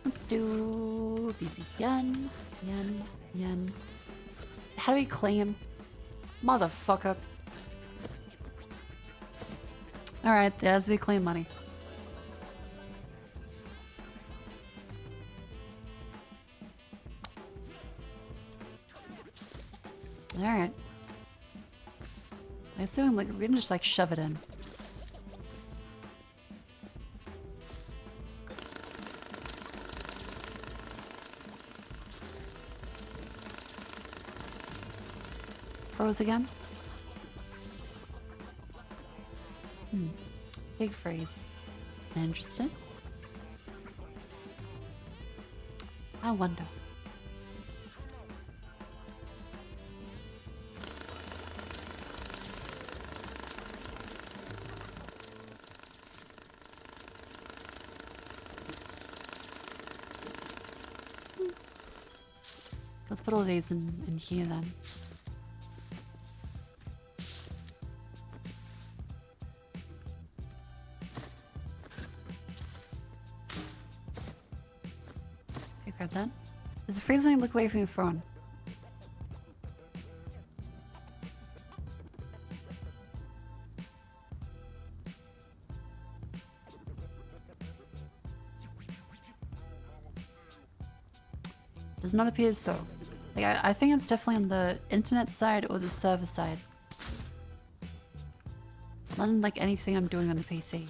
S1: Let's do these yen. How do we claim? Motherfucker. Alright, there's we claim money. Alright. I assume like we can just like shove it in. froze again? Big freeze. Interesting. I wonder. Let's put all these in here then. Okay, grab that. Does the freeze when you look away from your phone? Does not appear so. Like, I think it's definitely on the internet side or the server side. Not in, like, anything I'm doing on the PC.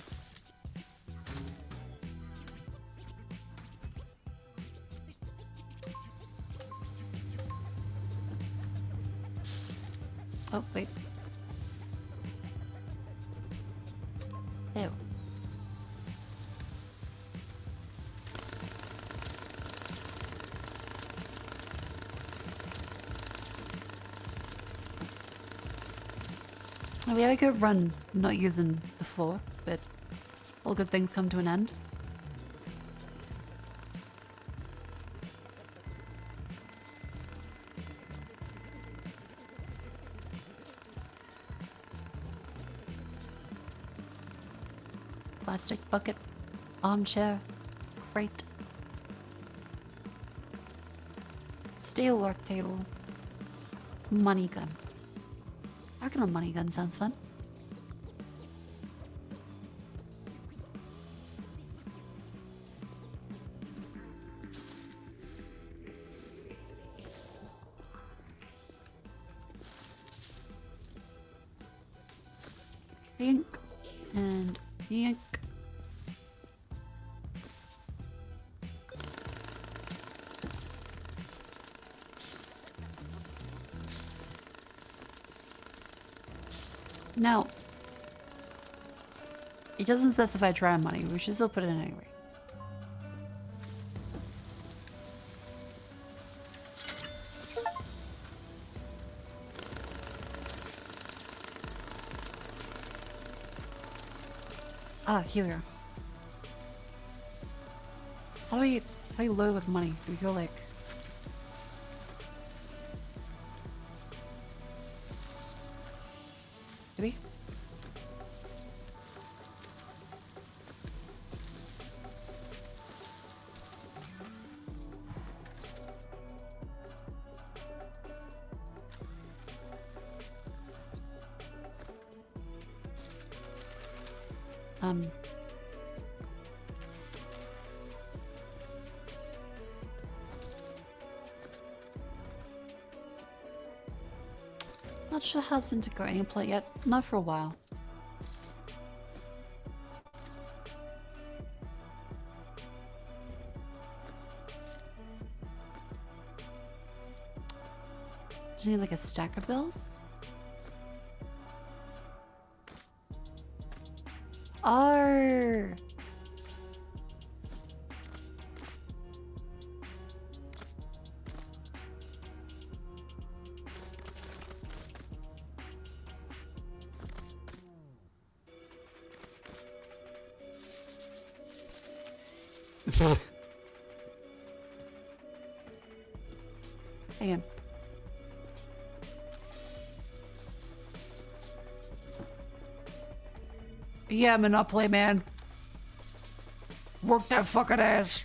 S1: Oh, wait. Ew. We had a good run not using the floor, but all good things come to an end. Plastic bucket, armchair, crate, steel work table, money gun. I reckon a money gun sounds fun. Pink and pink. Now, it doesn't specify dry money. We should still put it in anyway. Ah, here we are. How do we load with money? Do we go like... Maybe? Not sure how it's been to go gameplay yet. Not for a while. Do you need like a stack of bills? Arr! Again. Yeah, Monopoly man. Work that fucking ass.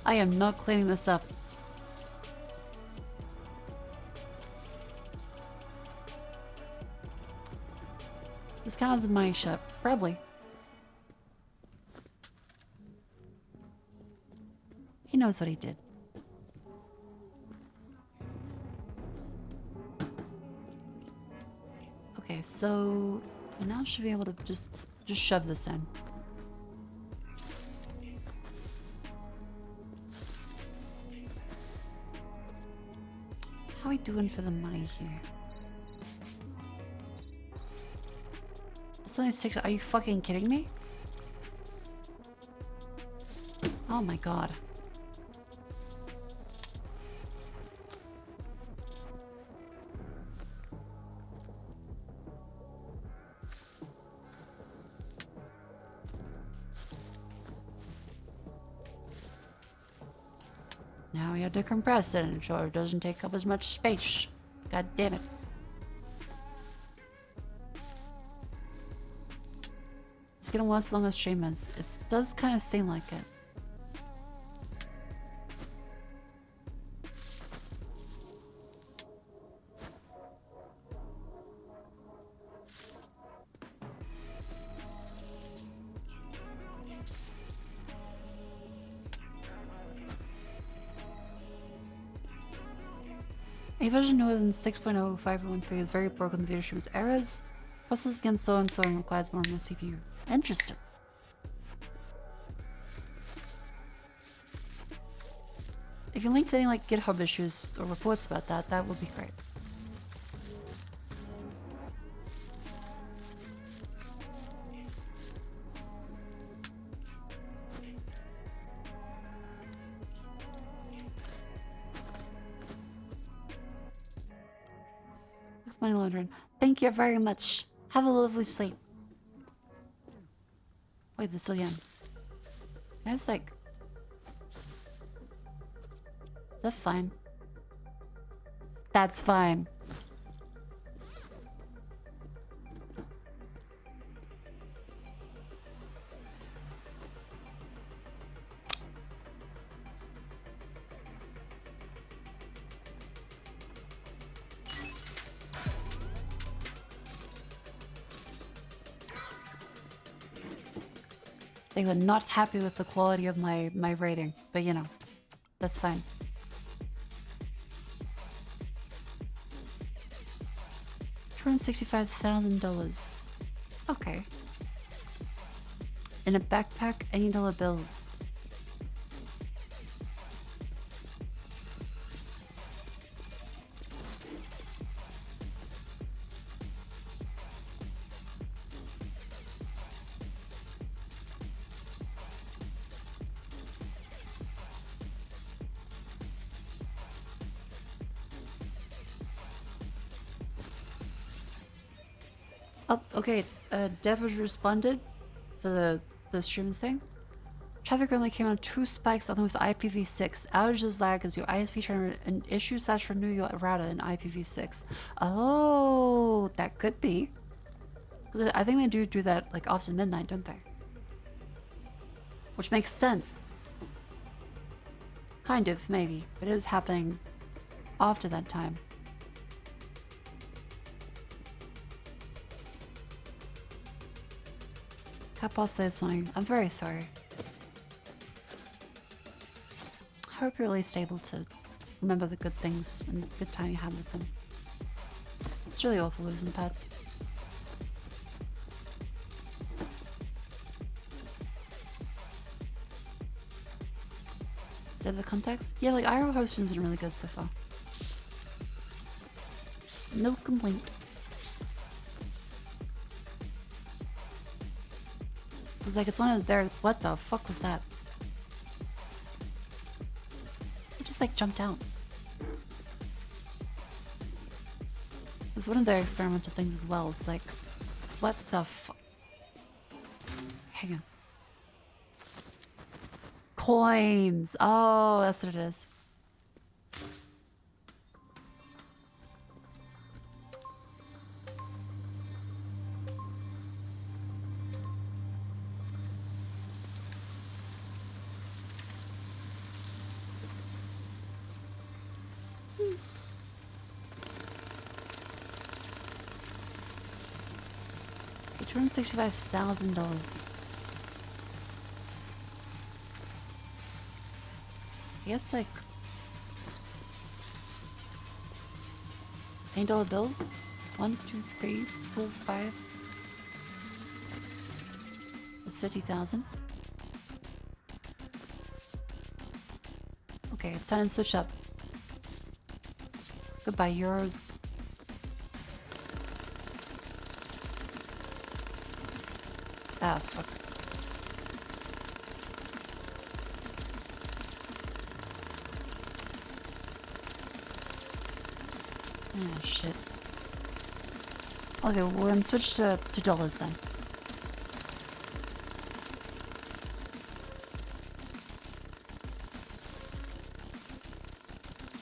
S1: I am not cleaning this up. This counts as money shot. Probably. He knows what he did. Okay, so I now should be able to just shove this in. How are we doing for the money here? It's only 6. Are you fucking kidding me? Oh my god. Now we have to compress it and ensure it doesn't take up as much space. God damn it. It's gonna last as long as stream is. It does kind of seem like it. A version newer than 6.0 513 is very broken video streams errors. Processes again slow and slow and requires more and more CPU. Interesting. If you link to any like GitHub issues or reports about that, that would be great. Money laundering. Thank you very much. Have a lovely sleep. Wait, this still young. I was like, is that fine? That's fine. They were not happy with the quality of my rating, but you know, that's fine. $265,000. Okay. In a backpack, $80 bills. Oh, okay. Dev has responded for the stream thing. Traffic only came on 2 spikes on with IPv6. Outages lag as your ISP trying to an issue / renew your router in IPv6. Oh, that could be. 'Cause I think they do that like after midnight, don't they? Which makes sense. Kind of, maybe. But it is happening after that time. Cat boss this morning. I'm very sorry. I hope you're at least able to remember the good things and the good time you had with them. It's really awful losing pets. Did the context? Yeah, like IRL hosting's been really good so far. No complaint. It's like it's one of their. What the fuck was that? It just like jumped out. It's one of their experimental things as well. It's like, what the fuck? Hang on. Coins. Oh, that's what it is. $265,000. I guess like $8 bills. 1, 2, 3, 4, 5. That's 50,000. Okay, it's time to switch up. Goodbye, euros. Ah, fuck. Ah, shit. Okay, we're gonna switch to dollars then.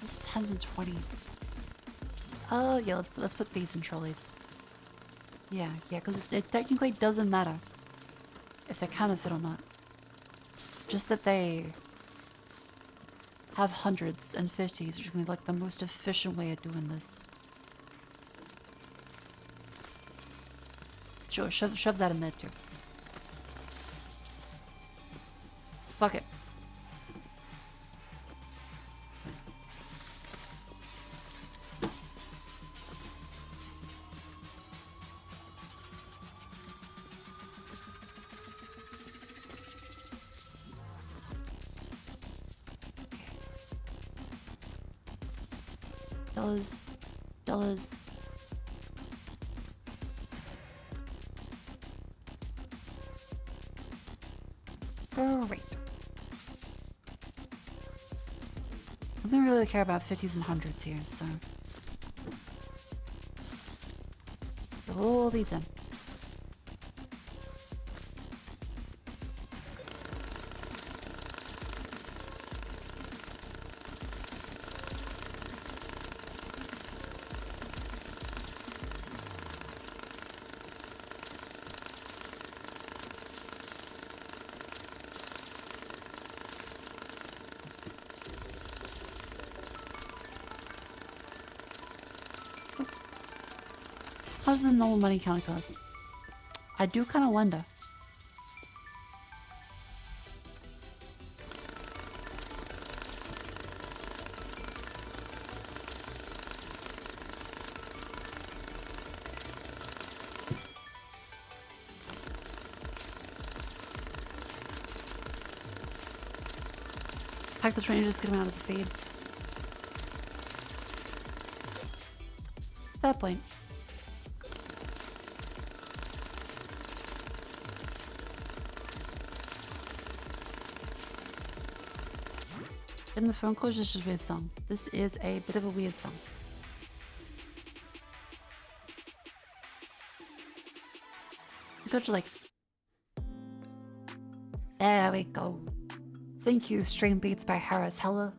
S1: These 10s and 20s. Oh, yeah, let's put these in trolleys. Yeah, because it technically doesn't matter if they're counterfeit or not. Just that they have hundreds and 50s, which is gonna be like the most efficient way of doing this. Sure, shove that in there too. Fuck it. Dollars. Great. I don't really care about 50s and 100s here, so... Put all these in. How does this normal money count cost? I do kind of wonder. Pack the train and just get him out of the feed. At that point. In the phone calls, this is a weird song. This is a bit of a weird song. Go to like... There we go. Thank you, Stream Beats by Harris Heller.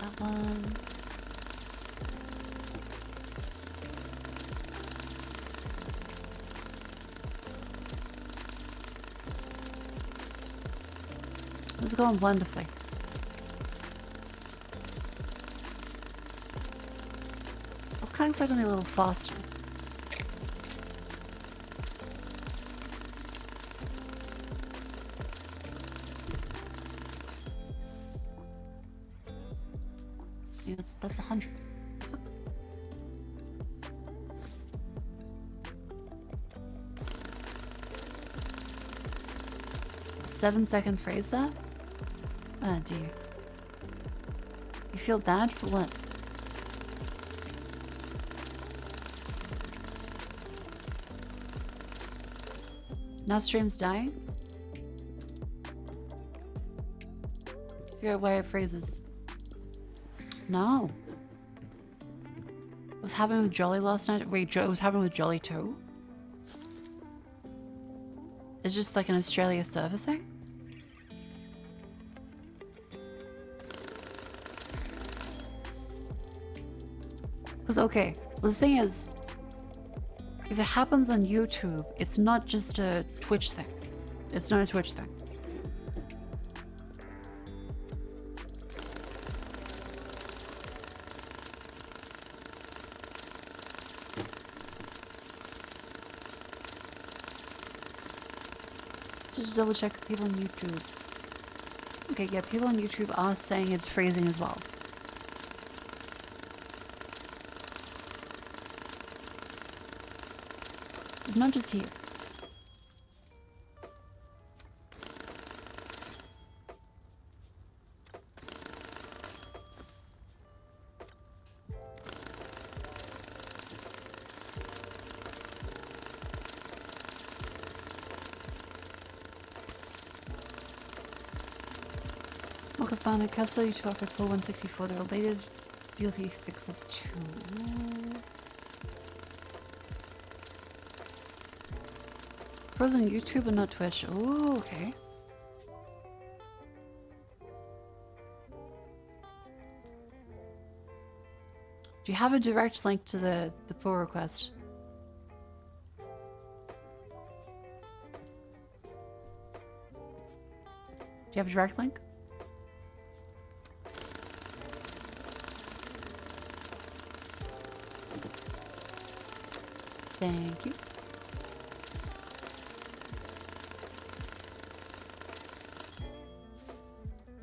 S1: That one. It's going wonderfully. I was kind of expecting a little faster. Yeah, that's 100. 7-second phrase that? Oh dear. You feel bad for what? Now stream's dying? Figure out why it phrases. No. It was happening with Jolly last night. Wait, it was happening with Jolly too? It's just like an Australia server thing? Because, okay, well, the thing is, if it happens on YouTube, it's not just a Twitch thing. It's not a Twitch thing. Just double check people on YouTube. Okay, yeah, people on YouTube are saying it's freezing as well. It's not just here. Mochafana Castle, you talk at 164, they're related. DLP fixes too. Pros on YouTube and not Twitch. Oh, okay. Do you have a direct link to the pull request? Do you have a direct link? Thank you.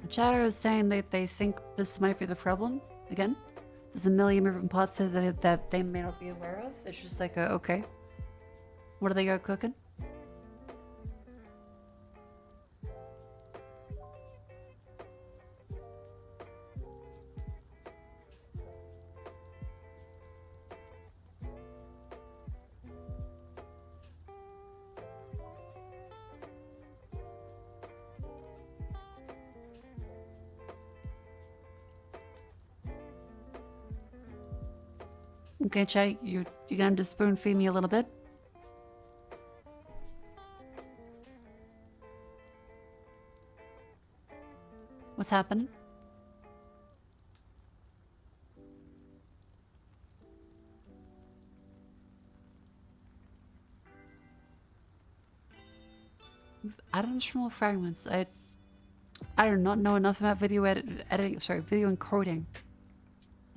S1: The chatter is saying that they think this might be the problem. Again, there's a million moving parts that they may not be aware of. It's just like, okay. What do they got cooking? Okay, Chay, you're gonna just spoon feed me a little bit? What's happening? Additional fragments. I do not know enough about editing, sorry, video encoding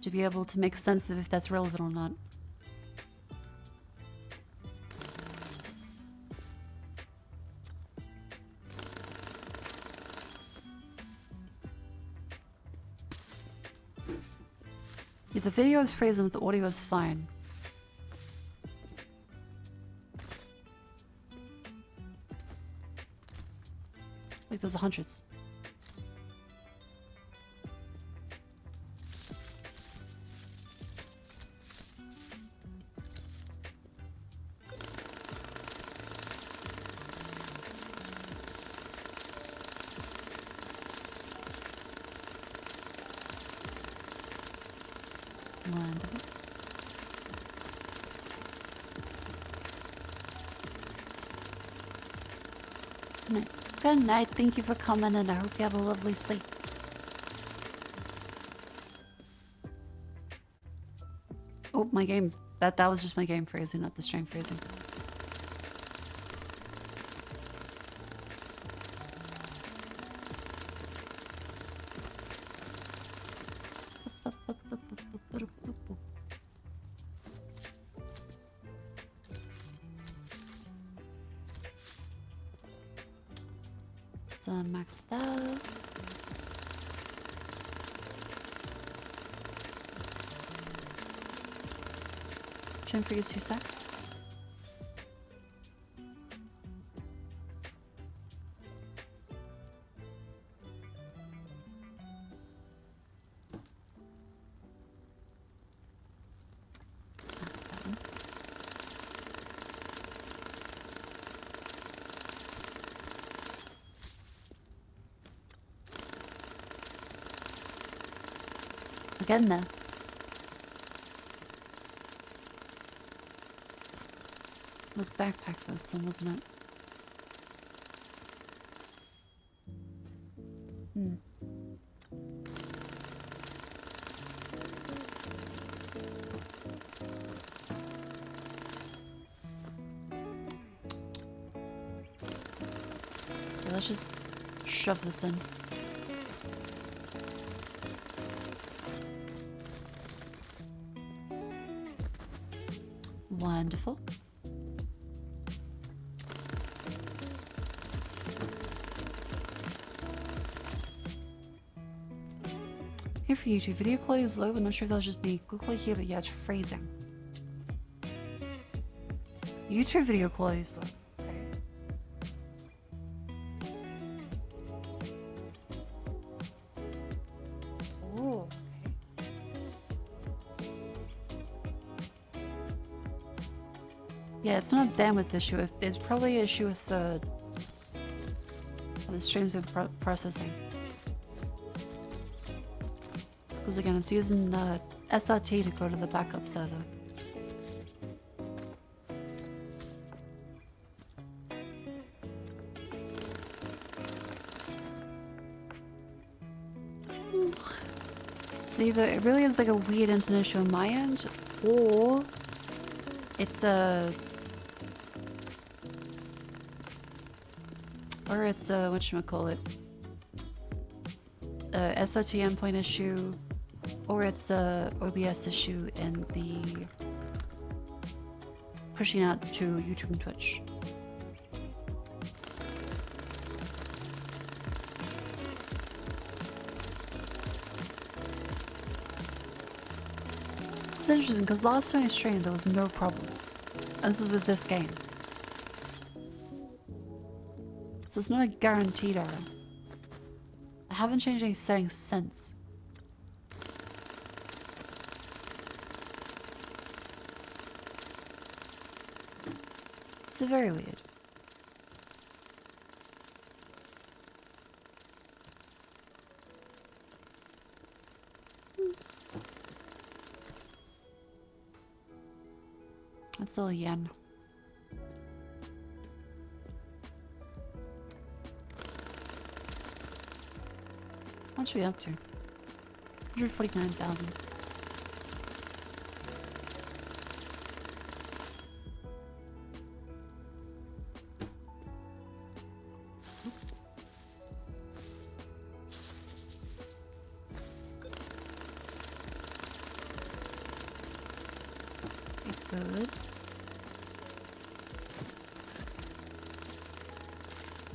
S1: to be able to make sense of if that's relevant or not. If the video is frozen, but the audio is fine. Like those hundreds. Wonderful. Good night. Good night. Thank you for coming, and I hope you have a lovely sleep. Oh, my game. That was just my game phrasing, not the stream phrasing. So max that. Trim for use 2 secs. Getting there. It was backpack for this one, wasn't it? Okay, let's just shove this in. Wonderful. Here for YouTube, video quality is low, but not sure if that was just me. Good quality here, but yeah, it's phrasing. YouTube video quality is low. Okay. Oh, okay. Yeah, it's not a bandwidth issue. It's probably an issue with the streams of processing. Because again, it's using SRT to go to the backup server. So either it really is like a weird internet issue on my end, or it's a whatchamacallit, a SRT endpoint issue, or it's a OBS issue in the pushing out to YouTube and Twitch. It's interesting because last time I streamed there was no problems, and this is with this game. So it's not a guaranteed error. I haven't changed any settings since. It's very weird. That's all yen. How much are we up to? 149,000. Good.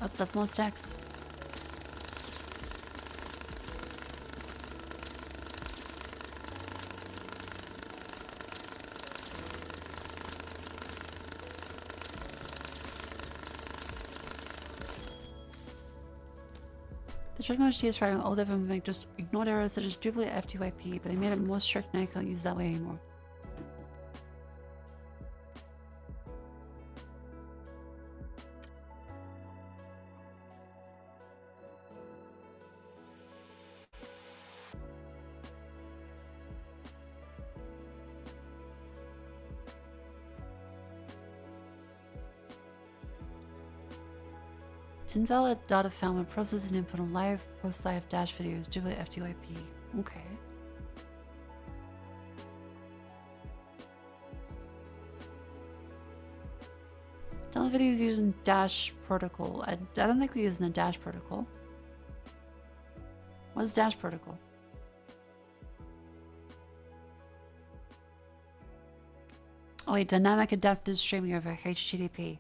S1: Oh, that's more stacks. The trick HT is trying all different make just ignored errors such as duplicate FTYP, but they made it more strict and I can't use that way anymore. Invalid data found when processing input on live post-live dash videos due to FTYP. Okay. Download videos using dash protocol. I don't think we're using the dash protocol. What's dash protocol? Oh wait, dynamic adaptive streaming over HTTP.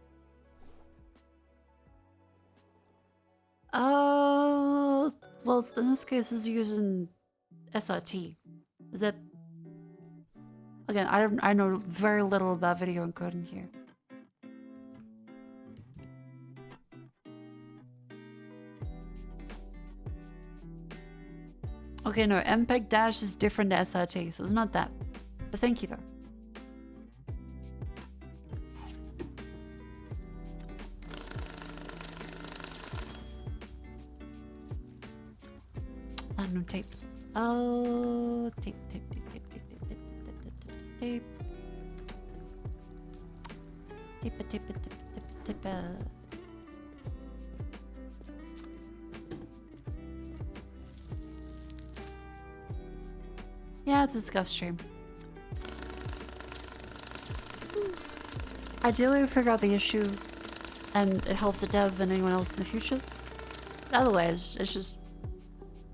S1: Well, in this case, is using SRT. Is that... Again, I know very little about video encoding here. Okay, no, MPEG dash is different to SRT, so it's not that. But thank you, though. No tape. Oh, tape. Tape. Yeah, it's a scuff stream. Ideally, we figure out the issue, and it helps the dev and anyone else in the future. Otherwise, it's just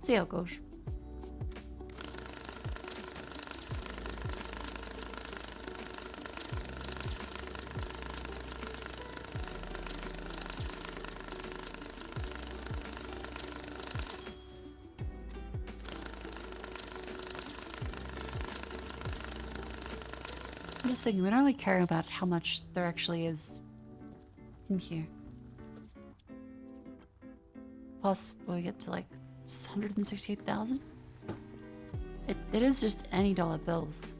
S1: see how it goes. I'm just thinking, we don't really care about how much there actually is in here. Plus, we get to like 168,000. It is just any dollar bills.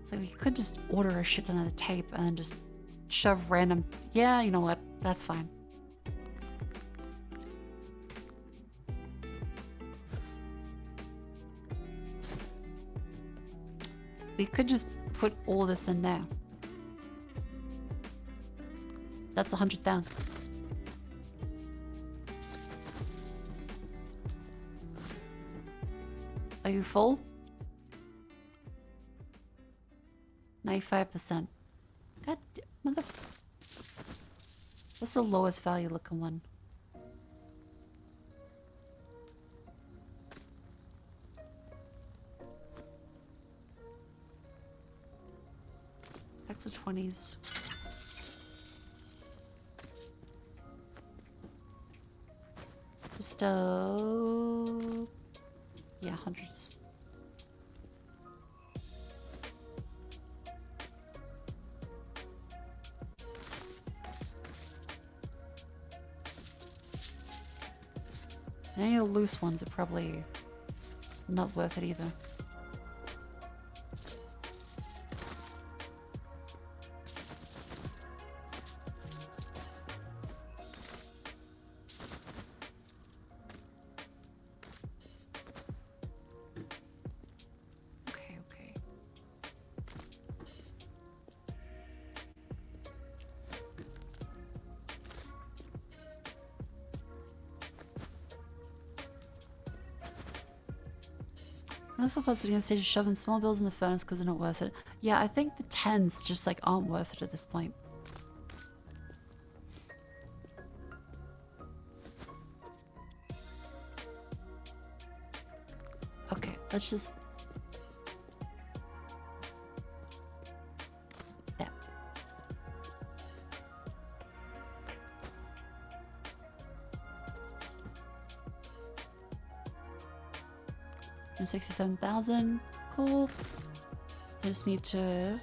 S1: So we could just order a shit ton of tape and then just shove random. Yeah, you know what? That's fine. We could just put all this in there. That's 100,000. Are you full? 95%. God, mother. What's the lowest value looking one? Back to 20s. Just yeah, hundreds. Any of the loose ones are probably not worth it either. Okay, okay. Another thought was gonna say just shoving small bills in the furnace because they're not worth it. Yeah, I think the 10s just like aren't worth it at this point. Okay, let's just... Yeah. $167,000. Cool. I just need to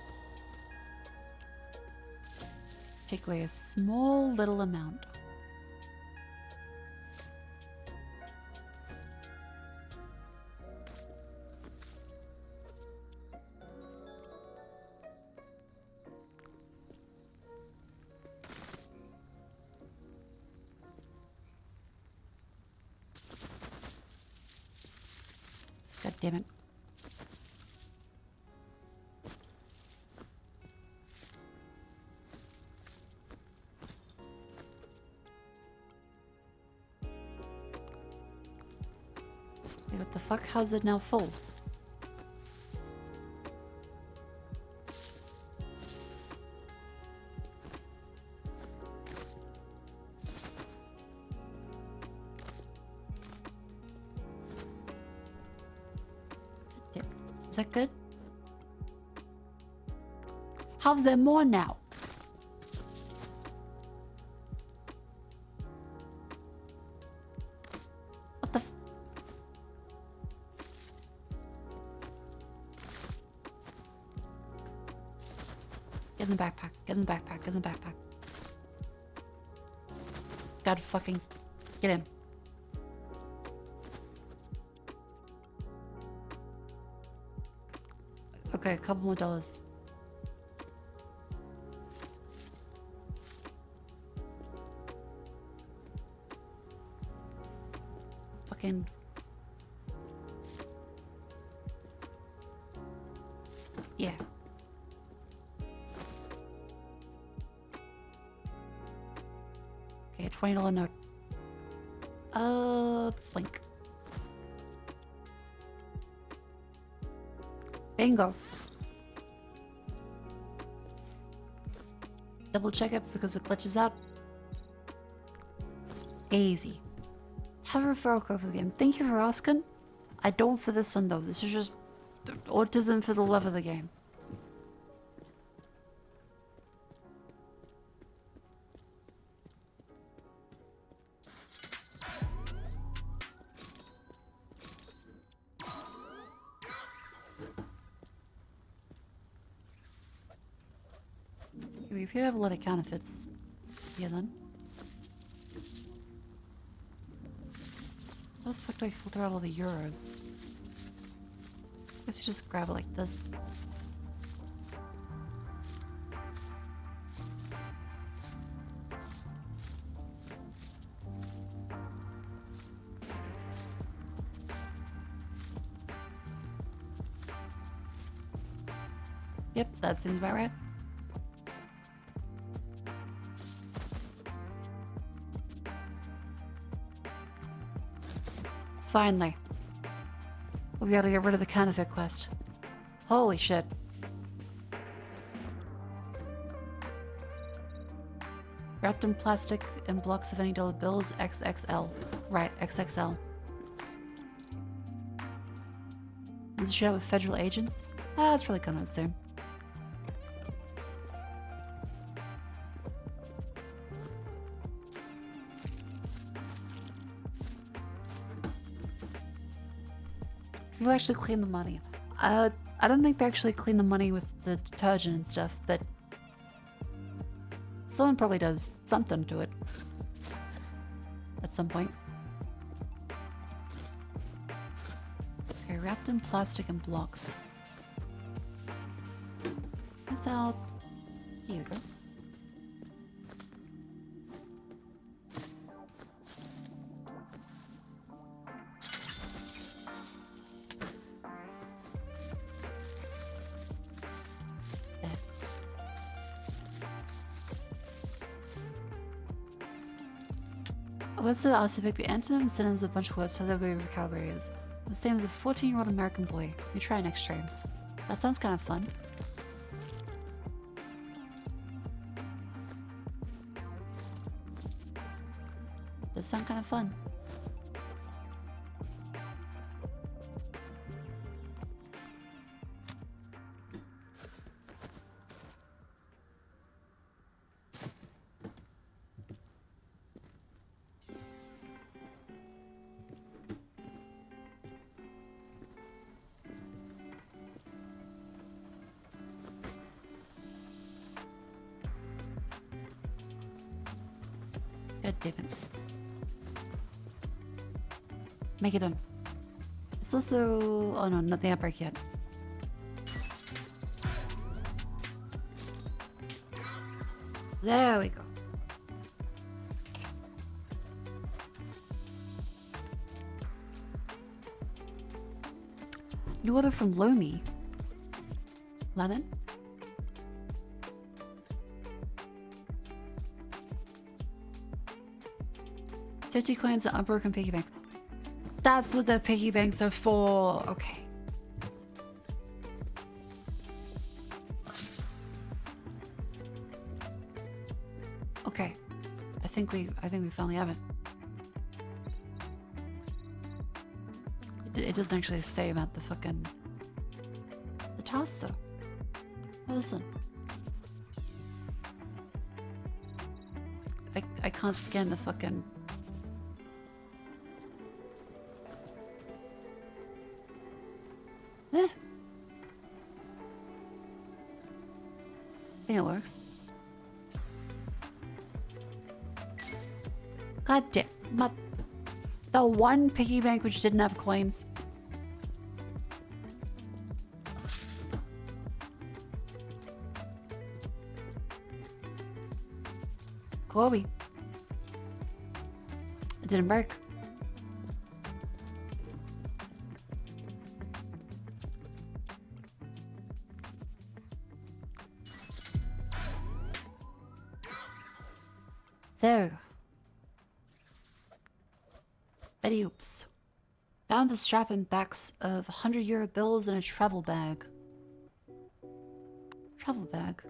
S1: take away a small little amount. God damn it. Wait, what the fuck? How's it now full? Is that good? How's there more now? What the Get in the backpack. Get in the backpack. Get in the backpack. God fucking get in. Okay, a couple more dollars. Fucking... Yeah. Okay, $20 note. Blink. Bingo. Double check it because it glitches out. Easy. Have a referral code for the game. Thank you for asking. I don't for this one though. This is just autism for the love of the game. We appear to have a lot of counterfeits here then. How the fuck do I filter out all the euros? Guess you just grab it like this. Yep, that seems about right. Finally. We gotta get rid of the counterfeit quest. Holy shit. Wrapped in plastic and blocks of any dollar bills, XXL. Right, XXL. Is it shit out with federal agents? Ah, it's probably coming out soon. People actually clean the money. I don't think they actually clean the money with the detergent and stuff, but someone probably does something to it at some point. Okay, wrapped in plastic and blocks. Guess I'll... Here we go. What's the Pacific? The antonym synonyms of a bunch of words so they'll go over Calgary is the same as a 14-year-old American boy. You try next stream. That sounds kind of fun. Does sound kind of fun. God damn it. Make it done. It's also... Oh no, not the outbreak yet. There we go. New order from Lomi. Lemon? $50 coins at unbroken piggy bank. That's what the piggy banks are for. Okay. Okay. I think we finally have it. It doesn't actually say about the fucking the task though. Oh, listen. I can't scan the fucking I think it works. God damn. The one piggy bank which didn't have coins. Chloe. It didn't work. There we go. Betty Oops. Found the strap and backs of 100-euro bills in a travel bag. Travel bag?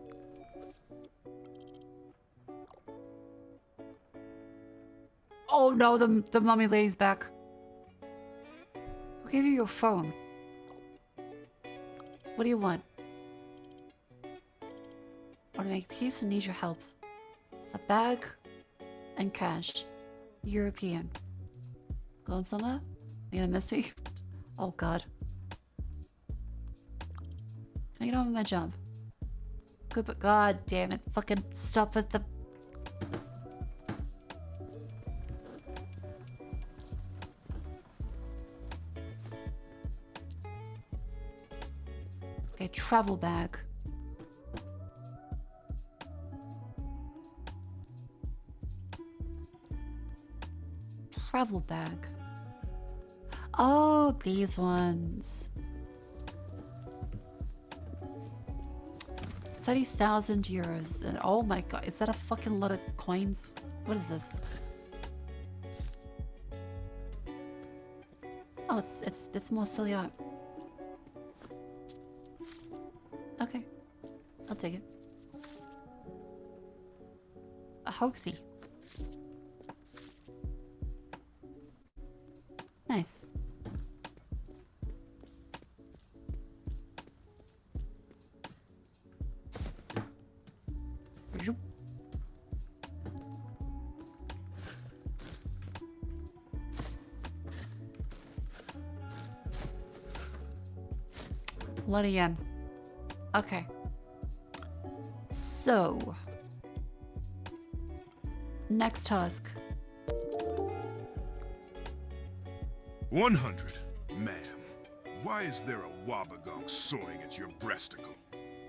S1: Oh no, the mummy lady's back. Who gave you your phone? What do you want? I want to make peace and need your help. A bag and cash. European. Going somewhere? You gonna miss me? Oh god. Can I get on with my job? Good, god damn it. Fucking stop with the... Okay, travel bag. Travel bag. Oh, these ones. 30,000 euros. And oh my god, is that a fucking lot of coins? What is this? Oh, it's more silly art. Okay, I'll take it. A hoaxy. Nice. Zoop. Bloody yen. Okay. So, next task.
S2: 100. Ma'am, why is there a Wabagong sawing at your breasticle?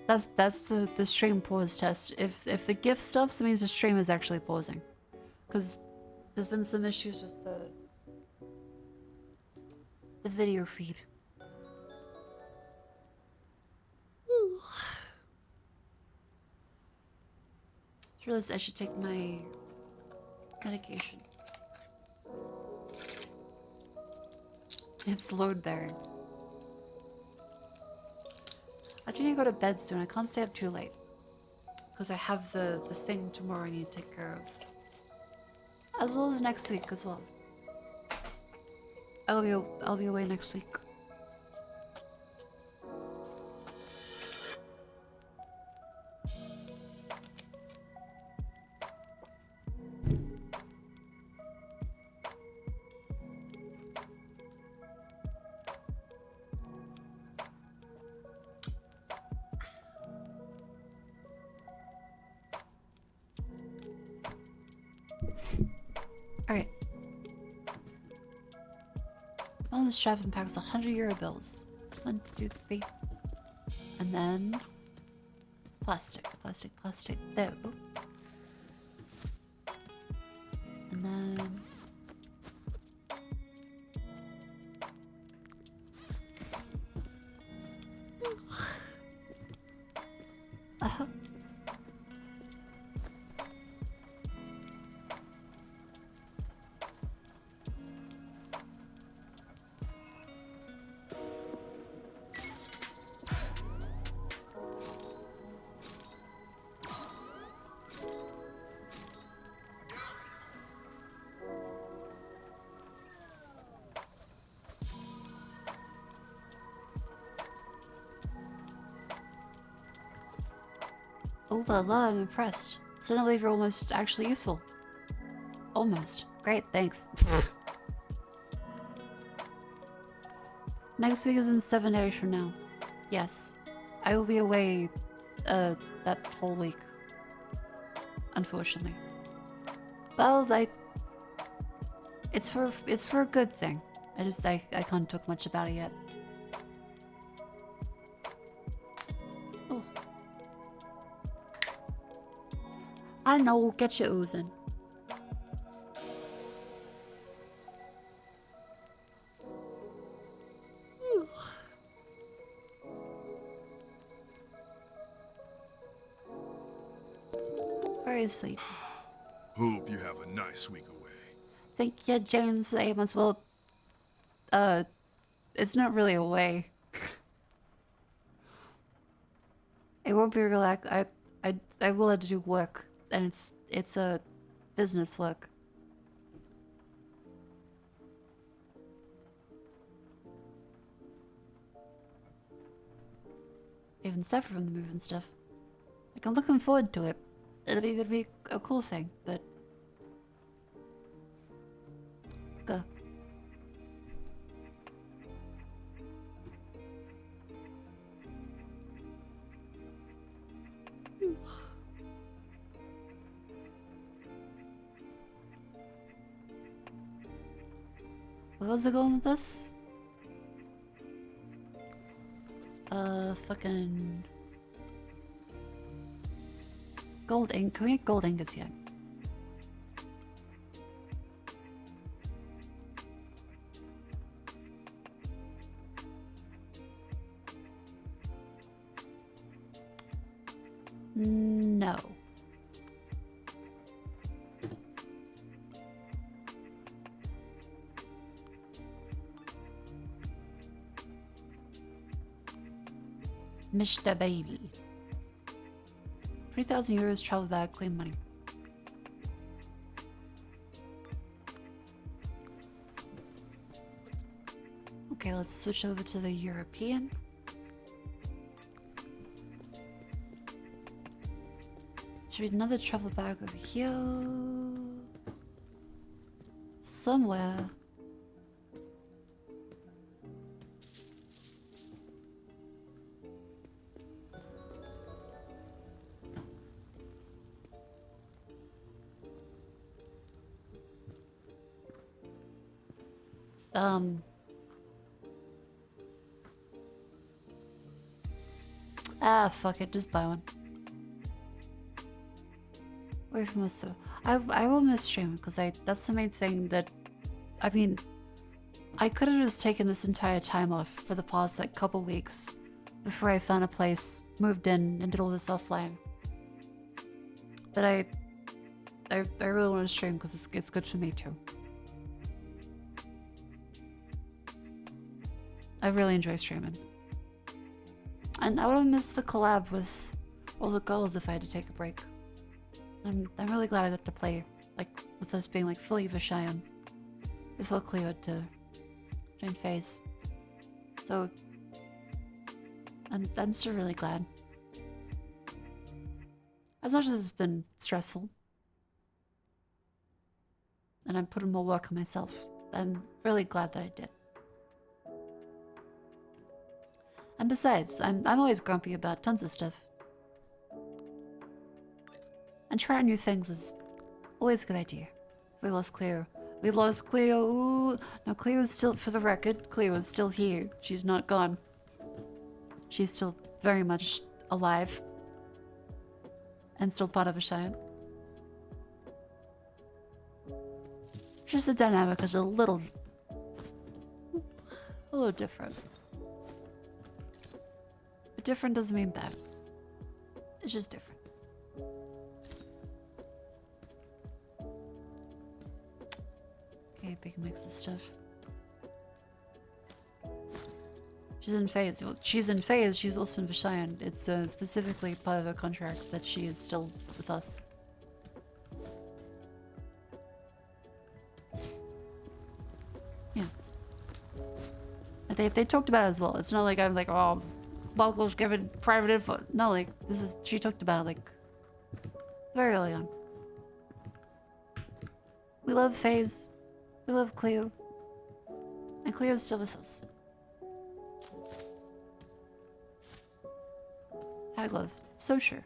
S1: That's the stream pause test. If the GIF stops, it means the stream is actually pausing. Because there's been some issues with the video feed. Ooh. I realized I should take my medication. It's load bearing. I do need to go to bed soon. I can't stay up too late. Because I have the thing tomorrow I need to take care of. As well as next week as well. I'll be away next week. Alright. On this strap and packs 100 euro bills. 1, 2, 3. And then plastic. There we go. And then uh-huh. Oh la la, I'm impressed. Starting to believe you're almost actually useful. Almost. Great, thanks. Next week is in 7 days from now. Yes. I will be away, that whole week. Unfortunately. Well, it's for a good thing. I can't talk much about it yet. Oh. I know, get your oozing. Very sleepy.
S2: Hope you have a nice week away.
S1: Thank you, James Amos. Well, it's not really a way. It won't be relaxed. I will have to do work, and it's a business work. Even separate from the move and stuff. Like, I'm looking forward to it. It'd be a cool thing, but go. Where was I going with this? Fucking... Gold ink. Can we get gold ingots yet? No. Mr. Baby. 3,000 euros travel bag, clean money. Okay, let's switch over to the European. Should be another travel bag over here. Somewhere. Fuck it, just buy one. Away from us though. I will miss stream because that's the main thing that, I mean, I could have just taken this entire time off for the past like couple weeks before I found a place, moved in, and did all this offline. But I really want to stream because it's good for me too. I really enjoy streaming. And I would have missed the collab with all the girls if I had to take a break. I'm really glad I got to play, like, with us being like fully Vishayan before Cleo had to join FaZe. So I'm still really glad. As much as it's been stressful, and I'm putting more work on myself, I'm really glad that I did. And besides, I'm always grumpy about tons of stuff. And trying new things is always a good idea. We lost Cleo. We lost Cleo. Ooh. No, Cleo is still, for the record, Cleo is still here. She's not gone. She's still very much alive. And still part of a Cheyenne. Just the dynamic is a little different. But different doesn't mean bad. It's just different. Okay, big mix of stuff. She's in FaZe. Well, she's in FaZe, she's also in Vishayan. It's specifically part of her contract that she is still with us. Yeah. They talked about it as well. It's not like I'm like, oh, Balko's giving private info. No, like, she talked about it, like, very early on. We love FaZe. We love Cleo. And Cleo's still with us. Hag love. So sure.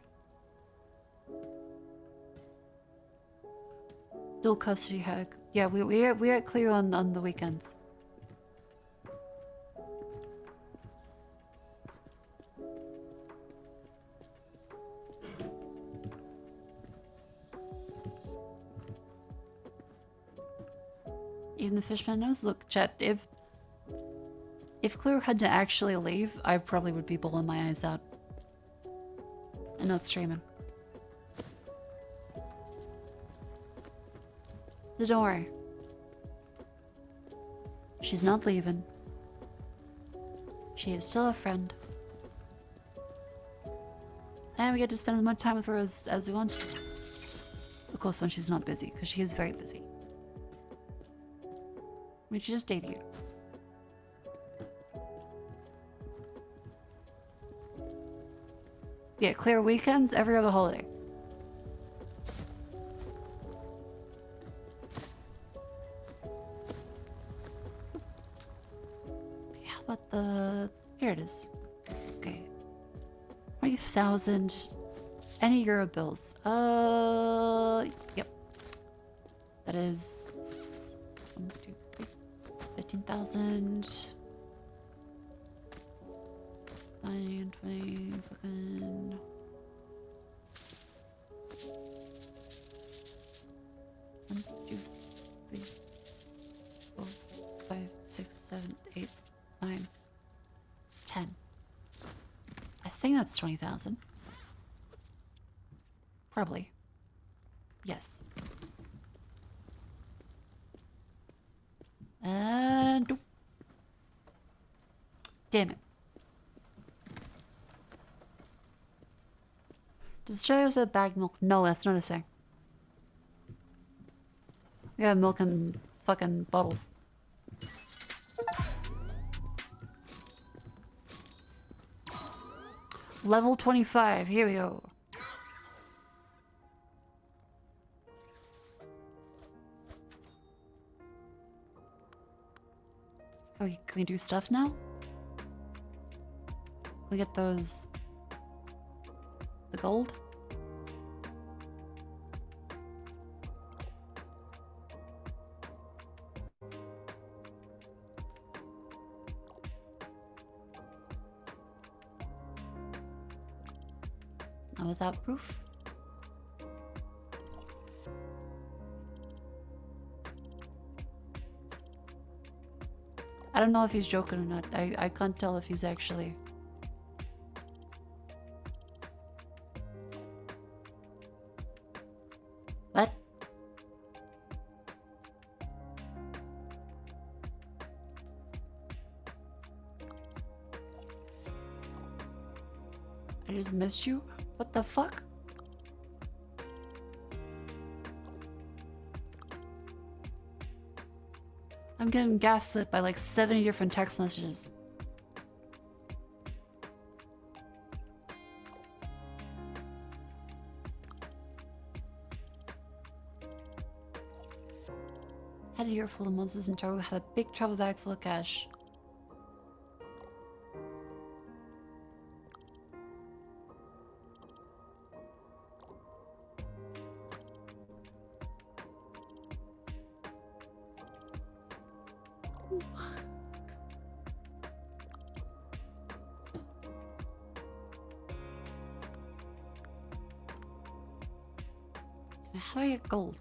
S1: Dual custody Hag. Yeah, we at Cleo on the weekends. Even the fishman knows. Look, chat, if Cleo had to actually leave, I probably would be bawling my eyes out. And not streaming. So don't worry. She's not leaving. She is still a friend. And we get to spend as much time with her as we want to. Of course, when she's not busy, because she is very busy. I mean, she just debuted. Yeah, clear weekends every other holiday. Okay, how about the... Here it is. Okay. 20,000 any euro bills. Yep. That is 1, 2, 3, 15,000. 9, 20, fucking. One, 2, 3, 4, 5, 6, 7, 8, 9, 10. I think that's 20,000. Probably. Yes. And nope. Damn it. Does Australia have bagged milk? No, that's not a thing. We have milk in fucking bottles. Level 25. Here we go. Can we do stuff now? Can we get those... the gold? Not without proof. I don't know if he's joking or not. I can't tell if he's actually... What? I just missed you? What the fuck? I'm getting gaslit by like 70 different text messages. Had a year full of monsters in tow, had a big travel bag full of cash. How do I get gold?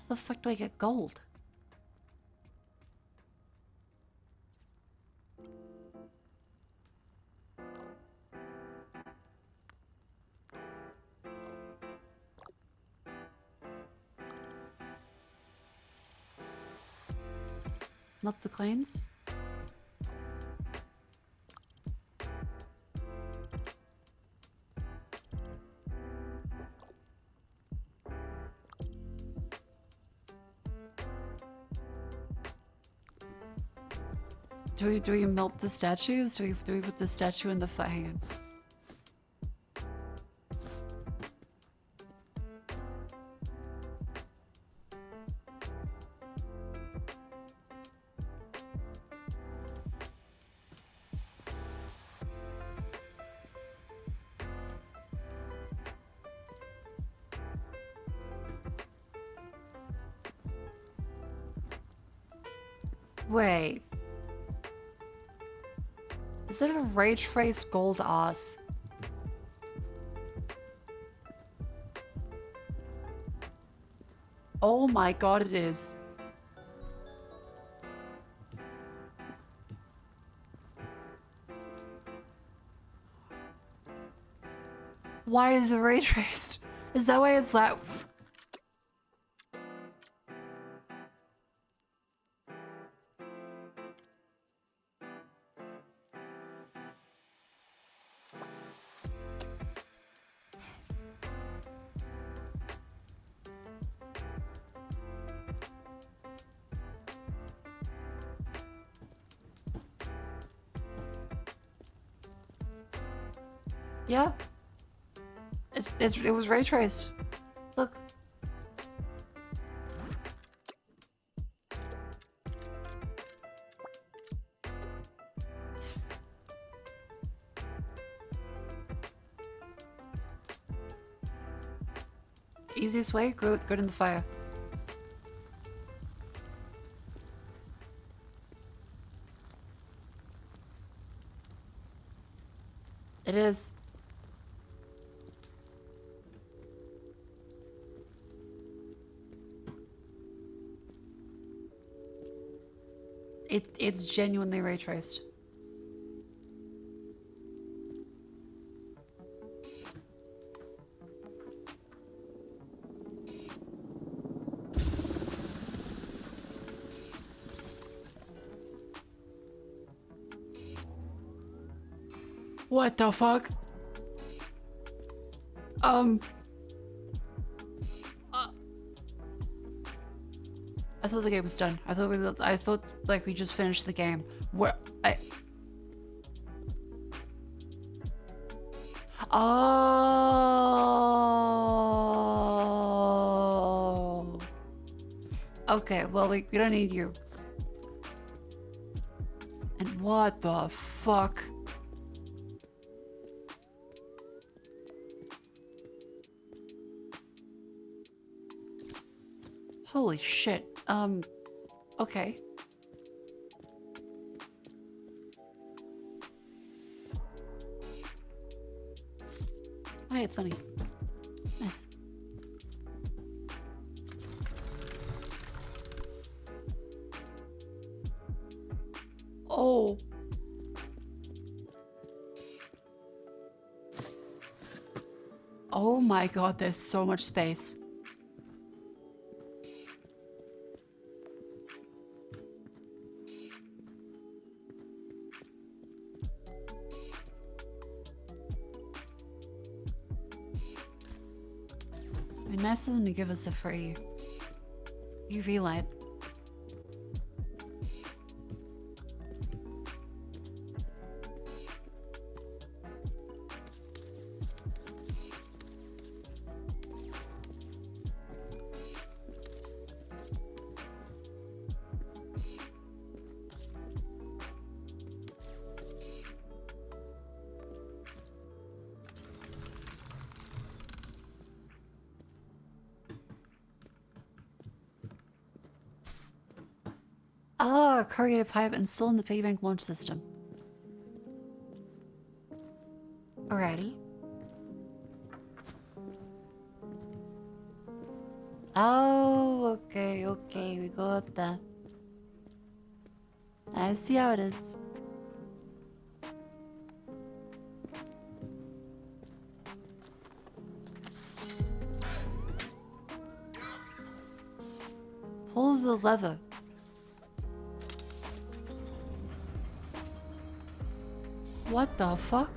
S1: How the fuck do I get gold? Not the coins? Do we melt the statues? Do we put the statue in the fire? Hang on. Wait. Is that a ray-traced gold ass? Oh my god, it is. Why is it ray-traced? Is that why it's that... Yeah. It was ray traced. Look. Easiest way, go in the fire. It is. It's genuinely ray traced. What the fuck? I thought the game was done. I thought like we just finished the game. Where I Oh. Okay, well we don't need you. And what the fuck? Holy shit. Okay. Oh, hey, it's funny. Nice. Oh. Oh my god, there's so much space. It'd be nice of them to give us a free UV light. Ah, corrugated pipe installed in the piggy bank launch system. Alrighty. Oh, okay, we got that. I see how it is. Pull the lever. What the fuck?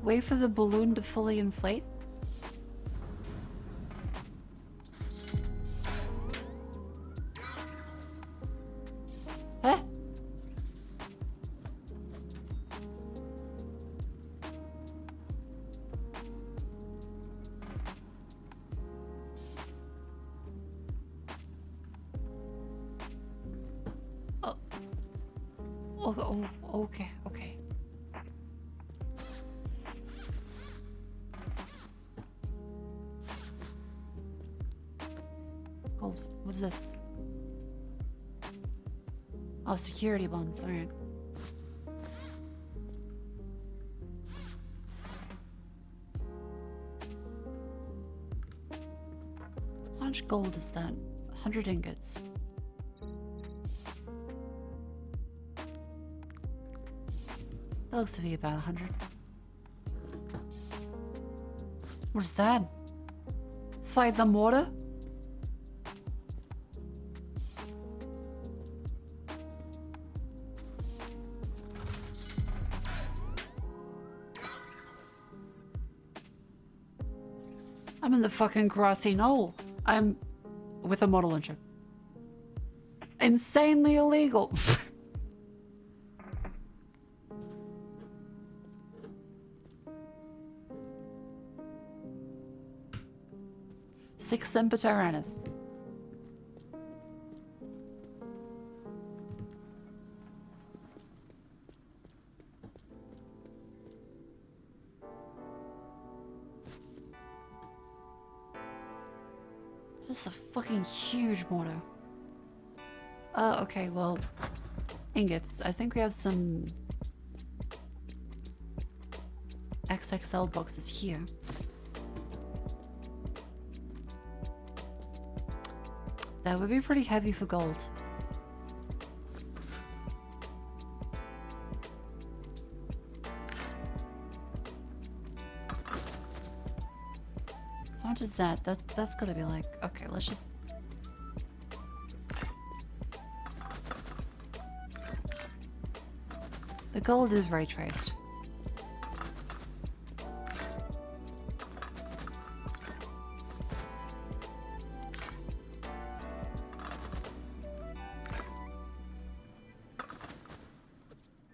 S1: Wait for the balloon to fully inflate? Huh? Okay, okay. Oh, what's this? Oh, security bonds, alright. How much gold is that? 100 ingots. That looks to be about 100. What is that? Fight the mortar? I'm in the fucking grassy knoll. I'm with a model engine. Insanely illegal. Six Semper Tyrannis. This is a fucking huge mortar. Okay, well, ingots. I think we have some XXL boxes here. That would be pretty heavy for gold. How much is that? That's gonna be like, okay, let's just. The gold is ray traced.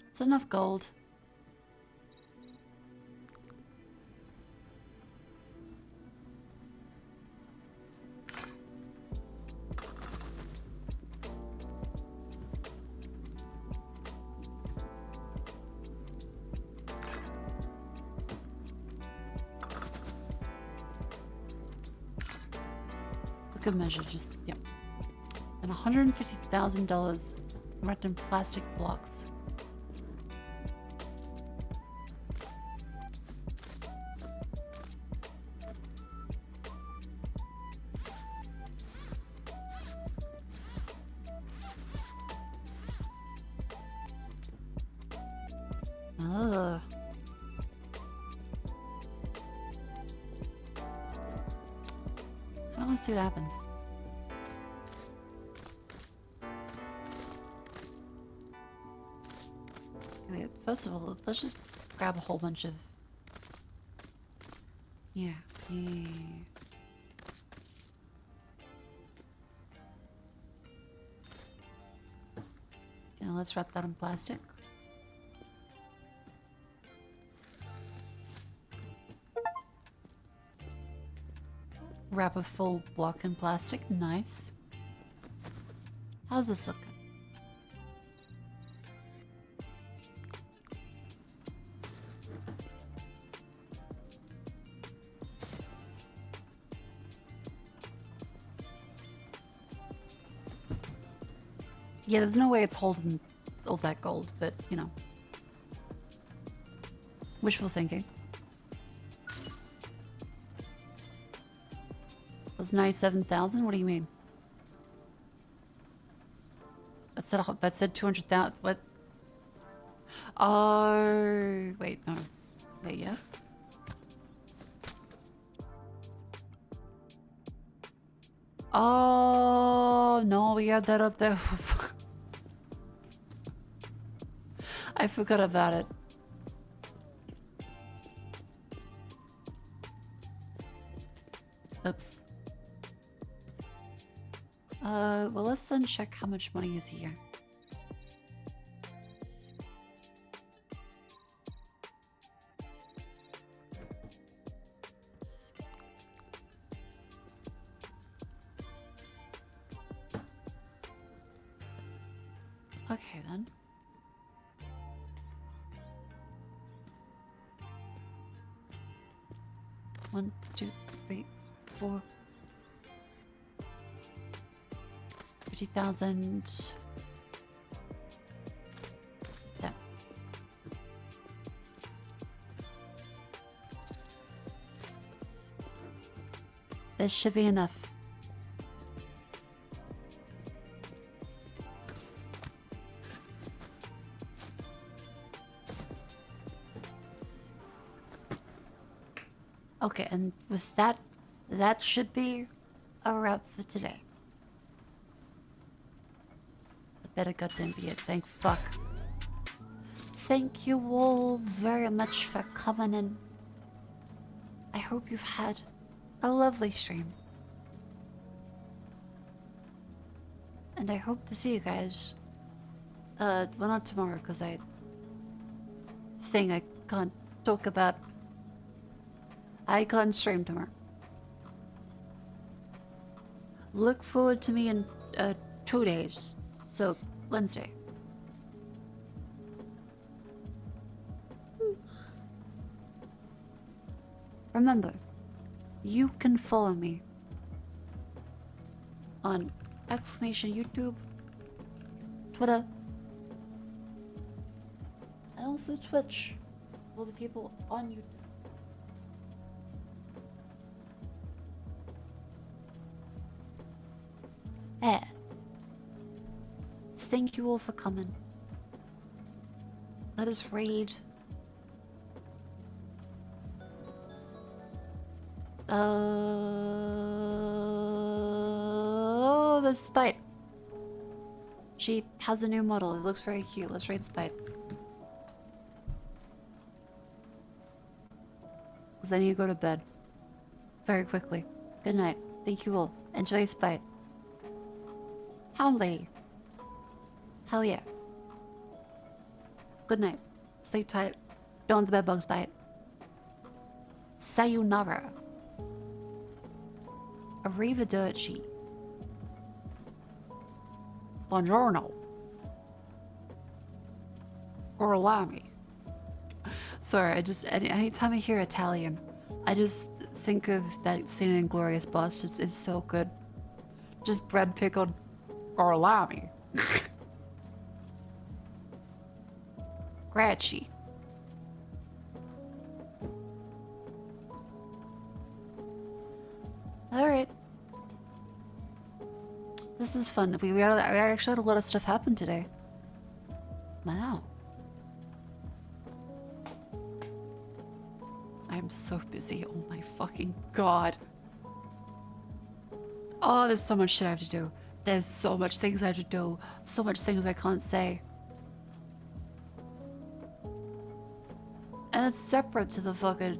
S1: It's enough gold. Good measure, just, yep. And $150,000 wrapped in plastic blocks. Ugh. I want to see what happens. Okay, first of all, let's just grab a whole bunch of. Yeah. Now let's wrap that in plastic. Wrap a full block in plastic. Nice. How's this looking? Yeah, there's no way it's holding all that gold, but you know. Wishful thinking. Was 97,000? What do you mean? That said 200,000. What? Oh, wait, no. Wait, yes. Oh no, we had that up there. I forgot about it. Oops. Well, let's then check how much money is here. Okay, then. One, two, three, four. 50,000. Yeah. This should be enough. Okay, and with that, that should be a wrap for today. Better goddamn be it, thank fuck. Thank you all very much for coming in. I hope you've had a lovely stream. And I hope to see you guys. Well, not tomorrow, because I can't talk about. I can't stream tomorrow. Look forward to me in 2 days. So, Wednesday. Remember, you can follow me on exclamation YouTube, Twitter, and also Twitch for the people on YouTube. Eh. Thank you all for coming. Let us raid. Oh, the Spite. She has a new model. It looks very cute. Let's raid Spite. Because I need to go to bed. Very quickly. Good night. Thank you all. Enjoy Spite. Hound Lady. Hell yeah. Good night. Sleep tight. Don't let the bedbugs bite. Sayonara. Arrivederci. Buongiorno. Orlami. Sorry, anytime I hear Italian, I just think of that scene in Glorious Bastards. It's so good. Just bread pickled orlami. Grazie. Alright. This is fun. We actually had a lot of stuff happen today. Wow. I'm so busy. Oh my fucking god. Oh, there's so much shit I have to do. There's so much things I have to do. So much things I can't say. And it's separate to the fucking...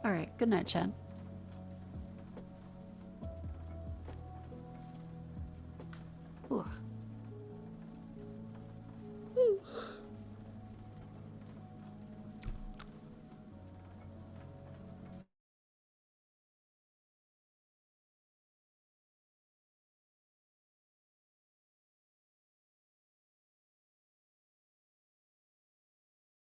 S1: Alright, good night, Chen.